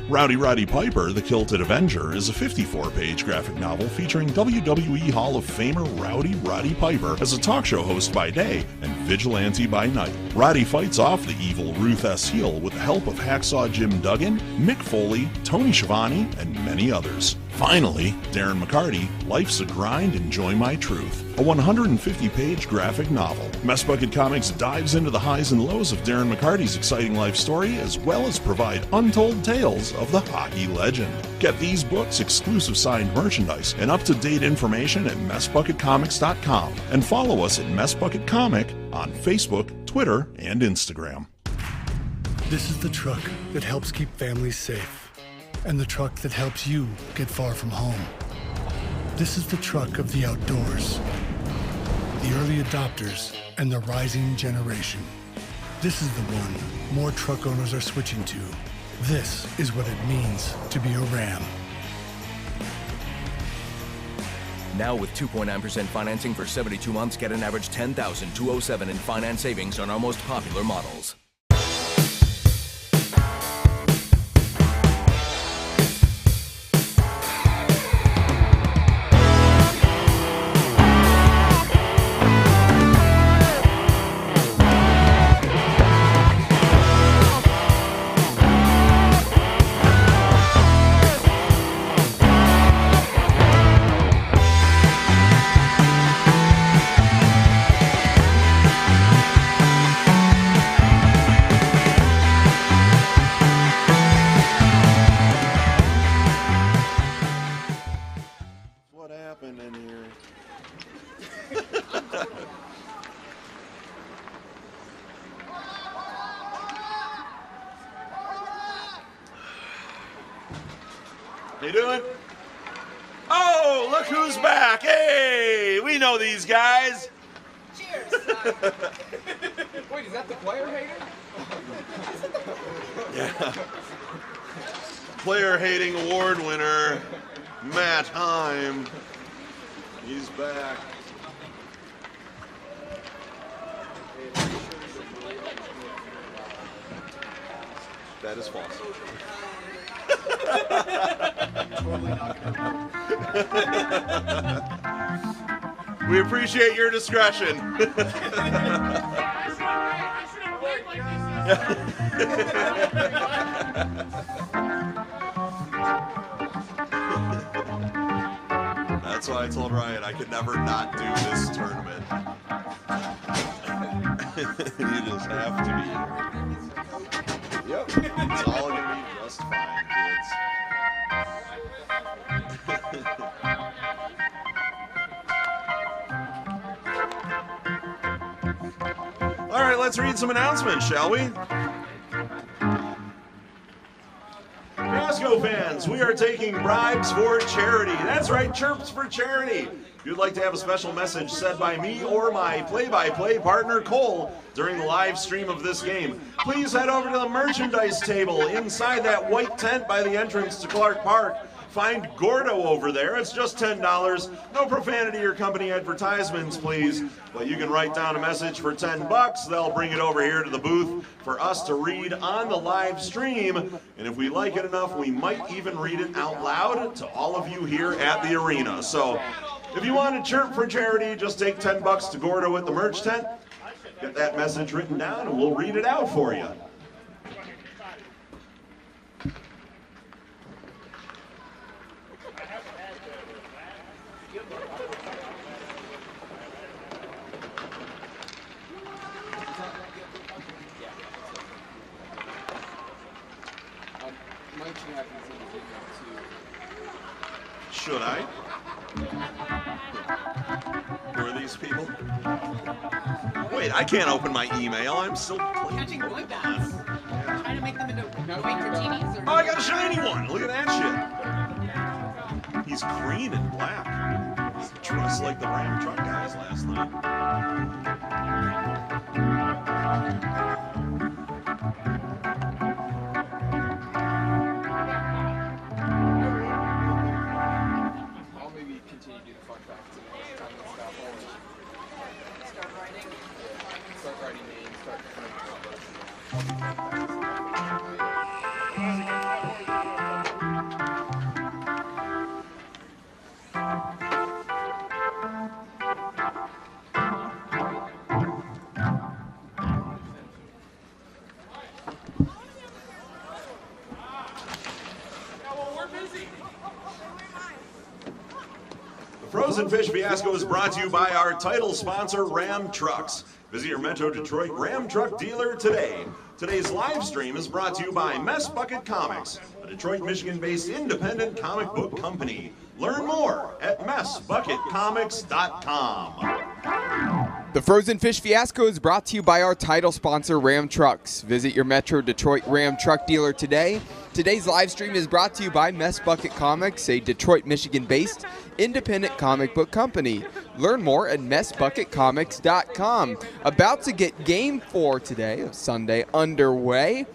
Rowdy Roddy Piper, the Kilted Avenger, is a 54-page graphic novel featuring WWE Hall of Famer Rowdy Roddy Piper as a talk show host by day and vigilante by night. Roddy fights off the evil Ruth S. Heel with the help of Hacksaw Jim Duggan, Mick Foley, Tony Schiavone, and many others. Finally, Darren McCarty, Life's a Grind, Enjoy My Truth, a 150-page graphic novel. Mess Bucket Comics dives into the highs and lows of Darren McCarty's exciting life story, as well as provide untold tales of the hockey legend. Get these books, exclusive signed merchandise, and up-to-date information at messbucketcomics.com, and follow us at Mess Bucket Comic on Facebook, Twitter, and Instagram. This is the truck that helps keep families safe, and the truck that helps you get far from home. This is the truck of the outdoors, the early adopters, and the rising generation. This is the one more truck owners are switching to. This is what it means to be a Ram. Now with 2.9% financing for 72 months, get an average $10,207 in finance savings on our most popular models. How you doing? Oh, look who's back. Hey, we know these guys. Cheers. Wait, is that the player hater? Yeah. Player hating award winner, Matt Heim. He's back. That is false. We appreciate your discretion. That's why I told Ryan I could never not do this tournament. You just have to be here. Yep. It's all gonna be just fine, kids. All right, let's read some announcements, shall we? Fiasco fans, we are taking bribes for charity. That's right, chirps for charity. If you'd like to have a special message said by me or my play-by-play partner, Cole, during the live stream of this game, please head over to the merchandise table inside that white tent by the entrance to Clark Park. Find Gordo over there. It's just $10. No profanity or company advertisements, please. But you can write down a message for $10. They'll bring it over here to the booth for us to read on the live stream. And if we like it enough, we might even read it out loud to all of you here at the arena. So if you want to chirp for charity, just take $10 to Gordo at the merch tent. Get that message written down and we'll read it out for you. Should I? Who are these people? Wait, I can't open my email. I'm still catching boy bass. Trying to make them into martinis. Oh, I got a shiny one. Look at that shit. He's green and black. He's dressed like the Ram truck guys last night. Frozen Fish Fiasco is brought to you by our title sponsor, Ram Trucks. Visit your Metro Detroit Ram Truck dealer today. Today's live stream is brought to you by Mess Bucket Comics, a Detroit, Michigan-based independent comic book company. Learn more at messbucketcomics.com. The Frozen Fish Fiasco is brought to you by our title sponsor, Ram Trucks. Visit your Metro Detroit Ram Truck dealer today. Today's live stream is brought to you by Mess Bucket Comics, a Detroit, Michigan-based independent comic book company. Learn more at messbucketcomics.com. About to get Game 4 today of Sunday underway.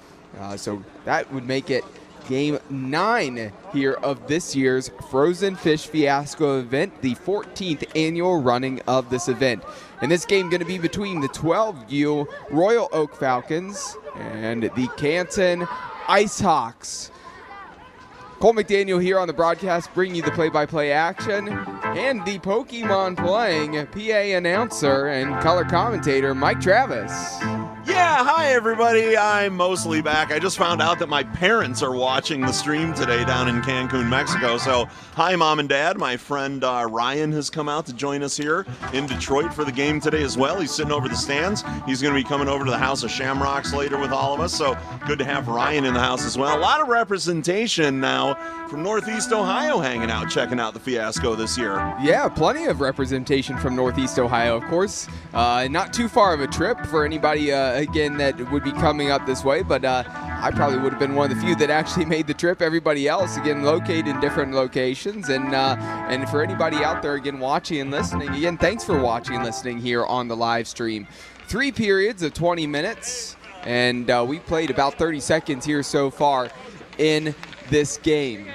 So that would make it Game 9 here of this year's Frozen Fish Fiasco event, the 14th annual running of this event. And this game going to be between the 12U Royal Oak Falcons and the Canton Ice Hawks. Cole McDaniel here on the broadcast, bringing you the play-by-play action, and the Pokemon playing PA announcer and color commentator, Mike Travis. Yeah, hi everybody. I'm mostly back. I just found out that my parents are watching the stream today down in Cancun, Mexico. So, hi Mom and Dad. My friend Ryan has come out to join us here in Detroit for the game today as well. He's sitting over the stands. He's going to be coming over to the House of Shamrocks later with all of us. So, good to have Ryan in the house as well. A lot of representation now from Northeast Ohio hanging out, checking out the Fiasco this year. Yeah, plenty of representation from Northeast Ohio, of course. Not too far of a trip for anybody, again, that would be coming up this way, but I probably would have been one of the few that actually made the trip. Everybody else, again, located in different locations. And for anybody out there, again, watching and listening, again, thanks for watching and listening here on the live stream. 3 periods of 20 minutes, and we played about 30 seconds here so far in this game.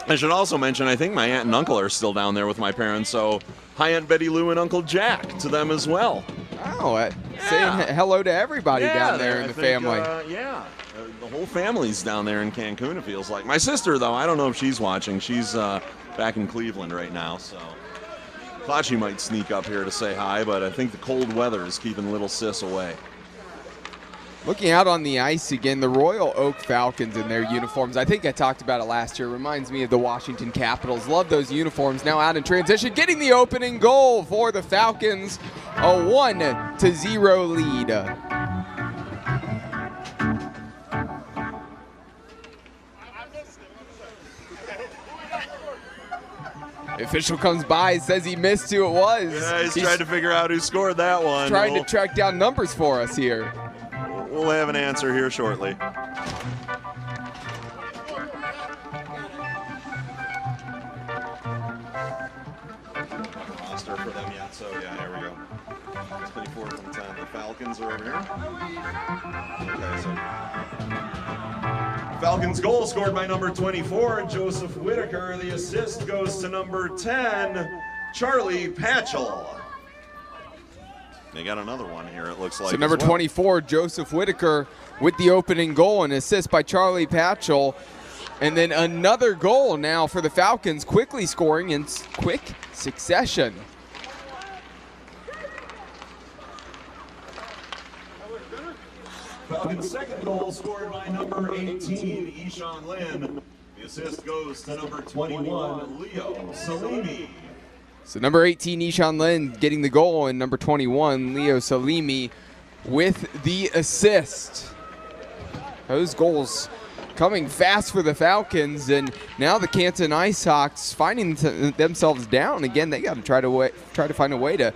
I should also mention, I think my aunt and uncle are still down there with my parents, so hi Aunt Betty Lou and Uncle Jack to them as well. Oh, saying hello to everybody down there in the family. The whole family's down there in Cancun, it feels like. My sister, though, I don't know if she's watching. She's back in Cleveland right now, so thought she might sneak up here to say hi, but I think the cold weather is keeping little sis away. Looking out on the ice again, the Royal Oak Falcons in their uniforms. I think I talked about it last year. Reminds me of the Washington Capitals. Love those uniforms. Now out in transition, getting the opening goal for the Falcons. A 1-0 lead. The official comes by, says he missed who it was. Yeah, he's trying to figure out who scored that one. Trying to track down numbers for us here. We'll have an answer here shortly. Roster for them yet, so yeah, here we go. 24 from 10. The Falcons are over here. Okay, so Falcons goal scored by number 24, Joseph Whitaker. The assist goes to number 10, Charlie Patchell. They got another one here, it looks like. So number 24, Joseph Whitaker with the opening goal, and assist by Charlie Patchell. And then another goal now for the Falcons, quickly scoring in quick succession. Falcons' second goal scored by number 18, Ishan Lin. The assist goes to number 21, Leo Salimi. So number 18, Ishan Lin getting the goal, and number 21, Leo Salimi with the assist. Those goals coming fast for the Falcons, and now the Canton Ice Hawks finding themselves down again. They got to try to find a way to,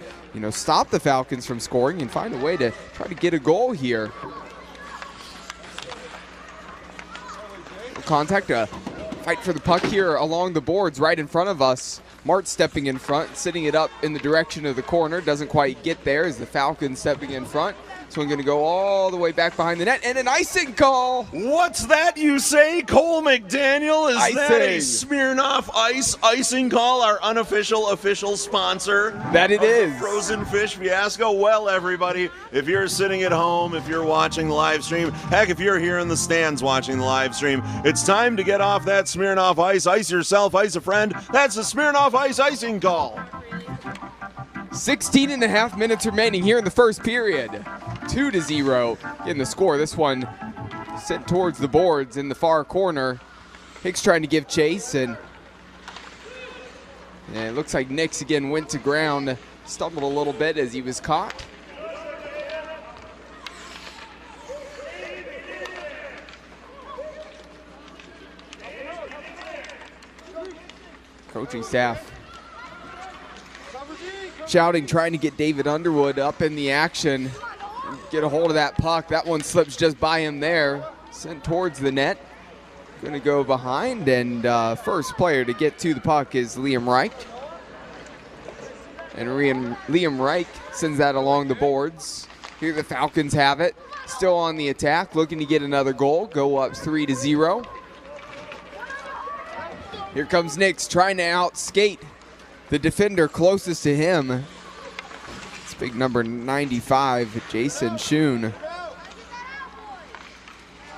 stop the Falcons from scoring and find a way to try to get a goal here. Contact, a fight for the puck here along the boards right in front of us Mart stepping in front, sitting it up in the direction of the corner. Doesn't quite get there as the Falcons stepping in front. This one going to go all the way back behind the net, and an icing call. What's that you say, Cole McDaniel? Is Icing. that a Smirnoff Ice icing call, our unofficial official sponsor? That it is. Frozen Fish Fiasco. Well, everybody, if you're sitting at home, if you're watching the live stream, heck, if you're here in the stands watching the live stream, it's time to get off that Smirnoff Ice. Ice yourself, ice a friend. That's a Smirnoff Ice icing call. 16 and a half minutes remaining here in the first period. 2-0 in the score. This one sent towards the boards in the far corner. Hicks trying to give chase, and it looks like Nix again went to ground. Stumbled a little bit as he was caught. Coaching staff shouting, trying to get David Underwood up in the action. Get a hold of that puck. That one slips just by him there. Sent towards the net. Going to go behind, and first player to get to the puck is Liam Reich. And Liam Reich sends that along the boards. Here the Falcons have it. Still on the attack, looking to get another goal. Go up 3-0. Here comes Nix trying to out-skate the defender closest to him. It's big number 95, Jason Schoon.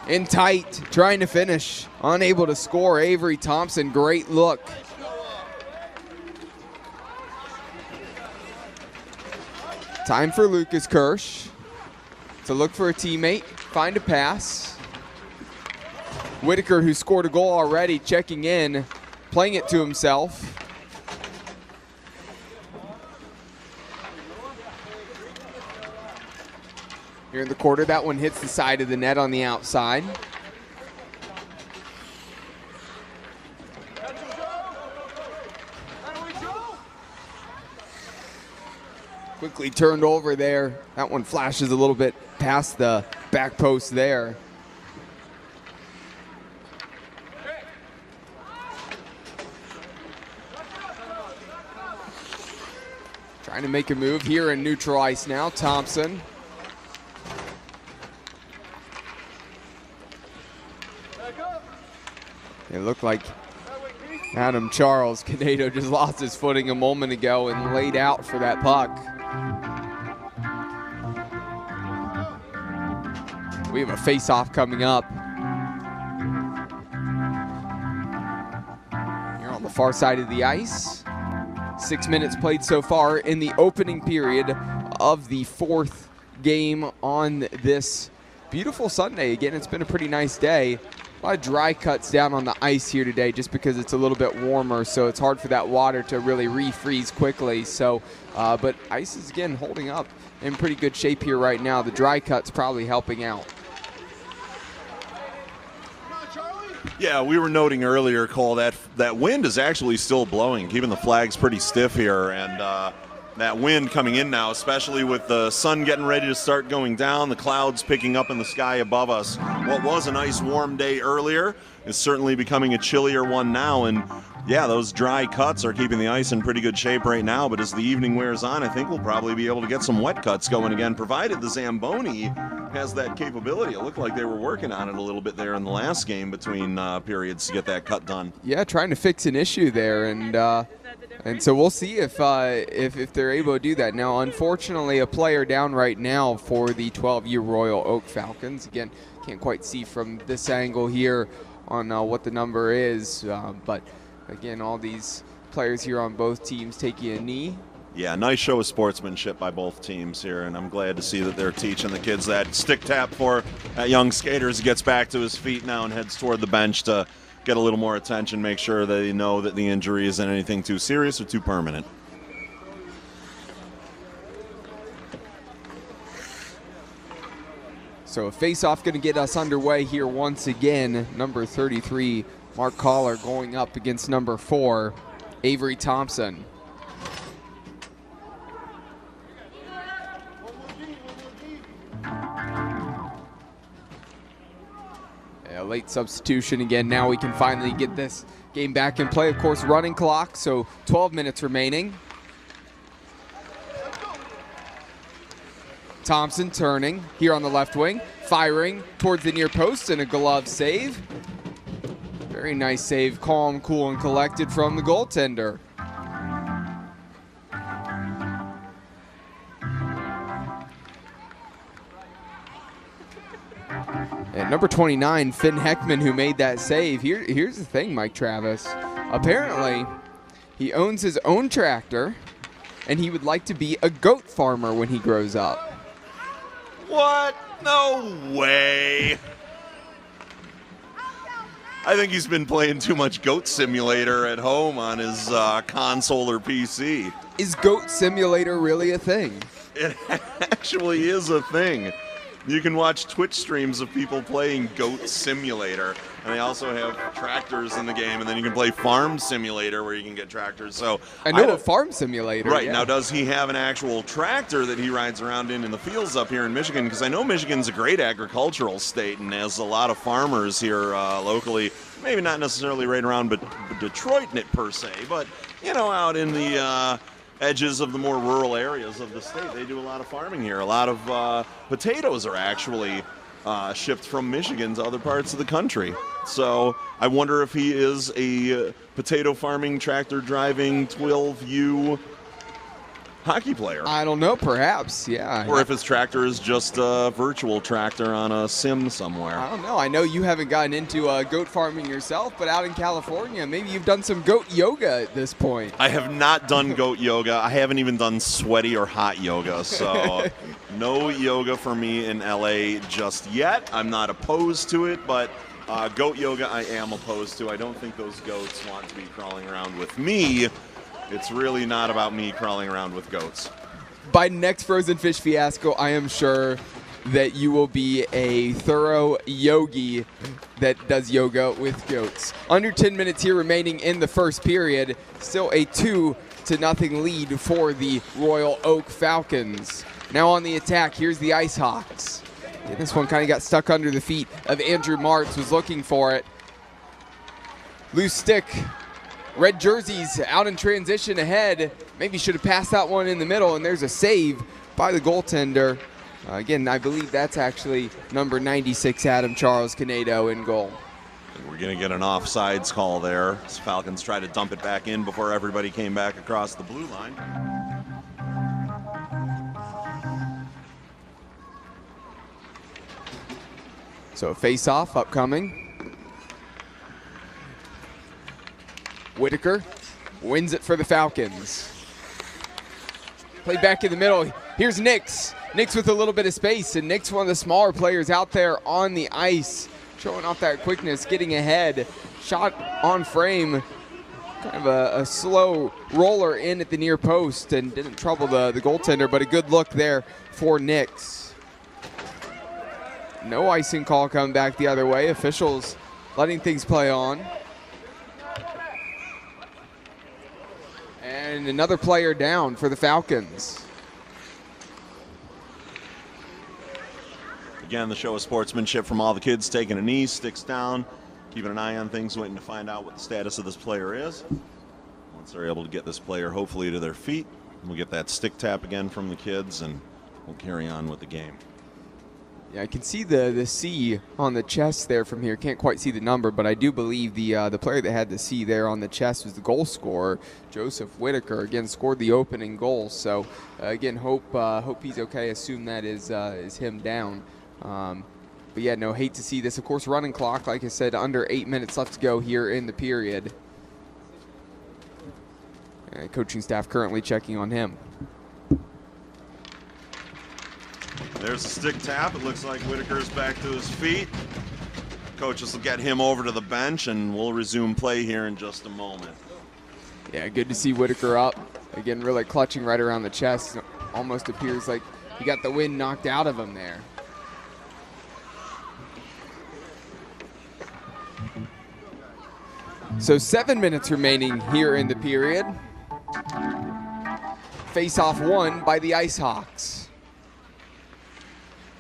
In tight, trying to finish. Unable to score, Avery Thompson, great look. Time for Lucas Kirsch to look for a teammate, find a pass. Whitaker, who scored a goal already, checking in, playing it to himself. Here in the quarter, that one hits the side of the net on the outside. Quickly turned over there. That one flashes a little bit past the back post there. Trying to make a move here in neutral ice now, Thompson. It looked like Adam Charles Canedo just lost his footing a moment ago and laid out for that puck. We have a face-off coming up. Here on the far side of the ice. 6 minutes played so far in the opening period of the fourth game on this beautiful Sunday. Again, it's been a pretty nice day. A lot of dry cuts down on the ice here today just because it's a little bit warmer, so it's hard for that water to really refreeze quickly. So, but ice is again holding up in pretty good shape here right now. The dry cut's probably helping out. Yeah, we were noting earlier, Cole, that wind is actually still blowing, keeping the flags pretty stiff here, and that wind coming in now, especially with the sun getting ready to start going down, the clouds picking up in the sky above us. What was a nice warm day earlier is certainly becoming a chillier one now, and yeah, those dry cuts are keeping the ice in pretty good shape right now, but as the evening wears on, I think we'll probably be able to get some wet cuts going again, provided the Zamboni has that capability. It looked like they were working on it a little bit there in the last game between periods to get that cut done. Yeah, trying to fix an issue there, and so we'll see if they're able to do that. Now, unfortunately, a player down right now for the 12U Royal Oak Falcons. Again, can't quite see from this angle here on what the number is, but again, all these players here on both teams taking a knee. Yeah, nice show of sportsmanship by both teams here, and I'm glad to see that they're teaching the kids that stick tap for that young skater as he gets back to his feet now and heads toward the bench to get a little more attention, make sure they know that the injury isn't anything too serious or too permanent. So a face-off going to get us underway here once again. Number 33, Mark Collar, going up against number 4, Avery Thompson. A late substitution again. Now we can finally get this Game back in play, of course, running clock, so 12 minutes remaining. Thompson turning here on the left wing, firing towards the near post, and a glove save. Very nice save, calm, cool, and collected from the goaltender. And number 29, Finn Heckman, who made that save. Here's the thing, Mike Travis. Apparently, he owns his own tractor, and he would like to be a goat farmer when he grows up. What? No way. I think he's been playing too much Goat Simulator at home on his console or PC. Is Goat Simulator really a thing? It actually is a thing. You can watch Twitch streams of people playing Goat Simulator, and they also have tractors in the game, and then you can play Farm Simulator where you can get tractors. So I know a Farm Simulator. Right, yeah. now does he have an actual tractor that he rides around in the fields up here in Michigan? Because I know Michigan's a great agricultural state and has a lot of farmers here locally, maybe not necessarily right around but Detroit per se, but out in the edges of the more rural areas of the state. They do a lot of farming here. A lot of potatoes are actually shipped from Michigan to other parts of the country. So I wonder if he is a potato farming, tractor driving, 12U hockey player. I don't know, perhaps, yeah. Or if his tractor is just a virtual tractor on a sim somewhere. I don't know. I know you haven't gotten into goat farming yourself, but out in California, maybe you've done some goat yoga at this point. I have not done goat yoga. I haven't even done sweaty or hot yoga, so no yoga for me in LA just yet. I'm not opposed to it, but goat yoga I am opposed to. I don't think those goats want to be crawling around with me. It's really not about me crawling around with goats. By next Frozen Fish Fiasco, I am sure that you will be a thorough yogi that does yoga with goats. Under 10 minutes here remaining in the first period. Still a 2-0 lead for the Royal Oak Falcons. Now on the attack, here's the Ice Hawks. And this one kind of got stuck under the feet of Andrew Martz, was looking for it. Loose stick. Red jerseys out in transition ahead. Maybe should have passed that one in the middle, and there's a save by the goaltender. Again, I believe that's actually number 96, Adam Charles Canedo, in goal. We're going to get an offsides call there. As Falcons try to dump it back in before everybody came back across the blue line. So a face-off upcoming. Whitaker wins it for the Falcons. Play back in the middle. Here's Nix. Nix with a little bit of space, and Nix, one of the smaller players out there on the ice, showing off that quickness, getting ahead. Shot on frame. Kind of a slow roller in at the near post and didn't trouble the goaltender, but a good look there for Nix. No icing call coming back the other way. Officials letting things play on. And another player down for the Falcons. Again, the show of sportsmanship from all the kids taking a knee, sticks down, keeping an eye on things, waiting to find out what the status of this player is. Once they're able to get this player hopefully to their feet, we'll get that stick tap again from the kids, and we'll carry on with the game. Yeah, I can see the C on the chest there from here. Can't quite see the number, but I do believe the player that had the C there on the chest was the goal scorer, Joseph Whitaker. Again, scored the opening goal. So again, hope he's okay. Assume that is him down. But yeah, no, hate to see this. Of course, running clock, like I said, under 8 minutes left to go here in the period. And coaching staff currently checking on him. There's a stick tap. It looks like Whitaker's back to his feet. Coaches will get him over to the bench, and we'll resume play here in just a moment. Yeah, good to see Whitaker up. Again, really clutching right around the chest. Almost appears like he got the wind knocked out of him there. So 7 minutes remaining here in the period. Face-off won by the Ice Hawks.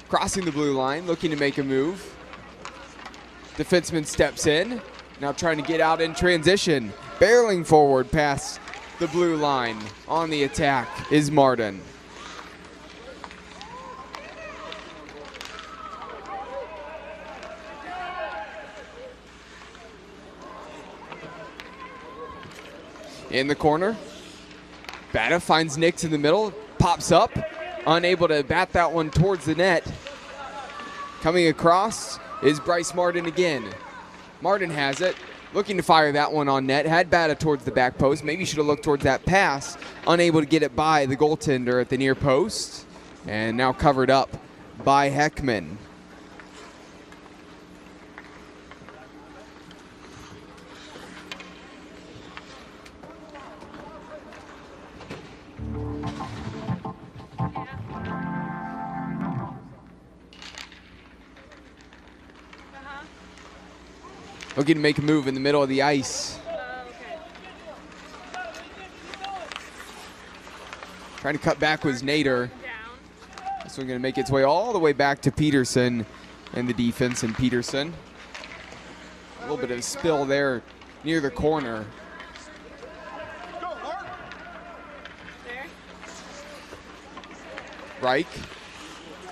Crossing the blue line, looking to make a move. Defenseman steps in, Now trying to get out in transition. Barreling forward past the blue line. On the attack is Martin. In the corner. Bata finds Nix in the middle. Pops up. Unable to bat that one towards the net. Coming across is Bryce Martin again. Martin has it. Looking to fire that one on net. Had Bata towards the back post. Maybe should have looked towards that pass. Unable to get it by the goaltender at the near post. And now covered up by Heckman. Looking to make a move in the middle of the ice. Trying to cut back was Nader. This one going to make its way all the way back to Peterson and the defense, and Peterson. A little bit of a spill there near the corner. Reich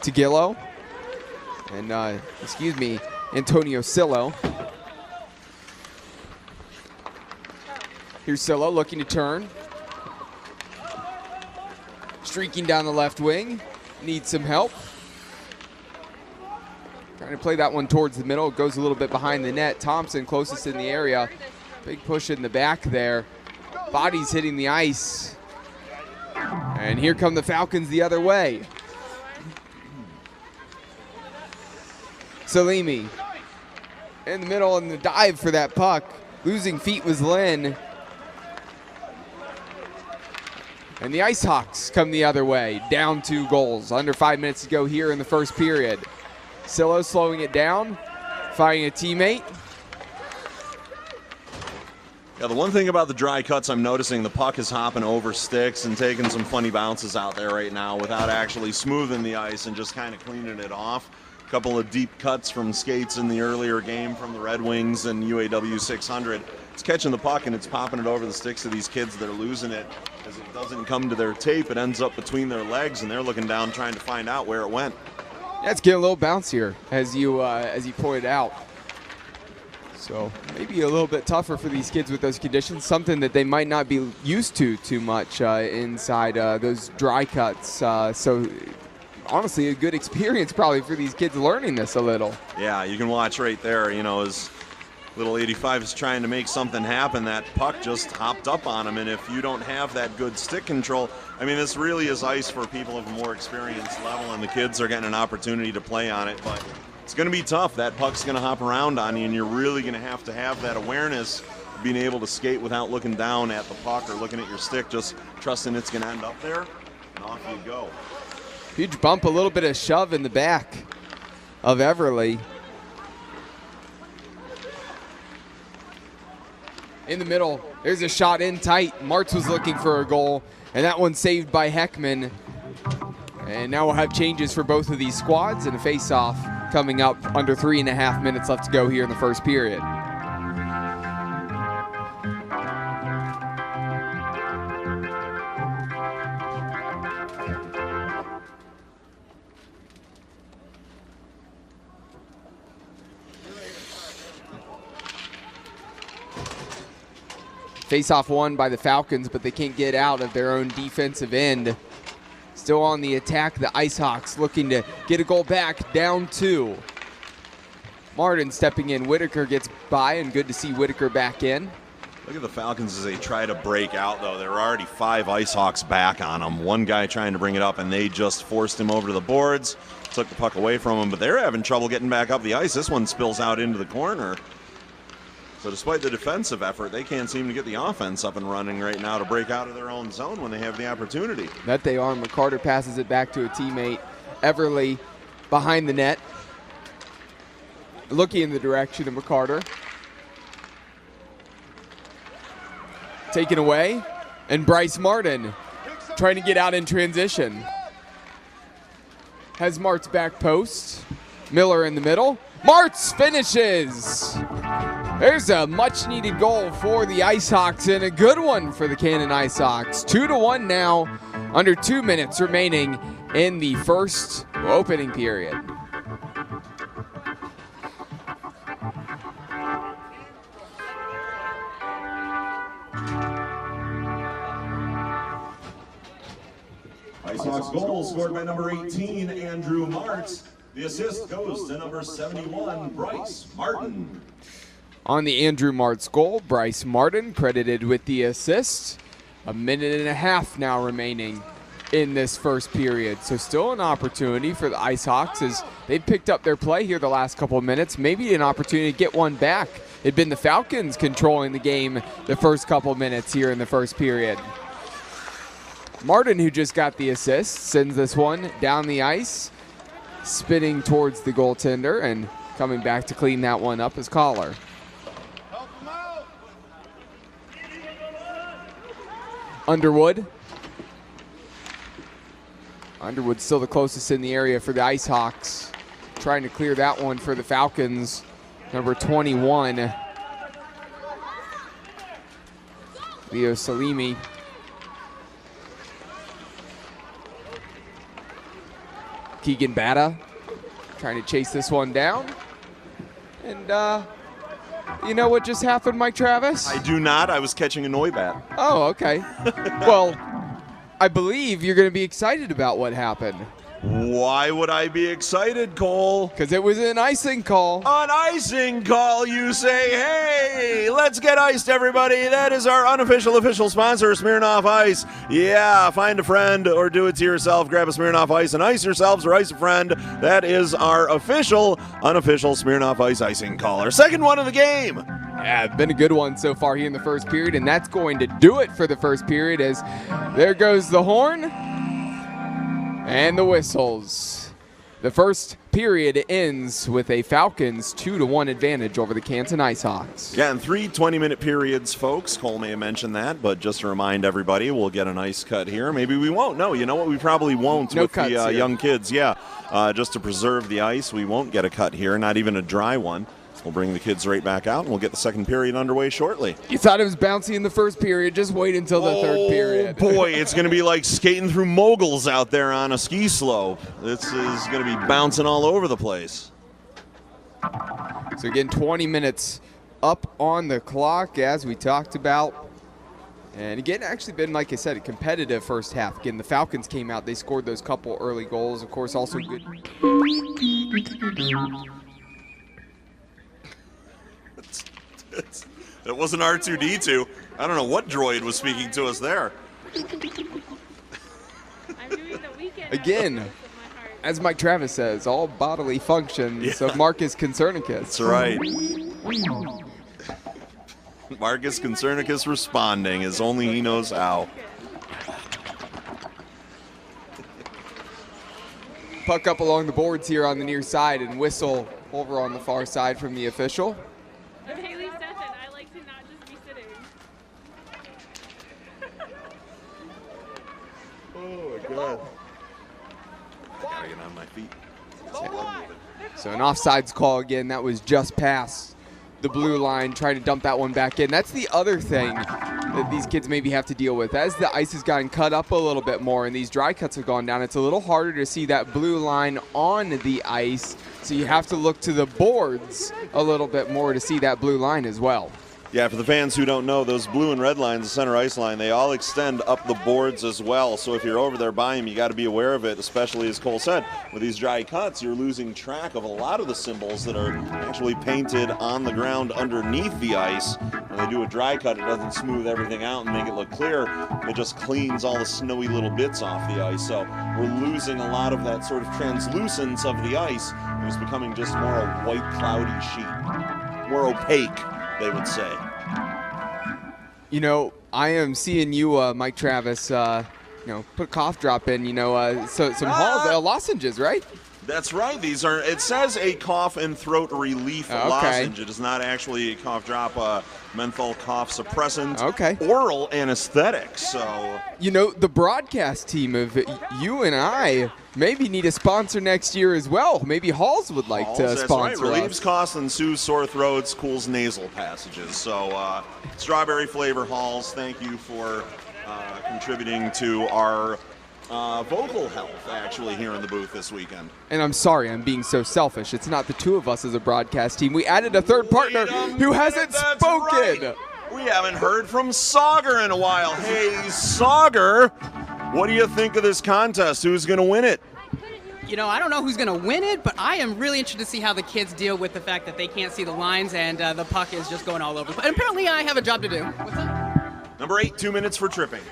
to Gillo. And, Antonio Sillo. Here's Sillo looking to turn. Streaking down the left wing. Needs some help. Trying to play that one towards the middle. Goes a little bit behind the net. Thompson closest in the area. Big push in the back there. Body's hitting the ice. And here come the Falcons the other way. Salimi in the middle and the dive for that puck. Losing feet was Lynn. And the Ice Hawks come the other way, down 2 goals. Under 5 minutes to go here in the first period. Sillo slowing it down, finding a teammate. Yeah, the one thing about the dry cuts I'm noticing, the puck is hopping over sticks and taking some funny bounces out there right now without actually smoothing the ice and just kind of cleaning it off. A couple of deep cuts from skates in the earlier game from the Red Wings and UAW 600. It's catching the puck and it's popping it over the sticks of these kids that are losing it. As it doesn't come to their tape, it ends up between their legs and they're looking down trying to find out where it went. Yeah, it's getting a little bounce here, as you pointed out. So maybe a little bit tougher for these kids with those conditions, something that they might not be used to too much inside those dry cuts. So honestly, a good experience probably for these kids learning this a little. Yeah, you can watch right there, as little 85 is trying to make something happen. That puck just hopped up on him, and if you don't have that good stick control, this really is ice for people of a more experienced level, and the kids are getting an opportunity to play on it, but it's going to be tough. That puck's going to hop around on you, and you're really going to have that awareness of being able to skate without looking down at the puck or looking at your stick, just trusting it's going to end up there, and off you go. Huge bump, a little bit of shove in the back of Everly. In the middle, there's a shot in tight. Martz was looking for a goal, and that one saved by Heckman. And now we'll have changes for both of these squads and a face-off coming up under 3.5 minutes left to go here in the first period. Face-off won by the Falcons, but they can't get out of their own defensive end. Still on the attack, the Ice Hawks looking to get a goal back, down 2. Martin stepping in. Whitaker gets by, and good to see Whitaker back in. Look at the Falcons as they try to break out, though. There are already 5 Ice Hawks back on them. One guy trying to bring it up, and they just forced him over to the boards, took the puck away from him, but they're having trouble getting back up the ice. This one spills out into the corner. So despite the defensive effort, they can't seem to get the offense up and running right now to break out of their own zone when they have the opportunity. That they are. McCarter passes it back to a teammate. Everly behind the net. Looking in the direction of McCarter. Taken away. And Bryce Martin trying to get out in transition. Has Martz back post. Miller in the middle. Martz finishes! There's a much-needed goal for the Ice Hawks and a good one for the Canton Ice Hawks. 2-1 now, under 2 minutes remaining in the first opening period. Ice Hawks goal scored by number 18, Andrew Martz. The assist goes to number 71, Bryce Martin. On the Andrew Martz goal, Bryce Martin credited with the assist. A minute and a half now remaining in this first period. So still an opportunity for the Ice Hawks as they've picked up their play here the last couple of minutes. Maybe an opportunity to get one back. It'd been the Falcons controlling the game the first couple of minutes here in the first period. Martin, who just got the assist, sends this one down the ice, spinning towards the goaltender and coming back to clean that one up is Collar. Underwood. Underwood's still the closest in the area for the Ice Hawks. Trying to clear that one for the Falcons. Number 21, Leo Salimi. Keegan Batta trying to chase this one down. And you know what just happened, Mike Travis? I do not. I was catching a Noibat. Oh, okay. Well, I believe you're going to be excited about what happened. Why would I be excited, Cole? Because it was an icing call. An icing call, you say. Hey, let's get iced, everybody. That is our unofficial official sponsor, Smirnoff Ice. Yeah, find a friend or do it to yourself. Grab a Smirnoff Ice and ice yourselves or ice a friend. That is our official, unofficial Smirnoff Ice icing caller. Second one of the game. Yeah, been a good one so far here in the first period, and that's going to do it for the first period as there goes the horn and the whistles. The first period ends with a Falcons 2-1 advantage over the Canton Ice Hawks. Yeah, and 3 20-minute periods, folks. Cole may have mentioned that, but just to remind everybody, we'll get an ice cut here. Maybe we won't. No, you know what? We probably won't with the young kids. Yeah, just to preserve the ice, we won't get a cut here, not even a dry one. We'll bring the kids right back out, and we'll get the second period underway shortly. You thought it was bouncy in the first period. Just wait until the third period. Boy, it's going to be like skating through moguls out there on a ski slope. This is going to be bouncing all over the place. So again, 20 minutes up on the clock as we talked about. And again, actually been, like I said, a competitive first half. Again, the Falcons came out. They scored those couple early goals. Of course, also good. It wasn't R2-D2. I don't know what droid was speaking to us there. Again, as Mike Travis says, all bodily functions of Marcus Concernicus. That's right. Marcus Concernicus responding as only he knows how. Puck up along the boards here on the near side and whistle over on the far side from the official. God. Gotta get on my feet. So an offsides call again. That was just past the blue line, trying to dump that one back in. That's the other thing that these kids maybe have to deal with. As the ice has gotten cut up a little bit more and these dry cuts have gone down, it's a little harder to see that blue line on the ice. So you have to look to the boards a little bit more to see that blue line as well. Yeah, for the fans who don't know, those blue and red lines, the center ice line, they all extend up the boards as well. So if you're over there by them, you got to be aware of it, especially, as Cole said, with these dry cuts, you're losing track of a lot of the symbols that are actually painted on the ground underneath the ice. When they do a dry cut, it doesn't smooth everything out and make it look clear. It just cleans all the snowy little bits off the ice. So we're losing a lot of that sort of translucence of the ice. It was becoming just more a white, cloudy sheet. More opaque, they would say. You know, I am seeing you, Mike Travis, put a cough drop in, so some lozenges, right? That's right. These are, it says a cough and throat relief lozenge. It is not actually a cough drop, menthol cough suppressant, oral anesthetic. So, you know, the broadcast team of you and I maybe need a sponsor next year as well. Maybe Halls would like to sponsor right. Relieves us. coughs and soothes sore throats, cools nasal passages. So, strawberry flavor Halls, thank you for contributing to our vocal health, actually, here in the booth this weekend. And I'm sorry, I'm being so selfish. It's not the two of us as a broadcast team. We added a third partner who hasn't spoken. Right. We haven't heard from Sauger in a while. Hey, Sauger, what do you think of this contest? Who's going to win it? You know, I don't know who's going to win it, but I am really interested to see how the kids deal with the fact that they can't see the lines and the puck is just going all over. And apparently I have a job to do. What's up? Number 8, 2 minutes for tripping.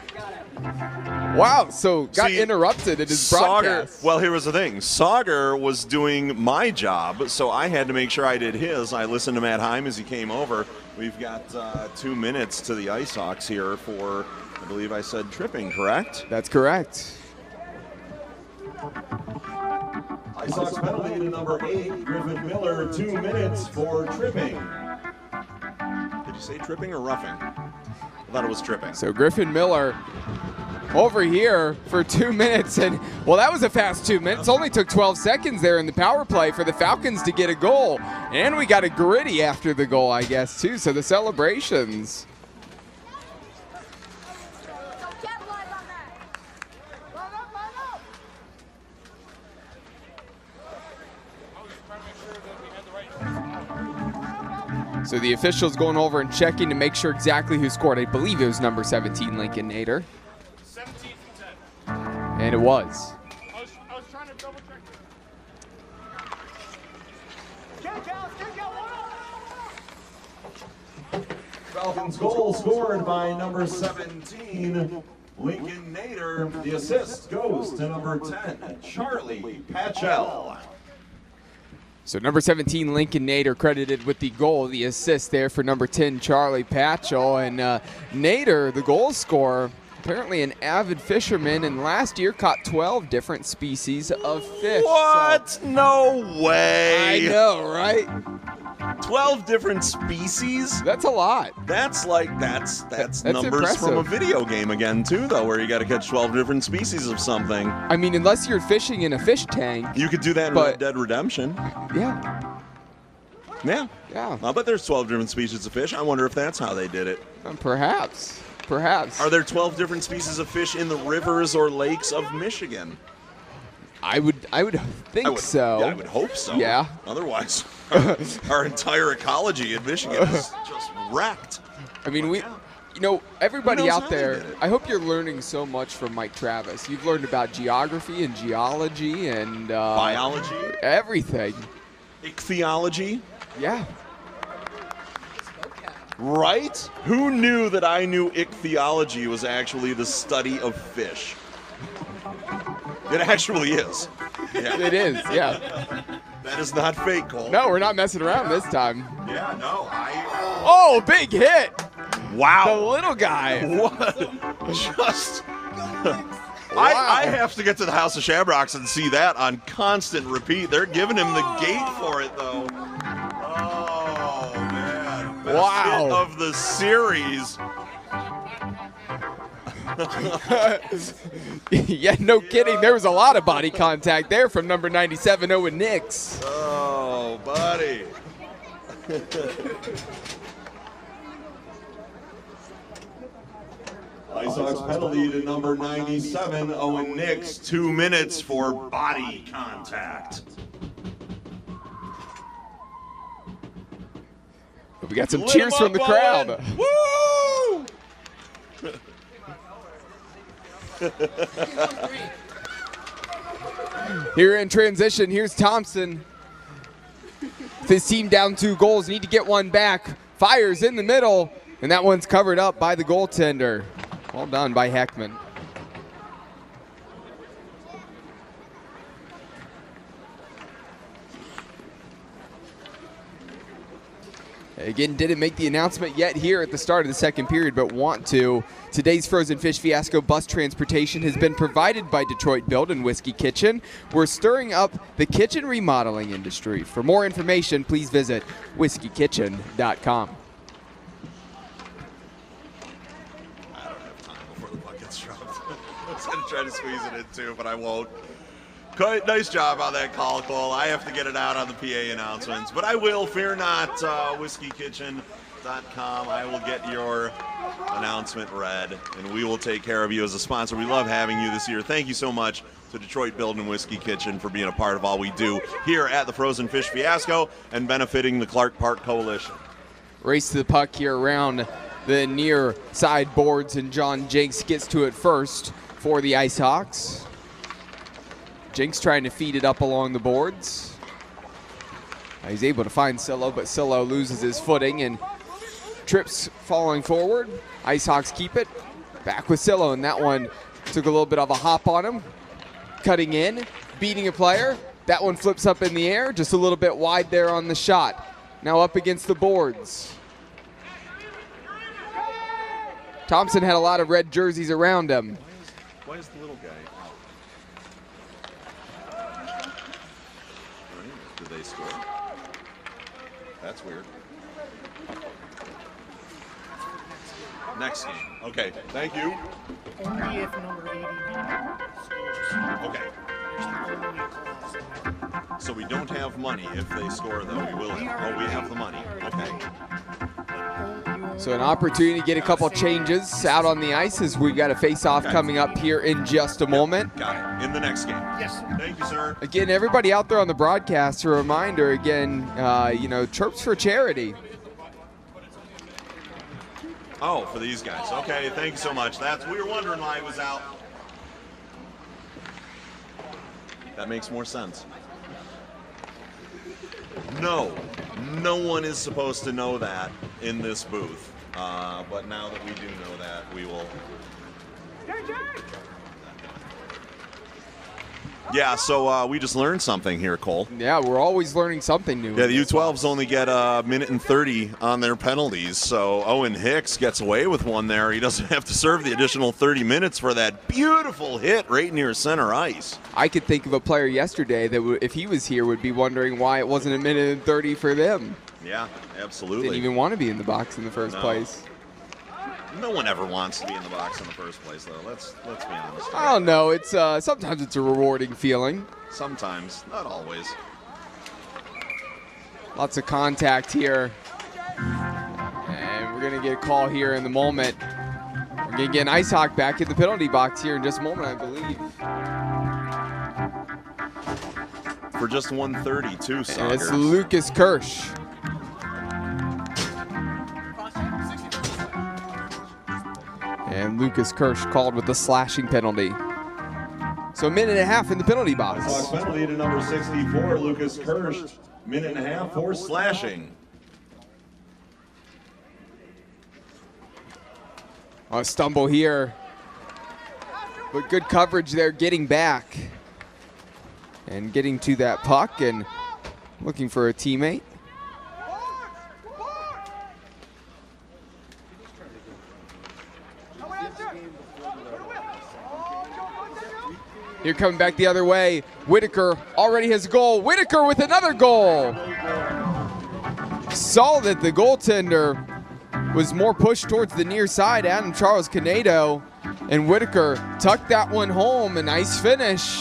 Wow, so got interrupted in his broadcast. Well, here was the thing. Sauger was doing my job, so I had to make sure I did his. I listened to Matt Heim as he came over. We've got 2 minutes to the Ice Hawks here for, I believe I said tripping, correct? That's correct. Ice Hawks penalty to number 8, Griffin Miller, 2 minutes for tripping. Did you say tripping or roughing? I thought it was tripping. So Griffin Miller over here for 2 minutes, and well, that was a fast 2 minutes. Only took 12 seconds there in the power play for the Falcons to get a goal. And we got a gritty after the goal, I guess, too. So the celebrations. So the officials going over and checking to make sure exactly who scored. I believe it was number 17, Lincoln Nader. 17 from 10. And it was. I was trying to double check this. Falcons goal scored by number 17, Lincoln Nader. The assist goes to number 10, Charlie Patchell. So number 17, Lincoln Nader, credited with the goal, the assist there for number 10, Charlie Patchell. And Nader, the goal scorer, apparently an avid fisherman, and last year caught 12 different species of fish. What? So, no way. I know, right? 12 different species? That's a lot. That's numbers impressive. from a video game again, too, though, where you got to catch 12 different species of something. I mean, unless you're fishing in a fish tank. You could do that in Red Dead Redemption. Yeah. Yeah. Yeah. I'll bet there's 12 different species of fish. I wonder if that's how they did it. Perhaps. Perhaps. Are there 12 different species of fish in the rivers or lakes of Michigan? I would think so. Yeah, I would hope so. Yeah. Otherwise, our entire ecology in Michigan is just wrecked. I mean, everybody out there, I hope you're learning so much from Mike Travis. You've learned about geography and geology and biology, everything. Ichthyology. Yeah. Right? Who knew that I knew ichthyology was actually the study of fish? It actually is. Yeah. It is, yeah. That is not fake, Cole. No, we're not messing around this time. Yeah, no. Oh, big hit. Wow. The little guy. What? Just... I have to get to the House of Shamrocks and see that on constant repeat. They're giving him the gate for it, though. Oh, man. Best hit of the series. Yeah, no kidding. There was a lot of body contact there from number 97, Owen Nix. Oh, buddy. Ice Hawks penalty to number 97, Owen Nix. 2 minutes for body contact. We got some cheers from the crowd. Woo! Here in transition, here's Thompson. His team down 2 goals, need to get one back. Fires in the middle, and that one's covered up by the goaltender. Well done by Heckman. Again, didn't make the announcement yet here at the start of the second period, but want to. Today's Frozen Fish Fiasco bus transportation has been provided by Detroit Build and Whiskey Kitchen. We're stirring up the kitchen remodeling industry. For more information, please visit whiskeykitchen.com. I don't have time before the bucket's dropped. I was going to try to squeeze it in too, but I won't. Quite nice job on that call, Cole. I have to get it out on the PA announcements, but I will. Fear not, whiskeykitchen.com. I will get your announcement read, and we will take care of you as a sponsor. We love having you this year. Thank you so much to Detroit Build and Whiskey Kitchen for being a part of all we do here at the Frozen Fish Fiasco and benefiting the Clark Park Coalition. Race to the puck here around the near side boards, and John Jenks gets to it first for the Ice Hawks. Jenks trying to feed it up along the boards. He's able to find Sillo, but Sillo loses his footing and trips falling forward. Ice Hawks keep it. Back with Sillo, and that one took a little bit of a hop on him. Cutting in, beating a player. That one flips up in the air, just a little bit wide there on the shot. Now up against the boards. Thompson had a lot of red jerseys around him. Why is the little guy? Did they score? That's weird. Next game. Okay, thank you. Only if number 89 scores. Okay. So we don't have money if they score, though. We will. Oh, we have the money. Okay. So an opportunity to get a couple changes out on the ice as we've got a face-off coming up here in just a moment. Got it. In the next game. Yes. Thank you, sir. Again, everybody out there on the broadcast, a reminder again, chirps for charity. Oh, for these guys. Okay, thank you so much. We were wondering why I was out. That makes more sense. No one is supposed to know that in this booth. But now that we do know that, we will. Yeah, so we just learned something here, Cole. Yeah, we're always learning something new. Yeah, the U12s only get a minute and 30 on their penalties, so Owen Hicks gets away with one there. He doesn't have to serve the additional 30 minutes for that beautiful hit right near center ice. I could think of a player yesterday that, if he was here, would be wondering why it wasn't a minute and 30 for them. Yeah, absolutely. Didn't even want to be in the box in the first place. No one ever wants to be in the box in the first place, though. Let's be honest. I don't know. It's sometimes it's a rewarding feeling. Sometimes, not always. Lots of contact here, and we're gonna get a call here in the moment. We're gonna get an Ice Hawk back in the penalty box here in just a moment, I believe. For just 132, Saunders. And it's Lucas Kirsch. And Lucas Kirsch called with the slashing penalty. So a minute and a half in the penalty box. Hawks penalty to number 64, Lucas Kirsch. Minute and a half for slashing. A stumble here. But good coverage there, getting back. And getting to that puck and looking for a teammate. Here coming back the other way, Whitaker already has a goal. Whitaker with another goal. Saw that the goaltender was more pushed towards the near side, Adam Charles Canedo, and Whitaker tucked that one home. A nice finish.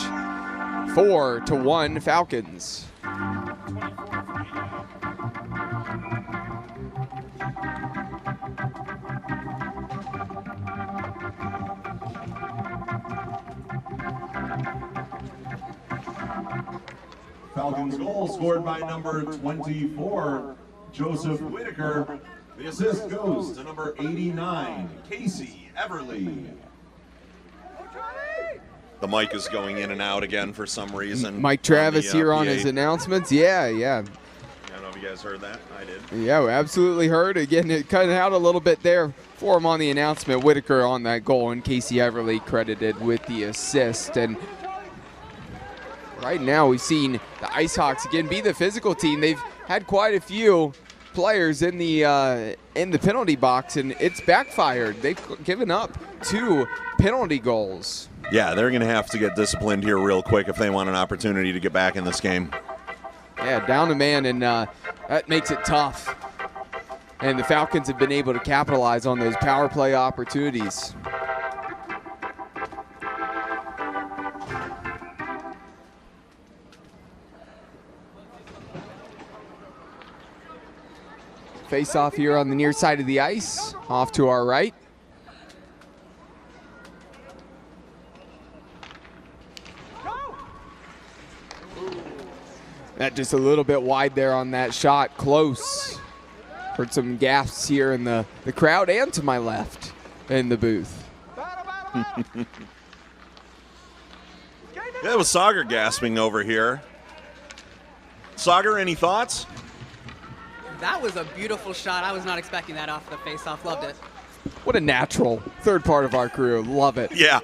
4-1 Falcons. Falcons goal scored by number 24, Joseph Whitaker. The assist goes to number 89, Casey Everly. The mic is going in and out again for some reason. Mike Travis on the, here on PA. his announcements. Yeah. I don't know if you guys heard that. I did. Yeah, we absolutely heard. Again, it cut out a little bit there for him on the announcement. Whitaker on that goal, and Casey Everly credited with the assist. And right now we've seen the Ice Hawks again be the physical team. They've had quite a few players in the penalty box, and it's backfired. They've given up 2 penalty goals. Yeah, they're going to have to get disciplined here real quick if they want an opportunity to get back in this game. Yeah, down a man, and that makes it tough. And the Falcons have been able to capitalize on those power play opportunities. Face off here on the near side of the ice, off to our right. That just a little bit wide there on that shot, close. Heard some gasps here in the crowd and to my left in the booth. Yeah, it was Sauger gasping over here. Sauger, any thoughts? That was a beautiful shot. I was not expecting that off the face-off. Loved it. What a natural third part of our crew. Love it. Yeah.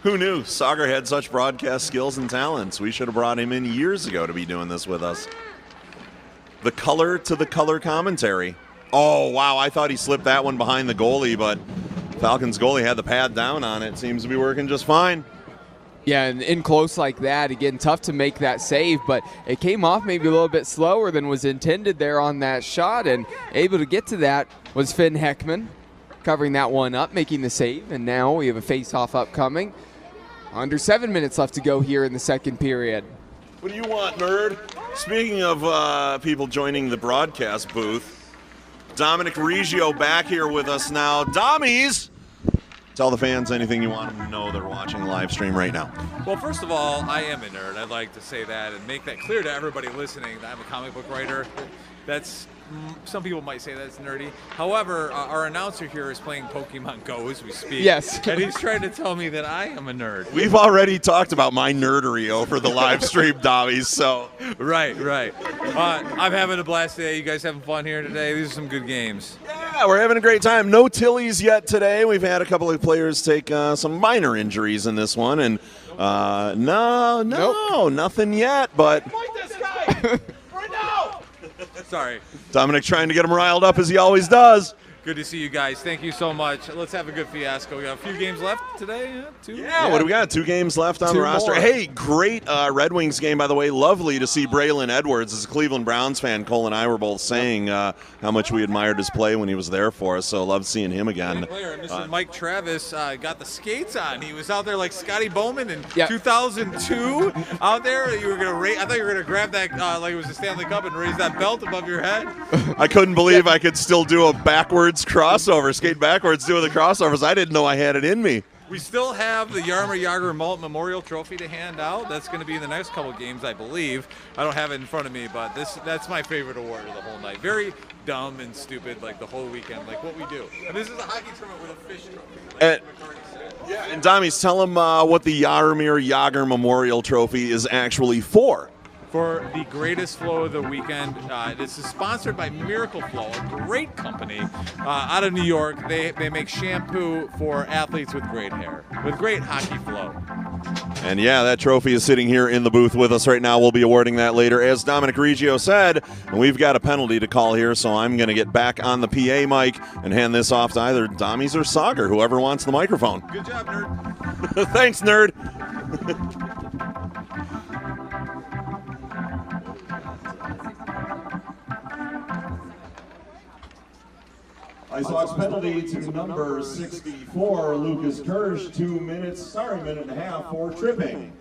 Who knew Sauger had such broadcast skills and talents? We should have brought him in years ago to be doing this with us. The color to the color commentary. Oh, wow. I thought he slipped that one behind the goalie, but Falcons goalie had the pad down on it. Seems to be working just fine. Yeah, and in close like that, again, tough to make that save, but it came off maybe a little bit slower than was intended there on that shot, and able to get to that was Finn Heckman, covering that one up, making the save, and now we have a face-off upcoming. Under 7 minutes left to go here in the second period. What do you want, nerd? Speaking of people joining the broadcast booth, Dominic Reggio back here with us now. Dommies! Tell the fans anything you want them to know. They're watching the live stream right now. Well, first of all, I am a nerd. I'd like to say that and make that clear to everybody listening that I'm a comic book writer. That's some people might say that's nerdy. However, our announcer here is playing Pokemon Go as we speak. Yes. And he's trying to tell me that I am a nerd. We've already talked about my nerdery over the live stream, Dommies, so. Right. I'm having a blast today. You guys having fun here today? These are some good games. Yeah, we're having a great time. No Tillies yet today. We've had a couple of players take some minor injuries in this one, and nothing yet, but. Fight this guy! Right now! Sorry. Dominic trying to get him riled up as he always does. Good to see you guys. Thank you so much. Let's have a good fiasco. We got a few games left today. Yeah, 2. Yeah, what do we got? 2 games left on the roster. More. Hey, great Red Wings game, by the way. Lovely to see Braylon Edwards. As a Cleveland Browns fan, Cole and I were both saying how much we admired his play when he was there for us, so loved seeing him again. Great player. Mr. Mike Travis got the skates on. He was out there like Scotty Bowman in 2002 out there. You were gonna I thought you were going to grab that like it was the Stanley Cup and raise that belt above your head. I couldn't believe I could still do a backwards crossover, skate backwards doing the crossovers. I didn't know I had it in me. We still have the Yarmer Yager Malt Memorial Trophy to hand out. That's going to be in the next couple games, I believe. I don't have it in front of me, but that's my favorite award of the whole night. Very dumb and stupid, like the whole weekend, like what we do. And this is a hockey tournament with a fish trophy. Like And Dommies, tell him what the Yarmer Yager Memorial Trophy is actually for. For the greatest flow of the weekend. This is sponsored by Miracle Flow, a great company out of New York. They make shampoo for athletes with great hair, with great hockey flow. And yeah, that trophy is sitting here in the booth with us right now. We'll be awarding that later. As Dominic Reggio said, we've got a penalty to call here, so I'm going to get back on the PA mic and hand this off to either Dommies or Sauger, whoever wants the microphone. Good job, nerd. Thanks, nerd. Icebox penalty to number 64, Lucas Kirsch, 2 minutes, minute and a half for tripping.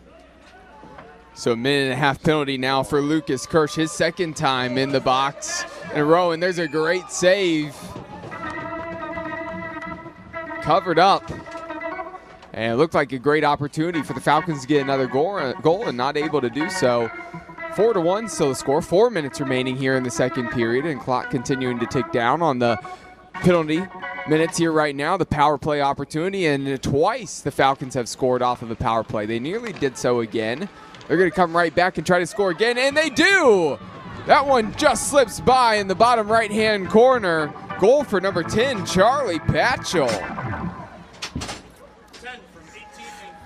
So a minute and a half penalty now for Lucas Kirsch, his second time in the box in a row, and there's a great save. Covered up. And it looked like a great opportunity for the Falcons to get another goal and not able to do so. 4-1 still the score. 4 minutes remaining here in the second period, and clock continuing to tick down on the penalty minutes here right now. The power play opportunity, and twice the Falcons have scored off of a power play. They nearly did so again. They're going to come right back and try to score again, and they do! That one just slips by in the bottom right-hand corner. Goal for number 10, Charlie Patchell. 10 from 18 and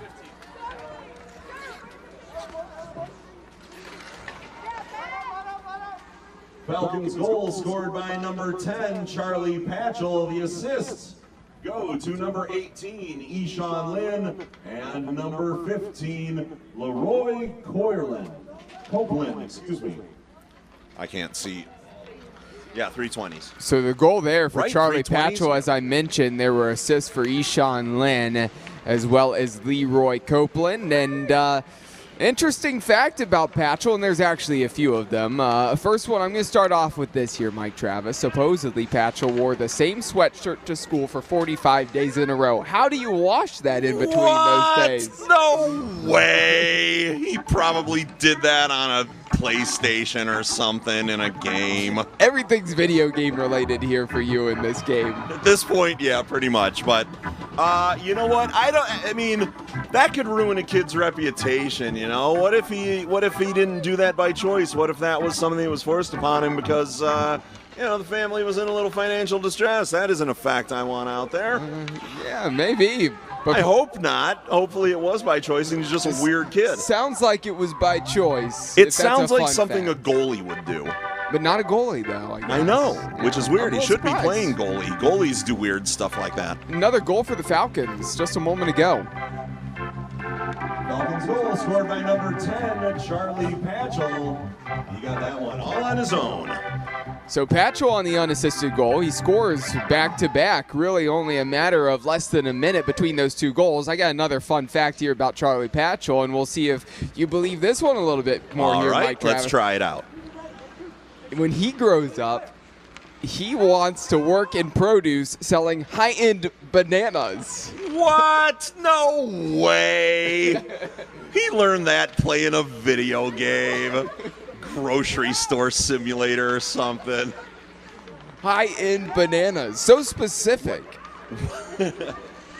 15. Falcons goal scored by number 10, Charlie Patchell. The assists go to number 18, Eshawn Lynn, and number 15, Leroy Copeland, excuse me. I can't see. Yeah, 320s. So the goal there for Right, Charlie 320s? Patchell, as I mentioned, there were assists for Eshawn Lynn as well as Leroy Copeland. And interesting fact about Patchell, and there's actually a few of them. First one, I'm going to start off with this here, Mike Travis. Supposedly, Patchell wore the same sweatshirt to school for 45 days in a row. How do you wash that in between those days? No way! He probably did that on a PlayStation or something in a game. Everything's video game related here for you in this game. At this point, yeah, pretty much. But you know what? I mean, that could ruin a kid's reputation. You know, what if he didn't do that by choice? What if that was something that was forced upon him because you know, the family was in a little financial distress? That isn't a fact I want out there. Yeah, maybe. But I hope not. Hopefully it was by choice and he's just a weird kid. Sounds like it was by choice. It sounds like something a goalie would do. But not a goalie, though. I know, which is weird. He should be surprised. playing goalie. Goalies do weird stuff like that. Another goal for the Falcons just a moment ago. Falcons goal scored by number 10, Charlie Patchell. He got that one all on his own. So Patchell on the unassisted goal. He scores back-to-back. Really only a matter of less than a minute between those two goals. I got another fun fact here about Charlie Patchell, and we'll see if you believe this one a little bit more All here, right, Mike Travis. let's try it out. When he grows up, he wants to work in produce selling high-end bananas. What? No way. He learned that playing a video game. Grocery store simulator or something. High-end bananas. So specific.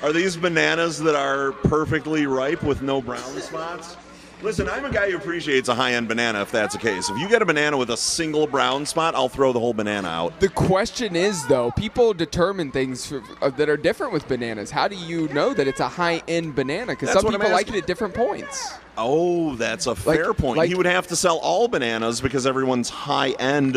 Are these bananas that are perfectly ripe with no brown spots? Listen, I'm a guy who appreciates a high-end banana if that's the case. If you get a banana with a single brown spot, I'll throw the whole banana out. The question is, though, people determine things that are different with bananas. How do you know that it's a high-end banana? Because some people like it at different points. Oh, that's a fair point. He would have to sell all bananas because everyone's high-end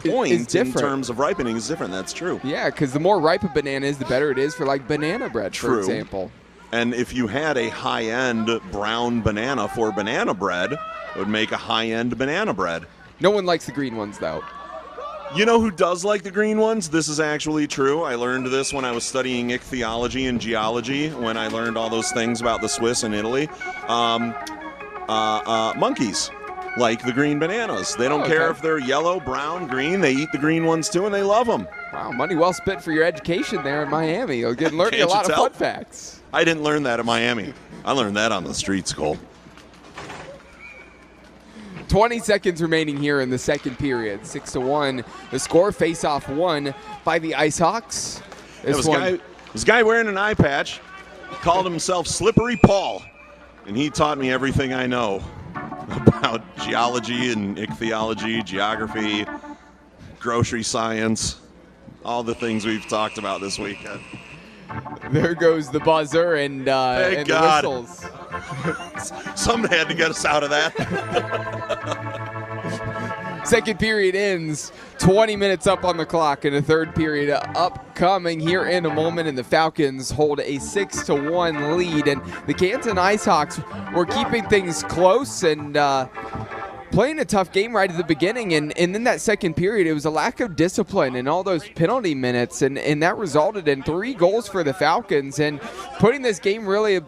point in terms of ripening is different. That's true. Yeah, because the more ripe a banana is, the better it is for, like, banana bread, for example. And if you had a high-end brown banana for banana bread, it would make a high-end banana bread. No one likes the green ones, though. You know who does like the green ones? This is actually true. I learned this when I was studying ichthyology and geology, when I learned all those things about the Swiss and Italy. Monkeys like the green bananas. They don't care if they're yellow, brown, green. They eat the green ones, too, and they love them. Wow, money well spent for your education there in Miami. You'll get learning a lot of fun facts. I didn't learn that in Miami. I learned that on the streets, Cole. 20 seconds remaining here in the second period. 6-1. The score, face-off won by the Ice Hawks. This guy wearing an eye patch called himself Slippery Paul, and he taught me everything I know about geology and ichthyology, geography, grocery science, all the things we've talked about this weekend. There goes the buzzer and the whistles. Somebody had to get us out of that. Second period ends, 20 minutes up on the clock, and the third period upcoming here in a moment, and the Falcons hold a 6-1 lead. And the Canton IceHawks were keeping things close and playing a tough game right at the beginning, and in that second period, it was a lack of discipline and all those penalty minutes, and that resulted in 3 goals for the Falcons, and putting this game really a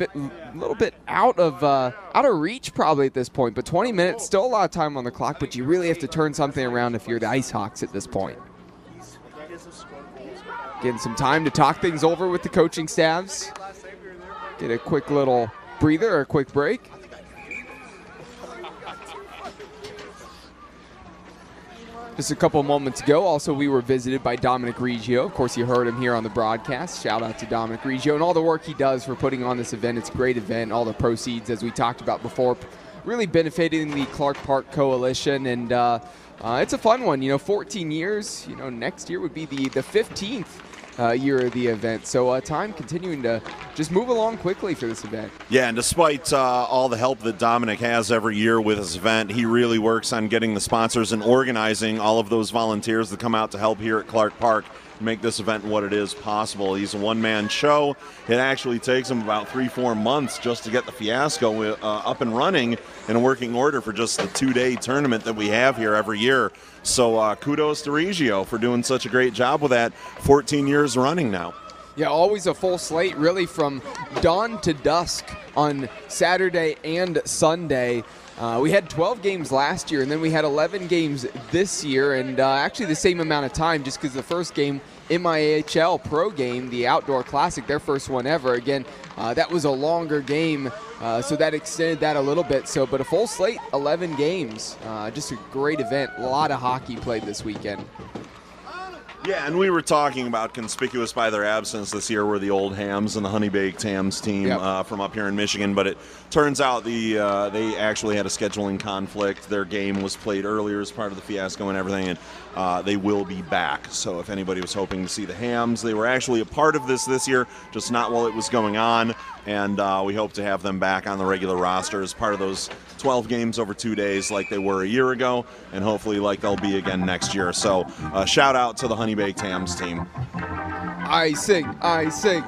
little bit out of reach probably at this point. But 20 minutes, still a lot of time on the clock, but you really have to turn something around if you're the IceHawks at this point. Getting some time to talk things over with the coaching staffs. Get a quick little breather or a quick break. Just a couple moments ago, also, we were visited by Dominic Reggio. Of course, you heard him here on the broadcast. Shout out to Dominic Reggio and all the work he does for putting on this event. It's a great event. All the proceeds, as we talked about before, really benefiting the Clark Park Coalition. And it's a fun one. 14 years. Next year would be the 15th year of the event. So time continuing to just move along quickly for this event. Yeah, and despite all the help that Dominic has every year with this event, he really works on getting the sponsors and organizing all of those volunteers that come out to help here at Clark Park make this event what it is possible. He's a one-man show. It actually takes him about 3-4 months just to get the Fiasco up and running in a working order for just the 2-day tournament that we have here every year. So kudos to Reggio for doing such a great job with that 14 years running now. Yeah, always a full slate, really from dawn to dusk on Saturday and Sunday. We had 12 games last year, and then we had 11 games this year, and actually the same amount of time, just because the first game, MIHL Pro game, the Outdoor Classic, their first one ever, again, that was a longer game, so that extended that a little bit. So, but a full slate, 11 games, just a great event. A lot of hockey played this weekend. Yeah, and we were talking about conspicuous by their absence this year were the Old Hams and the Honey Baked Hams team from up here in Michigan, but it turns out they actually had a scheduling conflict. Their game was played earlier as part of the Fiasco and everything, and they will be back. So if anybody was hoping to see the Hams, they were actually a part of this year, just not while it was going on, and we hope to have them back on the regular roster as part of those 12 games over 2 days like they were a year ago, and hopefully like they'll be again next year. So shout out to the Honey Baked Hams team. Icing.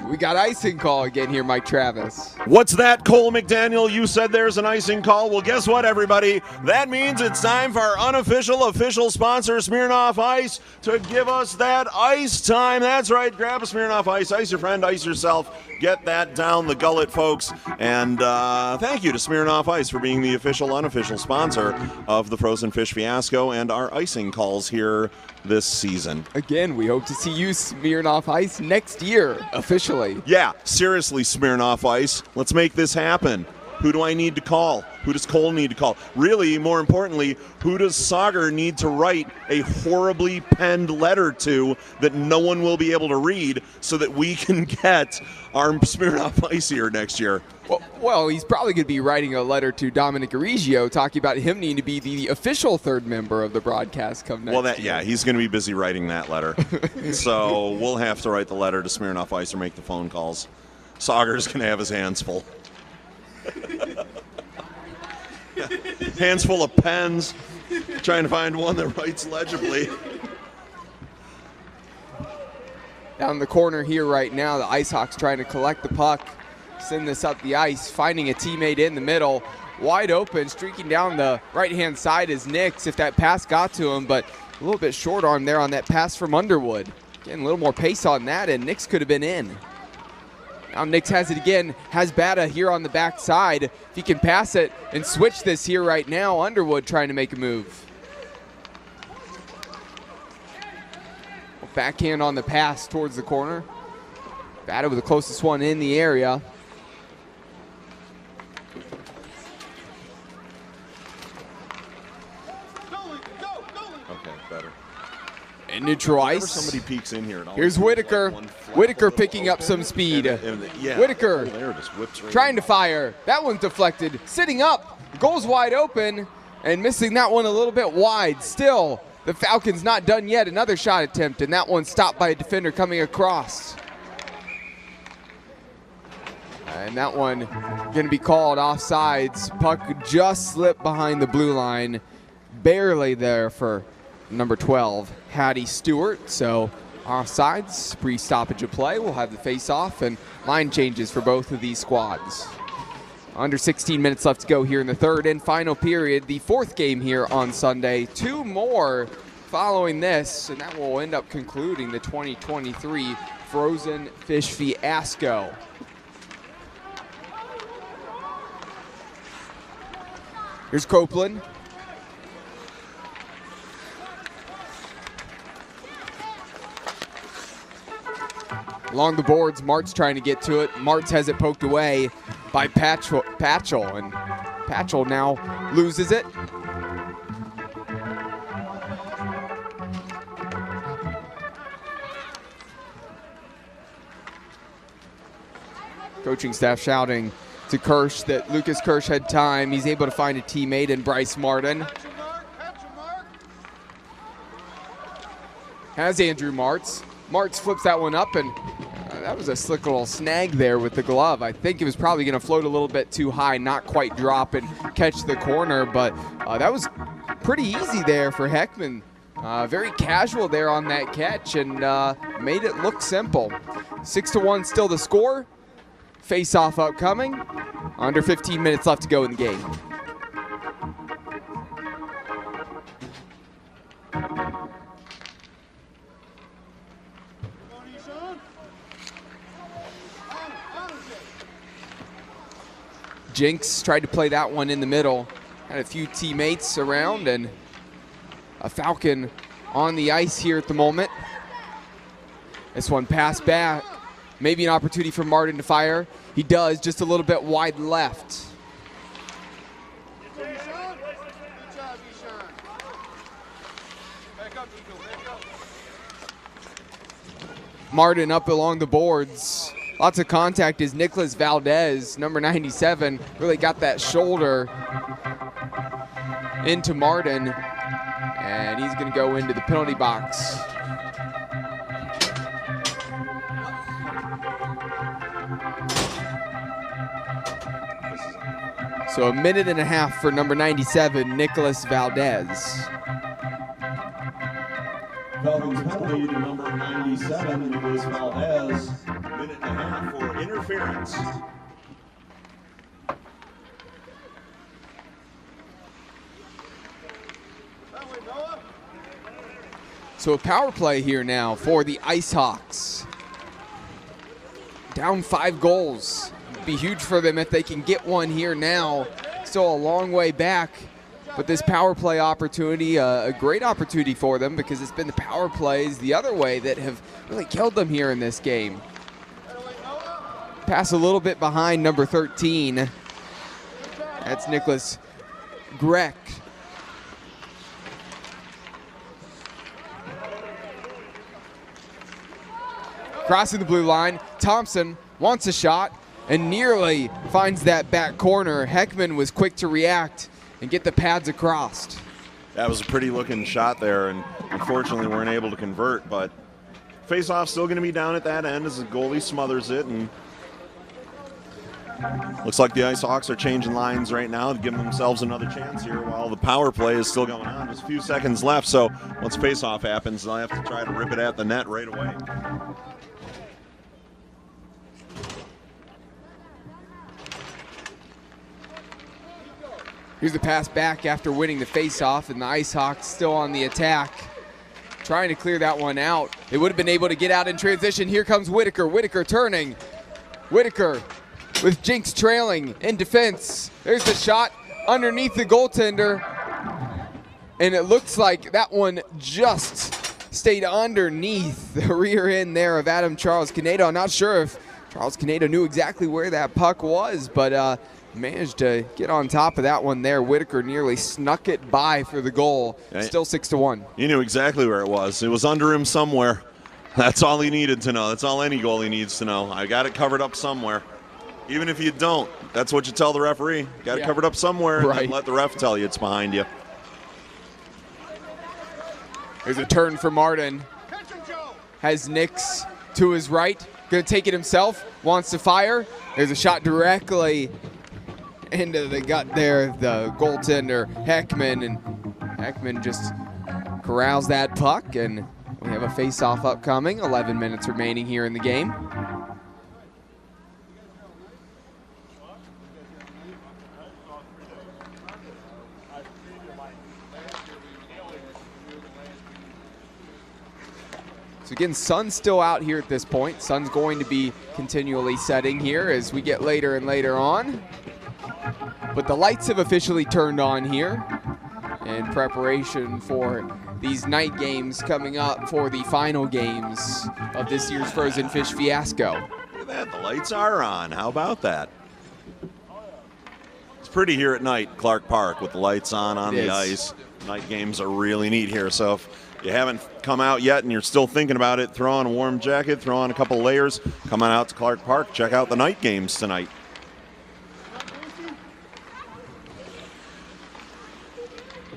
We got icing call again here, Mike Travis. What's that, Cole McDaniel? You said there's an icing call. Well, guess what, everybody? That means it's time for our unofficial, official sponsor, Smirnoff Ice, to give us that ice time. That's right. Grab a Smirnoff Ice. Ice your friend, ice yourself. Get that down the gullet, folks. And thank you to Smirnoff Ice for being the official, unofficial sponsor of the Frozen Fish Fiasco and our icing calls here this season. Again, we hope to see you Smirnoff Ice next year, officially. Yeah, seriously, Smirnoff Ice. Let's make this happen. Who do I need to call? Who does Cole need to call? Really, more importantly, who does Sagar need to write a horribly penned letter to that no one will be able to read so that we can get our Smirnoff Ice here next year? Well, he's probably going to be writing a letter to Dominic Reggio talking about him needing to be the official third member of the broadcast come next year. Yeah, he's going to be busy writing that letter. So we'll have to write the letter to Smirnoff Ice or make the phone calls. Sagar's going to have his hands full. Hands full of pens, trying to find one that writes legibly. Down the corner here right now, the Ice Hawks trying to collect the puck, send this up the ice, finding a teammate in the middle, wide open, streaking down the right-hand side is Nix, if that pass got to him, but a little bit short arm there on that pass from Underwood. Getting a little more pace on that, and Nix could have been in. Now Nix has it again, has Bata here on the backside. If he can pass it and switch this here right now, Underwood trying to make a move. Backhand on the pass towards the corner. Bata with the closest one in the area. Okay, better. And neutral ice. Whenever somebody peeks in here, here's Whitaker. Whitaker picking up some speed. Whitaker trying to fire. That one's deflected. Sitting up. Goal's wide open and missing that one a little bit wide. Still, the Falcons not done yet. Another shot attempt, and that one stopped by a defender coming across. And that one going to be called offsides. Puck just slipped behind the blue line. Barely there for number 12, Hattie Stewart. So offsides, brief stoppage of play. We'll have the face-off and line changes for both of these squads. Under 16 minutes left to go here in the third and final period. The fourth game here on Sunday. Two more following this, and that will end up concluding the 2023 Frozen Fish Fiasco. Here's Copeland. Along the boards, Mart's trying to get to it. Martz has it poked away by Patchell, and Patchell now loses it. Coaching staff shouting to Kirsch that Lucas Kirsch had time. He's able to find a teammate in Bryce Martin. Has Andrew Martz. Martz flips that one up, and that was a slick little snag there with the glove. I think it was probably going to float a little bit too high, not quite drop and catch the corner, but that was pretty easy there for Heckman. Very casual there on that catch and made it look simple. 6-1 still the score. Face-off upcoming. Under 15 minutes left to go in the game. Jinx tried to play that one in the middle. Had a few teammates around and a Falcon on the ice here at the moment. This one passed back. Maybe an opportunity for Martin to fire. He does, just a little bit wide left. Martin up along the boards. Lots of contact is Nicholas Valdez, number 97, really got that shoulder into Martin, and he's going to go into the penalty box. So a minute and a half for number 97, Nicholas Valdez. Falcons penalty to number 97, Nicholas Valdez. Minute and a half for interference. So a power play here now for the Ice Hawks. Down 5 goals. It'd be huge for them if they can get one here now. Still a long way back. But this power play opportunity, a great opportunity for them because it's been the power plays the other way that have really killed them here in this game. Pass a little bit behind number 13. That's Nicholas Grech. Crossing the blue line, Thompson wants a shot and nearly finds that back corner. Heckman was quick to react and get the pads across. That was a pretty looking shot there, and unfortunately weren't able to convert, but face-off still going to be down at that end as the goalie smothers it, and looks like the Ice Hawks are changing lines right now to give themselves another chance here while the power play is still going on. There's a few seconds left, so once face-off happens, they'll have to try to rip it at the net right away. Here's the pass back after winning the face-off, and the Ice Hawks still on the attack, trying to clear that one out. They would have been able to get out in transition. Here comes Whitaker. Whitaker turning. Whitaker with Jinx trailing in defense. There's the shot underneath the goaltender, and it looks like that one just stayed underneath the rear end there of Adam Charles Canedo. I'm not sure if Charles Canedo knew exactly where that puck was, but managed to get on top of that one there. Whitaker nearly snuck it by for the goal. Still 6-1. He knew exactly where it was. It was under him somewhere. That's all he needed to know. That's all any goalie needs to know. I got it covered up somewhere. Even if you don't, that's what you tell the referee. You got it covered up somewhere, and then let the ref tell you it's behind you. There's a turn for Martin. Has Nix to his right. Going to take it himself. Wants to fire. There's a shot directly into the gut there, the goaltender Heckman, and Heckman just corrals that puck, and we have a face-off upcoming. 11 minutes remaining here in the game. So again, Sun's still out here at this point. Sun's going to be continually setting here as we get later and later on. But the lights have officially turned on here in preparation for these night games coming up for the final games of this year's Frozen Fish Fiasco. Look at that, the lights are on. How about that? It's pretty here at night, Clark Park, with the lights on the ice. Night games are really neat here, so if you haven't come out yet and you're still thinking about it, throw on a warm jacket, throw on a couple layers, come on out to Clark Park, check out the night games tonight.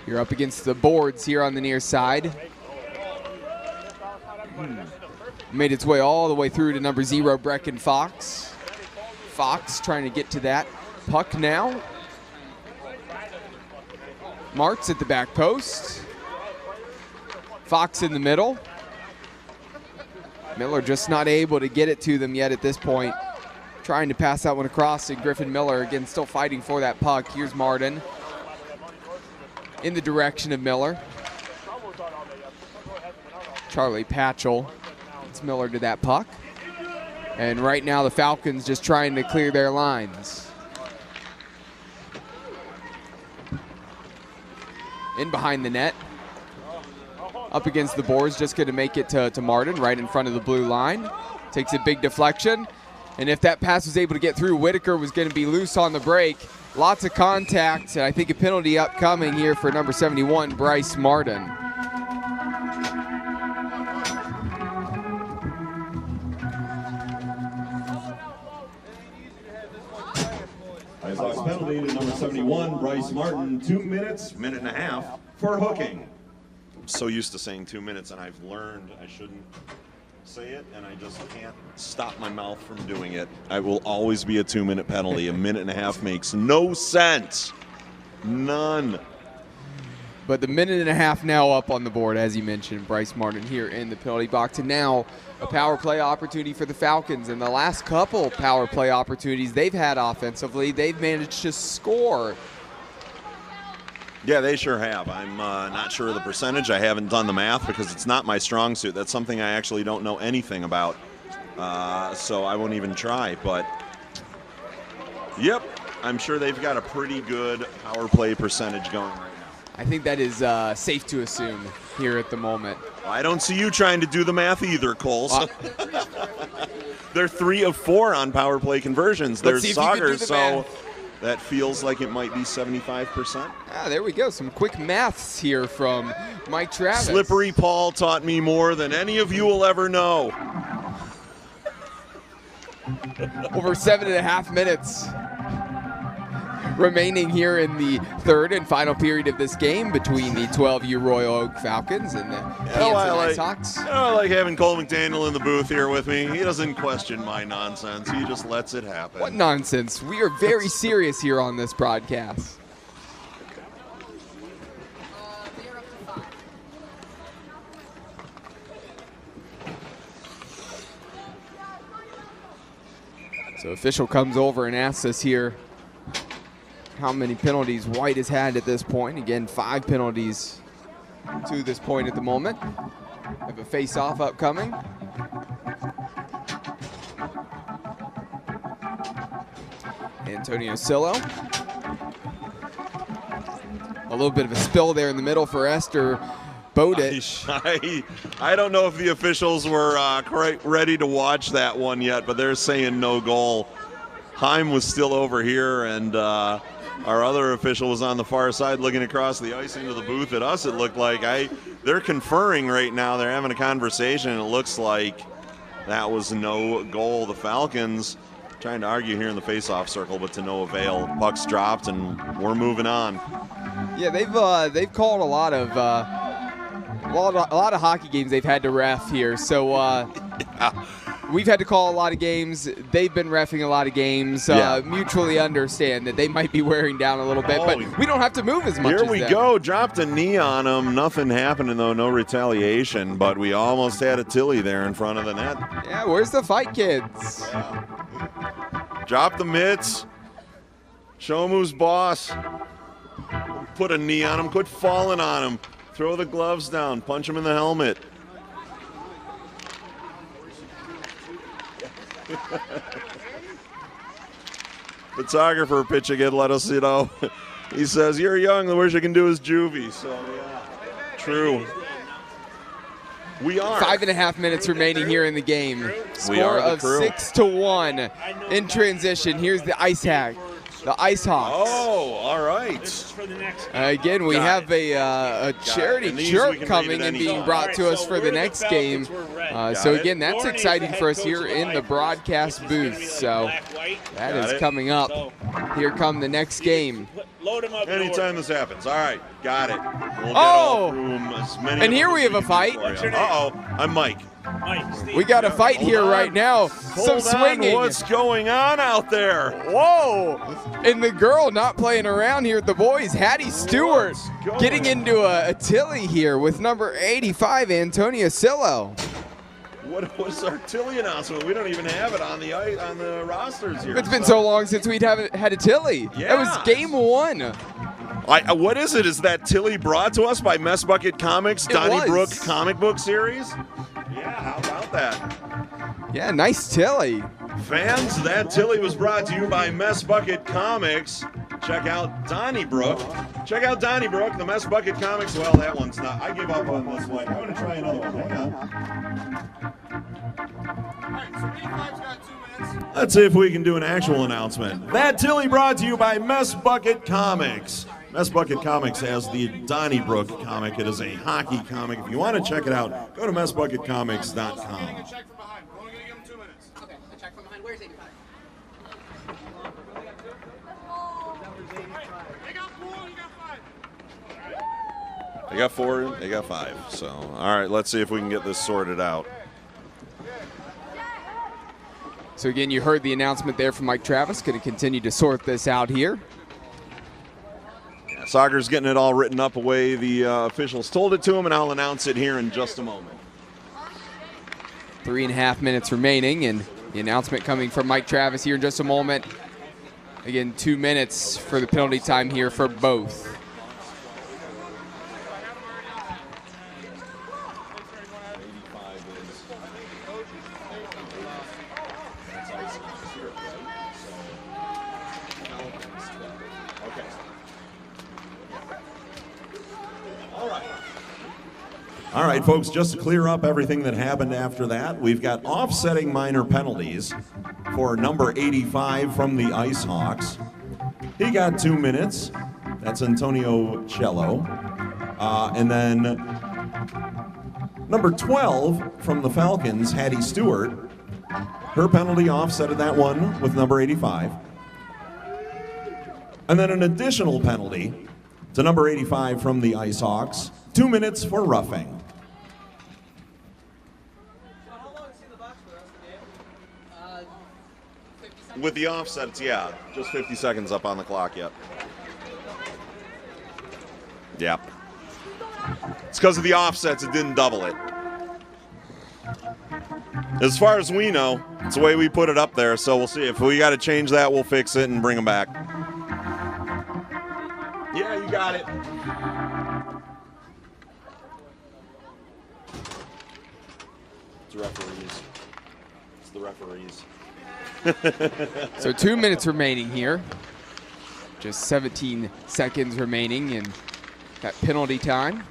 You're up against the boards here on the near side. Made its way all the way through to number 0, Brecken Fox. Fox trying to get to that puck now. Martz at the back post. Fox in the middle. Miller just not able to get it to them yet at this point. Trying to pass that one across, and Griffin Miller, again, still fighting for that puck. Here's Martin in the direction of Miller. Charlie Patchell gets Miller to that puck. And right now the Falcons just trying to clear their lines. In behind the net. Up against the boards, just going to make it to Martin right in front of the blue line. Takes a big deflection. And if that pass was able to get through, Whitaker was going to be loose on the break. Lots of contact, and I think a penalty upcoming here for number 71, Bryce Martin. Icebox penalty to number 71, Bryce Martin, 2 minutes, minute and a half for hooking. I'm so used to saying 2 minutes, and I've learned I shouldn't say it, and I just can't stop my mouth from doing it. I will always be a 2-minute penalty. A minute and a half makes no sense. None. But the minute and a half now up on the board, as you mentioned, Bryce Martin here in the penalty box. And now a power play opportunity for the Falcons. And the last couple power play opportunities they've had offensively, they've managed to score. Yeah, they sure have. I'm not sure of the percentage. I haven't done the math because it's not my strong suit. That's something I actually don't know anything about. So I won't even try. But, yep, I'm sure they've got a pretty good power play percentage going right now. I think that is safe to assume here at the moment. I don't see you trying to do the math either, Cole. They're 3 of 4 on power play conversions. There's Saugers, so that feels like it might be 75%. Ah, there we go. Some quick maths here from Mike Travis. Slippery Paul taught me more than any of you will ever know. Over 7.5 minutes remaining here in the third and final period of this game between the 12U Royal Oak Falcons and the Kansas Hawks. I like having Cole McDaniel in the booth here with me. He doesn't question my nonsense. He just lets it happen. What nonsense? We are very serious here on this broadcast. So official comes over and asks us here how many penalties White has had at this point. Again, 5 penalties to this point at the moment. Have a face-off upcoming. Antonio Sillo. A little bit of a spill there in the middle for Esther Bowditch. I don't know if the officials were quite ready to watch that one yet, but they're saying no goal. Heim was still over here, and our other official was on the far side looking across the ice into the booth at us, it looked like. They're conferring right now. They're having a conversation, and it looks like that was no goal. The Falcons trying to argue here in the face-off circle, but to no avail. Puck's dropped, and we're moving on. Yeah, they've called a lot of hockey games they've had to ref here. So we've had to call a lot of games. They've been reffing a lot of games. Mutually understand that they might be wearing down a little bit, but we don't have to move as much as Here we go. Dropped a knee on him. Nothing happening, though. No retaliation, but we almost had a Tilly there in front of the net. Yeah, where's the fight, kids? Drop the mitts. Show him who's boss. Put a knee on him. Quit falling on him. Throw the gloves down. Punch him in the helmet. Photographer pitching it, let us, he says, you're young, the worst you can do is juvie. So, yeah, true. We are. 5.5 minutes remaining here in the game. Score of 6-1 in transition. Here's the Ice Hack. The Ice Hawks. Oh, all right. Again, we have a charity shirt coming and being brought to us for the next game. So again, that's exciting for us here in the broadcast booth. So that is coming up. Here come the next game. Load him up. Anytime this happens. All right, got it. We'll get Oh! all through as many And of here them we as have a can fight. do for you. Uh-oh, I'm Mike. We got a fight here right now. Some Hold on, swinging. what's going on out there? Whoa! And the girl not playing around here with the boys, Hattie Stewart, getting into a Tilly here with number 85, Antonia Sillo. What's our Tilly announcement? We don't even have it on the rosters here. It's been so long since we'd had a Tilly. Yeah. That was game 1. What is it? Is that Tilly brought to us by Mess Bucket Comics, Donnybrook comic book series? Yeah, how about that? Yeah, nice Tilly. Fans, that Tilly was brought to you by Mess Bucket Comics. Check out Donnybrook. Check out Donnybrook, the Mess Bucket Comics. Well, that one's not. I give up on this one. I'm going to try another one. Hang on. Let's see if we can do an actual announcement. That Tilly brought to you by Mess Bucket Comics. Mess Bucket Comics has the Donnybrook comic. It is a hockey comic. If you want to check it out, go to messbucketcomics.com. They got 4, they got 5. So, all right, let's see if we can get this sorted out. So again, you heard the announcement there from Mike Travis. Going to continue to sort this out here. Yeah, Soccer's getting it all written up the way the officials told it to him, and I'll announce it here in just a moment. 3.5 minutes remaining, and the announcement coming from Mike Travis here in just a moment. Again, 2 minutes for the penalty time here for both. All right, folks, just to clear up everything that happened after that, we've got offsetting minor penalties for number 85 from the Ice Hawks. He got 2 minutes. That's Antonio Cello. And then number 12 from the Falcons, Hattie Stewart. Her penalty offsetted that one with number 85. And then an additional penalty to number 85 from the Ice Hawks. 2 minutes for roughing. With the offsets, yeah, just 50 seconds up on the clock yet. Yep. It's because of the offsets, it didn't double it. As far as we know, it's the way we put it up there, so we'll see. If we got to change that, we'll fix it and bring them back. Yeah, you got it. It's referees. It's the referees. So 2 minutes remaining here. Just 17 seconds remaining in that penalty time.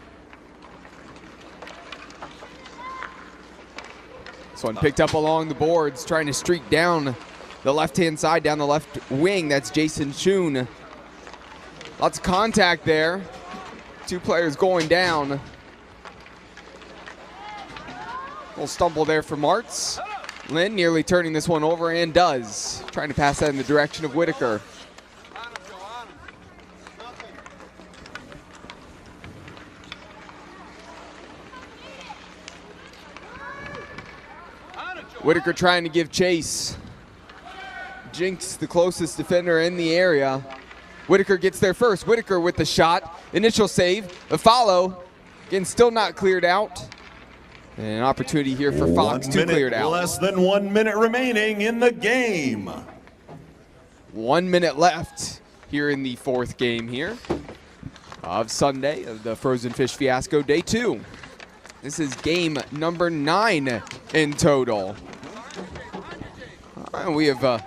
This one picked up along the boards, trying to streak down the left-hand side, down the left wing. That's Jason Schoon. Lots of contact there. 2 players going down. Little stumble there for Martz. Lynn nearly turning this one over, and does. Trying to pass that in the direction of Whitaker. Whitaker trying to give chase. Jinx, the closest defender in the area. Whitaker gets there first. Whitaker with the shot. Initial save. A follow. Again, still not cleared out. And an opportunity here for Fox to clear it out. Less than 1 minute remaining in the game. 1 minute left here in the 4th game here of Sunday of the Frozen Fish Fiasco Day 2. This is game number 9 in total. And we have a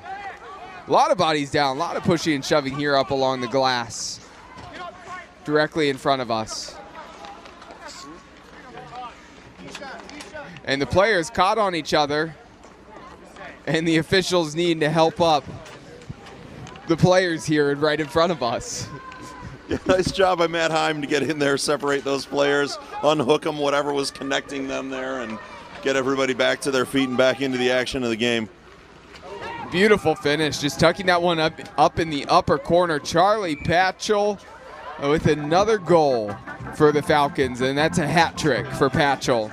lot of bodies down, a lot of pushing and shoving here up along the glass directly in front of us. And the players caught on each other, and the officials need to help up the players here right in front of us. Yeah, nice job by Matt Heim to get in there, separate those players, unhook them, whatever was connecting them there, and get everybody back to their feet and back into the action of the game. Beautiful finish, just tucking that one up in the upper corner. Charlie Patchell with another goal for the Falcons, and that's a hat trick for Patchell.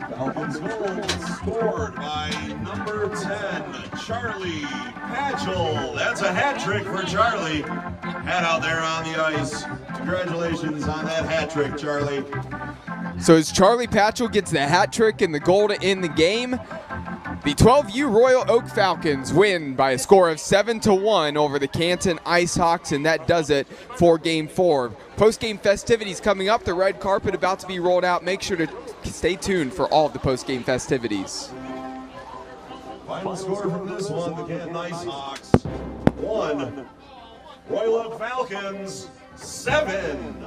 Falcons goal scored by number 10, Charlie Patchell. That's a hat trick for Charlie. Hat out there on the ice. Congratulations on that hat trick, Charlie. So as Charlie Patchell gets the hat trick and the goal to end the game, the 12U Royal Oak Falcons win by a score of 7-1 over the Canton IceHawks, and that does it for Game 4. Post-game festivities coming up. The red carpet about to be rolled out. Make sure to stay tuned for all of the post-game festivities. Final score from this one, the Canton IceHawks 1, Royal Oak Falcons 7.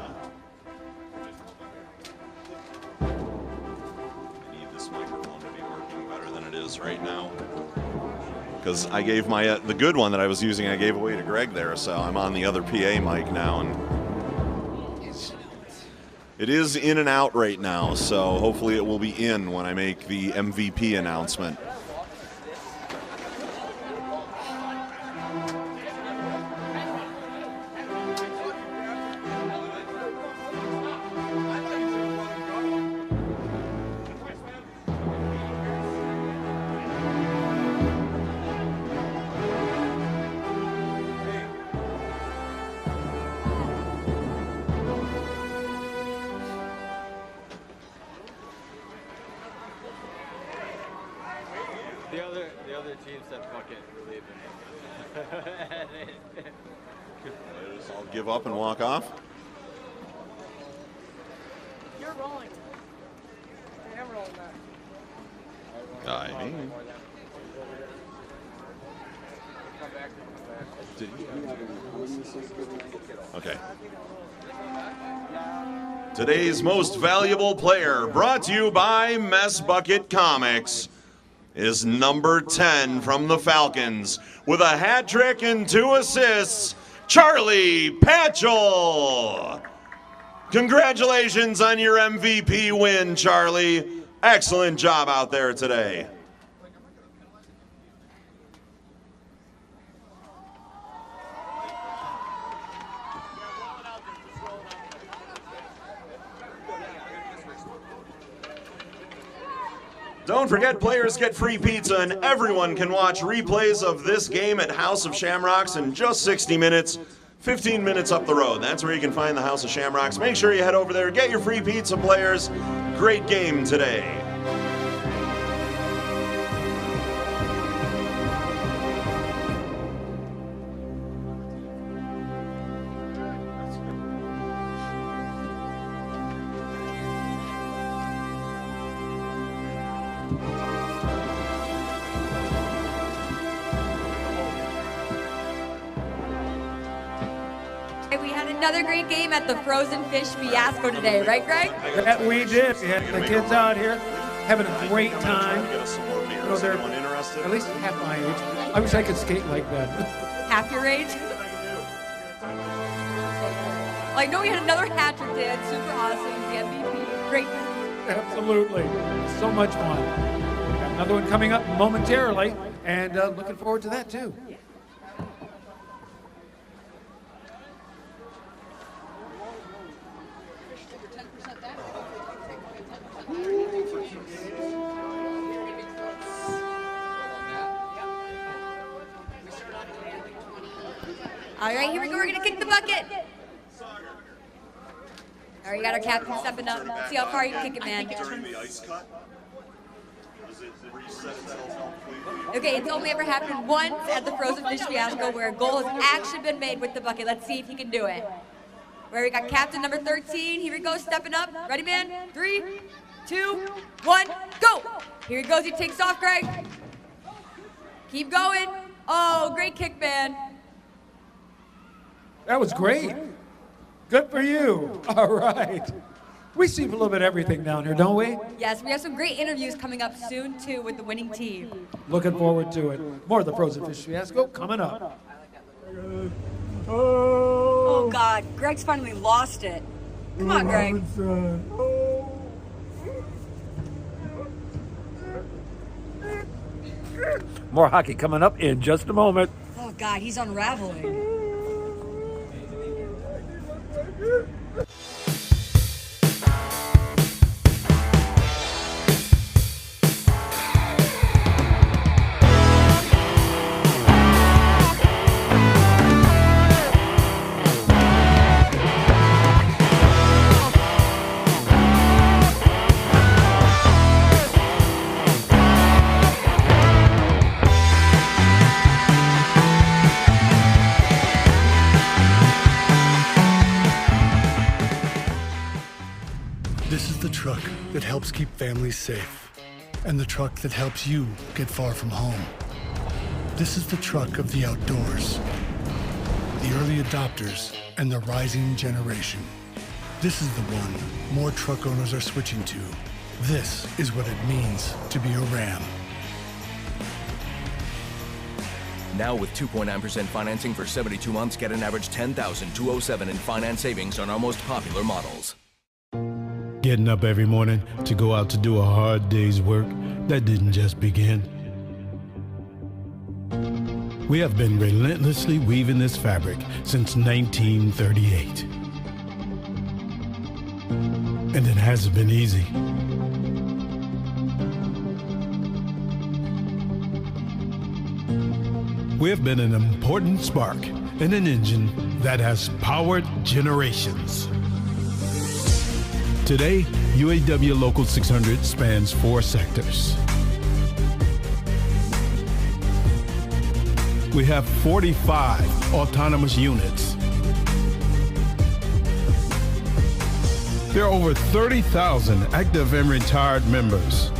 Microphone to be working better than it is right now, because I gave my the good one that I was using I gave away to Greg there, so I'm on the other PA mic now, and it is in and out right now, so hopefully it will be in when I make the MVP announcement. The other team said fuck it, we're leaving. I'll give up and walk off. You're rolling. I am rolling that. I mean. Okay. Today's most valuable player, brought to you by Mess Bucket Comics, is number 10 from the Falcons with a hat trick and 2 assists, Charlie Patchell. Congratulations on your MVP win, Charlie. Excellent job out there today. Don't forget, players get free pizza, and everyone can watch replays of this game at House of Shamrocks in just 60 minutes, 15 minutes up the road. That's where you can find the House of Shamrocks. Make sure you head over there, get your free pizza, players. Great game today. We had another great game at the Frozen Fish Fiasco today, right, Greg? Yeah, we did. We had the kids out here having a great time. You know, they're at least half my age. I wish I could skate like that. Half your age? I know we had another hat trick, Dan. Super awesome. The MVP. Great. Absolutely. So much fun. Got another one coming up momentarily, and looking forward to that, too. All right, here we go. We're going to kick the bucket. All right, you got our captain stepping up. See how far you can kick it, man. Okay, it's only ever happened once at the Frozen Fish Fiasco where a goal has actually been made with the bucket. Let's see if he can do it. Where we got captain number 13. Here we go, stepping up. Ready, man? 3, 2, 1, go! Here he goes. He takes off, Greg. Keep going. Oh, great kick, man. That was great. Good for you. All right. We see a little bit of everything down here, don't we? Yes, we have some great interviews coming up soon, too, with the winning team. Looking forward to it. More of the Frozen Fish Fiasco coming up. Oh, God. Greg's finally lost it. Come on, Greg. More hockey coming up in just a moment. Oh, God, he's unraveling. This is the truck that helps keep families safe, and the truck that helps you get far from home. This is the truck of the outdoors, the early adopters, and the rising generation. This is the one more truck owners are switching to. This is what it means to be a Ram. Now with 2.9% financing for 72 months, get an average $10,207 in finance savings on our most popular models. Getting up every morning to go out to do a hard day's work, that didn't just begin. We have been relentlessly weaving this fabric since 1938. And it hasn't been easy. We have been an important spark in an engine that has powered generations. Today, UAW Local 600 spans 4 sectors. We have 45 autonomous units. There are over 30,000 active and retired members.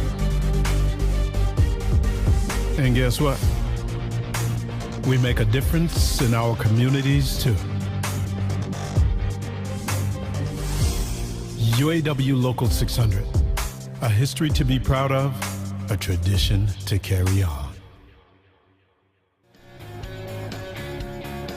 And guess what? We make a difference in our communities too. UAW Local 600, a history to be proud of, a tradition to carry on.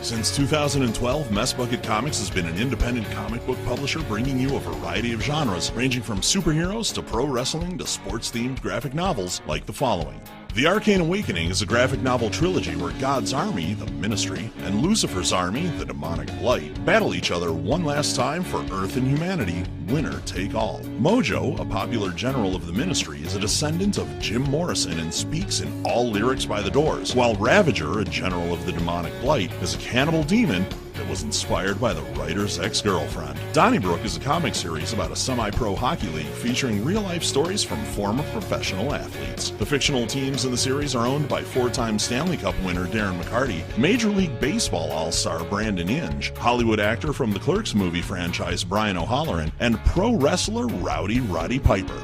Since 2012, Mess Bucket Comics has been an independent comic book publisher bringing you a variety of genres, ranging from superheroes to pro wrestling to sports-themed graphic novels like the following. The Arcane Awakening is a graphic novel trilogy where God's army, the Ministry, and Lucifer's army, the Demonic Blight, battle each other one last time for Earth and humanity, winner take all. Mojo, a popular general of the Ministry, is a descendant of Jim Morrison and speaks in all lyrics by the Doors, while Ravager, a general of the Demonic Blight, is a cannibal demon that was inspired by the writer's ex-girlfriend. Donnybrook is a comic series about a semi-pro hockey league featuring real-life stories from former professional athletes. The fictional teams in the series are owned by 4-time Stanley Cup winner Darren McCarty, Major League Baseball all-star Brandon Inge, Hollywood actor from the Clerks movie franchise Brian O'Halloran, and pro wrestler Rowdy Roddy Piper.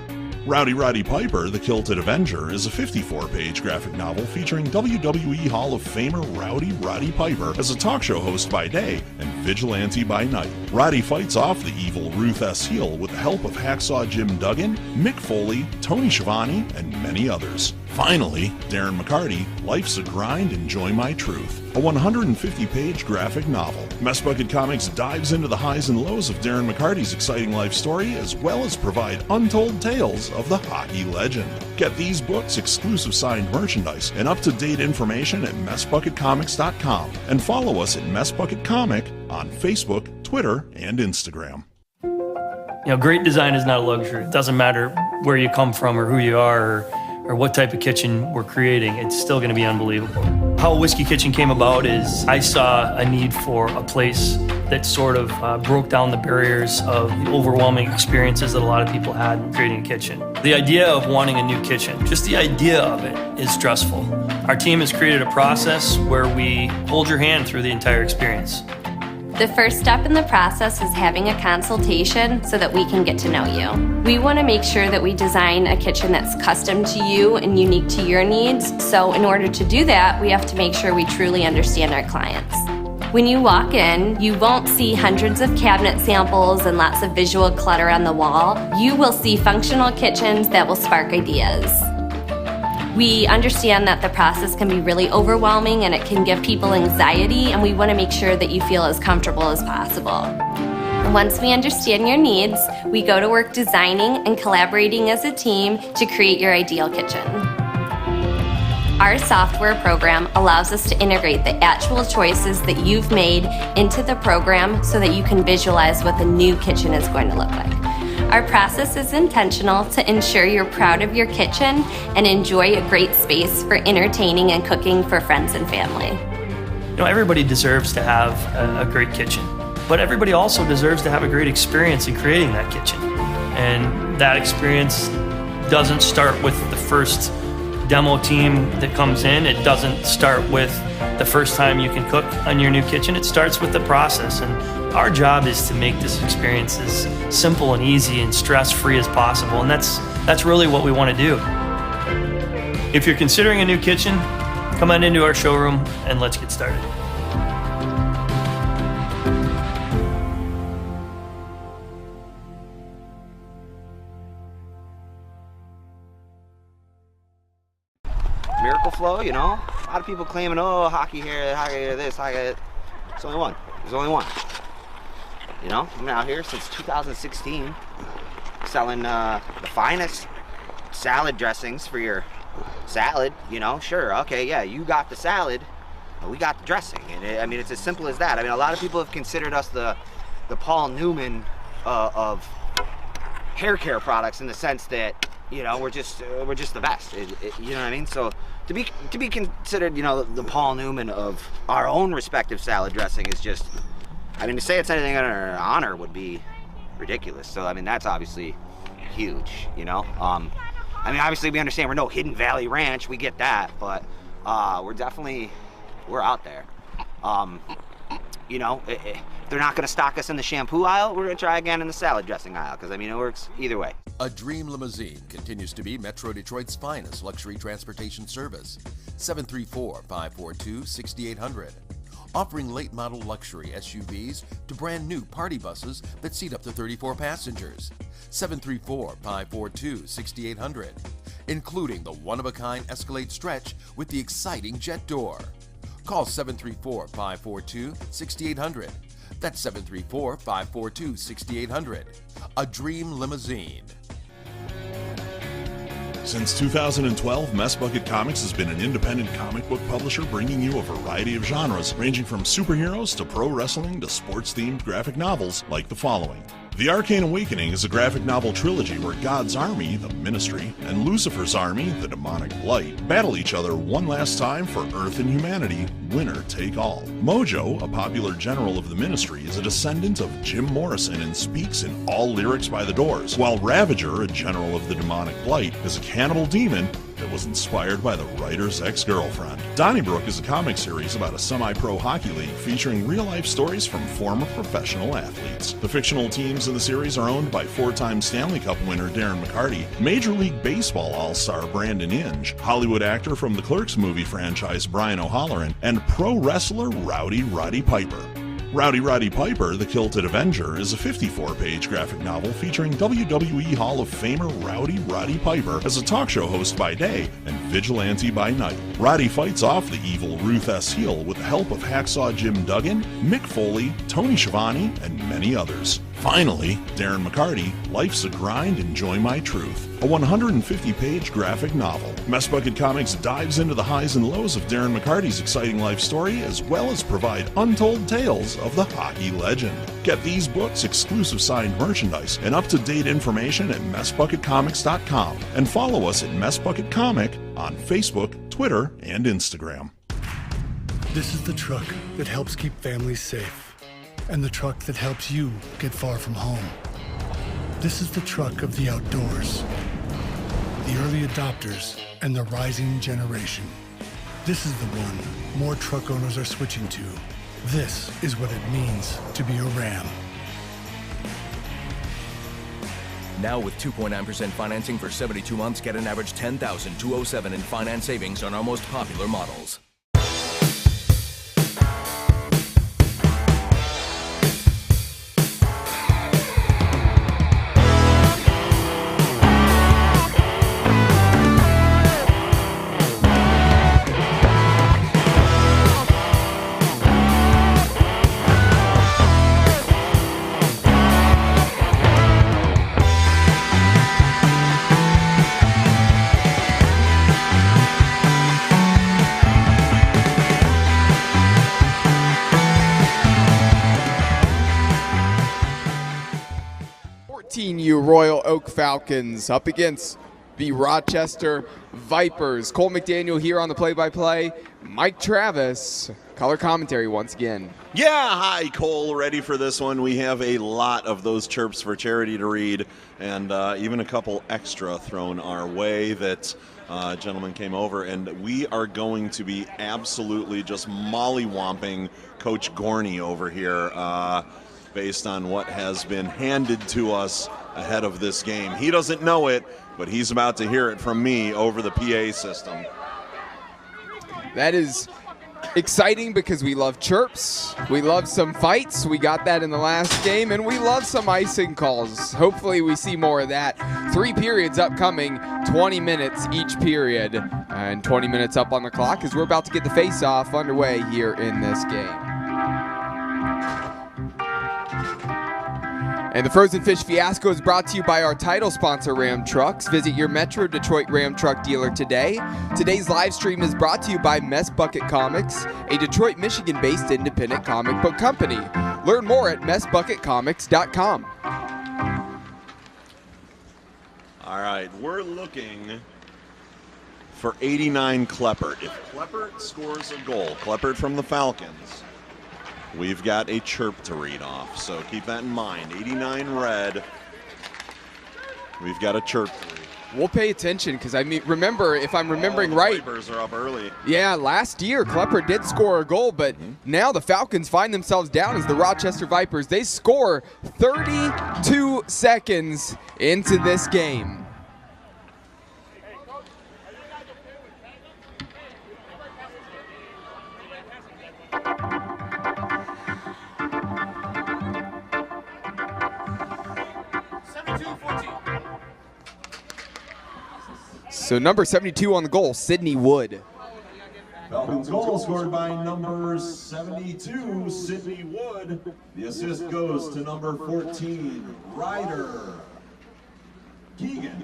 Rowdy Roddy Piper, the Kilted Avenger, is a 54-page graphic novel featuring WWE Hall of Famer Rowdy Roddy Piper as a talk show host by day and vigilante by night. Roddy fights off the evil Ruth S. Heel with the help of Hacksaw Jim Duggan, Mick Foley, Tony Schiavone, and many others. Finally, Darren McCarty, Life's a Grind, Enjoy My Truth, a 150-page graphic novel. Mess Bucket Comics dives into the highs and lows of Darren McCarty's exciting life story, as well as provide untold tales of the hockey legend. Get these books, exclusive signed merchandise, and up-to-date information at messbucketcomics.com, and follow us at Mess Bucket Comic on Facebook, Twitter, and Instagram. You know, great design is not a luxury. It doesn't matter where you come from or who you are or what type of kitchen we're creating, it's still gonna be unbelievable. How Whiskey Kitchen came about is I saw a need for a place that sort of broke down the barriers of the overwhelming experiences that a lot of people had in creating a kitchen. The idea of wanting a new kitchen, just the idea of it is stressful. Our team has created a process where we hold your hand through the entire experience. The first step in the process is having a consultation so that we can get to know you. We want to make sure that we design a kitchen that's custom to you and unique to your needs. So in order to do that, we have to make sure we truly understand our clients. When you walk in, you won't see hundreds of cabinet samples and lots of visual clutter on the wall. You will see functional kitchens that will spark ideas. We understand that the process can be really overwhelming and it can give people anxiety, and we want to make sure that you feel as comfortable as possible. Once we understand your needs, we go to work designing and collaborating as a team to create your ideal kitchen. Our software program allows us to integrate the actual choices that you've made into the program so that you can visualize what the new kitchen is going to look like. Our process is intentional to ensure you're proud of your kitchen and enjoy a great space for entertaining and cooking for friends and family. You know, everybody deserves to have a great kitchen, but everybody also deserves to have a great experience in creating that kitchen. And that experience doesn't start with the first demo team that comes in. It doesn't start with the first time you can cook on your new kitchen. It starts with the process. And our job is to make this experience as simple and easy and stress-free as possible. And that's really what we want to do. If you're considering a new kitchen, come on into our showroom and let's get started. Miracle Flow, you know? A lot of people claiming, oh, hockey here, this, hockey that. There's only one. There's only one. You know? I've been out here since 2016 selling the finest salad dressings for your salad, you know? Sure, okay, yeah, you got the salad, but we got the dressing. And I mean, it's as simple as that. I mean, a lot of people have considered us the Paul Newman of hair care products in the sense that, you know, we're just the best. You know what I mean? So to be considered, you know, the Paul Newman of our own respective salad dressing is just, I mean, to say it's anything under an honor would be ridiculous. So I mean, that's obviously huge, you know. I mean, obviously we understand we're no Hidden Valley Ranch, we get that, but we're out there. You know, if they're not going to stock us in the shampoo aisle, we're going to try again in the salad dressing aisle, because I mean, it works either way. A Dream Limousine continues to be Metro Detroit's finest luxury transportation service. 734-542-6800. Offering late model luxury SUVs to brand new party buses that seat up to 34 passengers. 734-542-6800. Including the one-of-a-kind Escalade stretch with the exciting jet door. Call 734-542-6800. That's 734-542-6800. A Dream Limousine. Since 2012, Mess Bucket Comics has been an independent comic book publisher bringing you a variety of genres, ranging from superheroes to pro wrestling to sports-themed graphic novels like the following. The Arcane Awakening is a graphic novel trilogy where God's army, the Ministry, and Lucifer's army, the Demonic Blight, battle each other one last time for Earth and humanity, winner take all. Mojo, a popular general of the Ministry, is a descendant of Jim Morrison and speaks in all lyrics by the Doors, while Ravager, a general of the Demonic Blight, is a cannibal demon that was inspired by the writer's ex-girlfriend. Donnybrook is a comic series about a semi-pro hockey league featuring real-life stories from former professional athletes. The fictional teams in the series are owned by four-time Stanley Cup winner Darren McCarty, Major League Baseball all-star Brandon Inge, Hollywood actor from the Clerks movie franchise Brian O'Halloran, and pro wrestler Rowdy Roddy Piper. Rowdy Roddy Piper, the Kilted Avenger, is a 54-page graphic novel featuring WWE Hall of Famer Rowdy Roddy Piper as a talk show host by day and vigilante by night. Roddy fights off the evil Ruth S. Heel with the help of Hacksaw Jim Duggan, Mick Foley, Tony Schiavone, and many others. Finally, Darren McCarty, Life's a Grind, Enjoy My Truth, a 150-page graphic novel. Mess Bucket Comics dives into the highs and lows of Darren McCarty's exciting life story, as well as provide untold tales of the hockey legend. Get these books, exclusive signed merchandise, and up-to-date information at MessBucketComics.com, and follow us at Mess Bucket Comic on Facebook, Twitter, and Instagram. This is the truck that helps keep families safe, and the truck that helps you get far from home. This is the truck of the outdoors, the early adopters, and the rising generation. This is the one more truck owners are switching to. This is what it means to be a Ram. Now with 2.9% financing for 72 months, get an average $10,207 in finance savings on our most popular models. 14U Royal Oak Falcons up against the Rochester Vipers. Cole McDaniel here on the play-by-play. Mike Travis, color commentary once again. Yeah, hi, Cole. Ready for this one. We have a lot of those chirps for charity to read, and even a couple extra thrown our way that gentleman came over, and we are going to be absolutely just mollywomping Coach Gorney over here based on what has been handed to us ahead of this game. He doesn't know it, but he's about to hear it from me over the PA system. That is exciting because we love chirps, we love some fights, we got that in the last game, and we love some icing calls. Hopefully we see more of that. 3 periods upcoming, 20 minutes each period, and 20 minutes up on the clock as we're about to get the face-off underway here in this game. And the Frozen Fish Fiasco is brought to you by our title sponsor, Ram Trucks. Visit your Metro Detroit Ram Truck dealer today. Today's live stream is brought to you by Mess Bucket Comics, a Detroit, Michigan-based independent comic book company. Learn more at messbucketcomics.com. All right, we're looking for 89 Kleppert. If Kleppert scores a goal, Kleppert from the Falcons, we've got a chirp to read off, so keep that in mind. 89 red. We've got a chirp to read. We'll pay attention because, I mean, remember, if I'm remembering right. The Vipers are up early. Yeah, last year, Kleppert did score a goal, but now the Falcons find themselves down as the Rochester Vipers. They score 32 seconds into this game. So number 72 on the goal, Sydney Wood. Falcons goal scored by number 72, Sydney Wood. The assist goes to number 14, Ryder Keegan.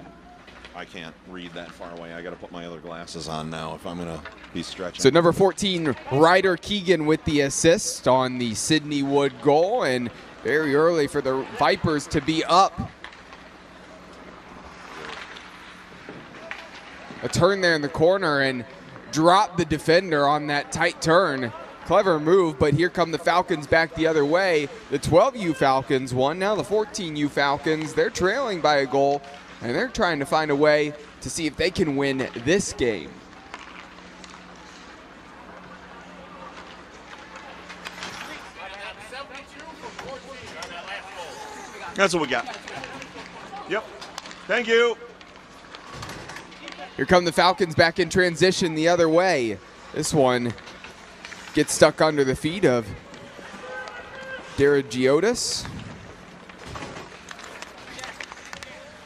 I can't read that far away. I got to put my other glasses on now if I'm going to be stretching. So number 14, Ryder Keegan with the assist on the Sydney Wood goal, and very early for the Vipers to be up. A turn there in the corner and drop the defender on that tight turn. Clever move, but here come the Falcons back the other way. The 12U Falcons won, now the 14U Falcons. They're trailing by a goal, and they're trying to find a way to see if they can win this game. That's what we got. Yep. Thank you. Here come the Falcons back in transition the other way. This one gets stuck under the feet of Deragiotis.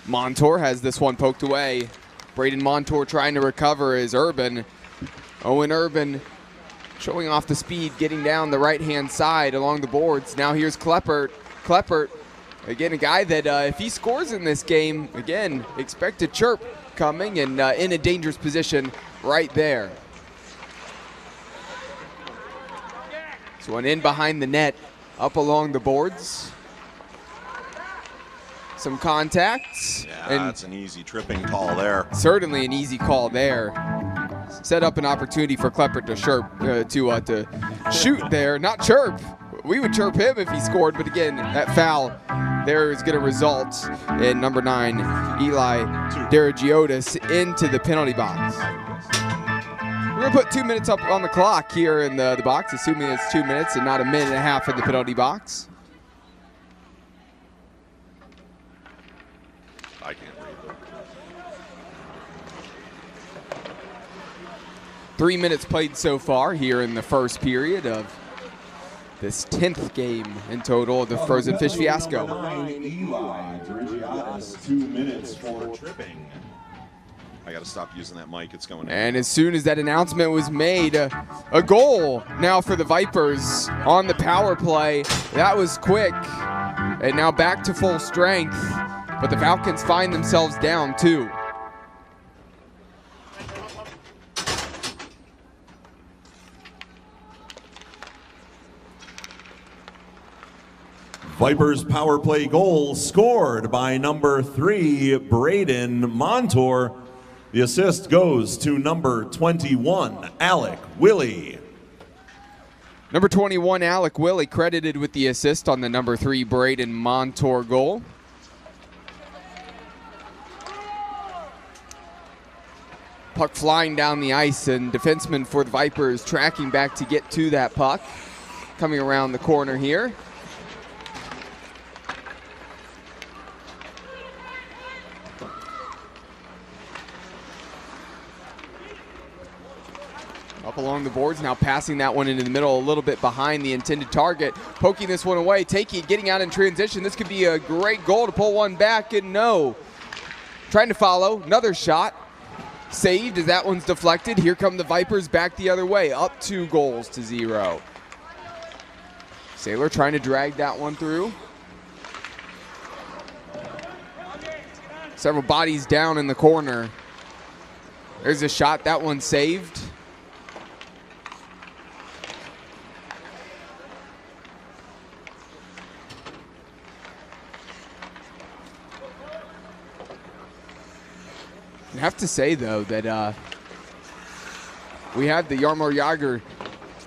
Montour has this one poked away. Braden Montour trying to recover is Urban. Owen Urban showing off the speed, getting down the right-hand side along the boards. Now here's Kleppert. Kleppert, again, a guy that if he scores in this game, again, expect a chirp coming and in a dangerous position right there. This one in behind the net, up along the boards. Some contacts. Yeah, that's an easy tripping call there. Certainly an easy call there. Set up an opportunity for Kleppert to shoot there, not chirp. We would chirp him if he scored, but again, that foul there is going to result in number 9, Eli Deragiotis, into the penalty box. We're going to put 2 minutes up on the clock here in the box, assuming it's 2 minutes and not a minute and a half in the penalty box. I can't read that. 3 minutes played so far here in the first period of this 10th game in total of the Frozen Fish Fiasco. 2 minutes for tripping. I got to stop using that mic. It's going. And as soon as that announcement was made, a goal now for the Vipers on the power play. That was quick. And now back to full strength. But the Falcons find themselves down 2. Vipers power play goal scored by number 3, Braden Montour. The assist goes to number 21, Alec Willie. Number 21, Alec Willie, credited with the assist on the number 3, Braden Montour goal. Puck flying down the ice, and defenseman for the Vipers tracking back to get to that puck. Coming around the corner here. Up along the boards, now passing that one into the middle, a little bit behind the intended target. Poking this one away, taking it, getting out in transition. This could be a great goal to pull one back, and no. Trying to follow, another shot. Saved as that one's deflected. Here come the Vipers back the other way, up 2-0. Saylor trying to drag that one through. Several bodies down in the corner. There's a shot, that one saved. I have to say, though, that we have the Jaromir Jagr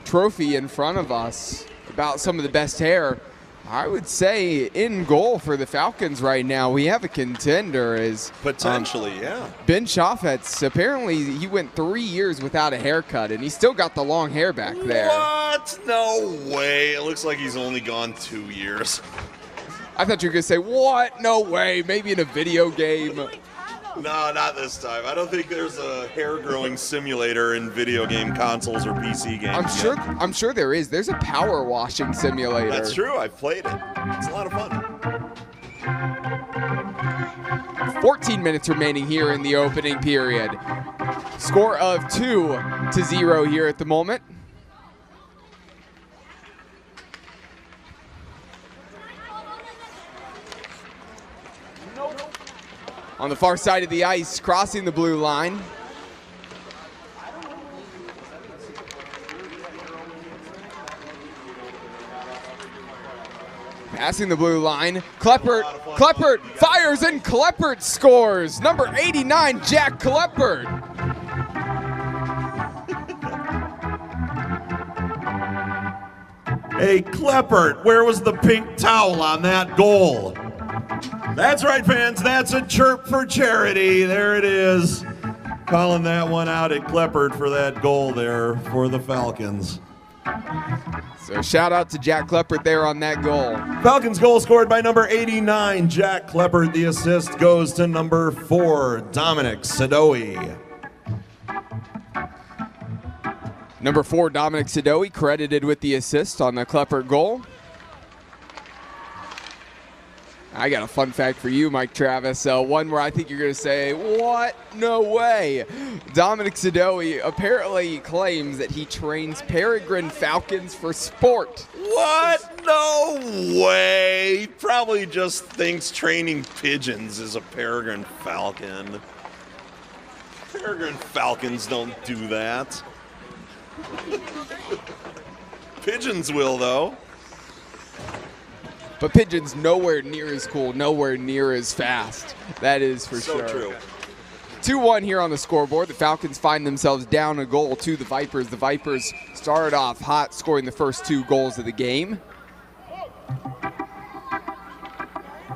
trophy in front of us about some of the best hair. I would say in goal for the Falcons right now, we have a contender. Potentially, yeah. Ben Chaffetz, apparently he went 3 years without a haircut, and he still got the long hair back there. What? No way. It looks like he's only gone 2 years. I thought you were going to say, what? No way. Maybe in a video game. No, not this time. I don't think there's a hair growing simulator in video game consoles or PC games. I'm sure there is. There's a power washing simulator. That's true. I've played it. It's a lot of fun. 14 minutes remaining here in the opening period. Score of 2-0 here at the moment. On the far side of the ice, crossing the blue line. Passing the blue line. Kleppert fires and Kleppert scores. Number 89, Jack Kleppert. Hey, Kleppert, where was the pink towel on that goal? That's right, fans. That's a chirp for charity. There it is. Calling that one out at Kleppert for that goal there for the Falcons. So shout out to Jack Kleppert there on that goal. Falcons goal scored by number 89, Jack Kleppert. The assist goes to number 4, Dominic Sadoe. Number 4, Dominic Sadoe, credited with the assist on the Kleppert goal. I got a fun fact for you, Mike Travis. One where I think you're going to say, what? No way. Dominic Sadoe apparently claims that he trains peregrine falcons for sport. What? No way. He probably just thinks training pigeons is a peregrine falcon. Peregrine falcons don't do that. Pigeons will, though. But pigeons nowhere near as cool, nowhere near as fast. That is for sure. So true. 2-1 here on the scoreboard. The Falcons find themselves down a goal to the Vipers. The Vipers started off hot, scoring the first 2 goals of the game.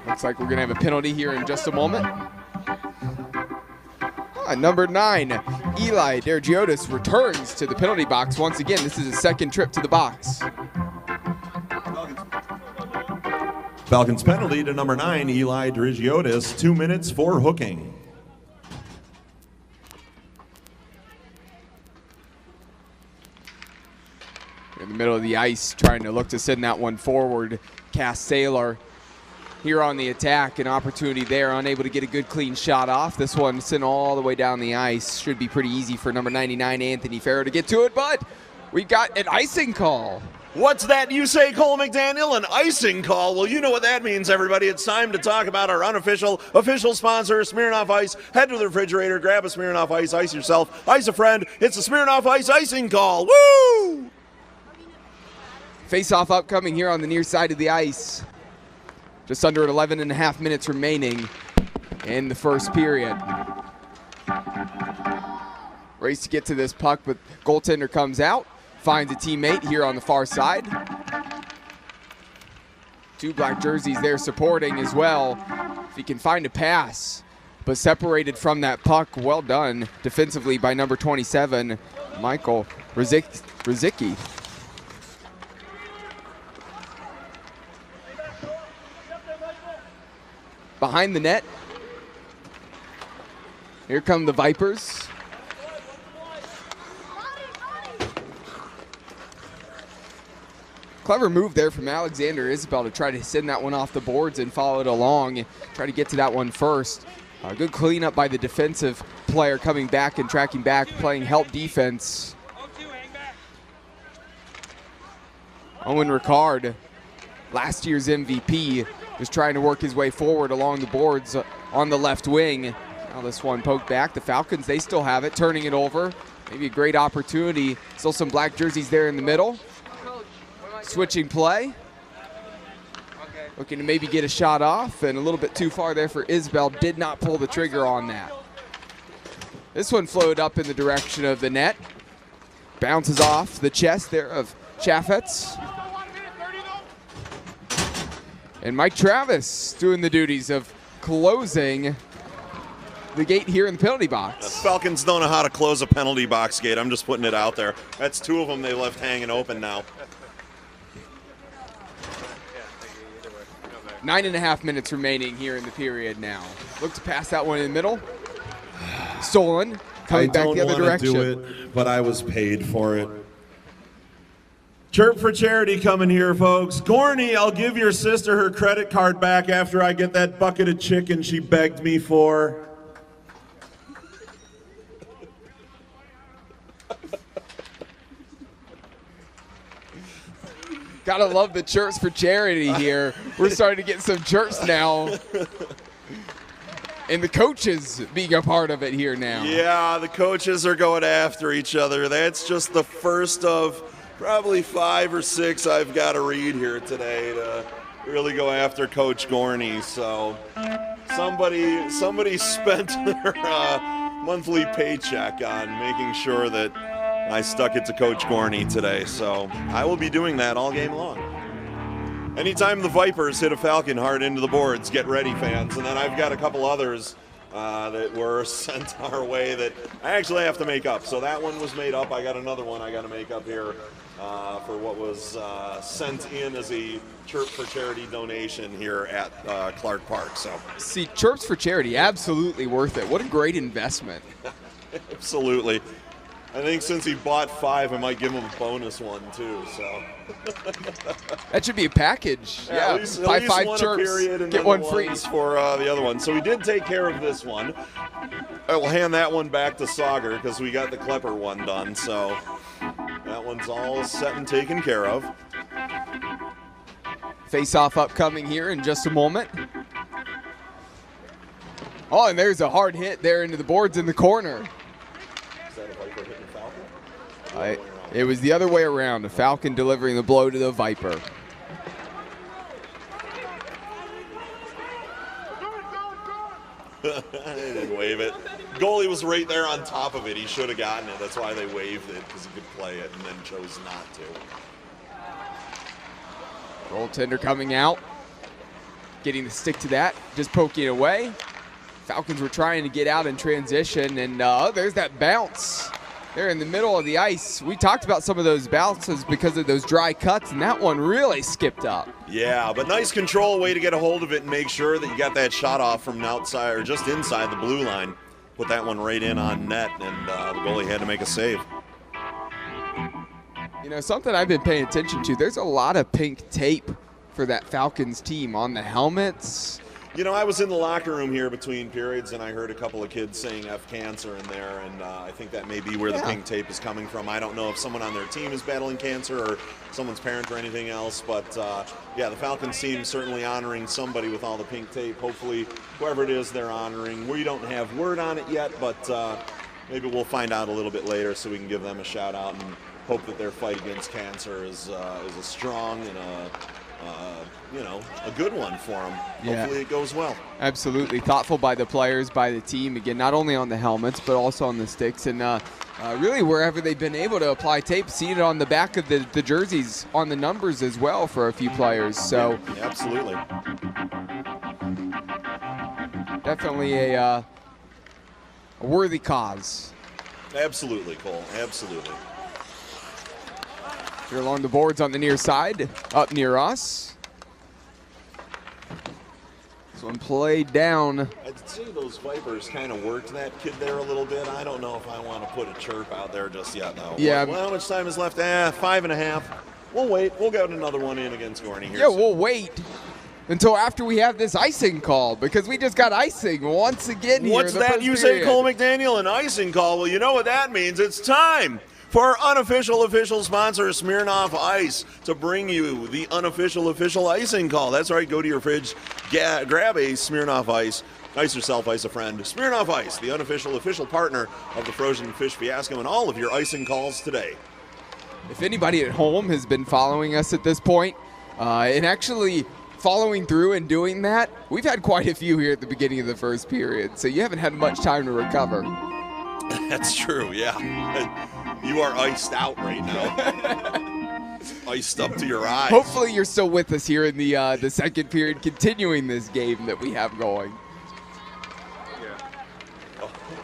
Looks like we're going to have a penalty here in just a moment. Number 9, Eli Dergiotis returns to the penalty box once again. This is his second trip to the box. Falcons penalty to number 9, Eli Dergiotis, 2 minutes for hooking. In the middle of the ice, trying to look to send that one forward. Cass Saylor here on the attack, an opportunity there, unable to get a good clean shot off. This one sent all the way down the ice. Should be pretty easy for number 99, Anthony Farrow, to get to it, but we got an icing call. What's that you say, Cole McDaniel? An icing call? Well, you know what that means, everybody. It's time to talk about our official sponsor, Smirnoff Ice. Head to the refrigerator, grab a Smirnoff Ice, ice yourself, ice a friend. It's a Smirnoff Ice icing call. Woo! Face-off upcoming here on the near side of the ice. Just under 11 and a half minutes remaining in the first period. Race to get to this puck, but goaltender comes out, finds a teammate here on the far side. 2 black jerseys there supporting as well. If he can find a pass, but separated from that puck. Well done defensively by number 27, Michael Rizicki. Behind the net, here come the Vipers. Clever move there from Alexander Isabel to try to send that one off the boards and follow it along. Try to get to that one first. Good cleanup by the defensive player coming back and tracking back, playing help defense. Owen Ricard, last year's MVP, was trying to work his way forward along the boards on the left wing. Now this one poked back. The Falcons, they still have it, turning it over. Maybe a great opportunity. Still some black jerseys there in the middle. Switching play. Looking to maybe get a shot off, and a little bit too far there for Isbell. Did not pull the trigger on that. This one flowed up in the direction of the net. Bounces off the chest there of Chaffetz. And Mike Travis doing the duties of closing the gate here in the penalty box. The Falcons don't know how to close a penalty box gate. I'm just putting it out there. That's 2 of them they left hanging open now. 9.5 minutes remaining here in the period now. Look to pass that one in the middle. Stolen, coming back the other direction. I don't want to do it, but I was paid for it. Chirp for charity coming here, folks. Gorney, I'll give your sister her credit card back after I get that bucket of chicken she begged me for. Gotta love the chirps for charity here. We're starting to get some chirps now. And the coaches being a part of it here now. Yeah, the coaches are going after each other. That's just the first of probably 5 or 6 I've got to read here today to really go after Coach Gorney. So somebody spent their monthly paycheck on making sure that I stuck it to Coach Gorney today, so I will be doing that all game long. Anytime the Vipers hit a Falcon hard into the boards, get ready, fans. And then I've got a couple others that were sent our way that I actually have to make up. So that one was made up. I got another one I got to make up here for what was sent in as a Chirp for Charity donation here at Clark Park. So see, Chirps for Charity, absolutely worth it. What a great investment. Absolutely. I think since he bought 5, I might give him a bonus one too. So that should be a package. Yeah, at least buy 5 one chirps, period and get then one the free ones for the other one. So we did take care of this one. I will hand that one back to Sauger because we got the Klepper one done. So that one's all set and taken care of. Face-off upcoming here in just a moment. Oh, and there's a hard hit there into the boards in the corner. It was the other way around. The Falcon delivering the blow to the Viper. They didn't wave it. Goalie was right there on top of it. He should have gotten it. That's why they waved it, because he could play it and then chose not to. Goaltender coming out. Getting the stick to that. Just poking it away. Falcons were trying to get out in transition, and there's that bounce. They're in the middle of the ice. We talked about some of those bounces because of those dry cuts, and that one really skipped up. Yeah, but nice control, way to get a hold of it and make sure that you got that shot off from outside or just inside the blue line. Put that one right in on net, and the goalie had to make a save. You know, something I've been paying attention to, there's a lot of pink tape for that Falcons team on the helmets. You know, I was in the locker room here between periods, and I heard a couple of kids saying F cancer in there, and I think that may be where the pink tape is coming from. I don't know if someone on their team is battling cancer or someone's parent or anything else, but yeah, the Falcons team certainly honoring somebody with all the pink tape. Hopefully, whoever it is they're honoring. We don't have word on it yet, but maybe we'll find out a little bit later so we can give them a shout out and hope that their fight against cancer is as strong and a good one for them. Yeah. Hopefully it goes well. Absolutely. Thoughtful by the players, by the team, again, not only on the helmets, but also on the sticks. And really wherever they've been able to apply tape, see it on the back of the jerseys, on the numbers as well for a few players. So yeah, absolutely. Definitely a worthy cause. Absolutely, Cole. Absolutely. Here along the boards on the near side, up near us. This one played down. I'd say those Vipers kind of worked that kid there a little bit. I don't know if I want to put a chirp out there just yet, though. Yeah. Well, how much time is left? 5.5. We'll wait. We'll get another one in against Gorney here. Yeah, we'll wait until after we have this icing call, because we just got icing once again here. What's that you say, Cole McDaniel? An icing call? Well, you know what that means. It's time for our unofficial official sponsor, Smirnoff Ice, to bring you the unofficial official icing call. That's right. Go to your fridge, grab a Smirnoff Ice. Ice yourself, ice a friend. Smirnoff Ice, the unofficial official partner of the Frozen Fish Fiasco, and all of your icing calls today. If anybody at home has been following us at this point, and actually following through and doing that, we've had quite a few here at the beginning of the first period, so you haven't had much time to recover. That's true, yeah. You are iced out right now. Iced up to your eyes. Hopefully you're still with us here in the second period, continuing this game that we have going.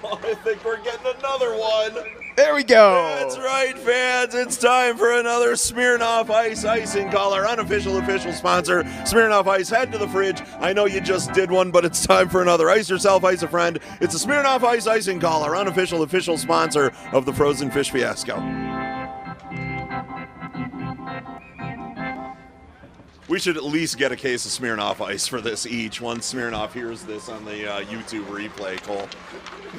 Oh, I think we're getting another one. There we go. That's right, fans. It's time for another Smirnoff Ice icing call, our unofficial official sponsor. Smirnoff Ice, head to the fridge. I know you just did one, but it's time for another. Ice yourself, ice a friend. It's a Smirnoff Ice icing call, our unofficial official sponsor of the Frozen Fish Fiasco. We should at least get a case of Smirnoff Ice for this each. Once Smirnoff hears this on the YouTube replay, Cole.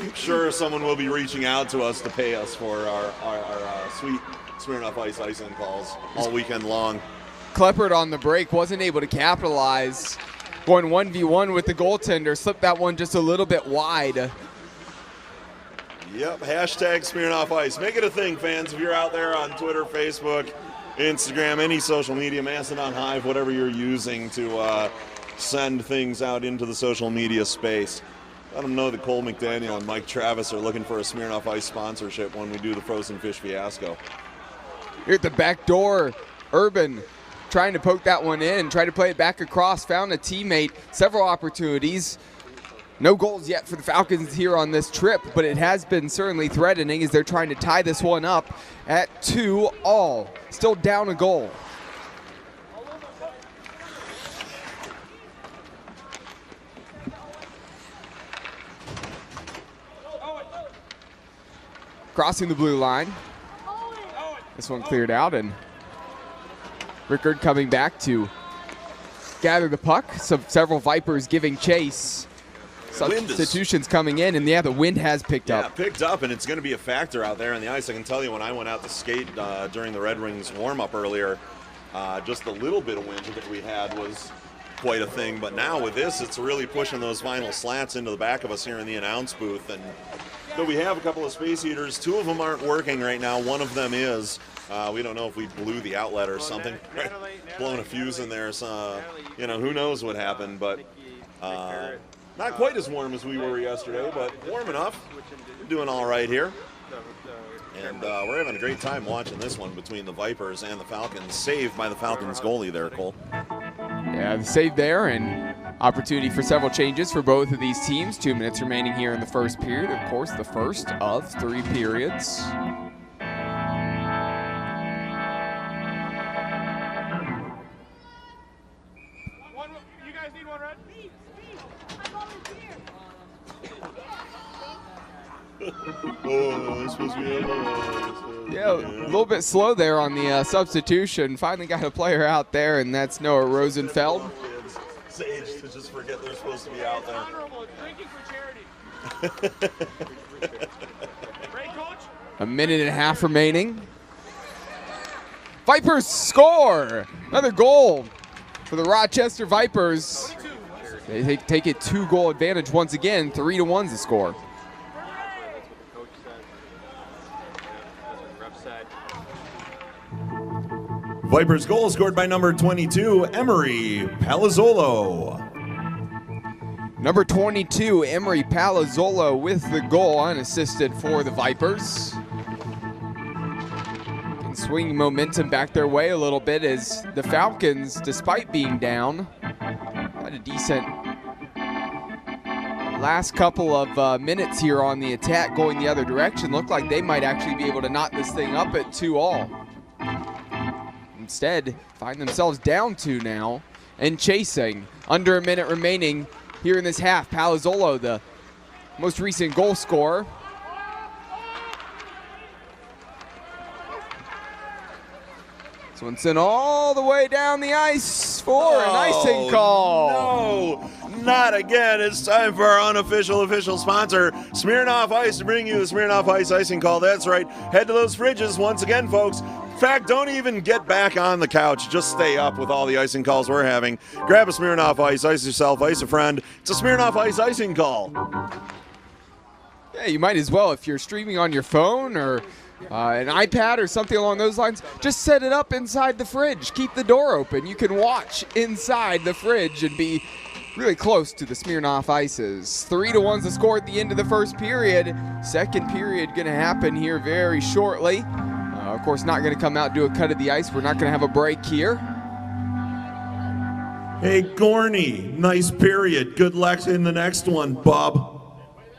I'm sure someone will be reaching out to us to pay us for our sweet Smirnoff Ice icing calls all weekend long. Kleppert on the break wasn't able to capitalize. Going 1v1 with the goaltender, slipped that one just a little bit wide. Yep, hashtag Smirnoff Ice. Make it a thing, fans. If you're out there on Twitter, Facebook, Instagram, any social media, Mastodon, Hive, whatever you're using to send things out into the social media space. Let them know that Cole McDaniel and Mike Travis are looking for a Smirnoff Ice sponsorship when we do the Frozen Fish Fiasco. Here at the back door, Urban trying to poke that one in, try to play it back across, found a teammate, several opportunities. No goals yet for the Falcons here on this trip, but it has been certainly threatening as they're trying to tie this one up at 2-2. Still down a goal. Crossing the blue line. This one cleared out, and Rickard coming back to gather the puck. Several Vipers giving chase. Substitutions coming in, and yeah, the wind has picked up. Yeah, picked up, and it's going to be a factor out there on the ice. I can tell you when I went out to skate during the Red Wings warm-up earlier, just the little bit of wind that we had was quite a thing. But now with this, it's really pushing those final slats into the back of us here in the announce booth. And though we have a couple of space heaters, two of them aren't working right now. One of them is. We don't know if we blew the outlet or something. Blown a fuse in there, so who knows what happened. But not quite as warm as we were yesterday, but warm enough. We're doing all right here. And we're having a great time watching this one between the Vipers and the Falcons. Saved by the Falcons goalie there, Cole. Yeah, the save there, and opportunity for several changes for both of these teams. 2 minutes remaining here in the first period. Of course, the first of 3 periods. Yeah, a little bit slow there on the substitution. Finally got a player out there, and that's Noah Rosenfeld. Sage to just forget they're supposed to be out there. A minute and a half remaining. Vipers score! Another goal for the Rochester Vipers. They take a 2-goal advantage once again. 3-1's the score. Vipers goal scored by number 22, Emery Palazzolo. Number 22, Emery Palazzolo with the goal, unassisted for the Vipers. And swinging momentum back their way a little bit as the Falcons, despite being down, had a decent last couple of minutes here on the attack going the other direction. Looked like they might actually be able to knock this thing up at 2-all. Instead, find themselves down 2 now and chasing. Under a minute remaining here in this half. Palazzolo, the most recent goal scorer. This one's sent all the way down the ice for an icing call. No, not again. It's time for our unofficial official sponsor, Smirnoff Ice, to bring you the Smirnoff Ice icing call. That's right. Head to those fridges once again, folks. In fact, don't even get back on the couch. Just stay up with all the icing calls we're having. Grab a Smirnoff Ice, ice yourself, ice a friend. It's a Smirnoff Ice icing call. Yeah, you might as well if you're streaming on your phone or an iPad or something along those lines. Just set it up inside the fridge. Keep the door open. You can watch inside the fridge and be really close to the Smirnoff Ices. 3-1's the score at the end of the first period. Second period going to happen here very shortly. Of course, not going to come out and do a cut of the ice. We're not going to have a break here. Hey, Gorney, nice period. Good luck in the next one, bub.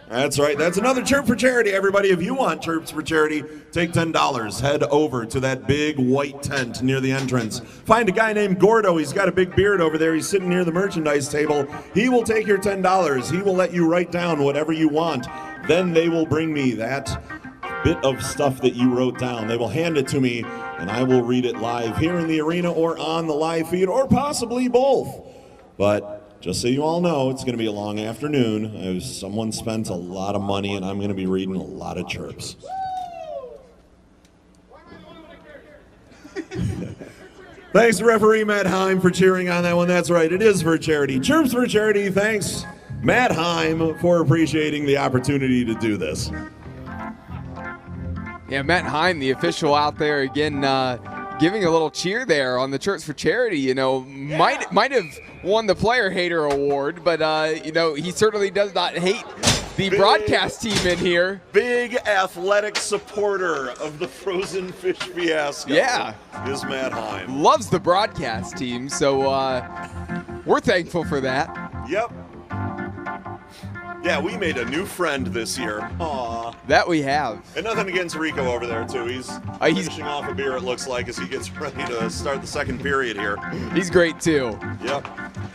That's right. That's another Chirp for Charity, everybody. If you want Chirps for Charity, take $10. Head over to that big white tent near the entrance. Find a guy named Gordo. He's got a big beard over there. He's sitting near the merchandise table. He will take your $10. He will let you write down whatever you want. Then they will bring me that bit of stuff that you wrote down. They will hand it to me, and I will read it live here in the arena or on the live feed, or possibly both. But just so you all know, it's going to be a long afternoon. Someone spent a lot of money, and I'm going to be reading a lot of chirps. Thanks to referee Matt Heim for cheering on that one. That's right, it is for charity. Chirps for Charity. Thanks, Matt Heim, for appreciating the opportunity to do this. Yeah, Matt Heim, the official out there again, giving a little cheer there on the Chirps for Charity. You know, might have won the Player Hater Award, but you know, he certainly does not hate the broadcast team in here. Big athletic supporter of the Frozen Fish Fiasco. Yeah, is Matt Heim. Loves the broadcast team, so we're thankful for that. Yep. Yeah, we made a new friend this year. Aww. That we have. And nothing against Rico over there, too. He's finishing off a beer, it looks like, as he gets ready to start the second period here. He's great, too. Yep.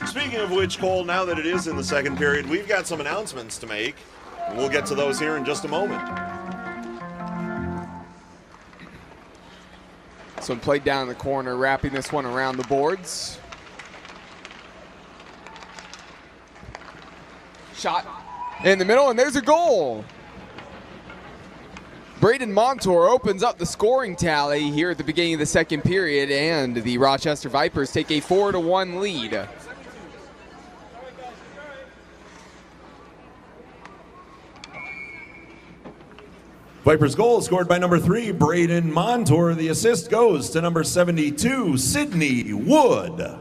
Speaking of which, Cole, now that it is in the second period, we've got some announcements to make. We'll get to those here in just a moment. So played down in the corner, wrapping this one around the boards. Shot in the middle, and there's a goal. Braden Montour opens up the scoring tally here at the beginning of the second period, and the Rochester Vipers take a 4-1 lead. Vipers goal scored by number 3, Braden Montour. The assist goes to number 72, Sydney Wood.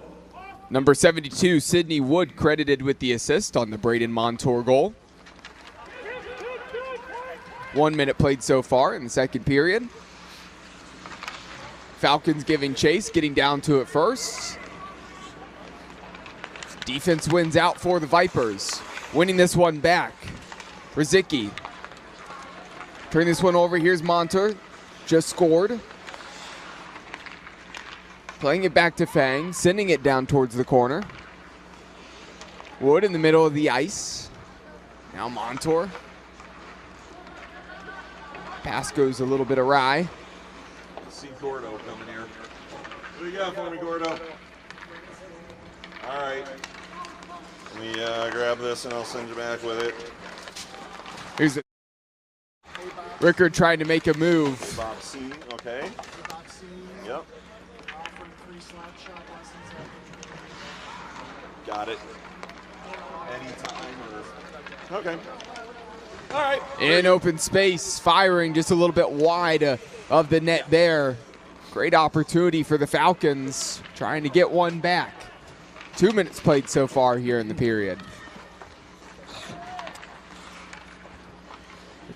Number 72, Sydney Wood, credited with the assist on the Braden Montour goal. 1 minute played so far in the second period. Falcons giving chase, getting down to it first. Defense wins out for the Vipers. Winning this one back. Rizicki. Turn this one over. Here's Montour. Just scored. Playing it back to Fang, sending it down towards the corner. Wood in the middle of the ice. Now Montour. Pass goes a little bit awry. I see Gordo coming here. What do you got for me, Gordo? All right. Let me grab this and I'll send you back with it. Here's it. Rickard trying to make a move. Bob C, okay. Yep. Got it. Anytime. Okay. All right. In open space, firing just a little bit wide of the net there. Great opportunity for the Falcons, trying to get one back. 2 minutes played so far here in the period.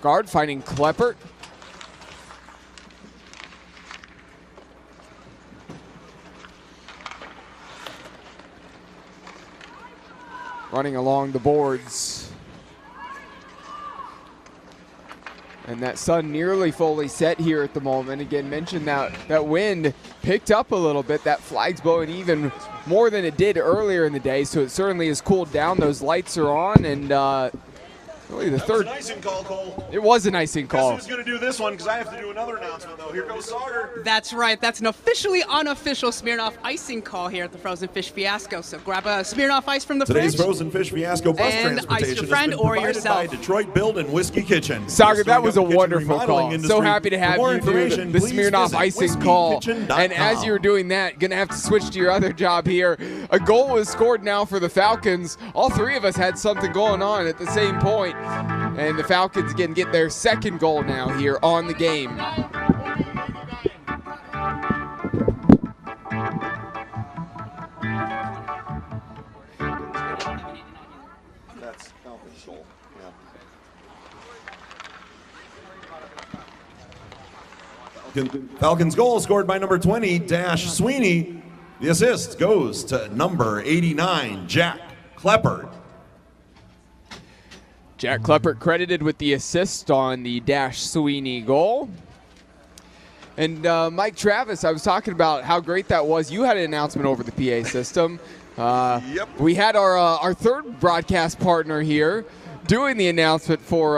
Guard finding Kleppert. Running along the boards. And that sun nearly fully set here at the moment. Again, mentioned that wind picked up a little bit. That flag's blowing even more than it did earlier in the day, so it certainly has cooled down. Those lights are on, and really the third. That was an icing call, Cole. It was an icing call. Guess who's going to do this one? Because I have to do another announcement, though. Here goes Sauger. That's right. That's an officially unofficial Smirnoff icing call here at the Frozen Fish Fiasco. So grab a Smirnoff ice from the Today's fridge. Frozen Fish Fiasco bus and transportation ice your friend has been or provided yourself. by Detroit Build and Whiskey Kitchen. Sauger, that was a Kitchen wonderful remodeling call. industry. So happy to have For more you do information, the please Smirnoff visit icing call. whiskeykitchen.com. And as you're doing that, gonna have to switch to your other job here. A goal was scored now for the Falcons. All three of us had something going on at the same point. And the Falcons again get their second goal now here on the game. That's Falcons' goal. Yeah. Falcons goal scored by number 20, Dash Sweeney. The assist goes to number 89, Jack Kleppert. Jack Kleppert credited with the assist on the Dash Sweeney goal. And Mike Travis, I was talking about how great that was. You had an announcement over the PA system. Yep. We had our third broadcast partner here doing the announcement for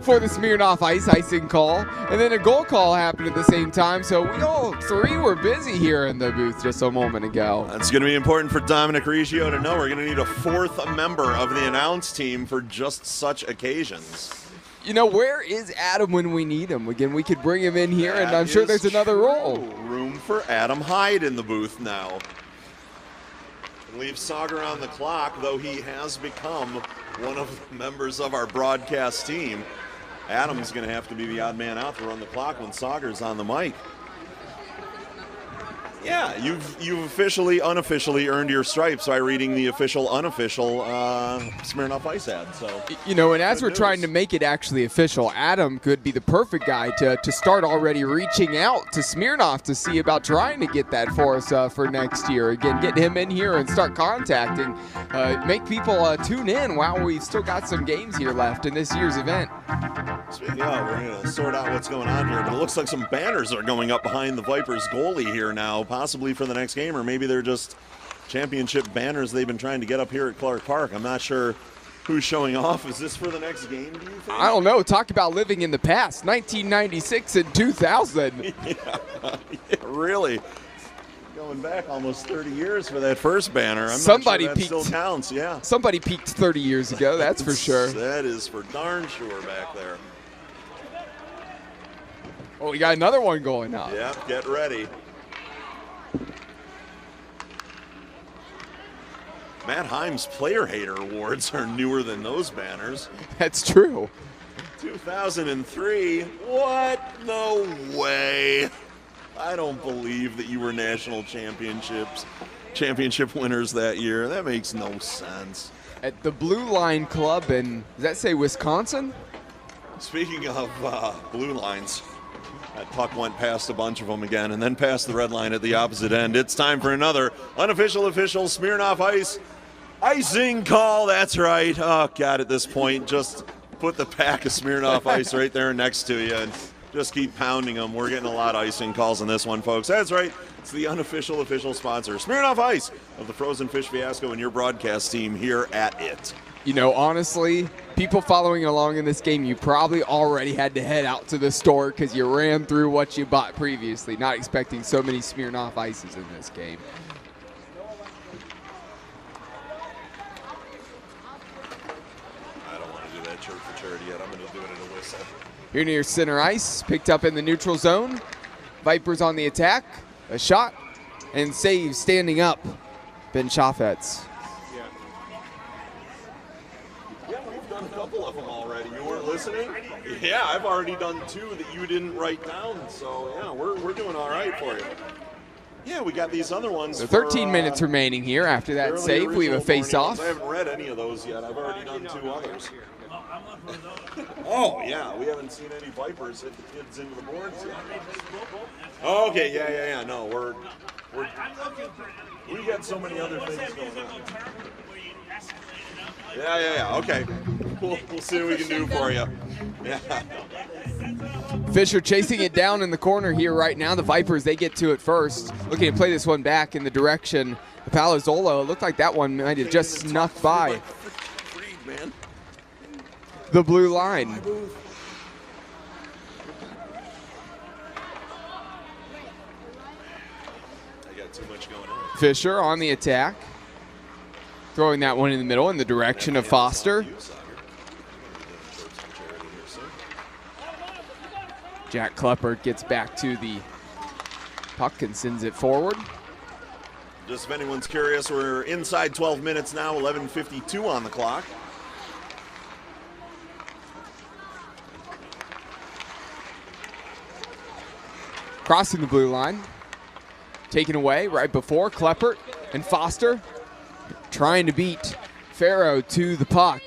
for the Smirnoff icing call, and then a goal call happened at the same time. So we all three were busy here in the booth just a moment ago. That's going to be important for Dominic Riggio to know. We're going to need a fourth member of the announce team for just such occasions. You know, where is Adam when we need him? Again, we could bring him in here, and I'm sure there's another role. Room for Adam Hyde in the booth now. Leave Sauger on the clock, though he has become one of the members of our broadcast team. Adam's going to have to be the odd man out to run the clock when Sauger's on the mic. Yeah, you've officially, unofficially earned your stripes by reading the official, unofficial Smirnoff Ice ad. So, you know, and as we're trying to make it actually official, Adam could be the perfect guy to start already reaching out to Smirnoff to see about trying to get that for us for next year. Again, get him in here and start contacting, make people tune in while we've still got some games here left in this year's event. Speaking of, we're going to sort out what's going on here, but it looks like some banners are going up behind the Vipers goalie here now, possibly for the next game, or maybe they're just championship banners they've been trying to get up here at Clark Park. I'm not sure who's showing off. Is this for the next game, do you think? I don't know. Talk about living in the past. 1996 and 2000. Yeah, really. Going back almost 30 years for that first banner. I'm Somebody not sure that peaked. still counts, yeah. Somebody peaked 30 years ago, that's for sure. That is for darn sure back there. Oh, we got another one going up. Yep, get ready. Matt Himes Player Hater Awards are newer than those banners. That's true. 2003. What? No way. I don't believe that you were national championship winners that year. That makes no sense. At the Blue Line Club in, does that say Wisconsin? Speaking of blue lines, that puck went past a bunch of them again and then past the red line at the opposite end. It's time for another unofficial, official Smirnoff icing call. That's right. Oh, God, at this point, just put the pack of Smirnoff Ice right there next to you and just keep pounding them. We're getting a lot of icing calls on this one, folks. That's right. It's the unofficial, official sponsor, Smirnoff Ice, of the Frozen Fish Fiasco and your broadcast team here at it. You know, honestly, people following along in this game, you probably already had to head out to the store because you ran through what you bought previously, not expecting so many Smirnoff Ices in this game. I don't want to do that for charity yet. I'm going to do it in a whistle. Here near center ice, picked up in the neutral zone. Vipers on the attack, a shot, and save standing up. Ben Chaffetz. Yeah, we've done couple of them already. You weren't listening? Yeah, I've already done 2 that you didn't write down. So yeah, we're doing all right for you. Yeah, we got these other ones. So 13 minutes remaining here after that save. We have a face-off. I haven't read any of those yet. I've already done 2 others. Oh, yeah, we haven't seen any Vipers hit the kids into the boards yet. Okay, yeah. No, we got so many other things going on. Yeah. Okay. We'll see what we can do for you. Yeah. Fisher chasing it down in the corner here right now. The Vipers, they get to it first. Looking to play this one back in the direction of Palazzolo. It looked like that one might have just snuck by the blue line. I got too much going on. Fisher on the attack. Throwing that one in the middle in the direction of Foster. Jack Kleppert gets back to the puck and sends it forward. Just if anyone's curious, we're inside 12 minutes now, 11:52 on the clock. Crossing the blue line. Taken away right before Kleppert and Foster trying to beat Farrow to the puck.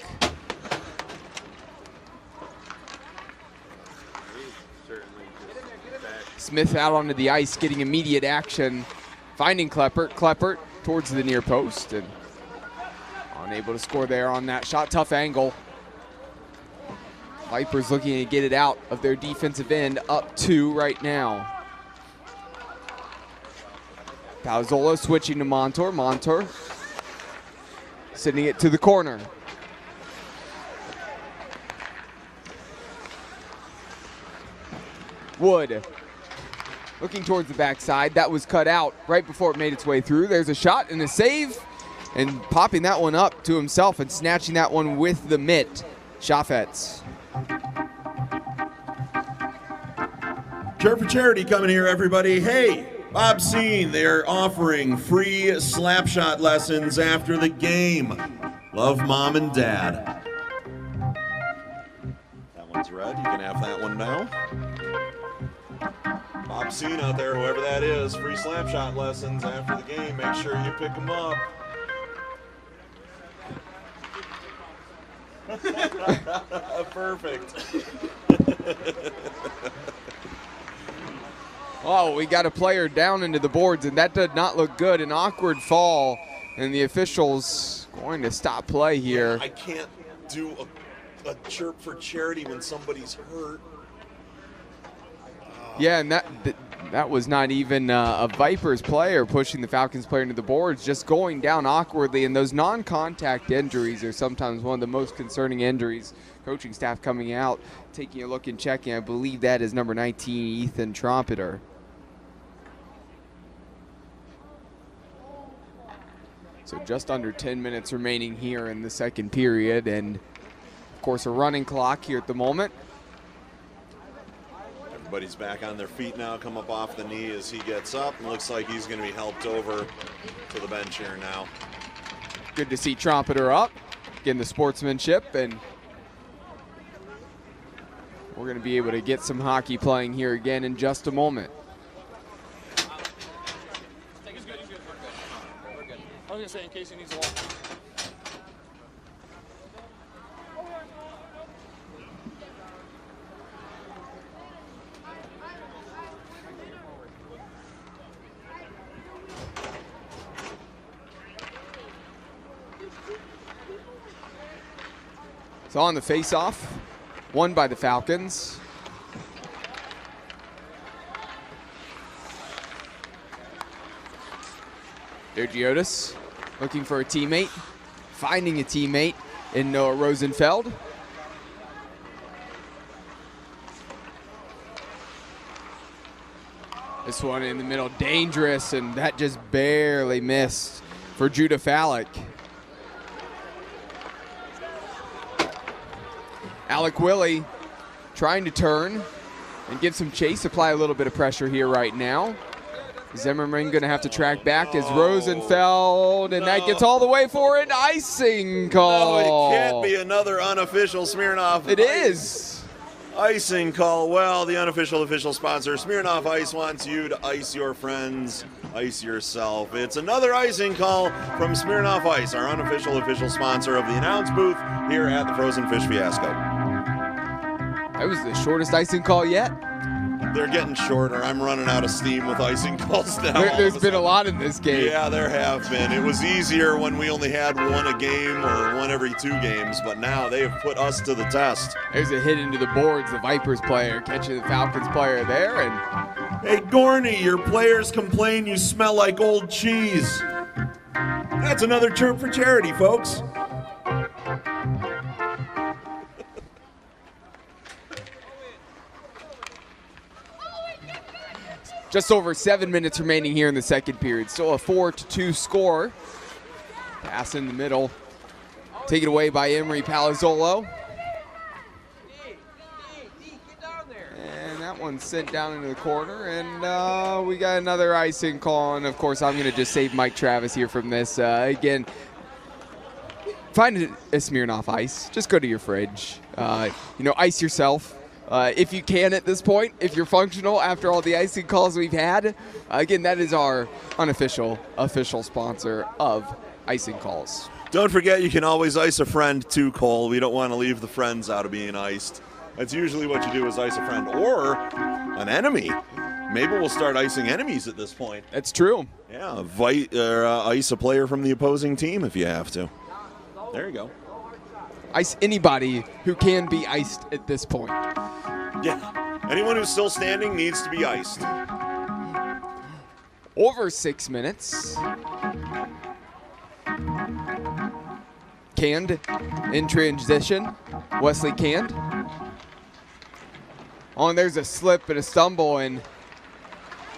Smith out onto the ice, getting immediate action, finding Kleppert. Kleppert towards the near post and unable to score there on that shot. Tough angle. Vipers looking to get it out of their defensive end, up 2 right now. Palazzolo switching to Montour. Montour sending it to the corner. Wood looking towards the backside. That was cut out right before it made its way through. There's a shot and a save, and popping that one up to himself and snatching that one with the mitt. Chaffetz. Care for Charity coming here, everybody. Hey, Bob Seen, they're offering free slapshot lessons after the game. Love, Mom and Dad. That one's red. You can have that one now. Bob Seen out there, whoever that is, free slapshot lessons after the game. Make sure you pick them up. Perfect. Oh, we got a player down into the boards, and that did not look good. An awkward fall, and the officials going to stop play here. I can't do a chirp for charity when somebody's hurt. Yeah, and that was not even a Vipers player pushing the Falcons player into the boards, just going down awkwardly. And those non-contact injuries are sometimes one of the most concerning injuries. Coaching staff coming out, taking a look and checking. I believe that is number 19, Ethan Trompeter. So just under 10 minutes remaining here in the second period, and of course a running clock here at the moment. Everybody's back on their feet now, come up off the knee as he gets up, and looks like he's going to be helped over to the bench here now. Good to see Trompeter up, getting the sportsmanship, and we're going to be able to get some hockey playing here again in just a moment. I was going to say in case he needs a walk. So on the face-off, won by the Falcons. Dergiotis looking for a teammate, finding a teammate in Noah Rosenfeld. This one in the middle, dangerous, and that just barely missed for Judah Fallick. Alec Willie trying to turn and give some chase, apply a little bit of pressure here right now. Zimmerman going to have to track back as Rosenfeld, and that gets all the way for an icing call. No, it can't be another unofficial Smirnoff. It is. Icing call. Well, the unofficial official sponsor, Smirnoff Ice, wants you to ice your friends, ice yourself. It's another icing call from Smirnoff Ice, our unofficial official sponsor of the announce booth here at the Frozen Fish Fiasco. That was the shortest icing call yet. They're getting shorter. I'm running out of steam with icing calls now. There's been a lot in this game. Yeah, there have been. It was easier when we only had one a game or one every 2 games, but now they have put us to the test. There's a hit into the boards. The Vipers player catching the Falcons player there. And hey, Gorney, your players complain you smell like old cheese. That's another chirp for charity, folks. just over 7 minutes remaining here in the second period. Still a 4-2 score. Pass in the middle. Taken away by Emery Palazzolo. And that one's sent down into the corner. And we got another icing call. And, of course, I'm going to just save Mike Travis here from this. Again, find a Smirnoff Ice. Just go to your fridge. Ice yourself. If you can at this point, if you're functional after all the icing calls we've had. Again, that is our unofficial, official sponsor of icing calls. Don't forget, you can always ice a friend too, Cole. We don't want to leave the friends out of being iced. That's usually what you do, is ice a friend or an enemy. Maybe we'll start icing enemies at this point. That's true. Yeah, ice a player from the opposing team if you have to. There you go. Ice anybody who can be iced at this point. Yeah, anyone who's still standing needs to be iced. Over 6 minutes. Canned in transition. Wesley Canned. Oh, and there's a slip and a stumble and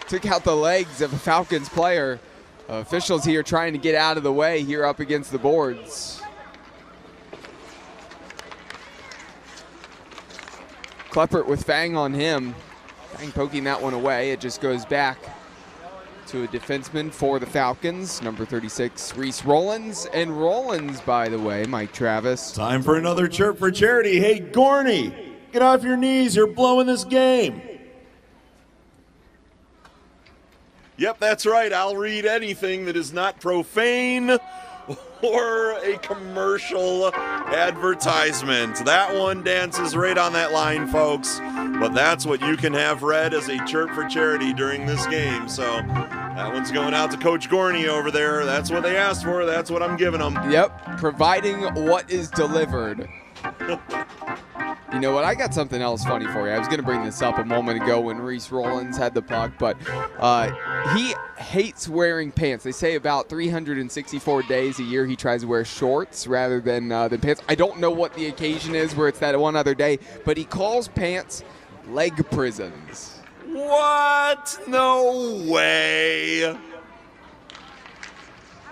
took out the legs of a Falcons player. Officials here trying to get out of the way here up against the boards. Kleppert with Fang on him. Fang poking that one away. It just goes back to a defenseman for the Falcons, number 36, Reese Rollins. And Rollins, by the way, Mike Travis. Time for another chirp for charity. Hey, Gorney, get off your knees. You're blowing this game. Yep, that's right. I'll read anything that is not profane or a commercial advertisement. That one dances right on that line, folks. But that's what you can have read as a chirp for charity during this game. So that one's going out to Coach Gorney over there. That's what they asked for. That's what I'm giving them. Yep, providing what is delivered. You know what? I got something else funny for you. I was going to bring this up a moment ago when Reese Rollins had the puck, but he hates wearing pants. They say about 364 days a year he tries to wear shorts rather than pants. I don't know what the occasion is where it's that one other day, but he calls pants leg prisons. What? No way.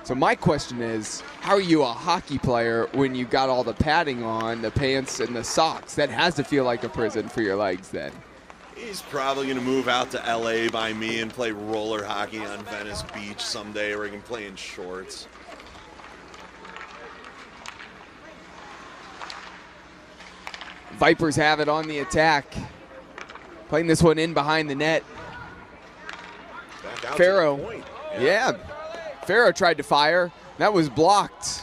So my question is, how are you a hockey player when you got all the padding on, the pants and the socks? That has to feel like a prison for your legs then. He's probably going to move out to L.A. by me and play roller hockey on Venice Beach someday, where he can play in shorts. Vipers have it on the attack. Playing this one in behind the net. Back out Farrow. to the point. Yeah. Farrow tried to fire. That was blocked.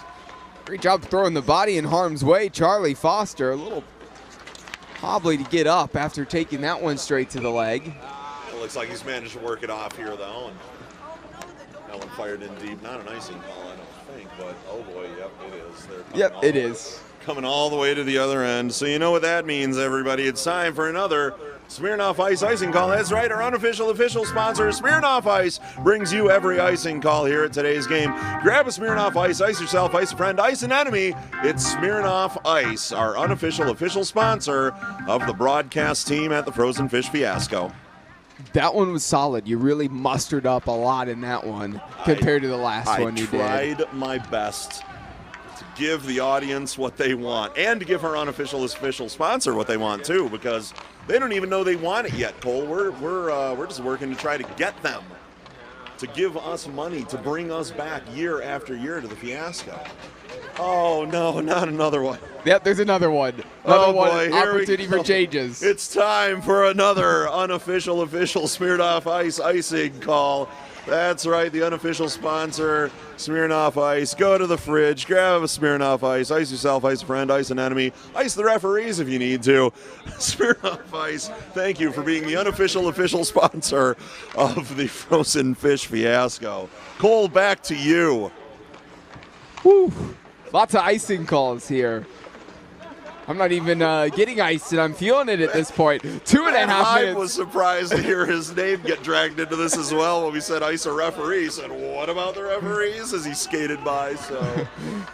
Great job throwing the body in harm's way. Charlie Foster, a little hobbly to get up after taking that one straight to the leg. It looks like he's managed to work it off here, though. And that one fired in deep. Not an icing call, I don't think, but oh boy, yep, it is. Yep, it is. Coming all the way to the other end. So you know what that means, everybody. It's time for another Smirnoff Ice icing call. That's right, our unofficial official sponsor, Smirnoff Ice, brings you every icing call here at today's game. Grab a Smirnoff Ice, ice yourself, ice a friend, ice an enemy. It's Smirnoff Ice, our unofficial official sponsor of the broadcast team at the Frozen Fish Fiasco. That one was solid. You really mustered up a lot in that one compared to the last one you did. I tried my best to give the audience what they want and to give our unofficial official sponsor what they want too, because they don't even know they want it yet, Cole. We're just working to try to get them. to give us money to bring us back year after year to the Fiasco. Oh, no, not another one. Yep, there's another one. Another one, boy, opportunity for changes. It's time for another unofficial, official Smirnoff Ice icing call. That's right, the unofficial sponsor, Smirnoff Ice. Go to the fridge, grab a Smirnoff Ice, ice yourself, ice a friend, ice an enemy, ice the referees if you need to. Smirnoff Ice, thank you for being the unofficial, official sponsor of the Frozen Fish Fiasco. Cole, back to you. Woo. Lots of icing calls here. I'm not even getting iced, and I'm feeling it at this point. 2.5 I minutes. was surprised to hear his name get dragged into this as well when we said ice a referee. He said, what about the referees? As he skated by, so.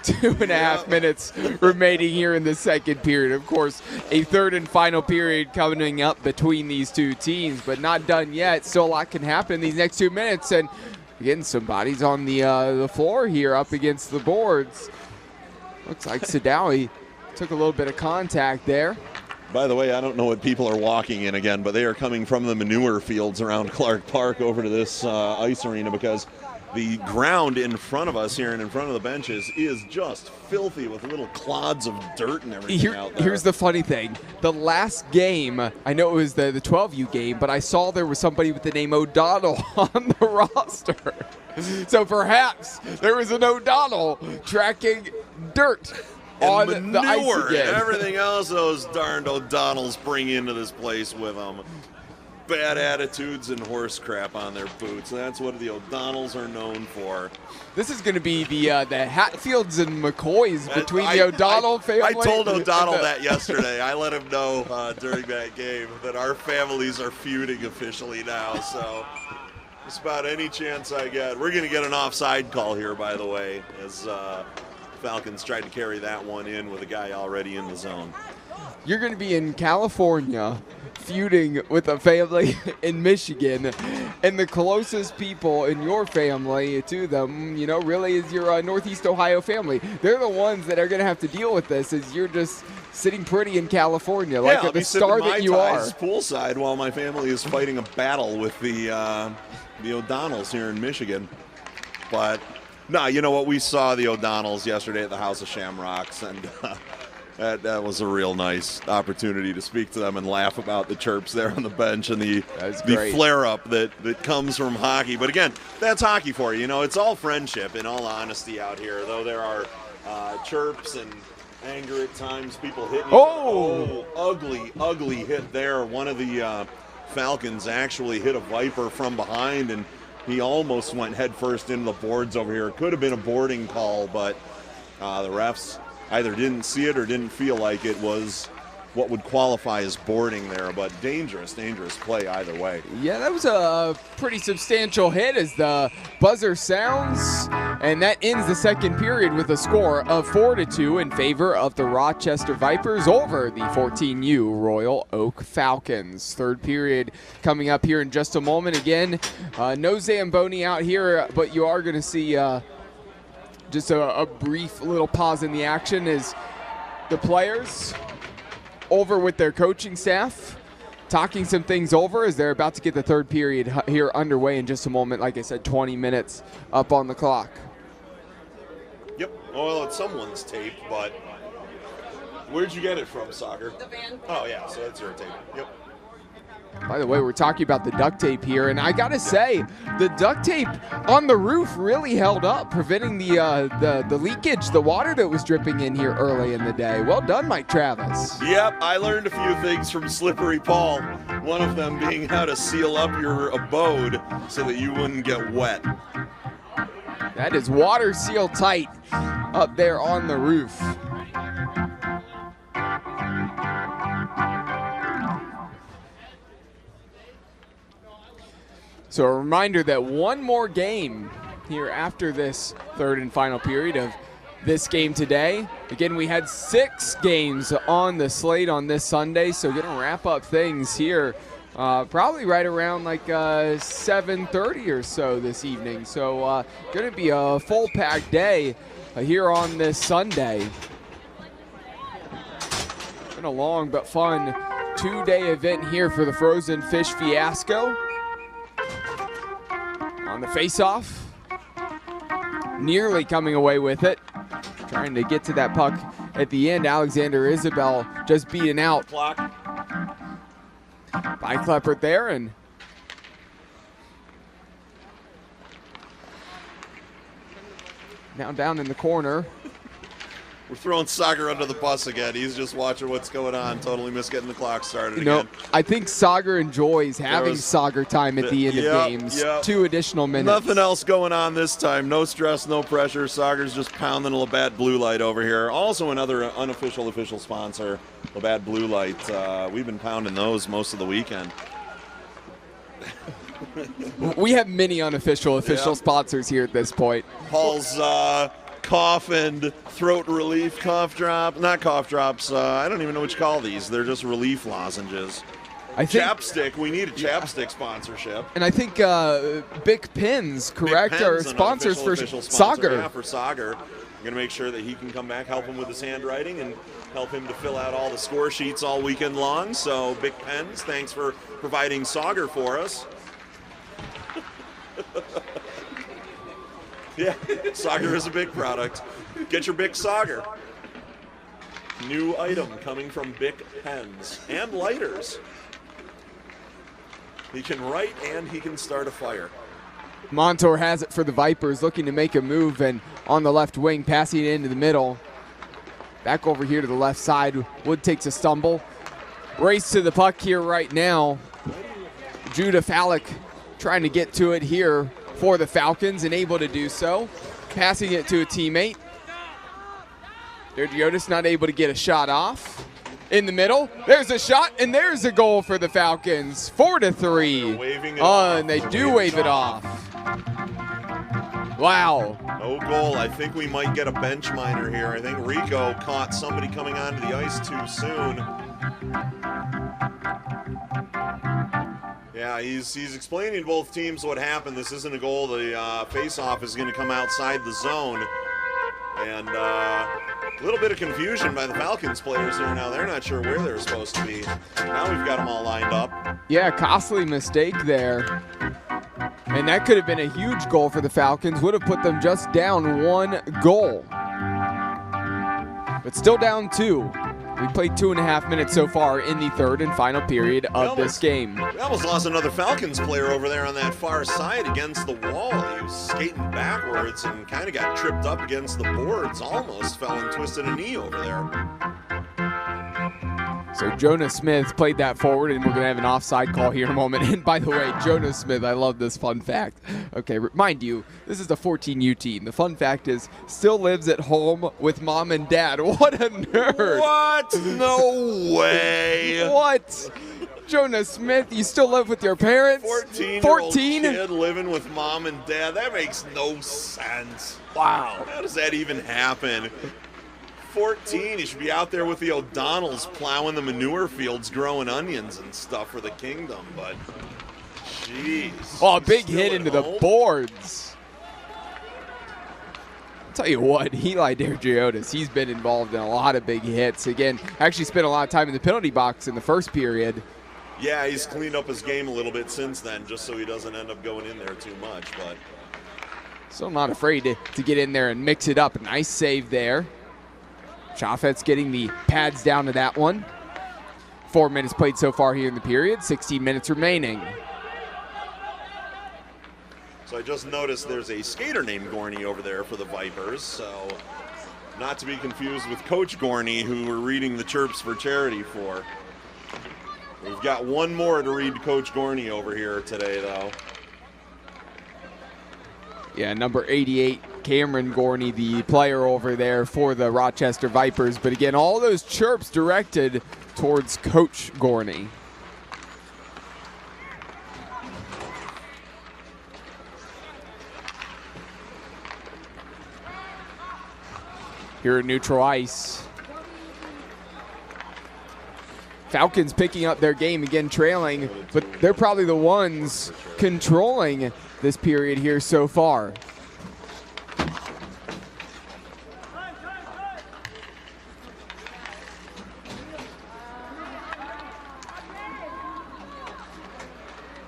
2.5 minutes remaining here in the second period. Of course, a third and final period coming up between these two teams, but not done yet. Still a lot can happen in these next 2 minutes, and again, some bodies on the floor here up against the boards. Looks like Sadawi took a little bit of contact there. By the way, I don't know what people are walking in again, but they are coming from the manure fields around Clark Park over to this ice arena because the ground in front of us here and in front of the benches is just filthy with little clods of dirt and everything out there. Here's the funny thing. The last game, I know it was the 12U game, but I saw there was somebody with the name O'Donnell on the roster. So perhaps there was an O'Donnell tracking dirt on and the ice manure again. and everything else those darned O'Donnells bring into this place with them. Bad attitudes and horse crap on their boots. That's what the O'Donnells are known for. This is going to be the Hatfields and McCoys between the O'Donnell family. I told O'Donnell that yesterday. I let him know during that game that our families are feuding officially now. So just about any chance I get. We're going to get an offside call here, by the way, as Falcons tried to carry that one in with a guy already in the zone. You're going to be in California feuding with a family in Michigan, and the closest people in your family to them, you know, really is your Northeast Ohio family. They're the ones that are going to have to deal with this as you're just sitting pretty in California, like I'll the be star that you are. Poolside while my family is fighting a battle with the O'Donnells here in Michigan. But no, you know what? We saw the O'Donnells yesterday at the House of Shamrocks, and that was a real nice opportunity to speak to them and laugh about the chirps there on the bench and the flare-up that comes from hockey. But again, that's hockey for you. You know, it's all friendship, in all honesty, out here. Though there are chirps and anger at times, people hitting. Oh, ugly hit there. One of the Falcons actually hit a Viper from behind, and he almost went headfirst into the boards over here. It could have been a boarding call, but the refs either didn't see it or didn't feel like it was what would qualify as boarding there. But dangerous play either way. Yeah, that was a pretty substantial hit as the buzzer sounds, and that ends the second period with a score of 4-2 in favor of the Rochester Vipers over the 14U Royal Oak Falcons. Third period coming up here in just a moment. Again, no Zamboni out here, but you are going to see just a brief little pause in the action as the players over with their coaching staff, talking some things over as they're about to get the third period here underway in just a moment. Like I said, 20 minutes up on the clock. Yep. Well, it's someone's tape, but where'd you get it from, Soccer? The van. Oh, yeah, so that's your tape. Yep. By the way, we're talking about the duct tape here, and I gotta say, the duct tape on the roof really held up, preventing the leakage, the water that was dripping in here early in the day. Well done, Mike Travis. Yep, I learned a few things from Slippery Paul, one of them being how to seal up your abode so that you wouldn't get wet. That is water seal tight up there on the roof. So a reminder that one more game here after this third and final period of this game today. Again, we had 6 games on the slate on this Sunday, so going to wrap up things here probably right around like 7:30 or so this evening. So going to be a full-packed day here on this Sunday. Been a long but fun 2-day event here for the Frozen Fish Fiasco. On the face-off, nearly coming away with it. Trying to get to that puck at the end. Alexander Isabel just beaten out by Kleppert there, and now down in the corner. We're throwing Sagar under the bus again. He's just watching what's going on. Totally missed getting the clock started again. I think Sagar enjoys having Sagar time at the end of games. 2 additional minutes. Nothing else going on this time. No stress, no pressure. Sagar's just pounding a Labatt Blue Light over here. Also another unofficial official sponsor, Labatt Blue Light. We've been pounding those most of the weekend. We have many unofficial sponsors here at this point. Paul's cough and throat relief cough drop. Not cough drops. I don't even know what you call these. They're just relief lozenges. Chapstick. We need a chapstick sponsorship. And I think Bic Pins, correct, Bic Pins, are sponsors for Sagar. Yeah, for Sagar. I'm going to make sure that he can come back, help him with his handwriting, and help him to fill out all the score sheets all weekend long. So, Bic Pens, thanks for providing Sagar for us. Yeah, Sagar is a big product. Get your Bic Sagar. New item coming from Bic Pens and lighters. He can write and he can start a fire. Montour has it for the Vipers, looking to make a move, and on the left wing, passing it into the middle. Back over here to the left side. Wood takes a stumble. Race to the puck here right now. Judah Fallick trying to get to it here for the Falcons and able to do so. Passing it to a teammate. Dergiotis not able to get a shot off. In the middle, there's a shot, and there's a goal for the Falcons. 4-3. And they do wave it off. Wow. No goal. I think we might get a bench minor here. I think Rico caught somebody coming onto the ice too soon. Yeah, he's explaining to both teams what happened. This isn't a goal. The face-off is going to come outside the zone. And a little bit of confusion by the Falcons players here now. They're not sure where they're supposed to be. Now we've got them all lined up. Yeah, costly mistake there. And that could have been a huge goal for the Falcons. Would have put them just down 1 goal. But still down 2. We played 2.5 minutes so far in the third and final period of this game. We almost lost another Falcons player over there on that far side against the wall. He was skating backwards and kind of got tripped up against the boards. Almost fell and twisted a knee over there. So Jonah Smith played that forward, and we're going to have an offside call here in a moment. And by the way, Jonah Smith, I love this fun fact. Okay, mind you, this is the 14U team. The fun fact is, still lives at home with mom and dad. What a nerd. What? No way. What? Jonah Smith, you still live with your parents? 14-year-old kid living with mom and dad. That makes no sense. Wow. How does that even happen? 14, he should be out there with the O'Donnells plowing the manure fields, growing onions and stuff for the kingdom, but jeez. Oh, a big hit into the boards. I'll tell you what, Eli Dergiotis, he's been involved in a lot of big hits. Again, actually spent a lot of time in the penalty box in the first period. Yeah, he's cleaned up his game a little bit since then, just so he doesn't end up going in there too much, but. Still not afraid to get in there and mix it up. A nice save there. Chaffetz getting the pads down to that one. 4 minutes played so far here in the period, 16 minutes remaining. So I just noticed there's a skater named Gorney over there for the Vipers, so not to be confused with Coach Gorney, who we're reading the chirps for charity for. We've got one more to read Coach Gorney over here today, though. Yeah, number 88, Cameron Gorney, the player over there for the Rochester Vipers. But again, all those chirps directed towards Coach Gorney. Here at neutral ice. Falcons picking up their game, again trailing, but they're probably the ones controlling this period here so far.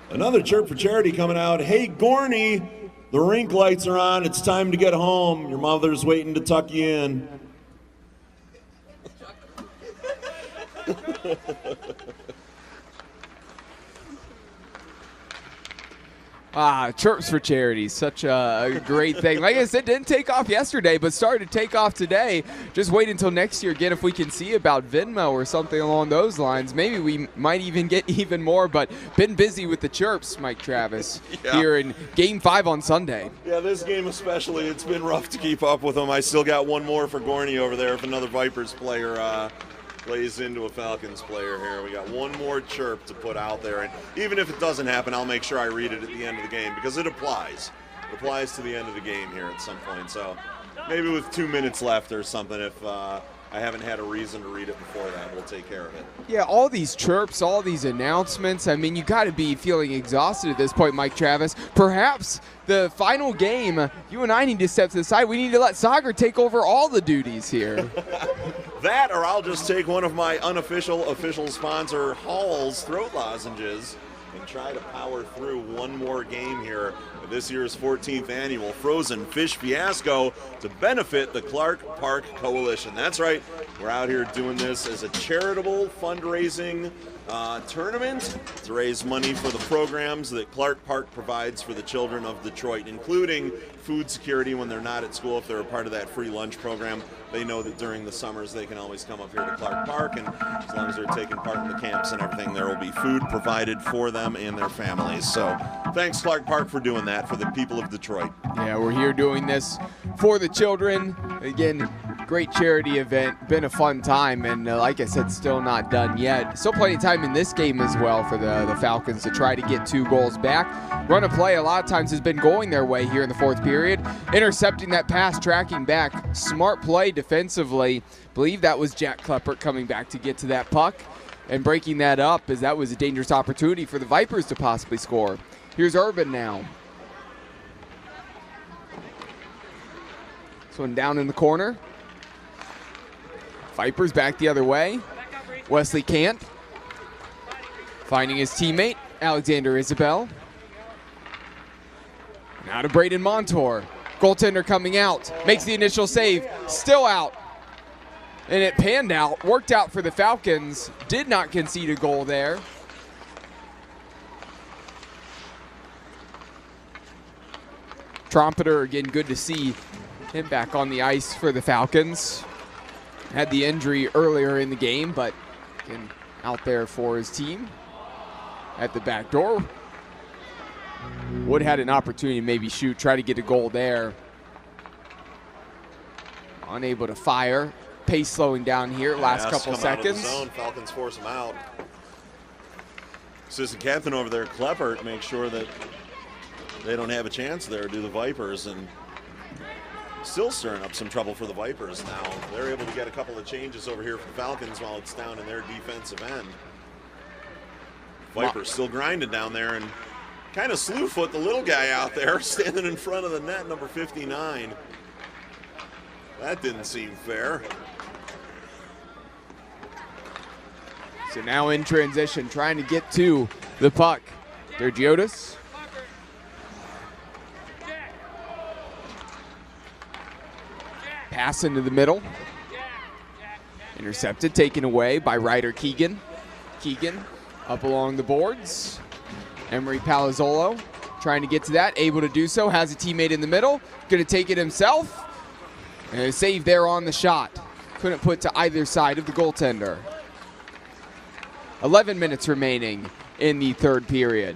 Another chirp for charity coming out. Hey, Gorney, The rink lights are on. It's time to get home. Your mother's waiting to tuck you in. Chirps for charity, such a great thing. Like I said, didn't take off yesterday, but started to take off today. Just wait until next year again if we can see about Venmo or something along those lines. Maybe we might even get even more, but been busy with the chirps, Mike Travis, here in Game 5 on Sunday. Yeah, this game especially, it's been rough to keep up with them. I still got one more for Gorney over there if another Vipers player plays into a Falcons player here. We got one more chirp to put out there, and even if it doesn't happen, I'll make sure I read it at the end of the game because it applies. It applies to the end of the game here at some point. So maybe with 2 minutes left or something, if I haven't had a reason to read it before that, we'll take care of it. Yeah, all these chirps, all these announcements. I mean, you got to be feeling exhausted at this point, Mike Travis. Perhaps the final game, you and I need to step to the side. We need to let Sagar take over all the duties here. That, or I'll just take one of my unofficial official sponsor Hall's throat lozenges and try to power through one more game here of this year's 14th Annual Frozen Fish Fiasco to benefit the Clark Park Coalition. That's right, we're out here doing this as a charitable fundraising tournament to raise money for the programs that Clark Park provides for the children of Detroit, including food security when they're not at school. If they're a part of that free lunch program, they know that during the summers they can always come up here to Clark Park, and as long as they're taking part in the camps and everything, there will be food provided for them and their families. So thanks, Clark Park, for doing that for the people of Detroit. Yeah, we're here doing this for the children. Again, great charity event, been a fun time, and like I said, still not done yet. Still plenty of time in this game as well for the Falcons to try to get 2 goals back. Run of play a lot of times has been going their way here in the 4th period. Intercepting that pass, tracking back, smart play defensively. Believe that was Jack Kleppert coming back to get to that puck and breaking that up, as that was a dangerous opportunity for the Vipers to possibly score. Here's Urban now. This one down in the corner. Vipers back the other way. Wesley Kant finding his teammate, Alexander Isabel. Now to Braden Montour. Goaltender coming out, makes the initial save, still out. And it panned out, worked out for the Falcons, did not concede a goal there. Trumpeter, again, good to see him back on the ice for the Falcons. Had the injury earlier in the game, but again, out there for his team. At the back door. Wood had an opportunity to maybe shoot, try to get a goal there. Unable to fire. Pace slowing down here, last couple seconds. Out of the zone. Falcons force him out. Assistant captain over there, Kleppert, make sure that they don't have a chance there, do the Vipers, and still stirring up some trouble for the Vipers now. They're able to get a couple of changes over here for Falcons while it's down in their defensive end. Vipers still grinding down there and kind of slew foot the little guy out there standing in front of the net, number 59. That didn't seem fair. So now in transition, trying to get to the puck. Dergiotis. Pass into the middle. Intercepted, taken away by Ryder Keegan. Keegan up along the boards. Emery Palazzolo trying to get to that, able to do so, has a teammate in the middle, going to take it himself. And a save there on the shot. Couldn't put to either side of the goaltender. 11 minutes remaining in the 3rd period.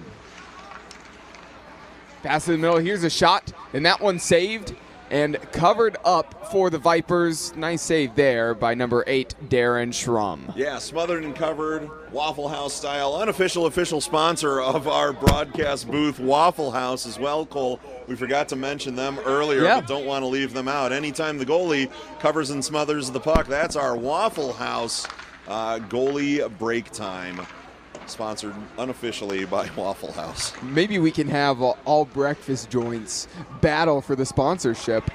Pass in the middle, here's a shot, and that one saved and covered up for the Vipers. Nice save there by number 8, Darren Schrum. Yeah, smothered and covered, Waffle House style. Unofficial official sponsor of our broadcast booth, Waffle House as well, Cole. We forgot to mention them earlier, but don't want to leave them out. Anytime the goalie covers and smothers the puck, that's our Waffle House goalie break time. Sponsored unofficially by Waffle House. Maybe we can have all breakfast joints battle for the sponsorship.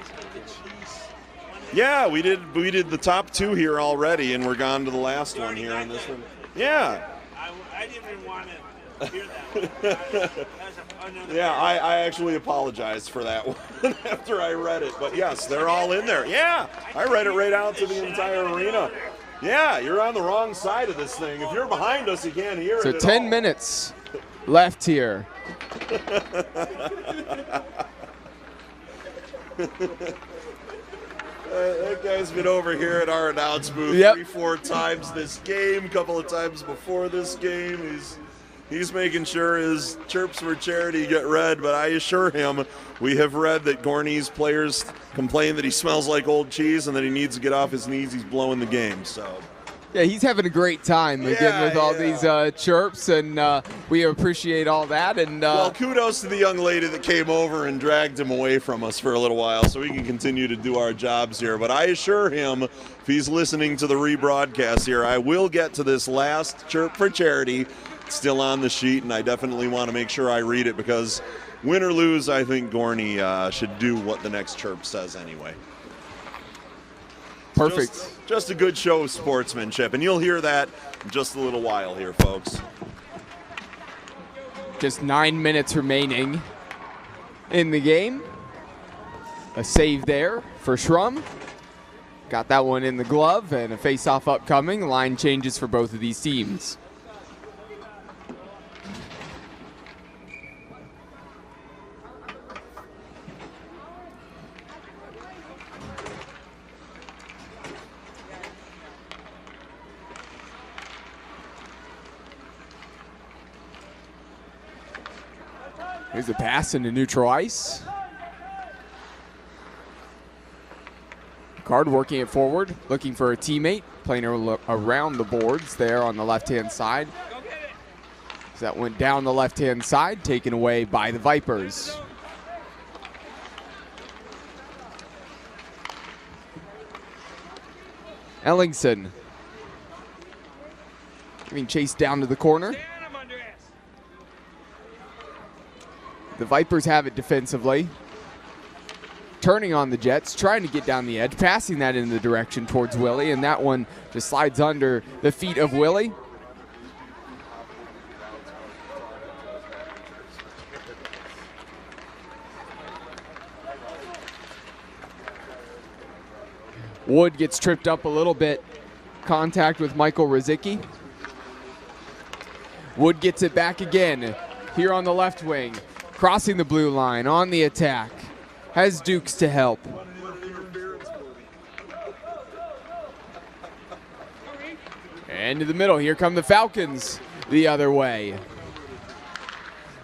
Yeah, we did the top 2 here already, and we're gone to the last one here on this one. Yeah. I didn't even want to Yeah, I actually apologized for that one after I read it. But yes, they're all in there. Yeah, I read it right out to the entire arena. Yeah, you're on the wrong side of this thing. If you're behind us, you can't hear So it at 10 all. minutes left here. That guy's been over here at our announce booth 3-4 times this game, a couple of times before this game. He's making sure his chirps for charity get read, but I assure him we have read that Gorney's players complain that he smells like old cheese and that he needs to get off his knees. He's blowing the game, so. Yeah, he's having a great time again with all these chirps, and we appreciate all that. And well, kudos to the young lady that came over and dragged him away from us for a little while so we can continue to do our jobs here. But I assure him, if he's listening to the rebroadcast here, I will get to this last chirp for charity. It's still on the sheet, and I definitely want to make sure I read it because win or lose, I think Gorney should do what the next chirp says anyway. Perfect. Just a good show of sportsmanship, and you'll hear that in just a little while here, folks. Just 9 minutes remaining in the game. A save there for Schrum. Got that one in the glove, and a face-off upcoming. Line changes for both of these teams. Here's a pass into neutral ice. Card working it forward, looking for a teammate, playing around the boards there on the left-hand side. So that went down the left-hand side, taken away by the Vipers. Ellingson being chased down to the corner. The Vipers have it defensively. Turning on the Jets, trying to get down the edge, passing that in the direction towards Willie, and that one just slides under the feet of Willie. Wood gets tripped up a little bit. Contact with Michael Rozicki. Wood gets it back again here on the left wing. Crossing the blue line on the attack. Has Dukes to help. And to the middle, here come the Falcons the other way.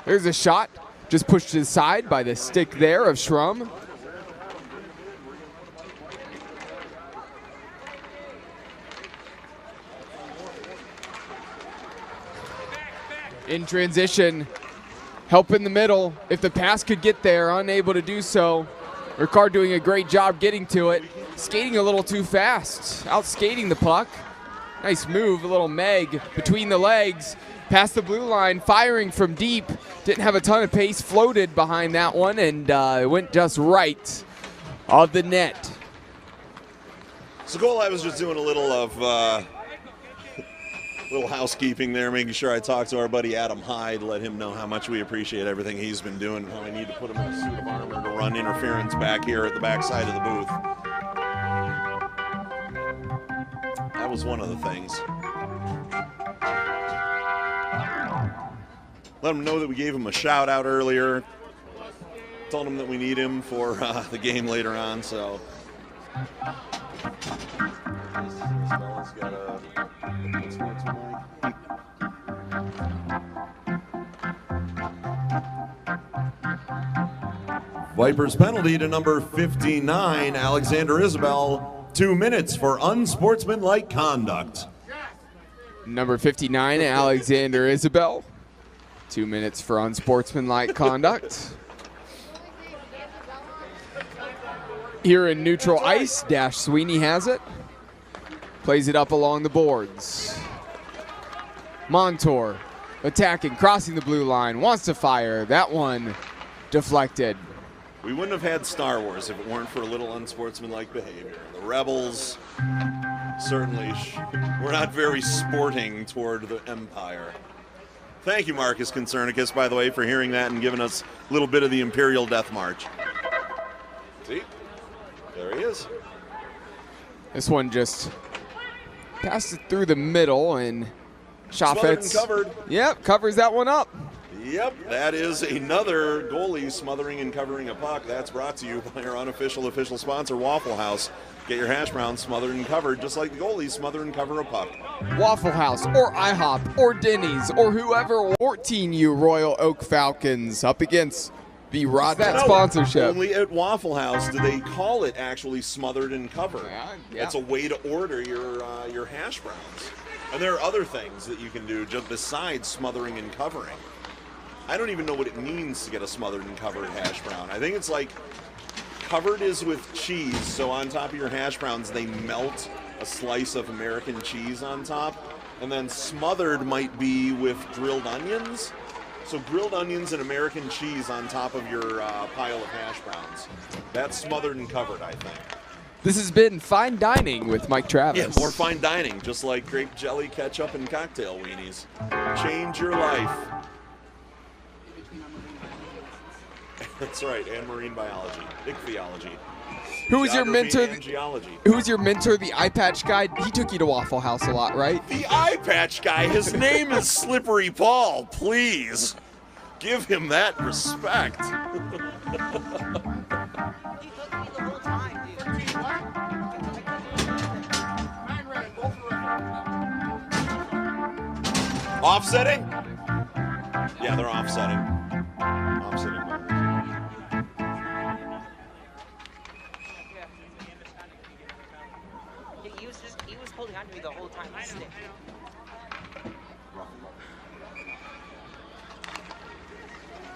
There's a shot, just pushed to the side by the stick there of Schrum. In transition, help in the middle. If the pass could get there, unable to do so. Ricard doing a great job getting to it. Skating a little too fast, out skating the puck. Nice move, a little Meg between the legs. Past the blue line, firing from deep. Didn't have a ton of pace, floated behind that one, and it went just right of the net. So Cole, I was just doing a little of little housekeeping there, making sure I talked to our buddy Adam Hyde, let him know how much we appreciate everything he's been doing, how I need to put him in a suit of armor to run interference back here at the back side of the booth. That was one of the things. Let him know that we gave him a shout out earlier. Told him that we need him for the game later on, so. This fella's got a, what's next, Mike? Vipers penalty to number 59, Alexander Isabel, 2 minutes for unsportsmanlike conduct. Number 59, Alexander Isabel, 2 minutes for unsportsmanlike conduct. Here in neutral ice, Dash Sweeney has it. Plays it up along the boards. Montour attacking, crossing the blue line, wants to fire. That one deflected. We wouldn't have had Star Wars if it weren't for a little unsportsmanlike behavior. The Rebels certainly were not very sporting toward the Empire. Thank you, Marcus Concernicus, by the way, for hearing that and giving us a little bit of the Imperial Death March. See? There he is. This one just passed it through the middle, and Chaffetz. Covered. Yep, covers that one up. Yep, that is another goalie smothering and covering a puck. That's brought to you by our unofficial official sponsor, Waffle House. Get your hash browns smothered and covered, just like the goalies smother and cover a puck. Waffle House, or IHOP, or Denny's, or whoever. 14U Royal Oak Falcons up against the Rodette sponsorship. Only at Waffle House do they call it actually smothered and covered. Yeah. It's a way to order your hash browns. And there are other things that you can do just besides smothering and covering. I don't even know what it means to get a smothered and covered hash brown. I think it's like covered is with cheese, so on top of your hash browns they melt a slice of American cheese on top, and then smothered might be with grilled onions. So grilled onions and American cheese on top of your pile of hash browns. That's smothered and covered, I think. This has been Fine Dining with Mike Travis. Yeah, more fine dining, just like grape jelly, ketchup, and cocktail weenies. Change your life. That's right, and marine biology, ichthyology. Who was your mentor? Geology. Who was your mentor, the eye patch guy? He took you to Waffle House a lot, right? The eye patch guy, his name is Slippery Paul. Please, give him that respect. Offsetting? Yeah, they're offsetting. Offsetting. He was holding on to me the whole time. Stick.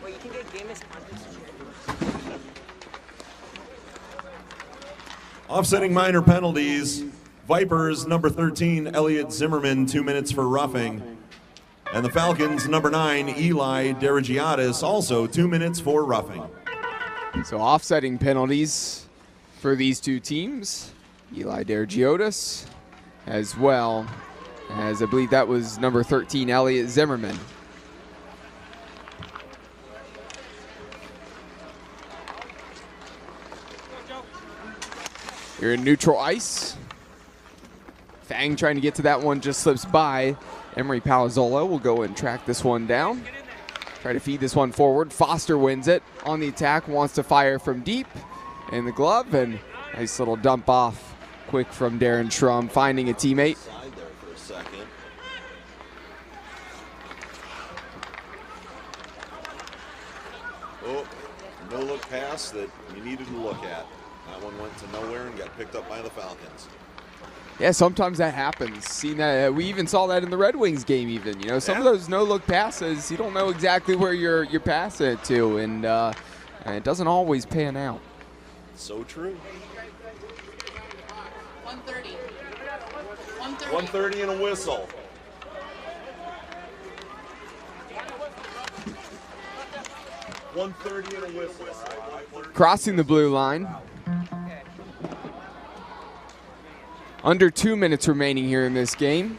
Well, you can get game sponsors. Offsetting minor penalties. Vipers, number 13, Elliot Zimmerman, 2 minutes for roughing. And the Falcons, number 9, Eli Derigiadis, also 2 minutes for roughing. So offsetting penalties for these two teams. Eli Derigiadis, as well as I believe that was number 13, Elliot Zimmerman. You're in neutral ice. Fang trying to get to that one, just slips by. Emery Palazzolo will go and track this one down. Try to feed this one forward. Foster wins it on the attack, wants to fire from deep in the glove, and nice little dump off quick from Darren Schrum, finding a teammate. Side there for a second. Oh, no look pass that you needed to look at. That one went to nowhere and got picked up by the Falcons. Yeah, sometimes that happens. Seen that. We even saw that in the Red Wings game. Even some of those no-look passes, you don't know exactly where you're passing it to, and it doesn't always pan out. So true. 130. 130 and a whistle. $130 and a whistle. Crossing the blue line. Under 2 minutes remaining here in this game.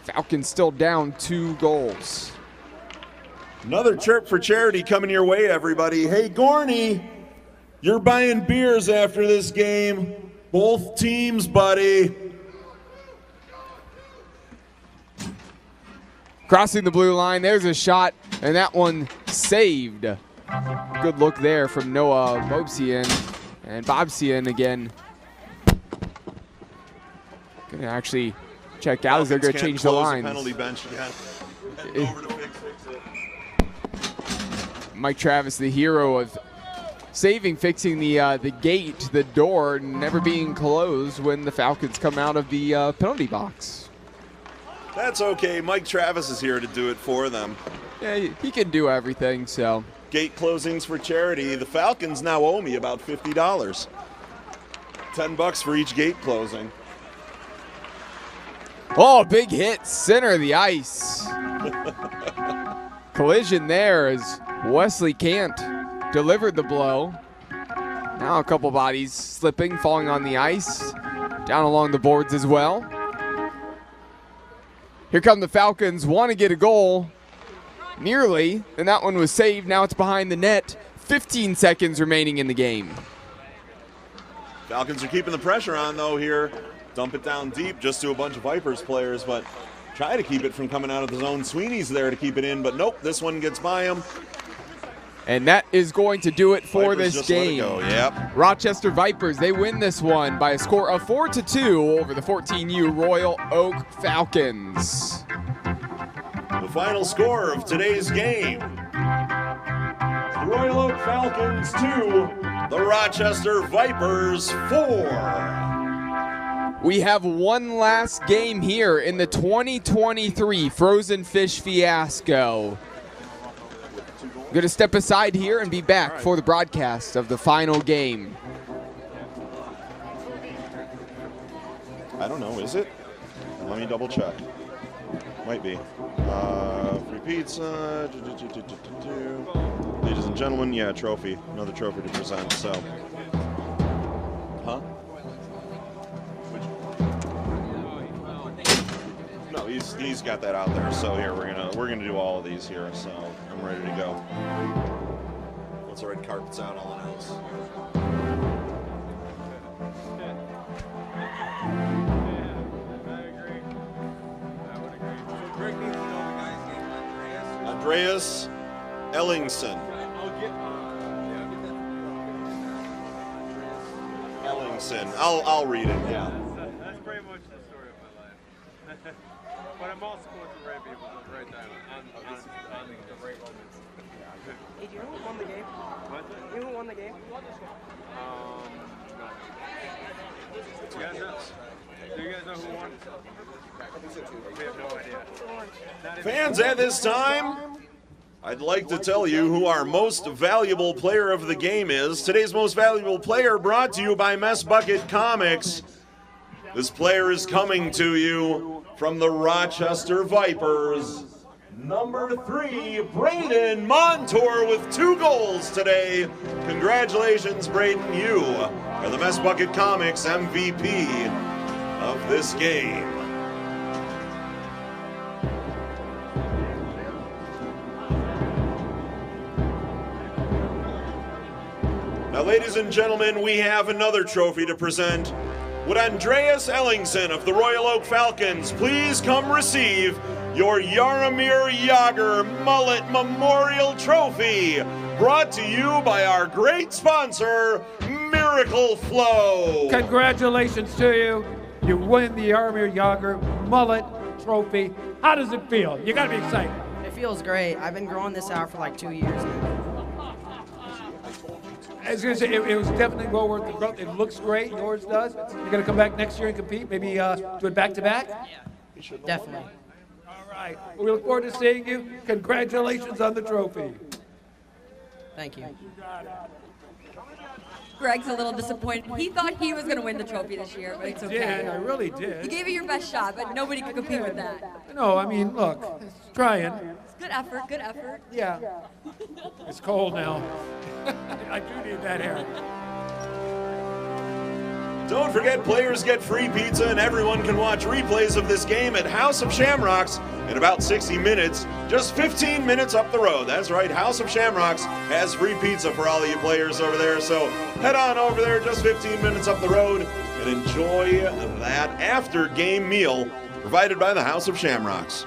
Falcons still down 2 goals. Another chirp for charity coming your way, everybody. Hey, Gorney, you're buying beers after this game. Both teams, buddy. Crossing the blue line, there's a shot, and that one saved. Good look there from Noah Bobsian. And Bobsian again. Gonna actually check out as they're gonna change the lines. Penalty bench again. Over to fix it. Mike Travis, the hero of fixing the gate, the door, never being closed when the Falcons come out of the penalty box. That's okay. Mike Travis is here to do it for them. Yeah, he can do everything, so. Gate closings for charity. The Falcons now owe me about $50. $10 for each gate closing. Oh, big hit, center of the ice. Collision there as Wesley Cant delivered the blow. Now a couple bodies slipping, falling on the ice, down along the boards as well. Here come the Falcons, want to get a goal. nearly, and that one was saved. Now it's behind the net. 15 seconds remaining in the game. Falcons are keeping the pressure on, though, here. Dump it down deep just to a bunch of Vipers players, but try to keep it from coming out of the zone. Sweeney's there to keep it in, but nope, this one gets by him. And that is going to do it for Vipers this just let it game. go, yep. Rochester Vipers, they win this one by a score of 4-2 over the 14U Royal Oak Falcons. The final score of today's game. The Royal Oak Falcons 2, the Rochester Vipers 4. We have one last game here in the 2023 Frozen Fish Fiasco. I'm going to step aside here and be back for the broadcast of the final game. I don't know, is it? Let me double check. Might be. Free pizza. Ladies and gentlemen, yeah, trophy. Another trophy to present, so. Huh? No, he's got that out there. So here we're gonna do all of these here. So I'm ready to go. Once the red carpet's out, I'll announce. Andreas Ellingson. Ellingson. I'll read it. Yeah. That's pretty much the story of my life. But I'm also going to right people at the right time on the right moments. Hey, do you know who won the game? What? You know who won the game? No. Do you guys know who won? We have no idea. Fans, at this time, I'd like to tell you who our most valuable player of the game is. Today's most valuable player brought to you by Mess Bucket Comics. This player is coming to you from the Rochester Vipers. Number 3, Braden Montour with 2 goals today. Congratulations, Braden. You are the Mess Bucket Comics MVP of this game. Now, ladies and gentlemen, we have another trophy to present. Would Andreas Ellingson of the Royal Oak Falcons please come receive your Jaromir Jagr Mullet Memorial Trophy, brought to you by our great sponsor, Miracle Flow. Congratulations to you. You win the Jaromir Jagr Mullet Trophy. How does it feel? You got to be excited. It feels great. I've been growing this out for like 2 years now. I was going to say, it was definitely well worth the growth. It looks great. Yours does. You're going to come back next year and compete? Maybe do it back-to-back? Yeah, definitely. All right. Well, we look forward to seeing you. Congratulations on the trophy. Thank you. Greg's a little disappointed. He thought he was going to win the trophy this year, but it's okay. I really did. You gave it your best shot, but nobody could compete with that. No, I mean, look, it's trying. It's good effort, good effort. Yeah. It's cold now. I do need that air. Don't forget, players get free pizza, and everyone can watch replays of this game at House of Shamrocks in about 60 minutes, just 15 minutes up the road. That's right, House of Shamrocks has free pizza for all of you players over there, so head on over there, just 15 minutes up the road, and enjoy that after-game meal provided by the House of Shamrocks.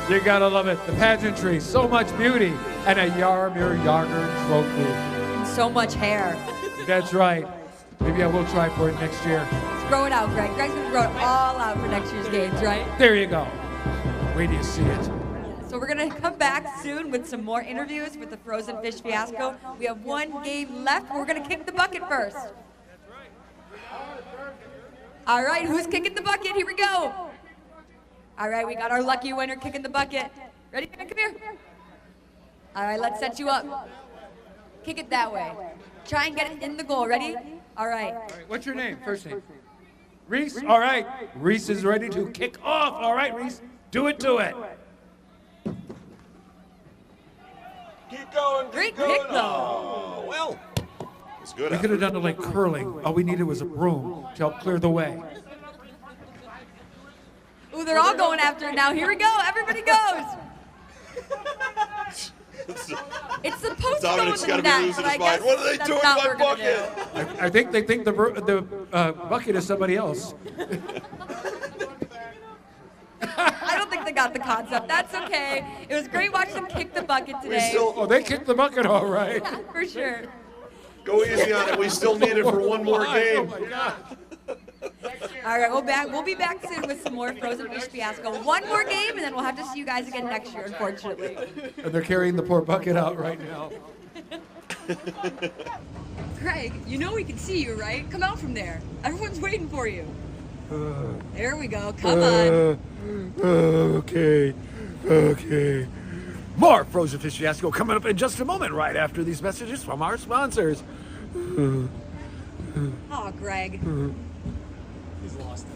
You gotta love it. The pageantry, so much beauty, and a Jaromir Jagr trophy. And so much hair. That's right. Maybe I will try for it next year. Let's grow it out, Greg. Greg's gonna grow it all out for next year's games, right? There you go. Wait till you see it. So we're gonna come back soon with some more interviews with the Frozen Fish Fiasco. We have one game left. We're gonna kick the bucket first. All right, who's kicking the bucket? Here we go. All right, we got our lucky winner kicking the bucket. Ready? Come here. All right, let's set you up. Kick it that way. Try and get it in the goal. Ready? All right. What's your name? First name? Reese? All right. Reese is ready to kick off. All right, Reese. Do it to it. Keep going. Great kick, though. Oh, well, it's good. We could have done it like curling. All we needed was a broom to help clear the way. Ooh, they're all going after it now. Here we go. Everybody goes. It's supposed Dominic's to go in got the to be net, losing but I his mind. guess What are they that's doing not to my what we're gonna bucket? I think they think the bucket is somebody else. I don't think they got the concept. That's okay. It was great watching them kick the bucket today. They kicked the bucket all right. Yeah, for sure. Go easy on it. We still need it for one more game. Oh my God. All right, we'll be back soon with some more Frozen Fish Fiasco. One more game, and then we'll have to see you guys again next year, unfortunately. And they're carrying the poor bucket out right now. Craig, you know we can see you, right? Come out from there. Everyone's waiting for you. There we go. Come on. Okay. More Frozen Fish Fiasco coming up in just a moment, right after these messages from our sponsors. Oh, Greg. He's lost it.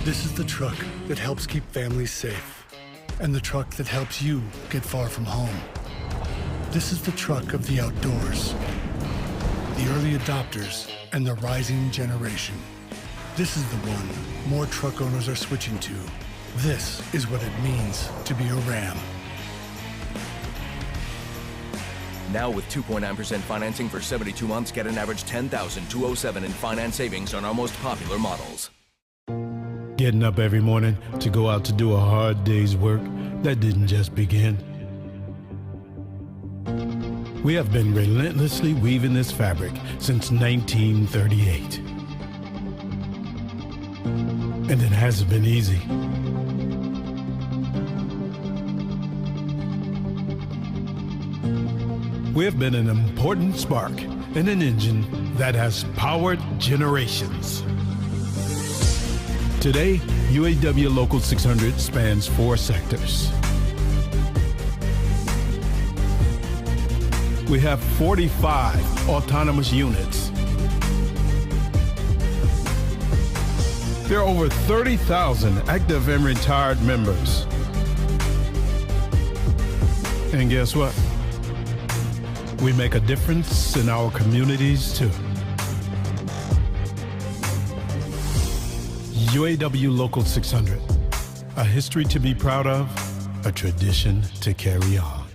This is the truck that helps keep families safe, and the truck that helps you get far from home. This is the truck of the outdoors, the early adopters, and the rising generation. This is the one more truck owners are switching to. This is what it means to be a Ram. Now with 2.9% financing for 72 months, get an average $10,207 in finance savings on our most popular models. Getting up every morning to go out to do a hard day's work, that didn't just begin. We have been relentlessly weaving this fabric since 1938. And it hasn't been easy. We have been an important spark in an engine that has powered generations. Today, UAW Local 600 spans 4 sectors. We have 45 autonomous units. There are over 30,000 active and retired members. And guess what? We make a difference in our communities too. UAW Local 600, a history to be proud of, a tradition to carry on.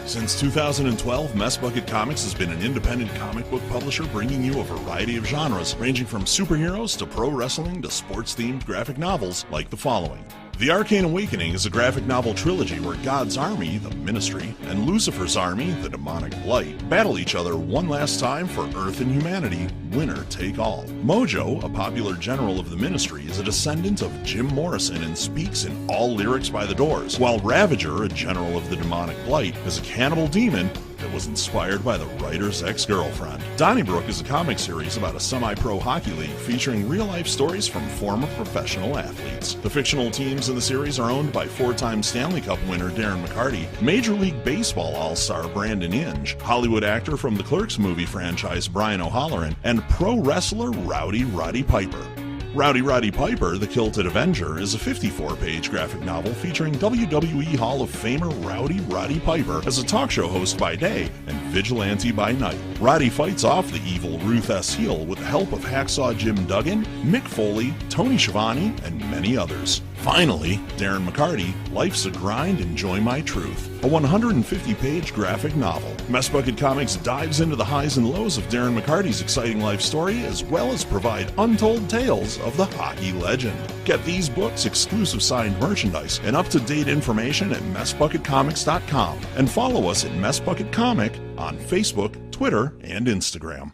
Since 2012, Mess Bucket Comics has been an independent comic book publisher bringing you a variety of genres, ranging from superheroes to pro wrestling to sports-themed graphic novels like the following. The Arcane Awakening is a graphic novel trilogy where God's army, the Ministry, and Lucifer's army, the Demonic Blight, battle each other one last time for Earth and humanity, winner take all. Mojo, a popular general of the Ministry, is a descendant of Jim Morrison and speaks in all lyrics by the Doors, while Ravager, a general of the Demonic Blight, is a cannibal demon that was inspired by the writer's ex-girlfriend. Donnybrook is a comic series about a semi-pro hockey league featuring real-life stories from former professional athletes. The fictional teams in the series are owned by 4-time Stanley Cup winner Darren McCarty, Major League Baseball all-star Brandon Inge, Hollywood actor from the Clerks movie franchise Brian O'Halloran, and pro wrestler Rowdy Roddy Piper. Rowdy Roddy Piper, the Kilted Avenger, is a 54-page graphic novel featuring WWE Hall of Famer Rowdy Roddy Piper as a talk show host by day and vigilante by night. Roddy fights off the evil Ruth S. Heel with the help of Hacksaw Jim Duggan, Mick Foley, Tony Schiavone, and many others. Finally, Darren McCarty, Life's a Grind, Enjoy My Truth, a 150-page graphic novel. Mess Bucket Comics dives into the highs and lows of Darren McCarty's exciting life story, as well as provide untold tales of the hockey legend. Get these books, exclusive signed merchandise, and up-to-date information at MessBucketComics.com, and follow us at Mess Bucket Comic on Facebook, Twitter, and Instagram.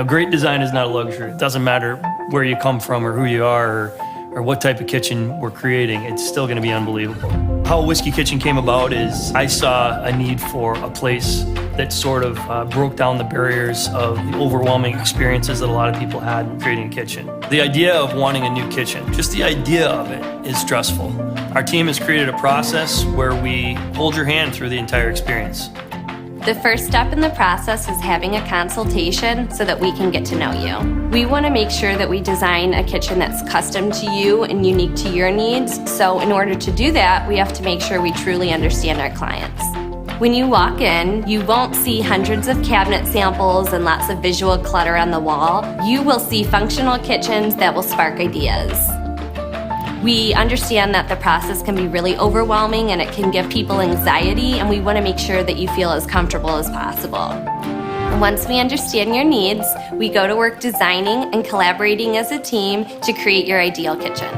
Great design is not a luxury. It doesn't matter where you come from or who you are or what type of kitchen we're creating. It's still going to be unbelievable. How Whiskey Kitchen came about is I saw a need for a place that sort of broke down the barriers of the overwhelming experiences that a lot of people had in creating a kitchen. The idea of wanting a new kitchen, just the idea of it is stressful. Our team has created a process where we hold your hand through the entire experience. The first step in the process is having a consultation so that we can get to know you. We want to make sure that we design a kitchen that's custom to you and unique to your needs. So in order to do that, we have to make sure we truly understand our clients. When you walk in, you won't see hundreds of cabinet samples and lots of visual clutter on the wall. You will see functional kitchens that will spark ideas. We understand that the process can be really overwhelming and it can give people anxiety, and we want to make sure that you feel as comfortable as possible. Once we understand your needs, we go to work designing and collaborating as a team to create your ideal kitchen.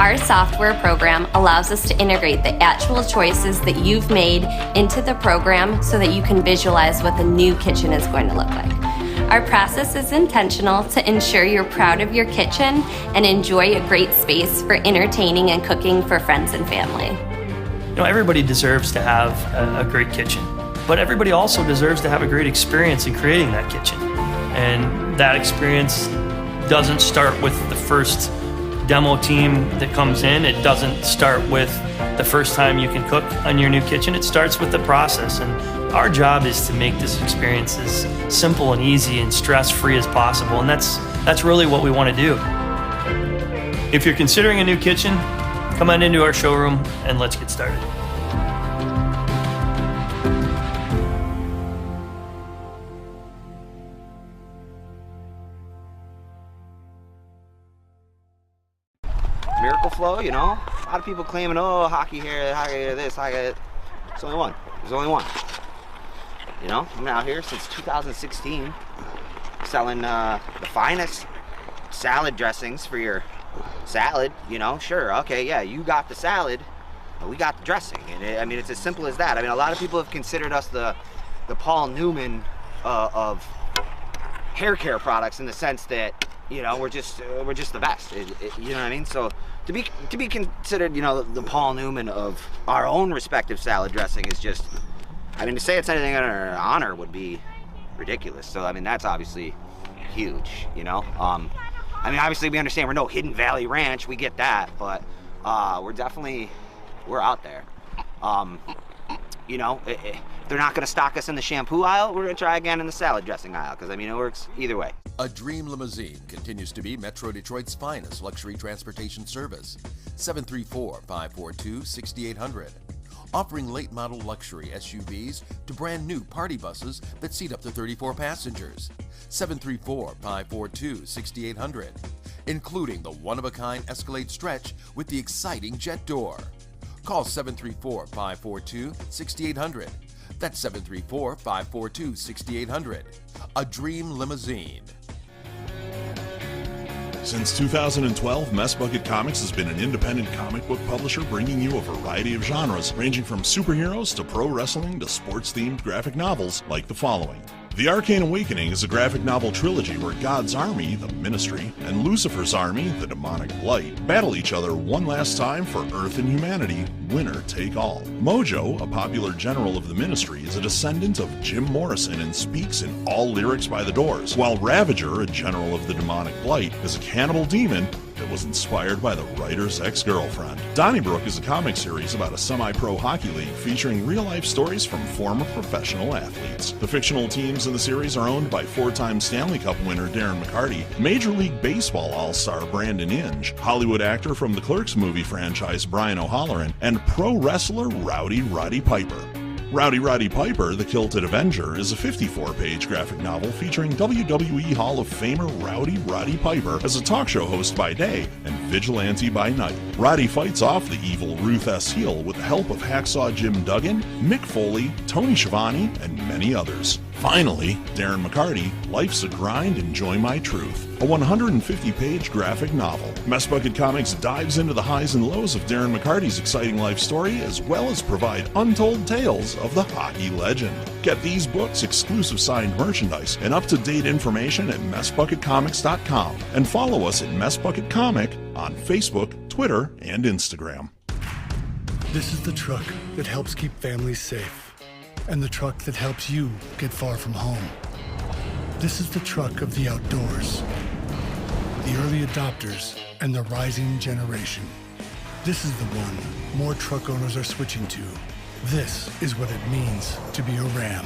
Our software program allows us to integrate the actual choices that you've made into the program so that you can visualize what the new kitchen is going to look like. Our process is intentional to ensure you're proud of your kitchen and enjoy a great space for entertaining and cooking for friends and family. Everybody deserves to have a great kitchen, but everybody also deserves to have a great experience in creating that kitchen. And that experience doesn't start with the first demo team that comes in. It doesn't start with the first time you can cook on your new kitchen. It starts with the process, and our job is to make this experience as simple and easy and stress-free as possible, and that's really what we want to do. If you're considering a new kitchen, come on into our showroom and let's get started. Miracle Flow, a lot of people claiming, oh, hockey here, this, hockey that. There's only one. There's only one. I'm out here since 2016 selling the finest salad dressings for your salad. Sure, okay, yeah, you got the salad, but we got the dressing. And it's as simple as that. A lot of people have considered us the Paul Newman of hair care products, in the sense that we're just the best. You know what I mean? So to be considered the Paul Newman of our own respective salad dressing is just, to say it's anything under honor would be ridiculous. So that's obviously huge. Obviously we understand we're no Hidden Valley Ranch, we get that, but we're out there. If they're not going to stock us in the shampoo aisle, we're going to try again in the salad dressing aisle, because it works either way. A Dream Limousine continues to be Metro Detroit's finest luxury transportation service. 734-542-6800. Offering late model luxury SUVs to brand new party buses that seat up to 34 passengers. 734-542-6800. Including the one-of-a-kind Escalade stretch with the exciting jet door. Call 734-542-6800. That's 734-542-6800. A Dream Limousine. Since 2012, Mess Bucket Comics has been an independent comic book publisher bringing you a variety of genres, ranging from superheroes to pro wrestling to sports-themed graphic novels like the following. The Arcane Awakening is a graphic novel trilogy where God's army, the Ministry, and Lucifer's army, the Demonic Blight, battle each other one last time for Earth and humanity, winner take all. Mojo, a popular general of the Ministry, is a descendant of Jim Morrison and speaks in all lyrics by the Doors, while Ravager, a general of the Demonic Blight, is a cannibal demon that was inspired by the writer's ex-girlfriend. Donnybrook is a comic series about a semi-pro hockey league featuring real-life stories from former professional athletes. The fictional teams in the series are owned by four-time Stanley Cup winner Darren McCarty, Major League Baseball all-star Brandon Inge, Hollywood actor from the Clerks movie franchise Brian O'Halloran, and pro wrestler Rowdy Roddy Piper. Rowdy Roddy Piper, the Kilted Avenger, is a 54-page graphic novel featuring WWE Hall of Famer Rowdy Roddy Piper as a talk show host by day and vigilante by night. Roddy fights off the evil Ruth S. Heel with the help of Hacksaw Jim Duggan, Mick Foley, Tony Schiavone, and many others. Finally, Darren McCarty, Life's a Grind, Enjoy My Truth, a 150-page graphic novel. Mess Bucket Comics dives into the highs and lows of Darren McCarty's exciting life story, as well as provide untold tales of the hockey legend. Get these books, exclusive signed merchandise, and up-to-date information at messbucketcomics.com, and follow us at Mess Bucket Comic on Facebook, Twitter, and Instagram. This is the truck that helps keep families safe, and the truck that helps you get far from home. This is the truck of the outdoors, the early adopters, and the rising generation. This is the one more truck owners are switching to. This is what it means to be a Ram.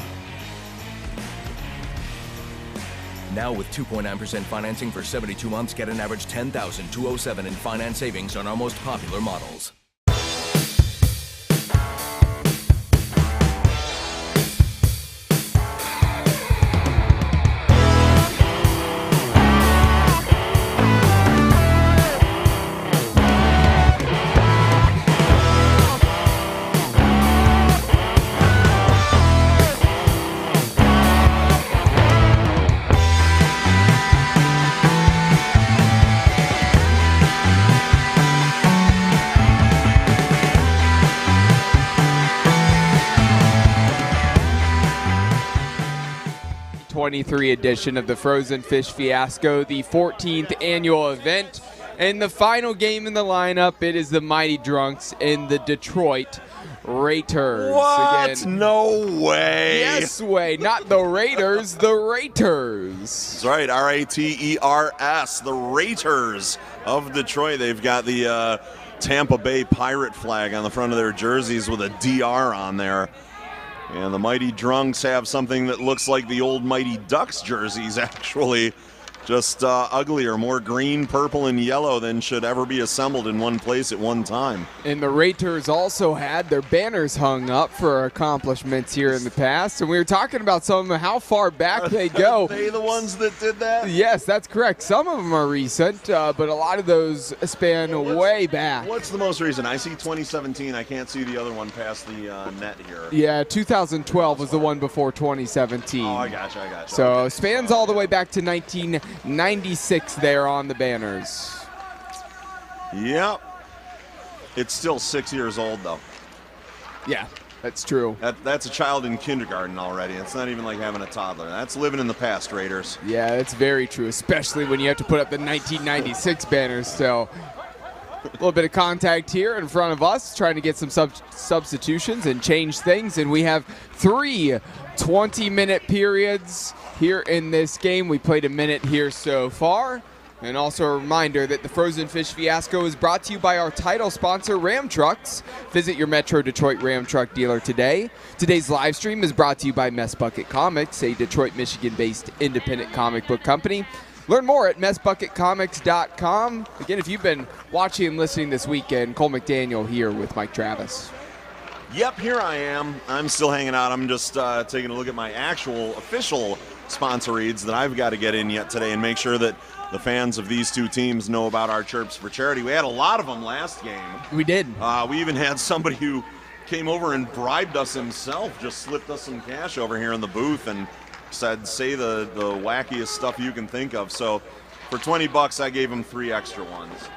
Now with 2.9% financing for 72 months, get an average $10,207 in finance savings on our most popular models. Edition of the Frozen Fish Fiasco, the 14th annual event. And the final game in the lineup, it is the Mighty Drunks in the Detroit Raiders. What? Again, No way. yes way, not the Raiders, the Raiders. That's right, R-A-T-E-R-S, the Raiders of Detroit. They've got the Tampa Bay Pirate flag on the front of their jerseys with a DR on there. And the Mighty Drunks have something that looks like the old Mighty Ducks jerseys, actually. Just uglier, more green, purple, and yellow than should ever be assembled in one place at one time. And the Raiders also had their banners hung up for accomplishments here in the past. And we were talking about some of them, how far back they go. Are they the ones that did that? Yes, that's correct. Some of them are recent, but a lot of those span way back. What's the most recent? I see 2017. I can't see the other one past the net here. Yeah, 2012 was the one before 2017. Oh, I gotcha. So Okay. spans all the way back to 1996 there on the banners. Yep. It's still 6 years old, though. Yeah, that's true. That's a child in kindergarten already. It's not even like having a toddler. That's living in the past, Raiders. Yeah, that's very true, especially when you have to put up the 1996 banners. So a little bit of contact here in front of us, trying to get some substitutions and change things. And we have 3 20-minute periods here in this game. We played a minute here so far. And also a reminder that the Frozen Fish Fiasco is brought to you by our title sponsor, Ram Trucks. Visit your Metro Detroit Ram Truck dealer today. Today's live stream is brought to you by Mess Bucket Comics, a Detroit, Michigan-based independent comic book company. Learn more at messbucketcomics.com. Again, if you've been watching and listening this weekend, Cole McDaniel here with Mike Travis. Yep, here I am. I'm still hanging out. I'm just taking a look at my actual official sponsor reads that I've got to get in yet today and make sure that the fans of these two teams know about our Chirps for Charity. We had a lot of them last game. We did. We even had somebody who came over and bribed us himself, just slipped us some cash over here in the booth and said, say the wackiest stuff you can think of. So for $20, I gave him 3 extra ones.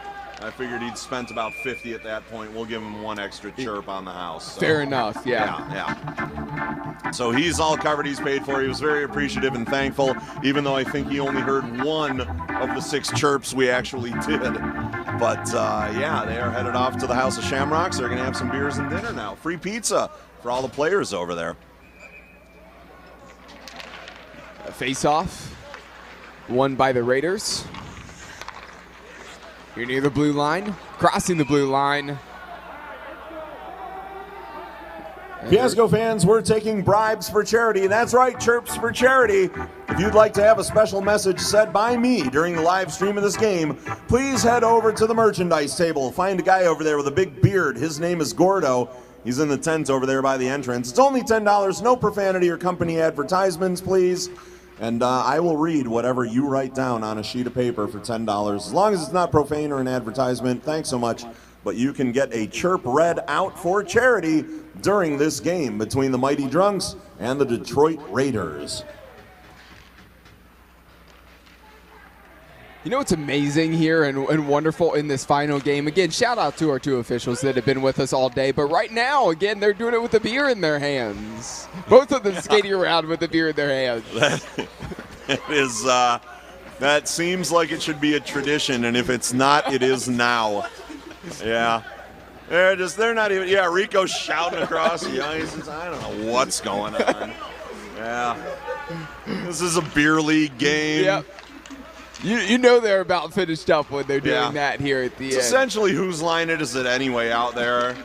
I figured he'd spent about 50 at that point. We'll give him 1 extra chirp on the house. So. Fair enough, yeah. Yeah. So he's all covered. He's paid for. He was very appreciative and thankful, even though I think he only heard 1 of the 6 chirps we actually did. But, yeah, they are headed off to the House of Shamrocks. They're going to have some beers and dinner now. Free pizza for all the players over there. A face-off, won by the Raiders. You're near the blue line, crossing the blue line. Fiasco fans, we're taking bribes for charity. That's right, Chirps for Charity. If you'd like to have a special message said by me during the live stream of this game, please head over to the merchandise table. Find a guy over there with a big beard. His name is Gordo. He's in the tent over there by the entrance. It's only $10. No profanity or company advertisements, please. And I will read whatever you write down on a sheet of paper for $10. As long as it's not profane or an advertisement. Thanks so much but you can get a chirp read out for charity during this game between the Mighty Drunks and the Detroit Raiders. You know what's amazing here and wonderful in this final game? Again, shout out to our two officials that have been with us all day. But right now, again, they're doing it with a beer in their hands. Both of them skating around with a beer in their hands. That seems like it should be a tradition, and if it's not, it is now. Yeah. They're not even, yeah, Rico's shouting across the ice. I don't know what's going on. Yeah. This is a beer league game. Yep. You know they're about finished up when they're doing that here at the end. Essentially, whose line is it anyway out there?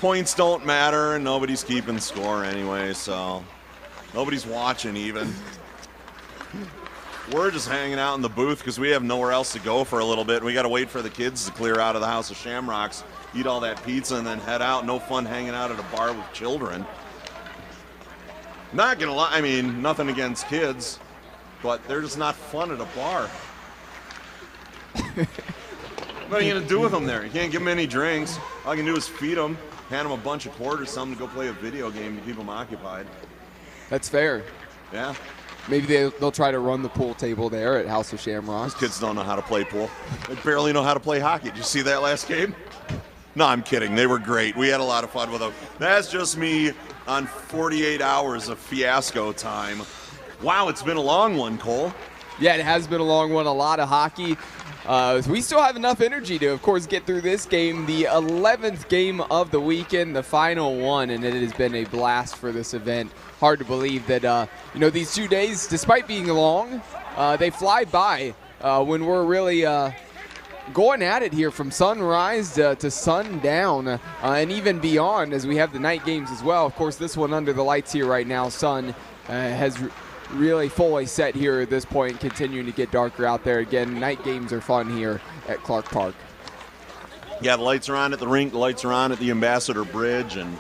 Points don't matter, and nobody's keeping score anyway, so nobody's watching even. We're just hanging out in the booth because we have nowhere else to go for a little bit. We got to wait for the kids to clear out of the House of Shamrocks, eat all that pizza, and then head out. No fun hanging out at a bar with children. Not gonna lie, I mean, nothing against kids, but they're just not fun at a bar. What are you going to do with them there? You can't give them any drinks. All you can do is feed them, hand them a bunch of quarters, something to go play a video game to keep them occupied. That's fair. Yeah. Maybe they'll try to run the pool table there at House of Shamrocks. Those kids don't know how to play pool. They barely know how to play hockey. Did you see that last game? No, I'm kidding. They were great. We had a lot of fun with them. That's just me on 48 hours of fiasco time. Wow, it's been a long one, Cole. Yeah, it has been a long one. A lot of hockey. We still have enough energy to, of course, get through this game, the 11th game of the weekend, the final one, and it has been a blast for this event. Hard to believe that, these 2 days, despite being long, they fly by when we're really going at it here from sunrise to sundown and even beyond as we have the night games as well. Of course, this one under the lights here right now, sun has really fully set here at this point, continuing to get darker out there. Again, night games are fun here at Clark Park. Yeah, the lights are on at the rink, the lights are on at the Ambassador Bridge, and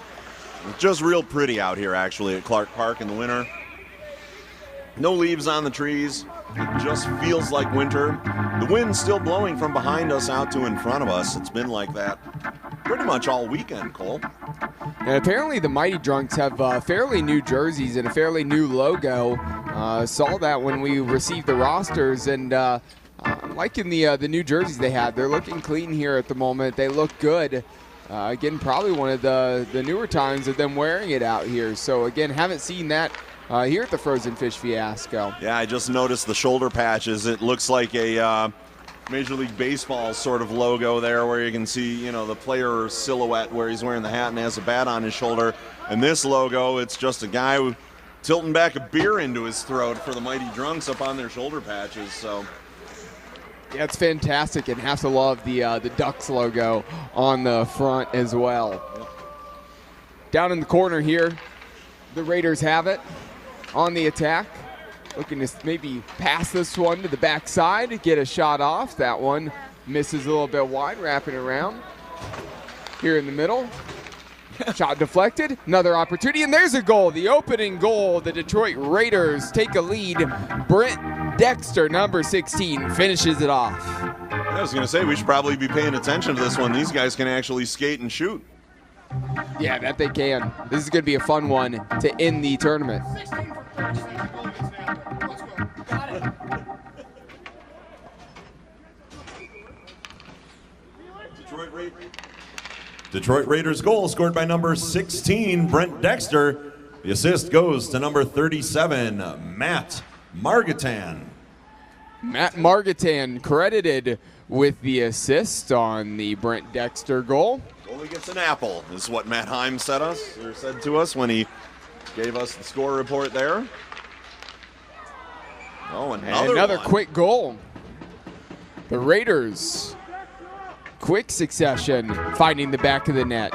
it's just real pretty out here actually at Clark Park in the winter. No leaves on the trees. It just feels like winter. The wind's still blowing from behind us out to in front of us. It's been like that pretty much all weekend, Cole. And apparently the Mighty Drunks have fairly new jerseys and a fairly new logo. Saw that when we received the rosters, and liking the new jerseys they have. They're looking clean here at the moment. They look good. Again, probably one of the newer times of them wearing it out here. So again, haven't seen that here at the Frozen Fish Fiasco. Yeah, I just noticed the shoulder patches. It looks like a Major League Baseball sort of logo there where you can see, the player silhouette where he's wearing the hat and has a bat on his shoulder. And this logo, it's just a guy tilting back a beer into his throat for the Mighty Drunks up on their shoulder patches. So yeah, it's fantastic, and have to love the Ducks logo on the front as well. Down in the corner here, the Raiders have it on the attack. Looking to maybe pass this one to the backside, get a shot off. That one misses a little bit wide, wrapping around. Here in the middle, shot deflected, another opportunity, and there's a goal. The opening goal, the Detroit Raiders take a lead. Brent Dexter, number 16, finishes it off. I was going to say, we should probably be paying attention to this one. These guys can actually skate and shoot. Yeah, that they can. This is going to be a fun one to end the tournament. Detroit Raiders goal scored by number 16, Brent Dexter. The assist goes to number 37, Matt Margatan. Matt Margatan credited with the assist on the Brent Dexter goal. Goalie gets an apple, is what Matt Heim said to us when he gave us the score report there. Oh, another quick goal. The Raiders, quick succession, finding the back of the net.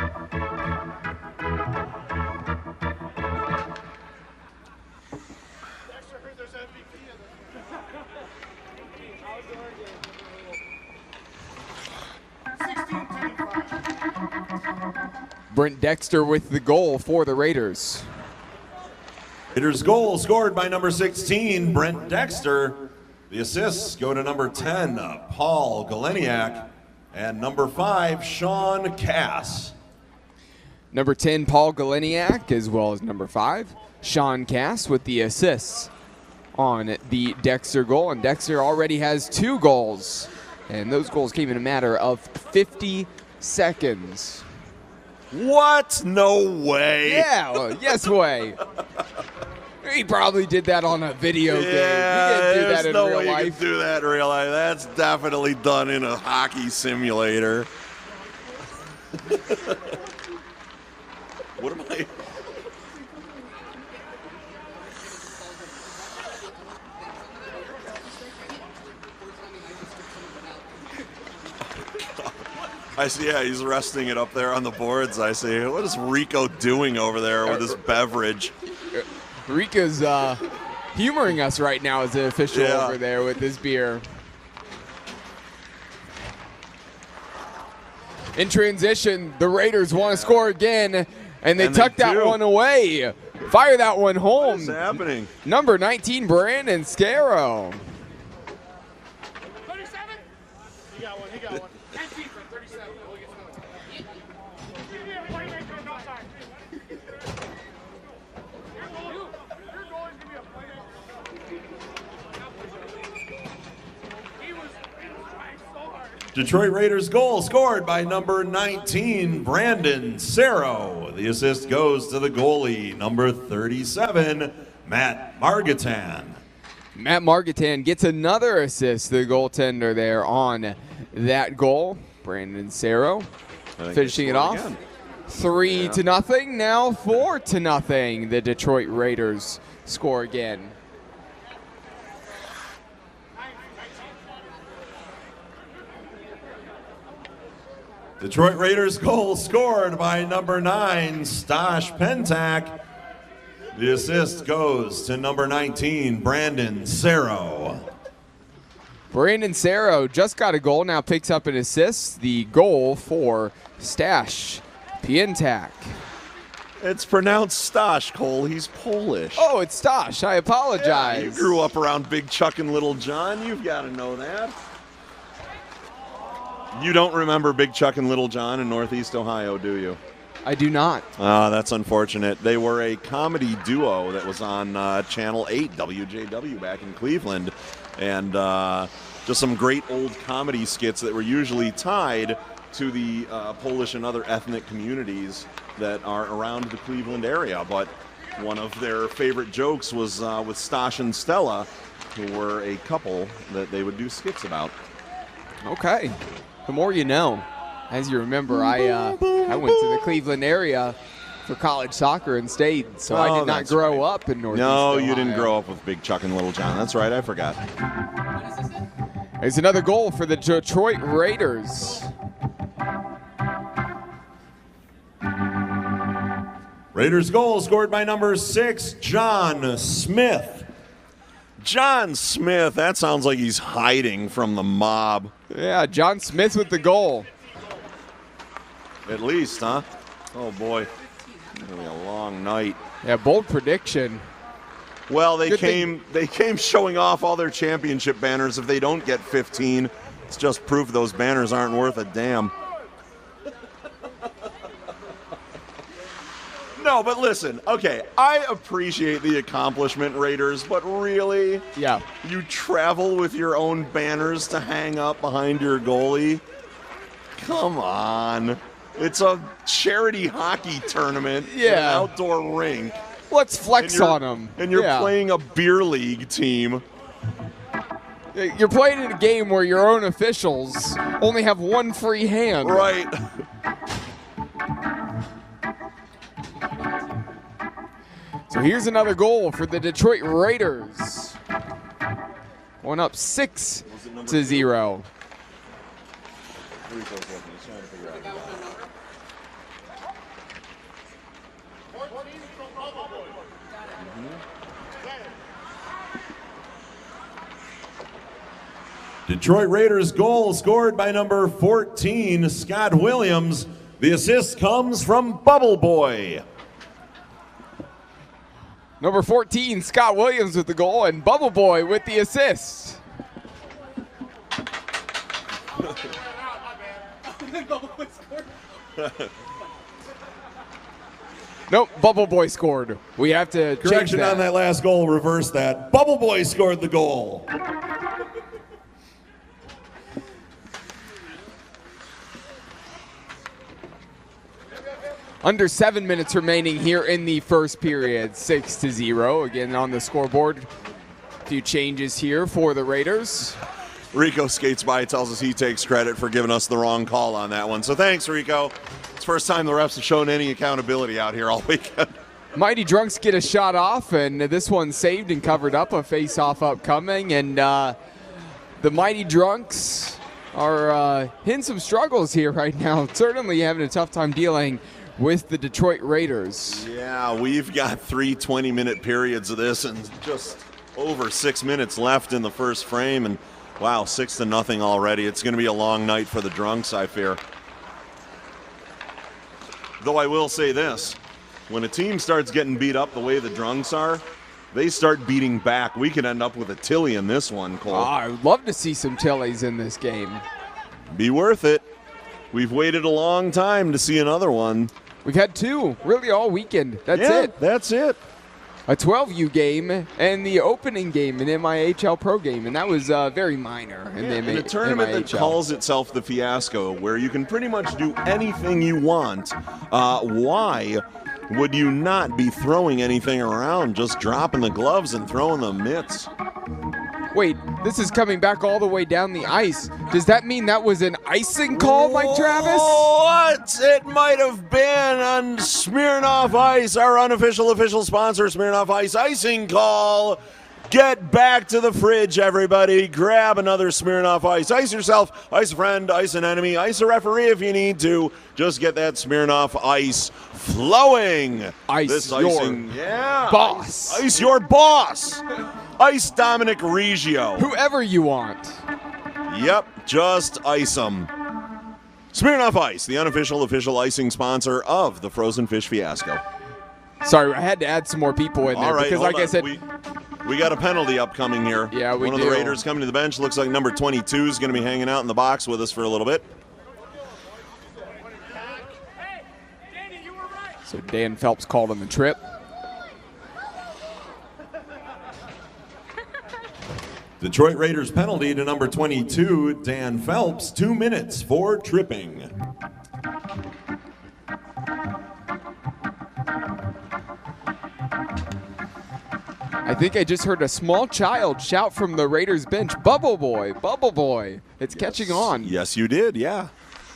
Brent Dexter with the goal for the Raiders. Raiders goal scored by number 16, Brent Dexter. The assists go to number 10, Paul Galeniak. And number 5, Sean Cass. Number 10, Paul Galeniak, as well as number 5, Sean Cass with the assists on the Dexter goal. And Dexter already has 2 goals. And those goals came in a matter of 50 seconds. What? No way. Yeah, well, yes way. He probably did that on a video game. He didn't do that in no real way life. You can do that in real life. That's definitely done in a hockey simulator. What am I? I see, yeah, he's resting it up there on the boards, I see. What is Rico doing over there with his beverage? Rico's humoring us right now as the official over there with his beer. In transition, the Raiders want to score again, and they tuck that one away. Fire that one home. What is happening? Number 19, Brandon Scaro. 37? He got one, he got one. 10 feet from 37. We'll get one. Give me a playmaker, no time. Your goal is give me a playmaker. He was trying so hard. Detroit Raiders goal scored by number 19, Brandon Cerro. The assist goes to the goalie, number 37, Matt Margatan. Matt Margatan gets another assist, the goaltender there on that goal. Brandon Cerro finishing it off. Again. 3-0, now 4-0. The Detroit Raiders score again. Detroit Raiders goal scored by number 9, Stash Pentak. The assist goes to number 19, Brandon Cerro. Brandon Cerro just got a goal, now picks up an assist. The goal for Stash Pentak. It's pronounced Stash, Cole. He's Polish. Oh, it's Stash. I apologize. Yeah, you grew up around Big Chuck and Little John. You've got to know that. You don't remember Big Chuck and Little John in Northeast Ohio, do you? I do not. That's unfortunate. They were a comedy duo that was on Channel 8, WJW, back in Cleveland. And just some great old comedy skits that were usually tied to the Polish and other ethnic communities that are around the Cleveland area. But one of their favorite jokes was with Stash and Stella, who were a couple that they would do skits about. Okay. The more you know. As you remember, I went to the Cleveland area for college soccer and stayed, so I did not grow up in Northeast Ohio. You didn't grow up with Big Chuck and Little John. That's right, I forgot. There's another goal for the Detroit Raiders. Raiders goal scored by number 6, John Smith. John Smith, that sounds like he's hiding from the mob. Yeah, John Smith with the goal. At least, huh? Oh, boy. It's going to be a long night. Yeah, bold prediction. Well, they came showing off all their championship banners. If they don't get 15, it's just proof those banners aren't worth a damn. No, but listen, okay, I appreciate the accomplishment, Raiders, but really? Yeah. You travel with your own banners to hang up behind your goalie? Come on. It's a charity hockey tournament at an outdoor rink. Let's flex on them. And you're playing a beer league team. You're playing in a game where your own officials only have one free hand. Right. So here's another goal for the Detroit Raiders. One up 6-0. Detroit Raiders goal scored by number 14, Scott Williams. The assist comes from Bubble Boy. Number 14, Scott Williams with the goal, and Bubble Boy with the assist. Nope, Bubble Boy scored. We have to change Correction that. on that last goal, reverse that. Bubble Boy scored the goal. Under 7 minutes remaining here in the first period, 6-0. Again on the scoreboard. A few changes here for the Raiders. Rico skates by, tells us he takes credit for giving us the wrong call on that one. So thanks, Rico. It's the first time the refs have shown any accountability out here all weekend. Mighty Drunks get a shot off, and this one saved and covered up. A face-off upcoming, and the Mighty Drunks are hitting some struggles here right now. Certainly having a tough time dealing with the Detroit Raiders. Yeah, we've got 3 20-minute periods of this and just over 6 minutes left in the first frame. And wow, 6-0 already. It's going to be a long night for the Drunks, I fear. Though I will say this, when a team starts getting beat up the way the Drunks are, they start beating back. We could end up with a Tilly in this one, Cole. I would love to see some Tillys in this game. Be worth it. We've waited a long time to see another one. We've had 2 really all weekend. That's it. That's it. A 12U game and the opening game, an MIHL Pro game, and that was very minor in the in a tournament that calls itself the Fiasco, where you can pretty much do anything you want. Why would you not be throwing anything around, just dropping the gloves and throwing the mitts? Wait, this is coming back all the way down the ice. Does that mean that was an icing call, Mike Travis? What? It might have been on Smirnoff Ice, our unofficial official sponsor, Smirnoff Ice icing call. Get back to the fridge, everybody. Grab another Smirnoff Ice. Ice yourself, ice a friend, ice an enemy, ice a referee if you need to. Just get that Smirnoff Ice flowing. Ice this your icing, yeah. boss. Ice your boss. Ice Dominic Reggio. Whoever you want. Yep, just ice them. Smirnoff Ice, the unofficial official icing sponsor of the Frozen Fish Fiasco. Sorry, I had to add some more people in there All right, because, like I said, we got a penalty upcoming here. Yeah, we do. One of the Raiders coming to the bench. Looks like number 22 is going to be hanging out in the box with us for a little bit. So Dan Phelps called on the trip. Detroit Raiders penalty to number 22, Dan Phelps, 2 minutes for tripping. I think I just heard a small child shout from the Raiders bench, "Bubble Boy, Bubble Boy." It's catching on. Yes, you did, yeah.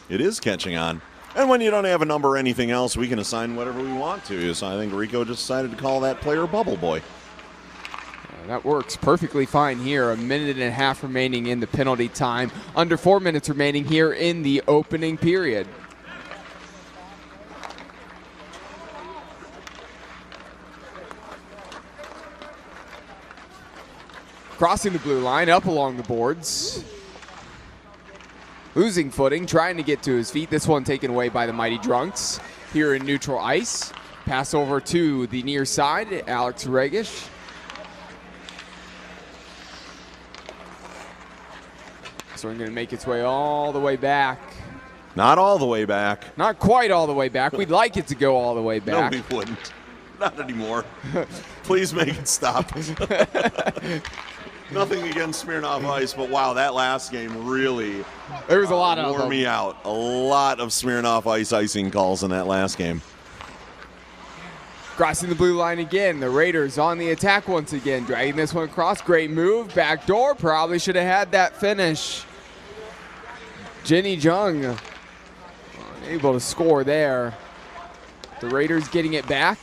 It is catching on. And when you don't have a number or anything else, we can assign whatever we want to. So I think Rico just decided to call that player Bubble Boy. That works perfectly fine here. 1.5 minutes remaining in the penalty time. Under 4 minutes remaining here in the opening period. Crossing the blue line, up along the boards. Losing footing, trying to get to his feet. This one taken away by the Mighty Drunks here in neutral ice. Pass over to the near side, Alex Regish. So we're going to make its way all the way back. Not all the way back. Not quite all the way back. We'd like it to go all the way back. No, we wouldn't. Not anymore. Please make it stop. Nothing against Smirnoff Ice, but wow, that last game really there was a lot of wore me out. A lot of Smirnoff Ice icing calls in that last game. Crossing the blue line again. The Raiders on the attack once again. Dragging this one across. Great move. Back door. Probably should have had that finish. Jenny Jung unable to score there. The Raiders getting it back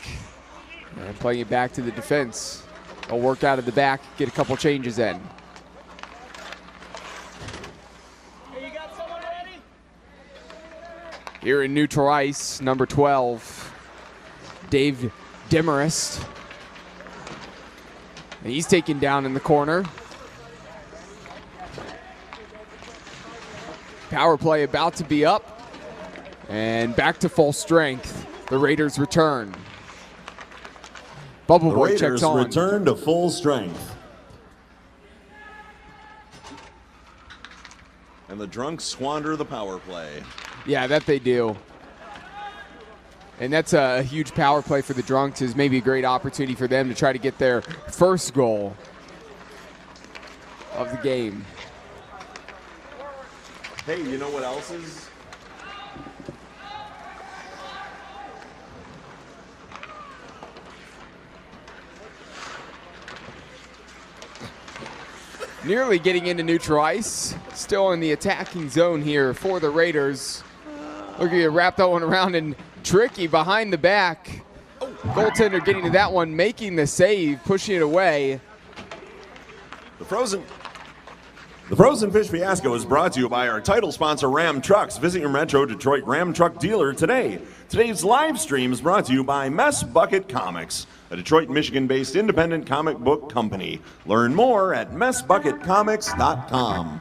and playing it back to the defense. They'll work out of the back, get a couple changes in. Here in neutral ice, number 12, Dave Demarest. And he's taken down in the corner. Power play about to be up. And back to full strength. The Raiders return. Bubble Boy checks on. Return to full strength. And the Drunks squander the power play. Yeah, that they do. And that's a huge power play for the Drunks, is maybe a great opportunity for them to try to get their first goal of the game. Hey, you know what else is? Nearly getting into neutral ice. Still in the attacking zone here for the Raiders. Look at you, wrap that one around, and Tricky behind the back. Goaltender getting to that one, making the save, pushing it away. The Frozen Fish Fiasco is brought to you by our title sponsor, Ram Trucks. Visit your Metro Detroit Ram Truck dealer today. Today's live stream is brought to you by Mess Bucket Comics, a Detroit, Michigan-based independent comic book company. Learn more at messbucketcomics.com.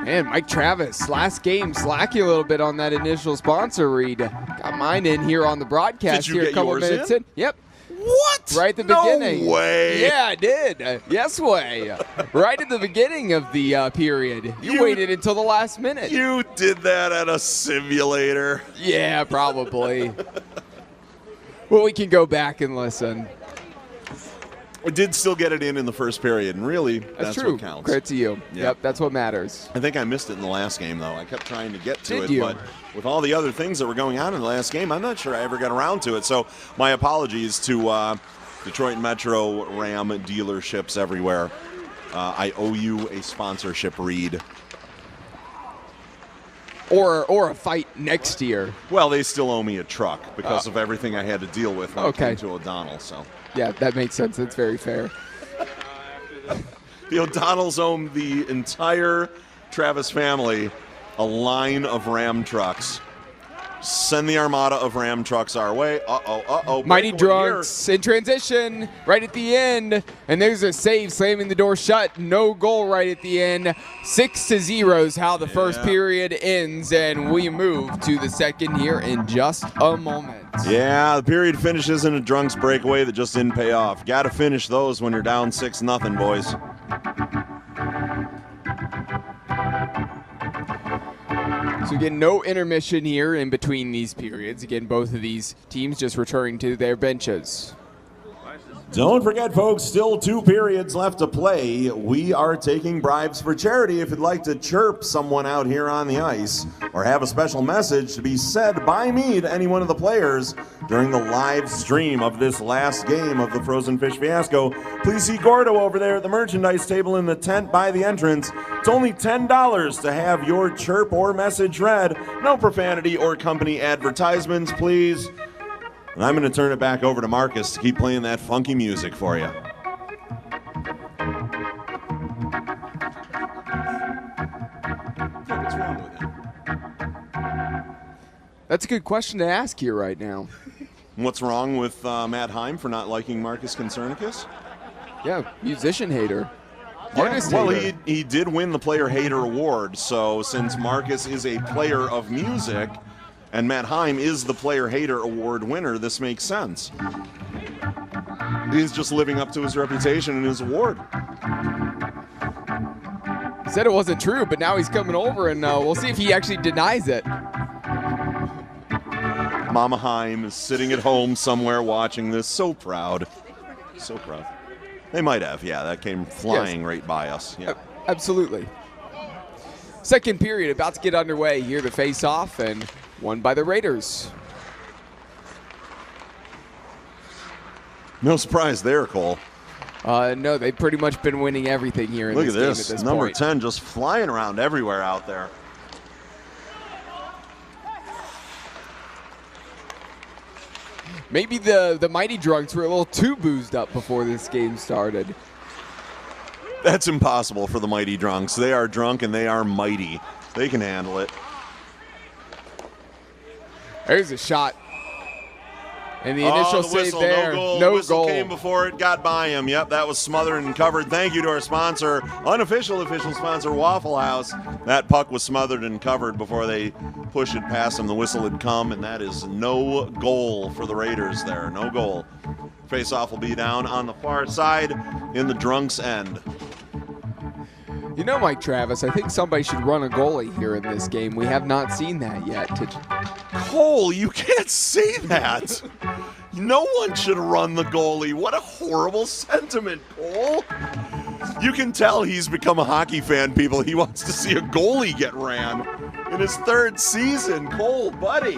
And Mike Travis, last game, slacky a little bit on that initial sponsor read. Got mine in here on the broadcast. Did you here get a couple yours minutes in? Yep. What? Right at the No beginning. way. Yeah, I did. Yes way. Right at the beginning of the period. You waited until the last minute. You did that at a simulator. Yeah, probably. Well, we can go back and listen. We did still get it in the first period, and really, that's true. what counts. Credit to you. Yep, that's what matters. I think I missed it in the last game, though. I kept trying to get to Did it, you? but with all the other things that were going on in the last game, I'm not sure I ever got around to it. So my apologies to Detroit Metro Ram dealerships everywhere. I owe you a sponsorship read. Or a fight next year. Well, they still owe me a truck because of everything I had to deal with when it came to O'Donnell. So yeah, that makes sense. That's very fair. The O'Donnells own the entire Travis family a line of Ram trucks. Send the armada of Ram trucks our way. Mighty Drunks in transition right at the end. And there's a save, slamming the door shut. No goal right at the end. 6-0 is how the first period ends. And we move to the second here in just a moment. Yeah, the period finishes in a Drunks breakaway that just didn't pay off. Got to finish those when you're down 6-0, boys. So again, no intermission here in between these periods. Again, both of these teams just returning to their benches. Don't forget, folks, still 2 periods left to play. We are taking bribes for charity. If you'd like to chirp someone out here on the ice or have a special message to be said by me to any one of the players during the live stream of this last game of the Frozen Fish Fiasco, please see Gordo over there at the merchandise table in the tent by the entrance. It's only $10 to have your chirp or message read. No profanity or company advertisements, please. And I'm going to turn it back over to Marcus to keep playing that funky music for you. What's wrong with him? That's a good question to ask here right now. What's wrong with Matt Heim for not liking Marcus Concernicus? Yeah, musician hater. Artist well, hater. he did win the Player Hater Award, so since Marcus is a player of music, and Matt Heim is the Player Hater Award winner, this makes sense. He's just living up to his reputation and his award. He said it wasn't true, but now he's coming over, and we'll see if he actually denies it. Mama Heim is sitting at home somewhere watching this, so proud. So proud. They might have, yeah, that came flying right by us. Yeah. Absolutely. Second period about to get underway here to face off, and won by the Raiders. No surprise there, Cole. No, they've pretty much been winning everything here in Look this at game this. at this Number point. 10 just flying around everywhere out there. Maybe the Mighty Drunks were a little too boozed up before this game started. That's impossible for the Mighty Drunks. They are drunk and they are mighty. They can handle it. There's a shot. And the initial the save whistle, there. No whistle came before it got by him. Yep, that was smothered and covered. Thank you to our sponsor, unofficial official sponsor, Waffle House. That puck was smothered and covered before they pushed it past him. The whistle had come, and that is no goal for the Raiders there. No goal. Face-off will be down on the far side in the Drunks' end. You know, Mike Travis, I think somebody should run a goalie here in this game. We have not seen that yet. Cole, you can't say that. No one should run the goalie. What a horrible sentiment, Cole. You can tell he's become a hockey fan, people. He wants to see a goalie get ran in his 3rd season. Cole, buddy,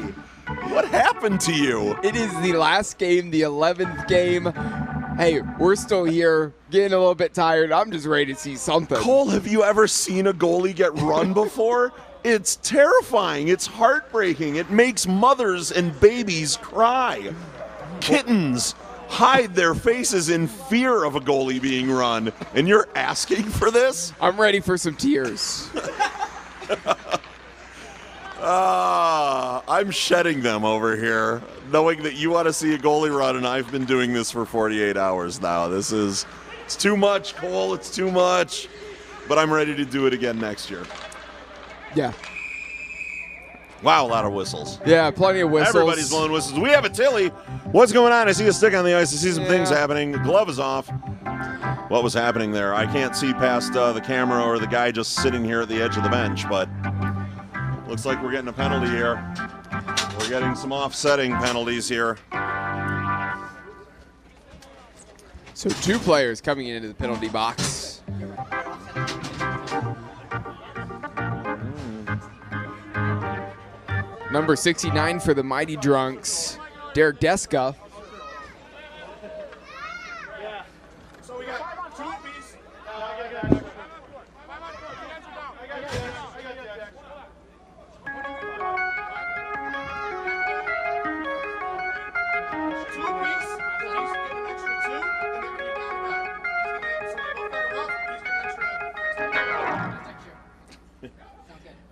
what happened to you? It is the last game, the 11th game. Hey, we're still here, getting a little bit tired. I'm just ready to see something. Cole, have you ever seen a goalie get run before? It's terrifying. It's heartbreaking. It makes mothers and babies cry. Kittens hide their faces in fear of a goalie being run, and you're asking for this? I'm ready for some tears. I'm shedding them over here, knowing that you want to see a goalie run, and I've been doing this for 48 hours now. It's too much, Cole. It's too much. But I'm ready to do it again next year. Yeah. Wow, a lot of whistles. Yeah, plenty of whistles. Everybody's blowing whistles. We have a Tilly. What's going on? I see a stick on the ice. I see some things happening. The glove is off. What was happening there? I can't see past the camera or the guy just sitting here at the edge of the bench, but looks like we're getting a penalty here. We're getting some offsetting penalties here. So 2 players coming into the penalty box. Number 69 for the Mighty Drunks, Derek Deska. So we got 2 apiece.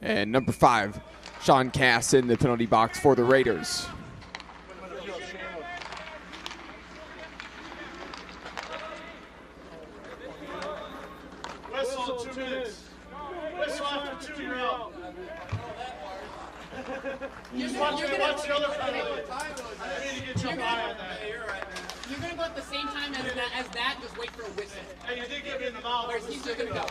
And number 5, Sean Cass in the penalty box for the Raiders. Whistle 2 minutes. Whistle after 2, you're out. You just watch the other penalty. I need to get your eye on that. You're going to go at the same time as that, just wait for a whistle. Hey, you did get me in the mouth. He's just going to go.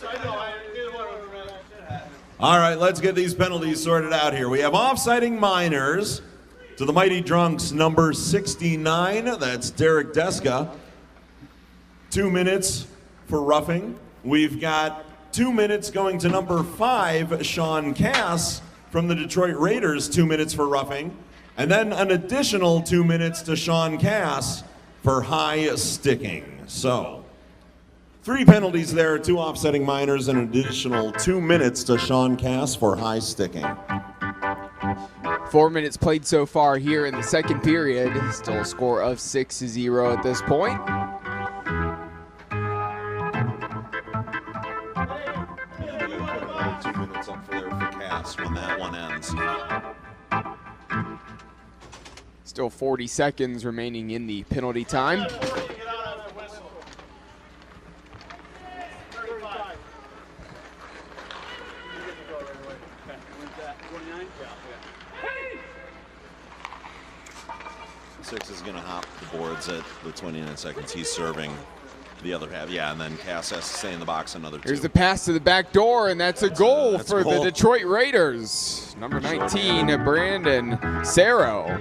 I know. I didn't want to. All right, let's get these penalties sorted out here. We have offsiding minors to the Mighty Drunks, number 69. That's Derek Deska. 2 minutes for roughing. We've got 2 minutes going to number 5, Sean Cass from the Detroit Raiders, 2 minutes for roughing. And then an additional 2 minutes to Sean Cass for high sticking. So 3 penalties there, 2 offsetting minors, and an additional 2 minutes to Sean Cass for high sticking. 4 minutes played so far here in the second period. Still a score of 6-0 at this point. Put 2 minutes up there for Cass when that one ends. Still 40 seconds remaining in the penalty time. Six is going to hop the boards at the 29 seconds. He's serving the other half. Yeah, and then Cass has to stay in the box another 2. Here's the pass to the back door, and that's a goal for the Detroit Raiders. Number 19, Brandon Cerro.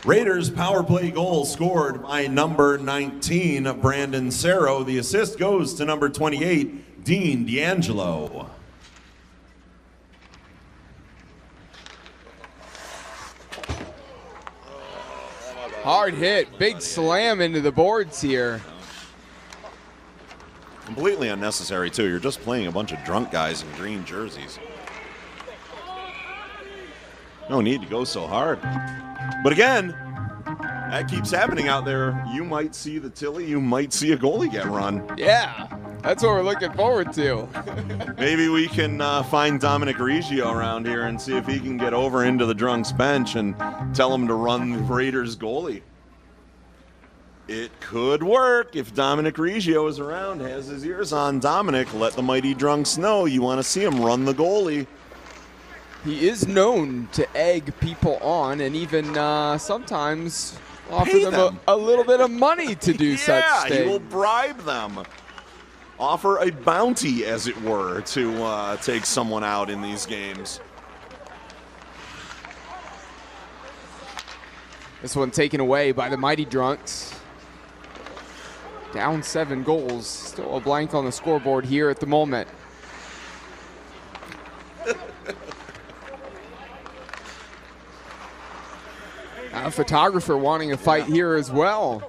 Raiders power play goal scored by number 19, Brandon Cerro. The assist goes to number 28, Dean D'Angelo. Hard hit, big slam into the boards here. Completely unnecessary, too. You're just playing a bunch of drunk guys in green jerseys. No need to go so hard. But again, That keeps happening out there. You might see the Tilly, you might see a goalie get run. Yeah, that's what we're looking forward to. Maybe we can find Dominic Reggio around here and see if he can get over into the Drunks bench and tell him to run the Raiders goalie. It could work if Dominic Reggio is around, has his ears on. Dominic, let the mighty Drunks know you want to see him run the goalie. He is known to egg people on and even sometimes offer Pay them a little bit of money to do such things. Yeah, he will bribe them. Offer a bounty, as it were, to take someone out in these games. This one taken away by the mighty Drunks. Down 7 goals. Still a blank on the scoreboard here at the moment. A photographer wanting a fight here as well.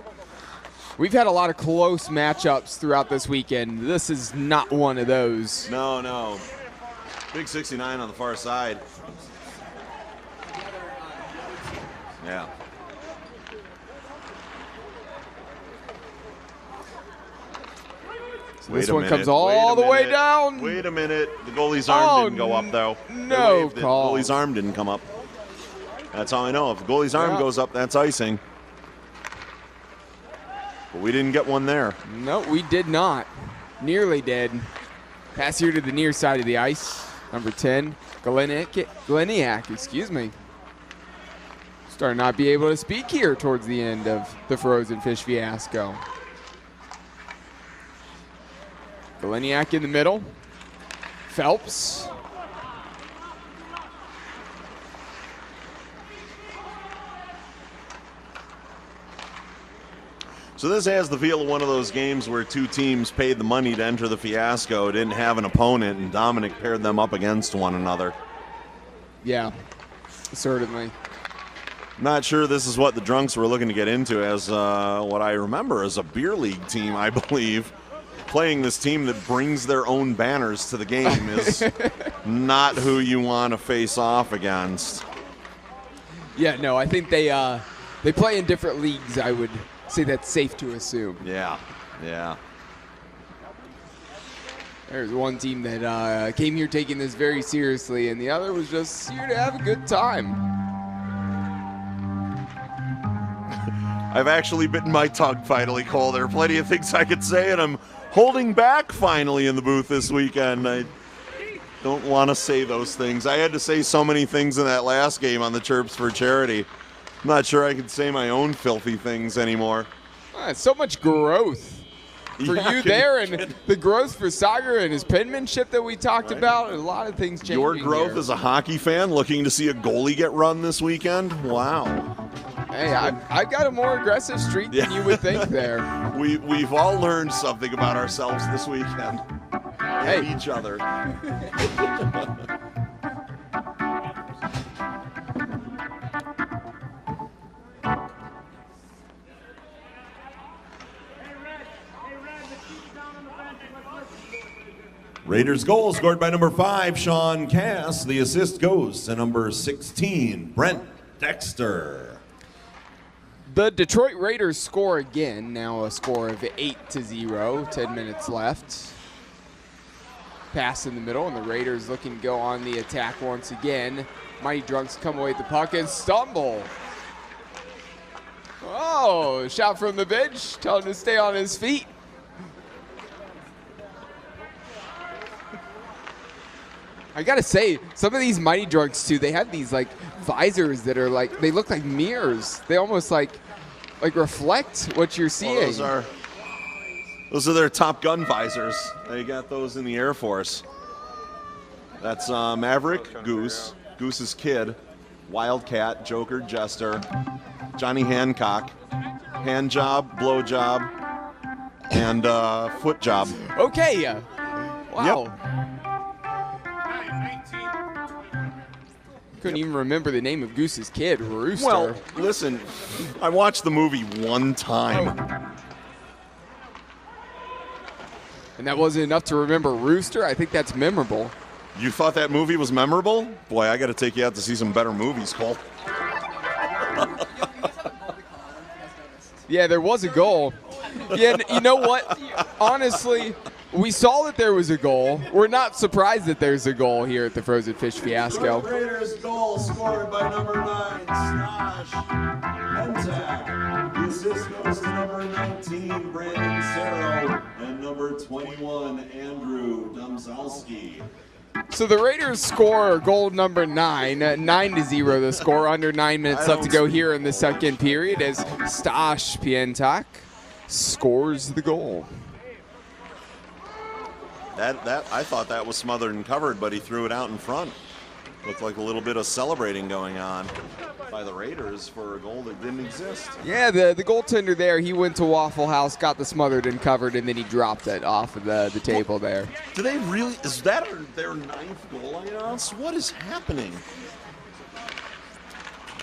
We've had a lot of close matchups throughout this weekend. This is not one of those. No, no. Big 69 on the far side. Yeah. So this one comes all the way down. Wait a minute. The goalie's arm didn't go up, though. No call. The goalie's arm didn't come up. That's how I know. If the goalie's arm goes up, that's icing. But we didn't get one there. No, we did not. Nearly did. Pass here to the near side of the ice. Number 10, Gleniak, excuse me. Starting to not be able to speak here towards the end of the Frozen Fish Fiasco. Gleniak in the middle. Phelps. So this has the feel of one of those games where two teams paid the money to enter the Fiasco, didn't have an opponent, and Dominic paired them up against one another. Yeah, certainly. Not sure this is what the Drunks were looking to get into as what I remember as a beer league team, I believe. Playing this team that brings their own banners to the game is not who you want to face off against. Yeah, no, I think they play in different leagues, I would say that's safe to assume. Yeah, yeah. There's one team that came here taking this very seriously, and the other was just here to have a good time. I've actually bitten my tongue finally, Cole. There are plenty of things I could say, and I'm holding back finally in the booth this weekend. I don't want to say those things. I had to say so many things in that last game on the Chirps for Charity. I'm not sure I can say my own filthy things anymore. So much growth for you there, and the growth for Sagar and his penmanship that we talked about. A lot of things changing. Your growth here. as a hockey fan, looking to see a goalie get run this weekend? Wow. Hey, I've got a more aggressive streak than you would think there. We've all learned something about ourselves this weekend. And each other. Raiders goal scored by number 5, Sean Cass. The assist goes to number 16, Brent Dexter. The Detroit Raiders score again, now a score of 8-0, 10 minutes left. Pass in the middle, and the Raiders looking to go on the attack once again. Mighty Drunks come away with the puck and stumble. Oh, shot from the bench, tell him to stay on his feet. I gotta say, some of these Mighty Drunks too, they have these like visors that are like, they look like mirrors. They almost like reflect what you're seeing. Well, those are their Top Gun visors. They got those in the Air Force. That's Maverick, Goose, Goose's kid, Wildcat, Joker, Jester, Johnny Hancock, hand job, blow job, and foot job. Okay. Wow. Yep. Couldn't even remember the name of Goose's kid, Rooster. Well, listen, I watched the movie one time. And that wasn't enough to remember Rooster? I think that's memorable. You thought that movie was memorable? Boy, I got to take you out to see some better movies, Cole. Yeah, there was a goal. Yeah, you know what? Honestly, we saw that there was a goal. We're not surprised that there's a goal here at the Frozen Fish Fiasco. Raiders goal scored by number 9, Snosh Pentak. The assist goes to number 19, Brandon Cerro, and number 21, Andrew Domzalski. So the Raiders score goal number 9, 9-0 the score, under 9 minutes left to go here in the second period as Stash Pientak scores the goal. That I thought that was smothered and covered, but he threw it out in front. Looked like a little bit of celebrating going on by the Raiders for a goal that didn't exist. Yeah, the goaltender there, he went to Waffle House, got the smothered and covered, and then he dropped it off of the table there. Do they really, is that their 9th goal announced? What is happening?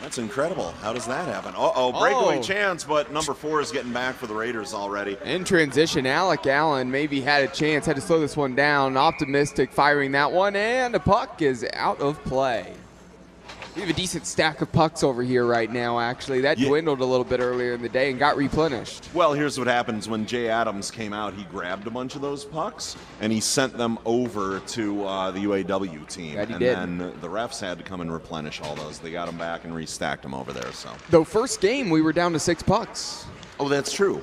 That's incredible. How does that happen? Breakaway chance, but number 4 is getting back for the Raiders already. In transition, Alec Allen maybe had a chance, had to slow this one down. Optimistic firing that one, and the puck is out of play. We have a decent stack of pucks over here right now, actually. That dwindled a little bit earlier in the day and got replenished. Well, here's what happens. When Jay Adams came out, he grabbed a bunch of those pucks, and he sent them over to the UAW team. That he did. And then the refs had to come and replenish all those. They got them back and restacked them over there. So. Though first game, we were down to 6 pucks. Oh, that's true.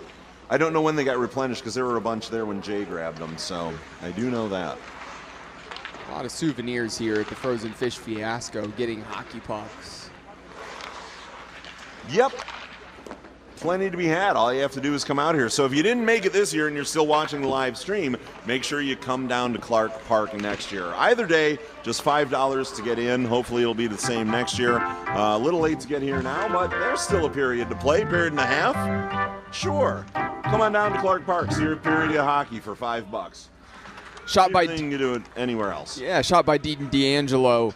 I don't know when they got replenished because there were a bunch there when Jay grabbed them, so I do know that. A lot of souvenirs here at the Frozen Fish Fiasco, getting hockey pucks. Yep. Plenty to be had. All you have to do is come out here. So if you didn't make it this year and you're still watching the live stream, make sure you come down to Clark Park next year. Either day, just $5 to get in. Hopefully it'll be the same next year. A little late to get here now, but there's still a period to play, period and a half. Sure. Come on down to Clark Park, see your period of hockey for $5. Shot by you can do it anywhere else. Yeah, shot by Dean D'Angelo.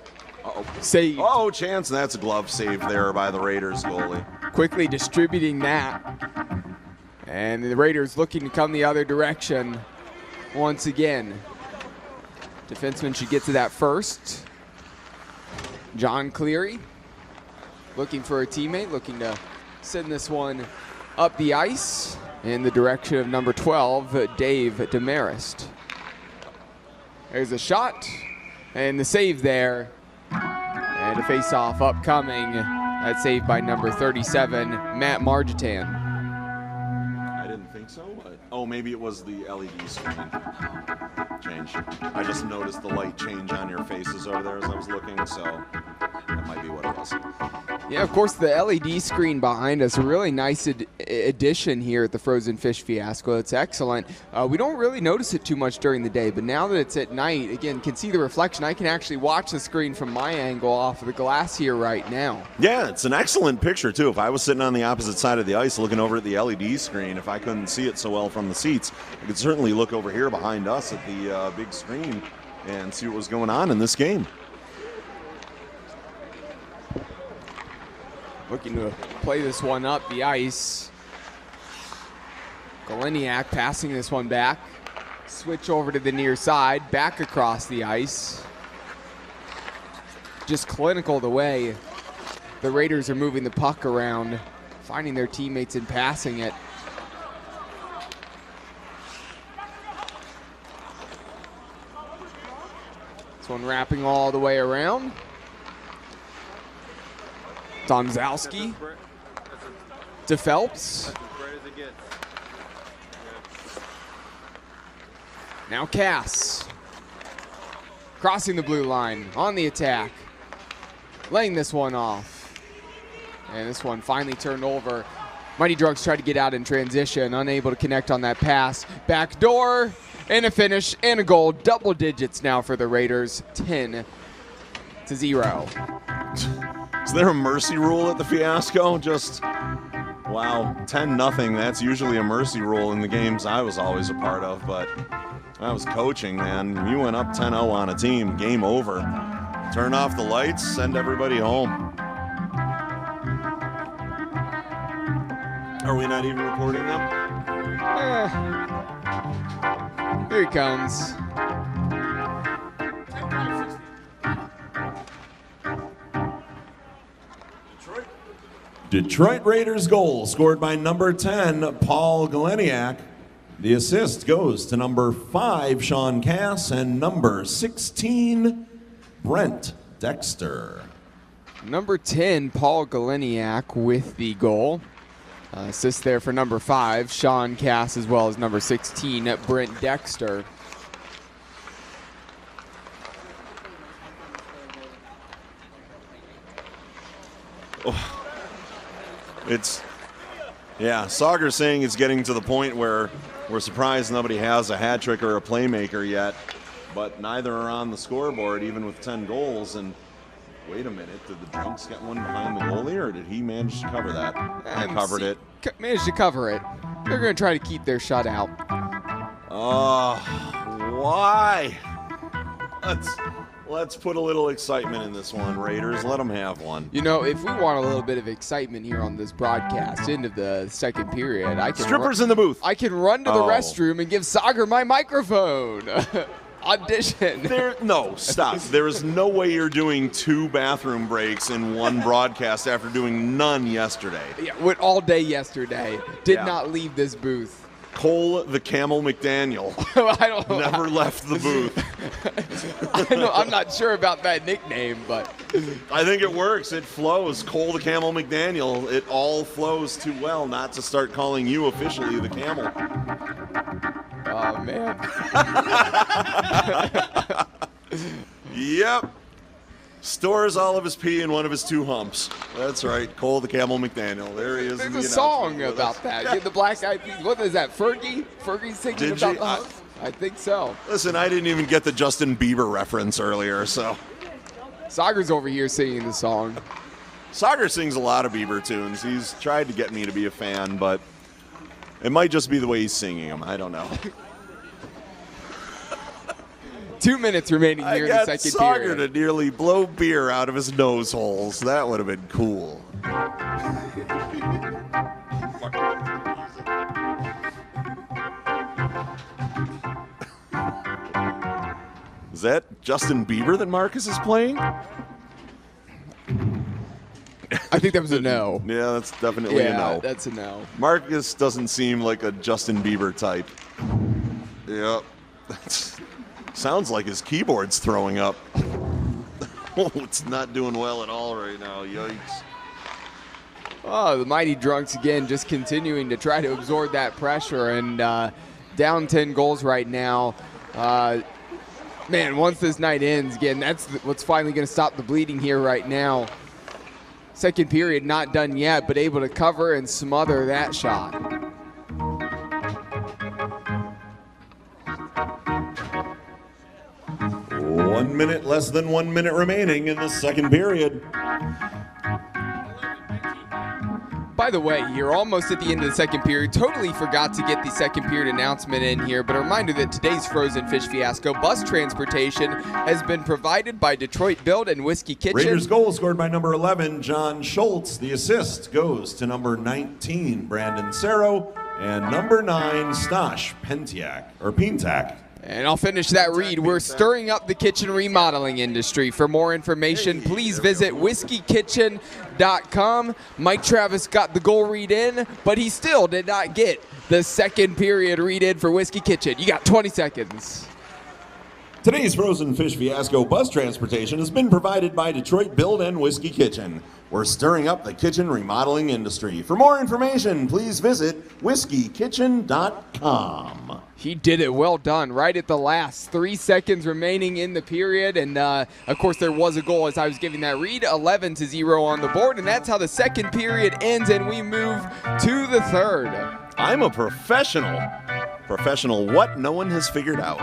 Save. Oh, chance. That's a glove save there by the Raiders goalie. Quickly distributing that. And the Raiders looking to come the other direction once again. Defenseman should get to that first. John Cleary looking for a teammate, looking to send this one up the ice in the direction of number 12, Dave Demarest. There's a shot, and the save there, and a face-off upcoming. That's saved by number 37, Matt Margitan. I didn't think so, but maybe it was the LED screen change. I just noticed the light change on your faces over there as I was looking, so that might be what it was. Yeah, of course, the LED screen behind us, a really nice addition here at the Frozen Fish Fiasco. It's excellent. We don't really notice it too much during the day, but now that it's at night, again, can see the reflection. I can actually watch the screen from my angle off of the glass here right now. Yeah, it's an excellent picture, too. If I was sitting on the opposite side of the ice looking over at the LED screen, if I couldn't see it so well from the seats, I could certainly look over here behind us at the big screen and see what was going on in this game. Looking to play this one up the ice. Galeniak passing this one back. Switch over to the near side, back across the ice. Just clinical the way the Raiders are moving the puck around, finding their teammates and passing it. This one wrapping all the way around. Domzalski to Phelps. Now Cass crossing the blue line on the attack, laying this one off. And this one finally turned over. Mighty Drugs tried to get out in transition, unable to connect on that pass. Back door and a finish and a goal. Double digits now for the Raiders, 10-0. Is there a mercy rule at the Fiasco? Just, wow, 10-0. That's usually a mercy rule in the games I was always a part of, but I was coaching, man. You went up 10-0 on a team, game over. Turn off the lights, send everybody home. Are we not even recording them? Here he comes. Detroit Detroit Raiders goal scored by number 10, Paul Galeniak. The assist goes to number 5, Sean Cass, and number 16, Brent Dexter. Number 10, Paul Galeniak with the goal. Assist there for number 5, Sean Cass, as well as number 16, Brent Dexter. Oh. Sauger's saying it's getting to the point where we're surprised nobody has a hat trick or a playmaker yet, but neither are on the scoreboard, even with 10 goals. And wait a minute, did the Drunks get one behind the goalie, or did he manage to cover that? He covered it. Managed to cover it. They're going to try to keep their shutout. Oh, why? Let's put a little excitement in this one, Raiders. Let them have one. You know, if we want a little bit of excitement here on this broadcast into the second period, I can Strippers in the booth. I can run to the restroom and give Sauger my microphone. Audition. No, stop. There is no way you're doing 2 bathroom breaks in one broadcast after doing none yesterday. Yeah, went all day yesterday. Did not leave this booth. Cole the Camel McDaniel I don't know. Never left the booth. I'm not sure about that nickname, but I think it works. It flows. Cole the Camel McDaniel. It all flows too well not to start calling you officially the Camel. Oh, man. Yep. Stores all of his pee in one of his 2 humps. That's right. Cole the Camel McDaniel. There he is. There's a song about that. The Black Eyed Peas. What is that? Fergie? Fergie's singing about the humps? I think so. Listen, I didn't even get the Justin Bieber reference earlier, so. Sauger's over here singing the song. Sauger sings a lot of Bieber tunes. He's tried to get me to be a fan, but it might just be the way he's singing them. I don't know. 2 minutes remaining here in the second Sauger period. to nearly blow beer out of his nose holes. That would have been cool. Is that Justin Bieber that Marcus is playing? I think that was a no. Yeah, that's definitely a no. That's a no. Marcus doesn't seem like a Justin Bieber type. Yep. Sounds like his keyboard's throwing up. Oh, it's not doing well at all right now. Yikes. Oh, the Mighty Drunks again just continuing to try to absorb that pressure, and down 10 goals right now. Man, once this night ends, again, that's what's finally going to stop the bleeding here right now. Second period not done yet, but able to cover and smother that shot. Less than 1 minute remaining in the second period. By the way, you're almost at the end of the second period. Totally forgot to get the second period announcement in here, but a reminder that today's Frozen Fish Fiasco bus transportation has been provided by Detroit Build and Whiskey Kitchen. Raiders goal scored by number 11, John Schultz. The assist goes to number 19, Brandon Cerro, and number 9, Stash Pintak. And I'll finish that read. We're stirring up the kitchen remodeling industry. For more information, please visit whiskeykitchen.com. Mike Travis got the goal read in, but he still did not get the second period read in for Whiskey Kitchen. You got 20 seconds. Today's Frozen Fish Fiasco bus transportation has been provided by Detroit Build and Whiskey Kitchen. We're stirring up the kitchen remodeling industry. For more information, please visit whiskeykitchen.com. He did it. Well done. Right at the last. 3 seconds remaining in the period. And, of course, there was a goal as I was giving that read. 11-0 on the board. And that's how the second period ends, and we move to the third. I'm a professional. Professional what no one has figured out.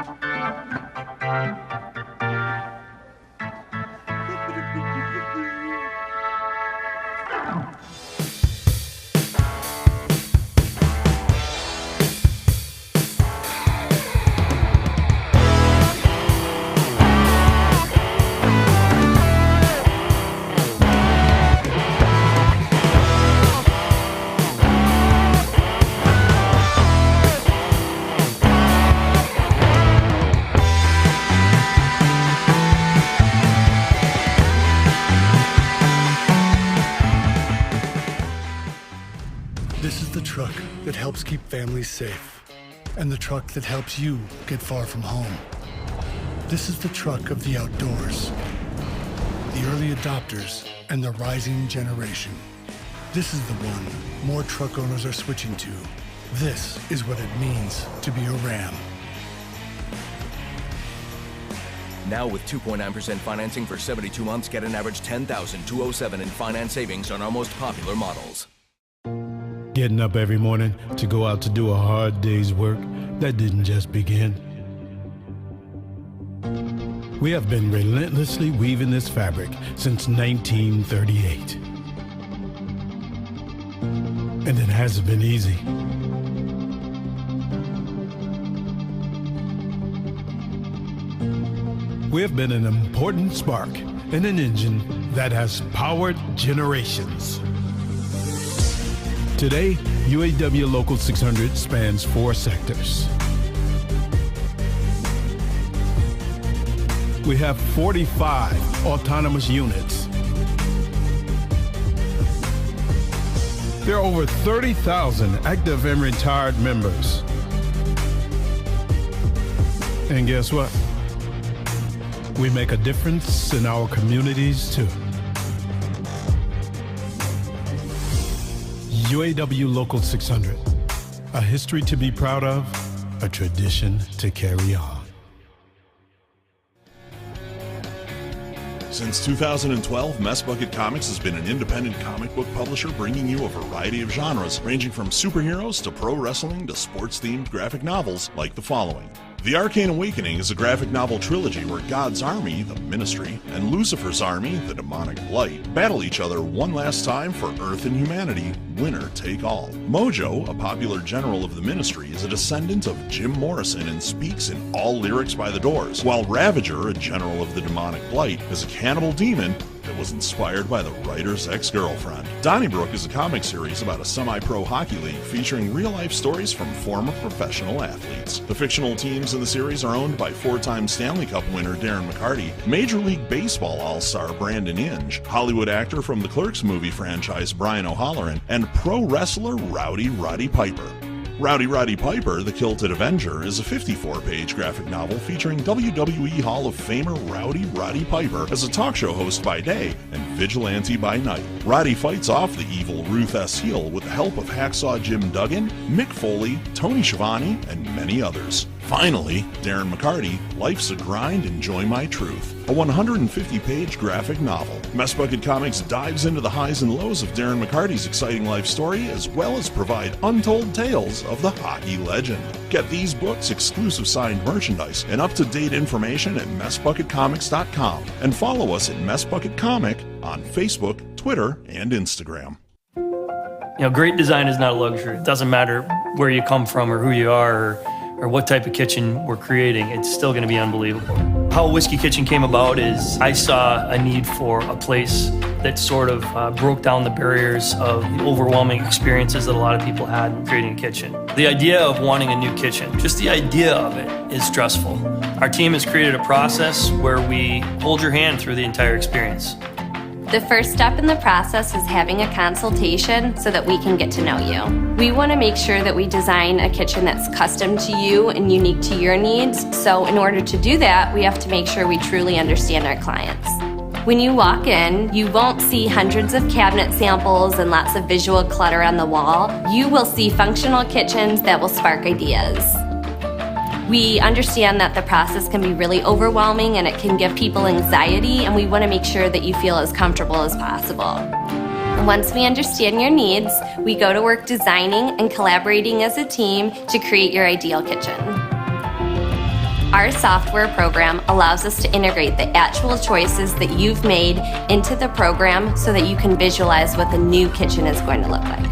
This is the truck that helps keep families safe, and the truck that helps you get far from home. This is the truck of the outdoors, the early adopters, and the rising generation. This is the one more truck owners are switching to. This is what it means to be a Ram. Now with 2.9% financing for 72 months, get an average $10,207 in finance savings on our most popular models. Getting up every morning to go out to do a hard day's work, that didn't just begin. We have been relentlessly weaving this fabric since 1938. And it hasn't been easy. We have been an important spark in an engine that has powered generations. Today, UAW Local 600 spans 4 sectors. We have 45 autonomous units. There are over 30,000 active and retired members. And guess what? We make a difference in our communities too. UAW Local 600, a history to be proud of, a tradition to carry on. Since 2012, Mess Bucket Comics has been an independent comic book publisher bringing you a variety of genres, ranging from superheroes to pro wrestling to sports-themed graphic novels like the following. The Arcane Awakening is a graphic novel trilogy where God's army, the Ministry, and Lucifer's army, the Demonic Blight, battle each other one last time for Earth and humanity, winner take all. Mojo, a popular general of the Ministry, is a descendant of Jim Morrison and speaks in all lyrics by the Doors, while Ravager, a general of the Demonic Blight, is a cannibal demon that was inspired by the writer's ex-girlfriend. Donnybrook is a comic series about a semi-pro hockey league featuring real-life stories from former professional athletes. The fictional teams in the series are owned by 4-time Stanley Cup winner Darren McCarty, Major League Baseball all-star Brandon Inge, Hollywood actor from the Clerks movie franchise Brian O'Halloran, and pro wrestler Rowdy Roddy Piper. Rowdy Roddy Piper, the Kilted Avenger, is a 54-page graphic novel featuring WWE Hall of Famer Rowdy Roddy Piper as a talk show host by day and vigilante by night. Roddy fights off the evil Ruth S. Heel with the help of Hacksaw Jim Duggan, Mick Foley, Tony Schiavone, and many others. Finally, Darren McCarty, Life's a Grind, Enjoy My Truth, a 150-page graphic novel. Mess Bucket Comics dives into the highs and lows of Darren McCarty's exciting life story, as well as provide untold tales of the hockey legend. Get these books, exclusive signed merchandise, and up-to-date information at messbucketcomics.com, and follow us at Mess Bucket Comic on Facebook, Twitter, and Instagram. You know, great design is not a luxury. It doesn't matter where you come from or who you are or what type of kitchen we're creating, it's still going to be unbelievable. How Whiskey Kitchen came about is I saw a need for a place that sort of broke down the barriers of the overwhelming experiences that a lot of people had in creating a kitchen. The idea of wanting a new kitchen, just the idea of it is stressful. Our team has created a process where we hold your hand through the entire experience. The first step in the process is having a consultation so that we can get to know you. We want to make sure that we design a kitchen that's custom to you and unique to your needs. So in order to do that, we have to make sure we truly understand our clients. When you walk in, you won't see hundreds of cabinet samples and lots of visual clutter on the wall. You will see functional kitchens that will spark ideas. We understand that the process can be really overwhelming and it can give people anxiety, and we want to make sure that you feel as comfortable as possible. Once we understand your needs, we go to work designing and collaborating as a team to create your ideal kitchen. Our software program allows us to integrate the actual choices that you've made into the program so that you can visualize what the new kitchen is going to look like.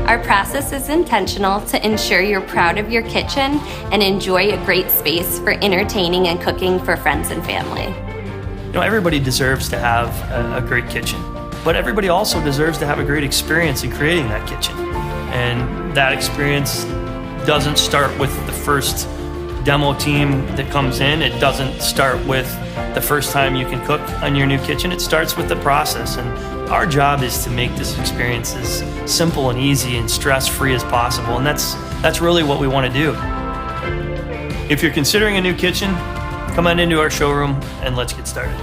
Our process is intentional to ensure you're proud of your kitchen and enjoy a great space for entertaining and cooking for friends and family. You know, everybody deserves to have a great kitchen, but everybody also deserves to have a great experience in creating that kitchen. And that experience doesn't start with the first demo team that comes in. It doesn't start with the first time you can cook on your new kitchen. It starts with the process. And Our job is to make this experience as simple and easy and stress-free as possible, and that's really what we want to do. If you're considering a new kitchen, come on into our showroom and let's get started.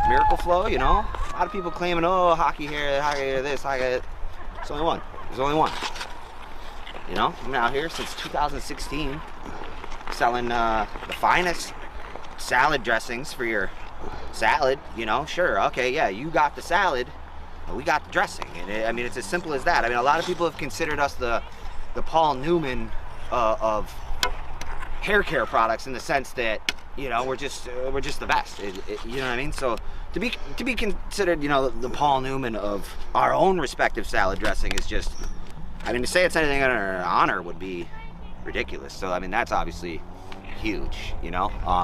Miracle Flow, you know? A lot of people claiming, oh, hockey here, this, hockey that. There's only one. There's only one. You know? I've been out here since 2016 selling the finest salad dressings for your salad, you know? Sure, okay, yeah, you got the salad, but we got the dressing. And I mean, it's as simple as that. I mean, a lot of people have considered us the Paul Newman of hair care products in the sense that, you know, we're just the best. You know what I mean? So to be considered, you know, the Paul Newman of our own respective salad dressing is just, I mean, to say it's anything under an honor would be ridiculous. So I mean, that's obviously huge, you know. I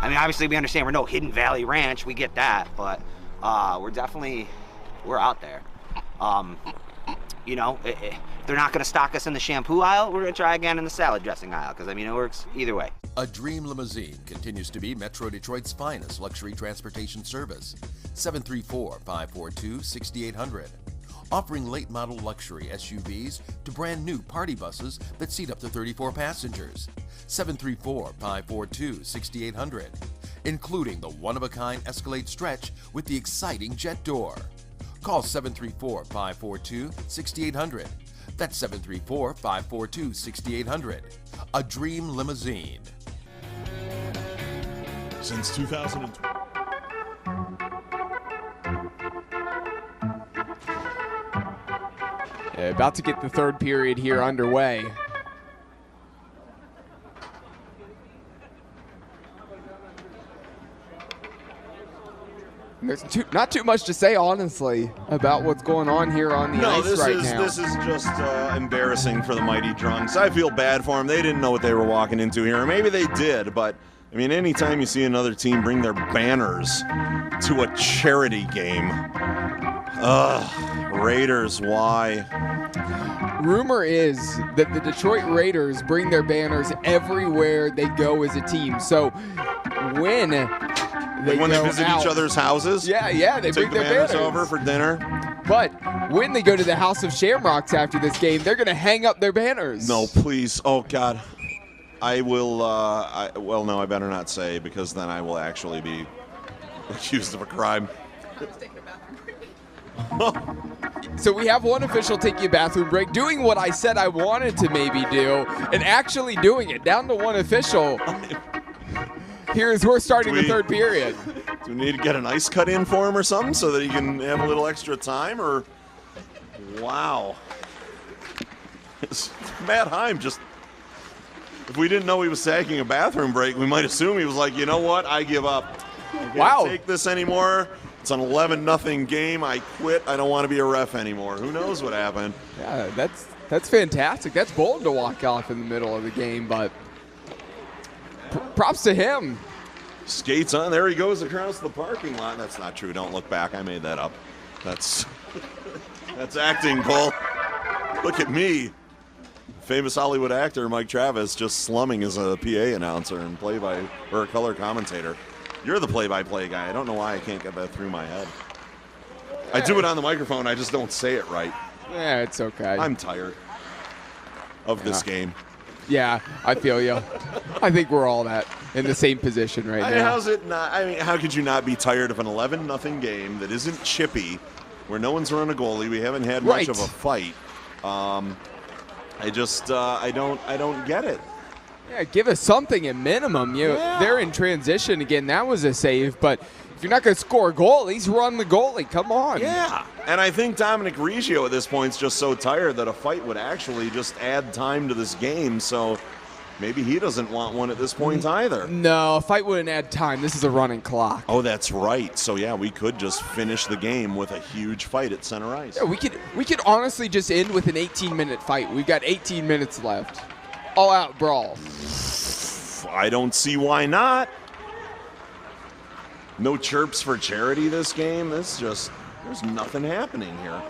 mean, obviously we understand we're no Hidden Valley Ranch, we get that, but we're out there. You know, if they're not gonna stock us in the shampoo aisle, we're gonna try again in the salad dressing aisle, because I mean, it works either way. A Dream Limousine continues to be Metro Detroit's finest luxury transportation service. 734-542-6800. Offering late model luxury SUVs to brand new party buses that seat up to 34 passengers. 734-542-6800. Including the one-of-a-kind Escalade Stretch with the exciting jet door. Call 734-542-6800. That's 734-542-6800. A Dream Limousine. Since 2020. About to get the third period here underway. There's not too much to say, honestly, about what's going on here on the ice right now. This is just embarrassing for the Mighty Drunks. I feel bad for them. They didn't know what they were walking into here. Or maybe they did, but I mean, anytime you see another team bring their banners to a charity game, Raiders, why? Rumor is that the Detroit Raiders bring their banners everywhere they go as a team. So when they visit each other's houses? Yeah, they bring their banners over for dinner. But when they go to the House of Shamrocks after this game, they're going to hang up their banners. No, please. Oh, God. I will, well, no, I better not say, because then I will actually be accused of a crime. So we have one official taking a bathroom break, doing what I said I wanted to maybe do, and actually doing it, down to one official. Here's we're starting the third period. Do we need to get an ice cut in for him or something so that he can have a little extra time? Or wow, Matt Heim just. If we didn't know he was taking a bathroom break, we might assume he was like, you know what, I give up. I can't take this anymore. It's an 11-0 game. I quit. I don't want to be a ref anymore. Who knows what happened? Yeah, that's fantastic. That's bold to walk off in the middle of the game, but props to him. Skates on. There he goes across the parking lot. That's not true. Don't look back. I made that up. That's acting, Cole. Look at me. Famous Hollywood actor Mike Travis just slumming as a PA announcer and a color commentator. You're the play-by-play guy. I don't know why I can't get that through my head. I do it on the microphone. I just don't say it right. Yeah, it's okay. I'm tired of this game. Yeah, I feel you. I think we're all in the same position right now. How's it not? I mean, how could you not be tired of an 11-0 game that isn't chippy, where no one's run a goalie? We haven't had much of a fight. I don't get it. Yeah, give us something at minimum. They're in transition again. That was a save, but if you're not going to score a goal, at least run the goalie. Come on. Yeah, and I think Dominic Riggio at this point is just so tired that a fight would actually just add time to this game. So maybe he doesn't want one at this point either. No, a fight wouldn't add time. This is a running clock. Oh, that's right. So yeah, we could just finish the game with a huge fight at center ice. Yeah, we could honestly just end with an 18-minute fight. We've got 18 minutes left. All-out brawl. I don't see why not. No chirps for charity this game. There's nothing happening here.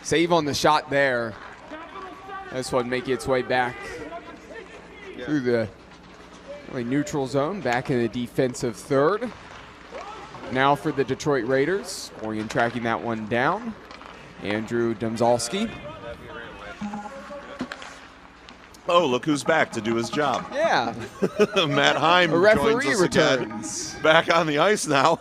Save on the shot there. This one making its way back through the neutral zone, back in the defensive third. Now for the Detroit Raiders, Orion tracking that one down. Andrew Domzalski. Oh, look who's back to do his job. Yeah. Matt Heim A referee joins us returns. again. Back on the ice now.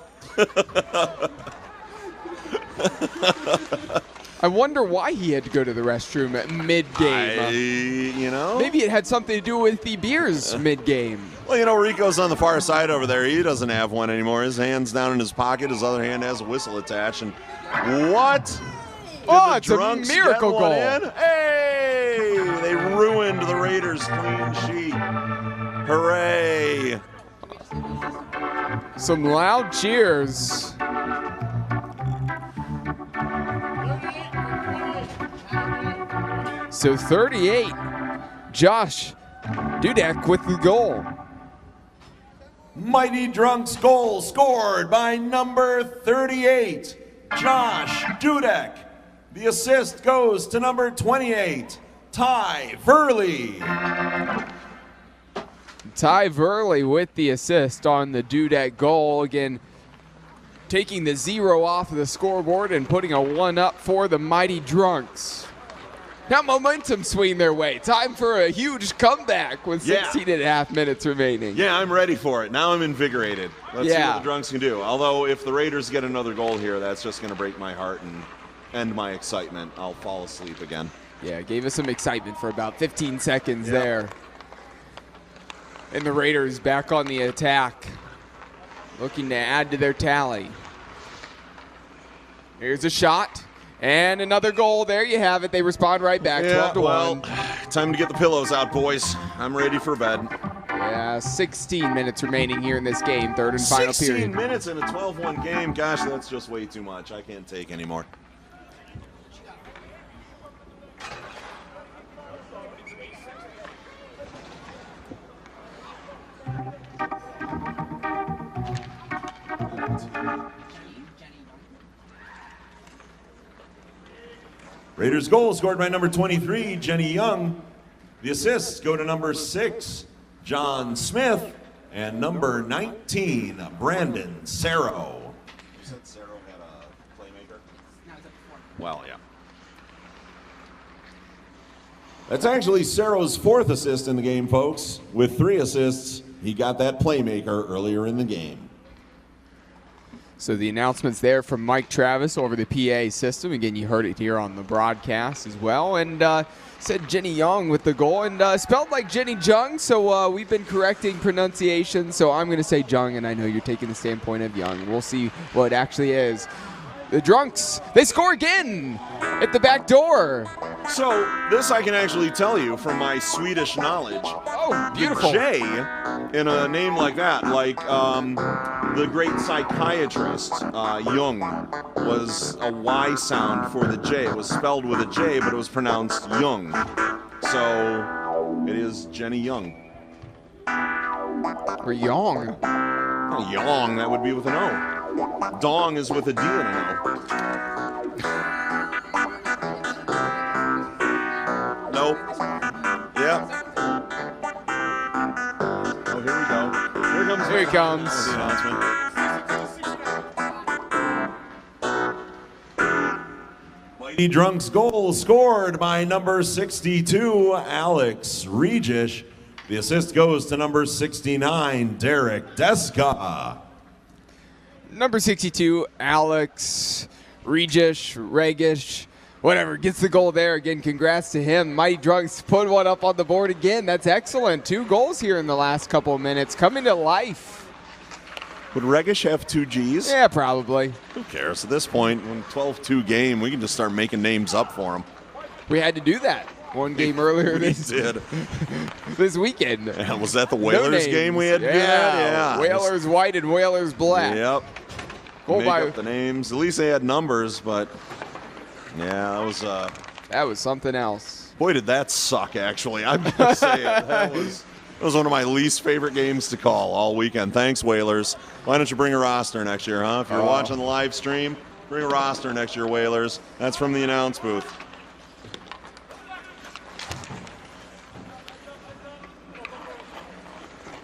I wonder why he had to go to the restroom at mid-game. You know? Maybe it had something to do with the beers mid-game. Well, you know, Rico's on the far side over there. He doesn't have one anymore. His hand's down in his pocket. His other hand has a whistle attached. And what? Oh, it's a miracle goal. Hey! They ruined the Raiders' clean sheet. Hooray! Some loud cheers. So 38, Josh Dudek with the goal. Mighty Drunks goal scored by number 38, Josh Dudek. The assist goes to number 28, Ty Verley. Ty Verley with the assist on the Dudek goal. Again, taking the 0 off of the scoreboard and putting a 1 up for the Mighty Drunks. Now momentum swing their way. Time for a huge comeback with 16.5 minutes remaining. Yeah, I'm ready for it. Now I'm invigorated. Let's see what the Drunks can do. Although if the Raiders get another goal here, that's just going to break my heart and end my excitement. I'll fall asleep again. Yeah, gave us some excitement for about 15 seconds there. And the Raiders back on the attack, looking to add to their tally. Here's a shot. And another goal. There you have it. They respond right back. 12-1. Time to get the pillows out, boys. I'm ready for bed. Yeah, 16 minutes remaining here in this game. Third and final period. 16 minutes in a 12-1 game. Gosh, that's just way too much. I can't take anymore. Raiders goal scored by number 23, Jenny Young. The assists go to number 6, John Smith, and number 19, Brandon Sarrow. You said Sarrow had a playmaker? Well, yeah. That's actually Sarrow's 4th assist in the game, folks. With 3 assists, he got that playmaker earlier in the game. So the announcements there from Mike Travis over the PA system. Again, you heard it here on the broadcast as well. And said Jenny Young with the goal, and spelled like Jenny Jung. So we've been correcting pronunciation. So I'm going to say Jung, and I know you're taking the standpoint of Young. We'll see what it actually is. The Drunks, they score again at the back door. So this I can actually tell you from my Swedish knowledge. Oh, beautiful. The J in a name like that, like the great psychiatrist Jung, was a Y sound for the J. It was spelled with a J, but it was pronounced Jung. So it is Jenny Young. Or Young. Oh, Young, that would be with an O. Dong is with a D and an O. Nope. Yep. Oh, here we go. Here he comes. The announcement. Mighty Drunks goal scored by number 62, Alex Regis. The assist goes to number 69, Derek Deska. Number 62, Alex Regis, whatever, gets the goal there. Again, congrats to him. Mighty Drunks put one up on the board again. That's excellent. 2 goals here in the last couple of minutes. Coming to life. Would Regish have 2 Gs? Yeah, probably. Who cares? At this point, when 12-2 game, we can just start making names up for him. We had to do that one game earlier this weekend. Yeah, was that the Whalers game we had to do that? Yeah. Whalers white and Whalers black. Yep. Goal Make by up the names. At least they had numbers, but yeah, that was something else. Boy, did that suck, actually. I'm going to say it. That was one of my least favorite games to call all weekend. Thanks, Whalers. Why don't you bring a roster next year, huh? If you're watching the live stream, Bring a roster next year, Whalers. That's from the announce booth.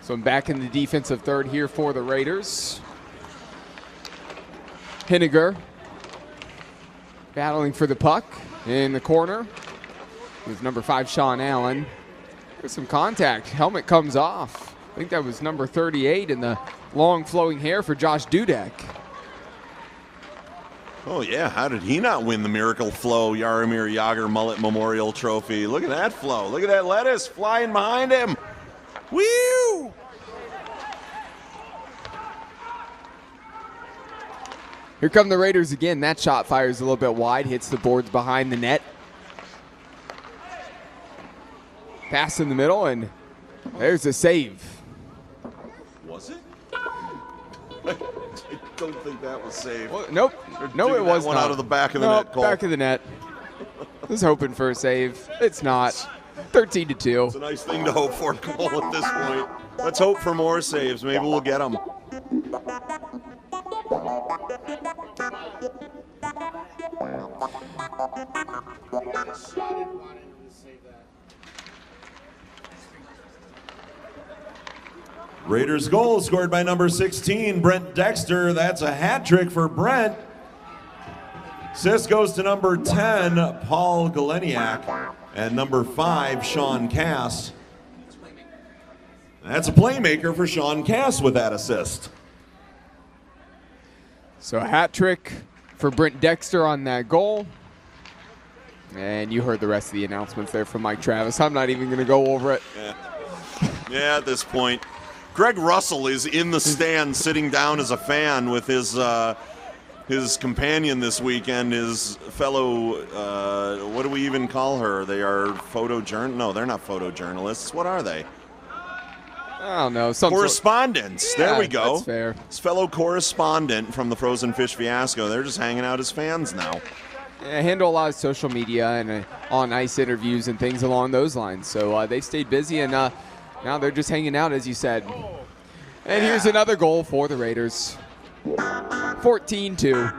So I'm back in the defensive third here for the Raiders. Henniger battling for the puck in the corner with number 5, Sean Allen. There's some contact. Helmet comes off. I think that was number 38 in the long flowing hair for Josh Dudek. Oh, yeah. How did he not win the Miracle Flow Jaromir Jagr Mullet Memorial Trophy? Look at that flow. Look at that lettuce flying behind him. Woo! Here come the Raiders again. That shot fires a little bit wide, hits the boards behind the net. Pass in the middle, and there's a save. Was it? I don't think that was saved. Well, nope. No, it was one not. out of the back of the net, Cole. Back of the net. I was hoping for a save. It's not. 13-2. It's a nice thing to hope for, Cole, at this point. Let's hope for more saves. Maybe we'll get them. Raiders goal scored by number 16, Brent Dexter. That's a hat trick for Brent. Assist goes to number 10, Paul Galeniak, and number 5, Sean Cass. That's a playmaker for Sean Cass with that assist. So a hat trick for Brent Dexter on that goal. And you heard the rest of the announcements there from Mike Travis. I'm not even going to go over it. Yeah, at this point. Greg Russell is in the stand sitting down as a fan with his companion this weekend, his fellow, what do we even call her? They are no, they're not photojournalists. What are they? I don't know. Correspondents. Yeah, there we go. That's fair. His fellow correspondent from the Frozen Fish Fiasco. They're just hanging out as fans now. I handle a lot of social media and on-ice interviews and things along those lines. So they've stayed busy, and now they're just hanging out, as you said. And here's another goal for the Raiders. 14-2.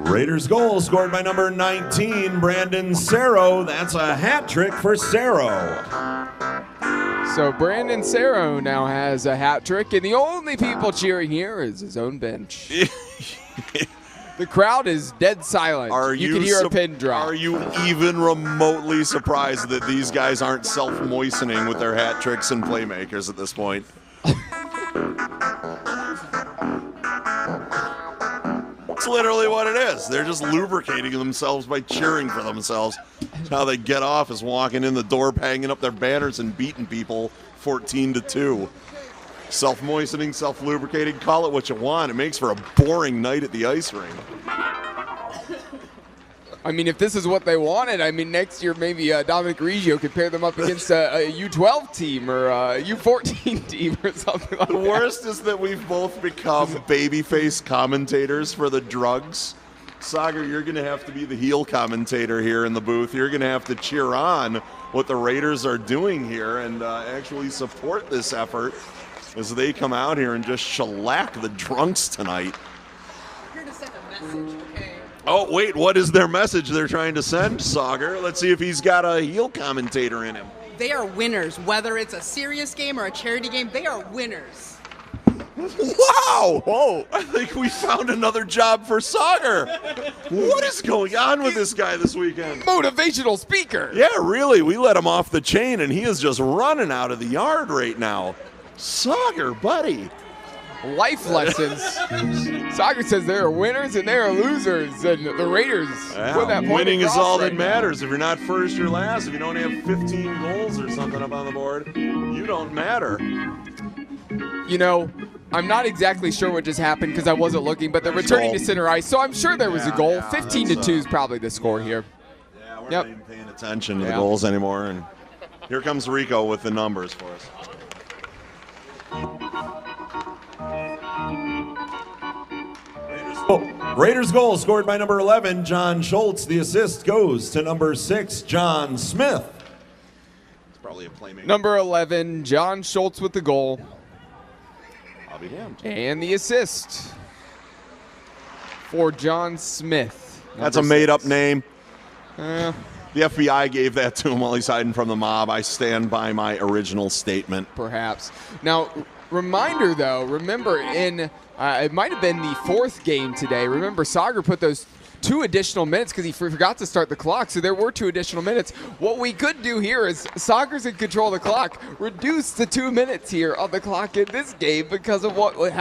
Raiders goal scored by number 19, Brandon Cerro. That's a hat trick for Cerro. So Brandon Cerro now has a hat trick, and the only people cheering here is his own bench. The crowd is dead silent. You can hear a pin drop. Are you even remotely surprised that these guys aren't self-moistening with their hat tricks and playmakers at this point? It's literally what it is. They're just lubricating themselves by cheering for themselves. That's how they get off, is walking in the door, hanging up their banners and beating people 14-2. Self-moistening, self-lubricating, call it what you want. It makes for a boring night at the ice rink. I mean, if this is what they wanted, I mean, next year maybe Dominic Riggio could pair them up against a U12 team or a U14 team or something like that. The worst is that we've both become babyface commentators for the drugs. Sagar, you're going to have to be the heel commentator here in the booth. You're going to have to cheer on what the Raiders are doing here and actually support this effort as they come out here and just shellac the drunks tonight. Here to send a message, okay? Oh, wait, what is their message they're trying to send, Sagar? Let's see if he's got a heel commentator in him. They are winners, whether it's a serious game or a charity game. They are winners. Wow! Whoa! I think we found another job for Sagar. What is going on with this guy this weekend? Motivational speaker. Yeah, really. We let him off the chain, and he is just running out of the yard right now. Sagar, buddy. Life lessons. Sagar says there are winners and there are losers, and the Raiders put that point winning is all that right matters. If you're not first, you're last. If you don't have 15 goals or something up on the board, you don't matter. You know, I'm not exactly sure what just happened because I wasn't looking, but they're returning to center ice, so I'm sure there was a goal. 15-2 is probably the score here. Yeah, we're not even paying attention to the goals anymore. And here comes Rico with the numbers for us. Raiders goal scored by number 11, John Schultz. The assist goes to number 6, John Smith. Charlie, a playmaker. Number 11, John Schultz with the goal. I'll be damned. And the assist for John Smith. That's a made-up name. The FBI gave that to him while he's hiding from the mob. I stand by my original statement. Perhaps. Now, reminder though, remember in it might have been the 4th game today. Remember, Sagar put those 2 additional minutes because he forgot to start the clock, so there were 2 additional minutes. What we could do here is Sagar's in control of the clock, reduce the 2 minutes here on the clock in this game because of what happened.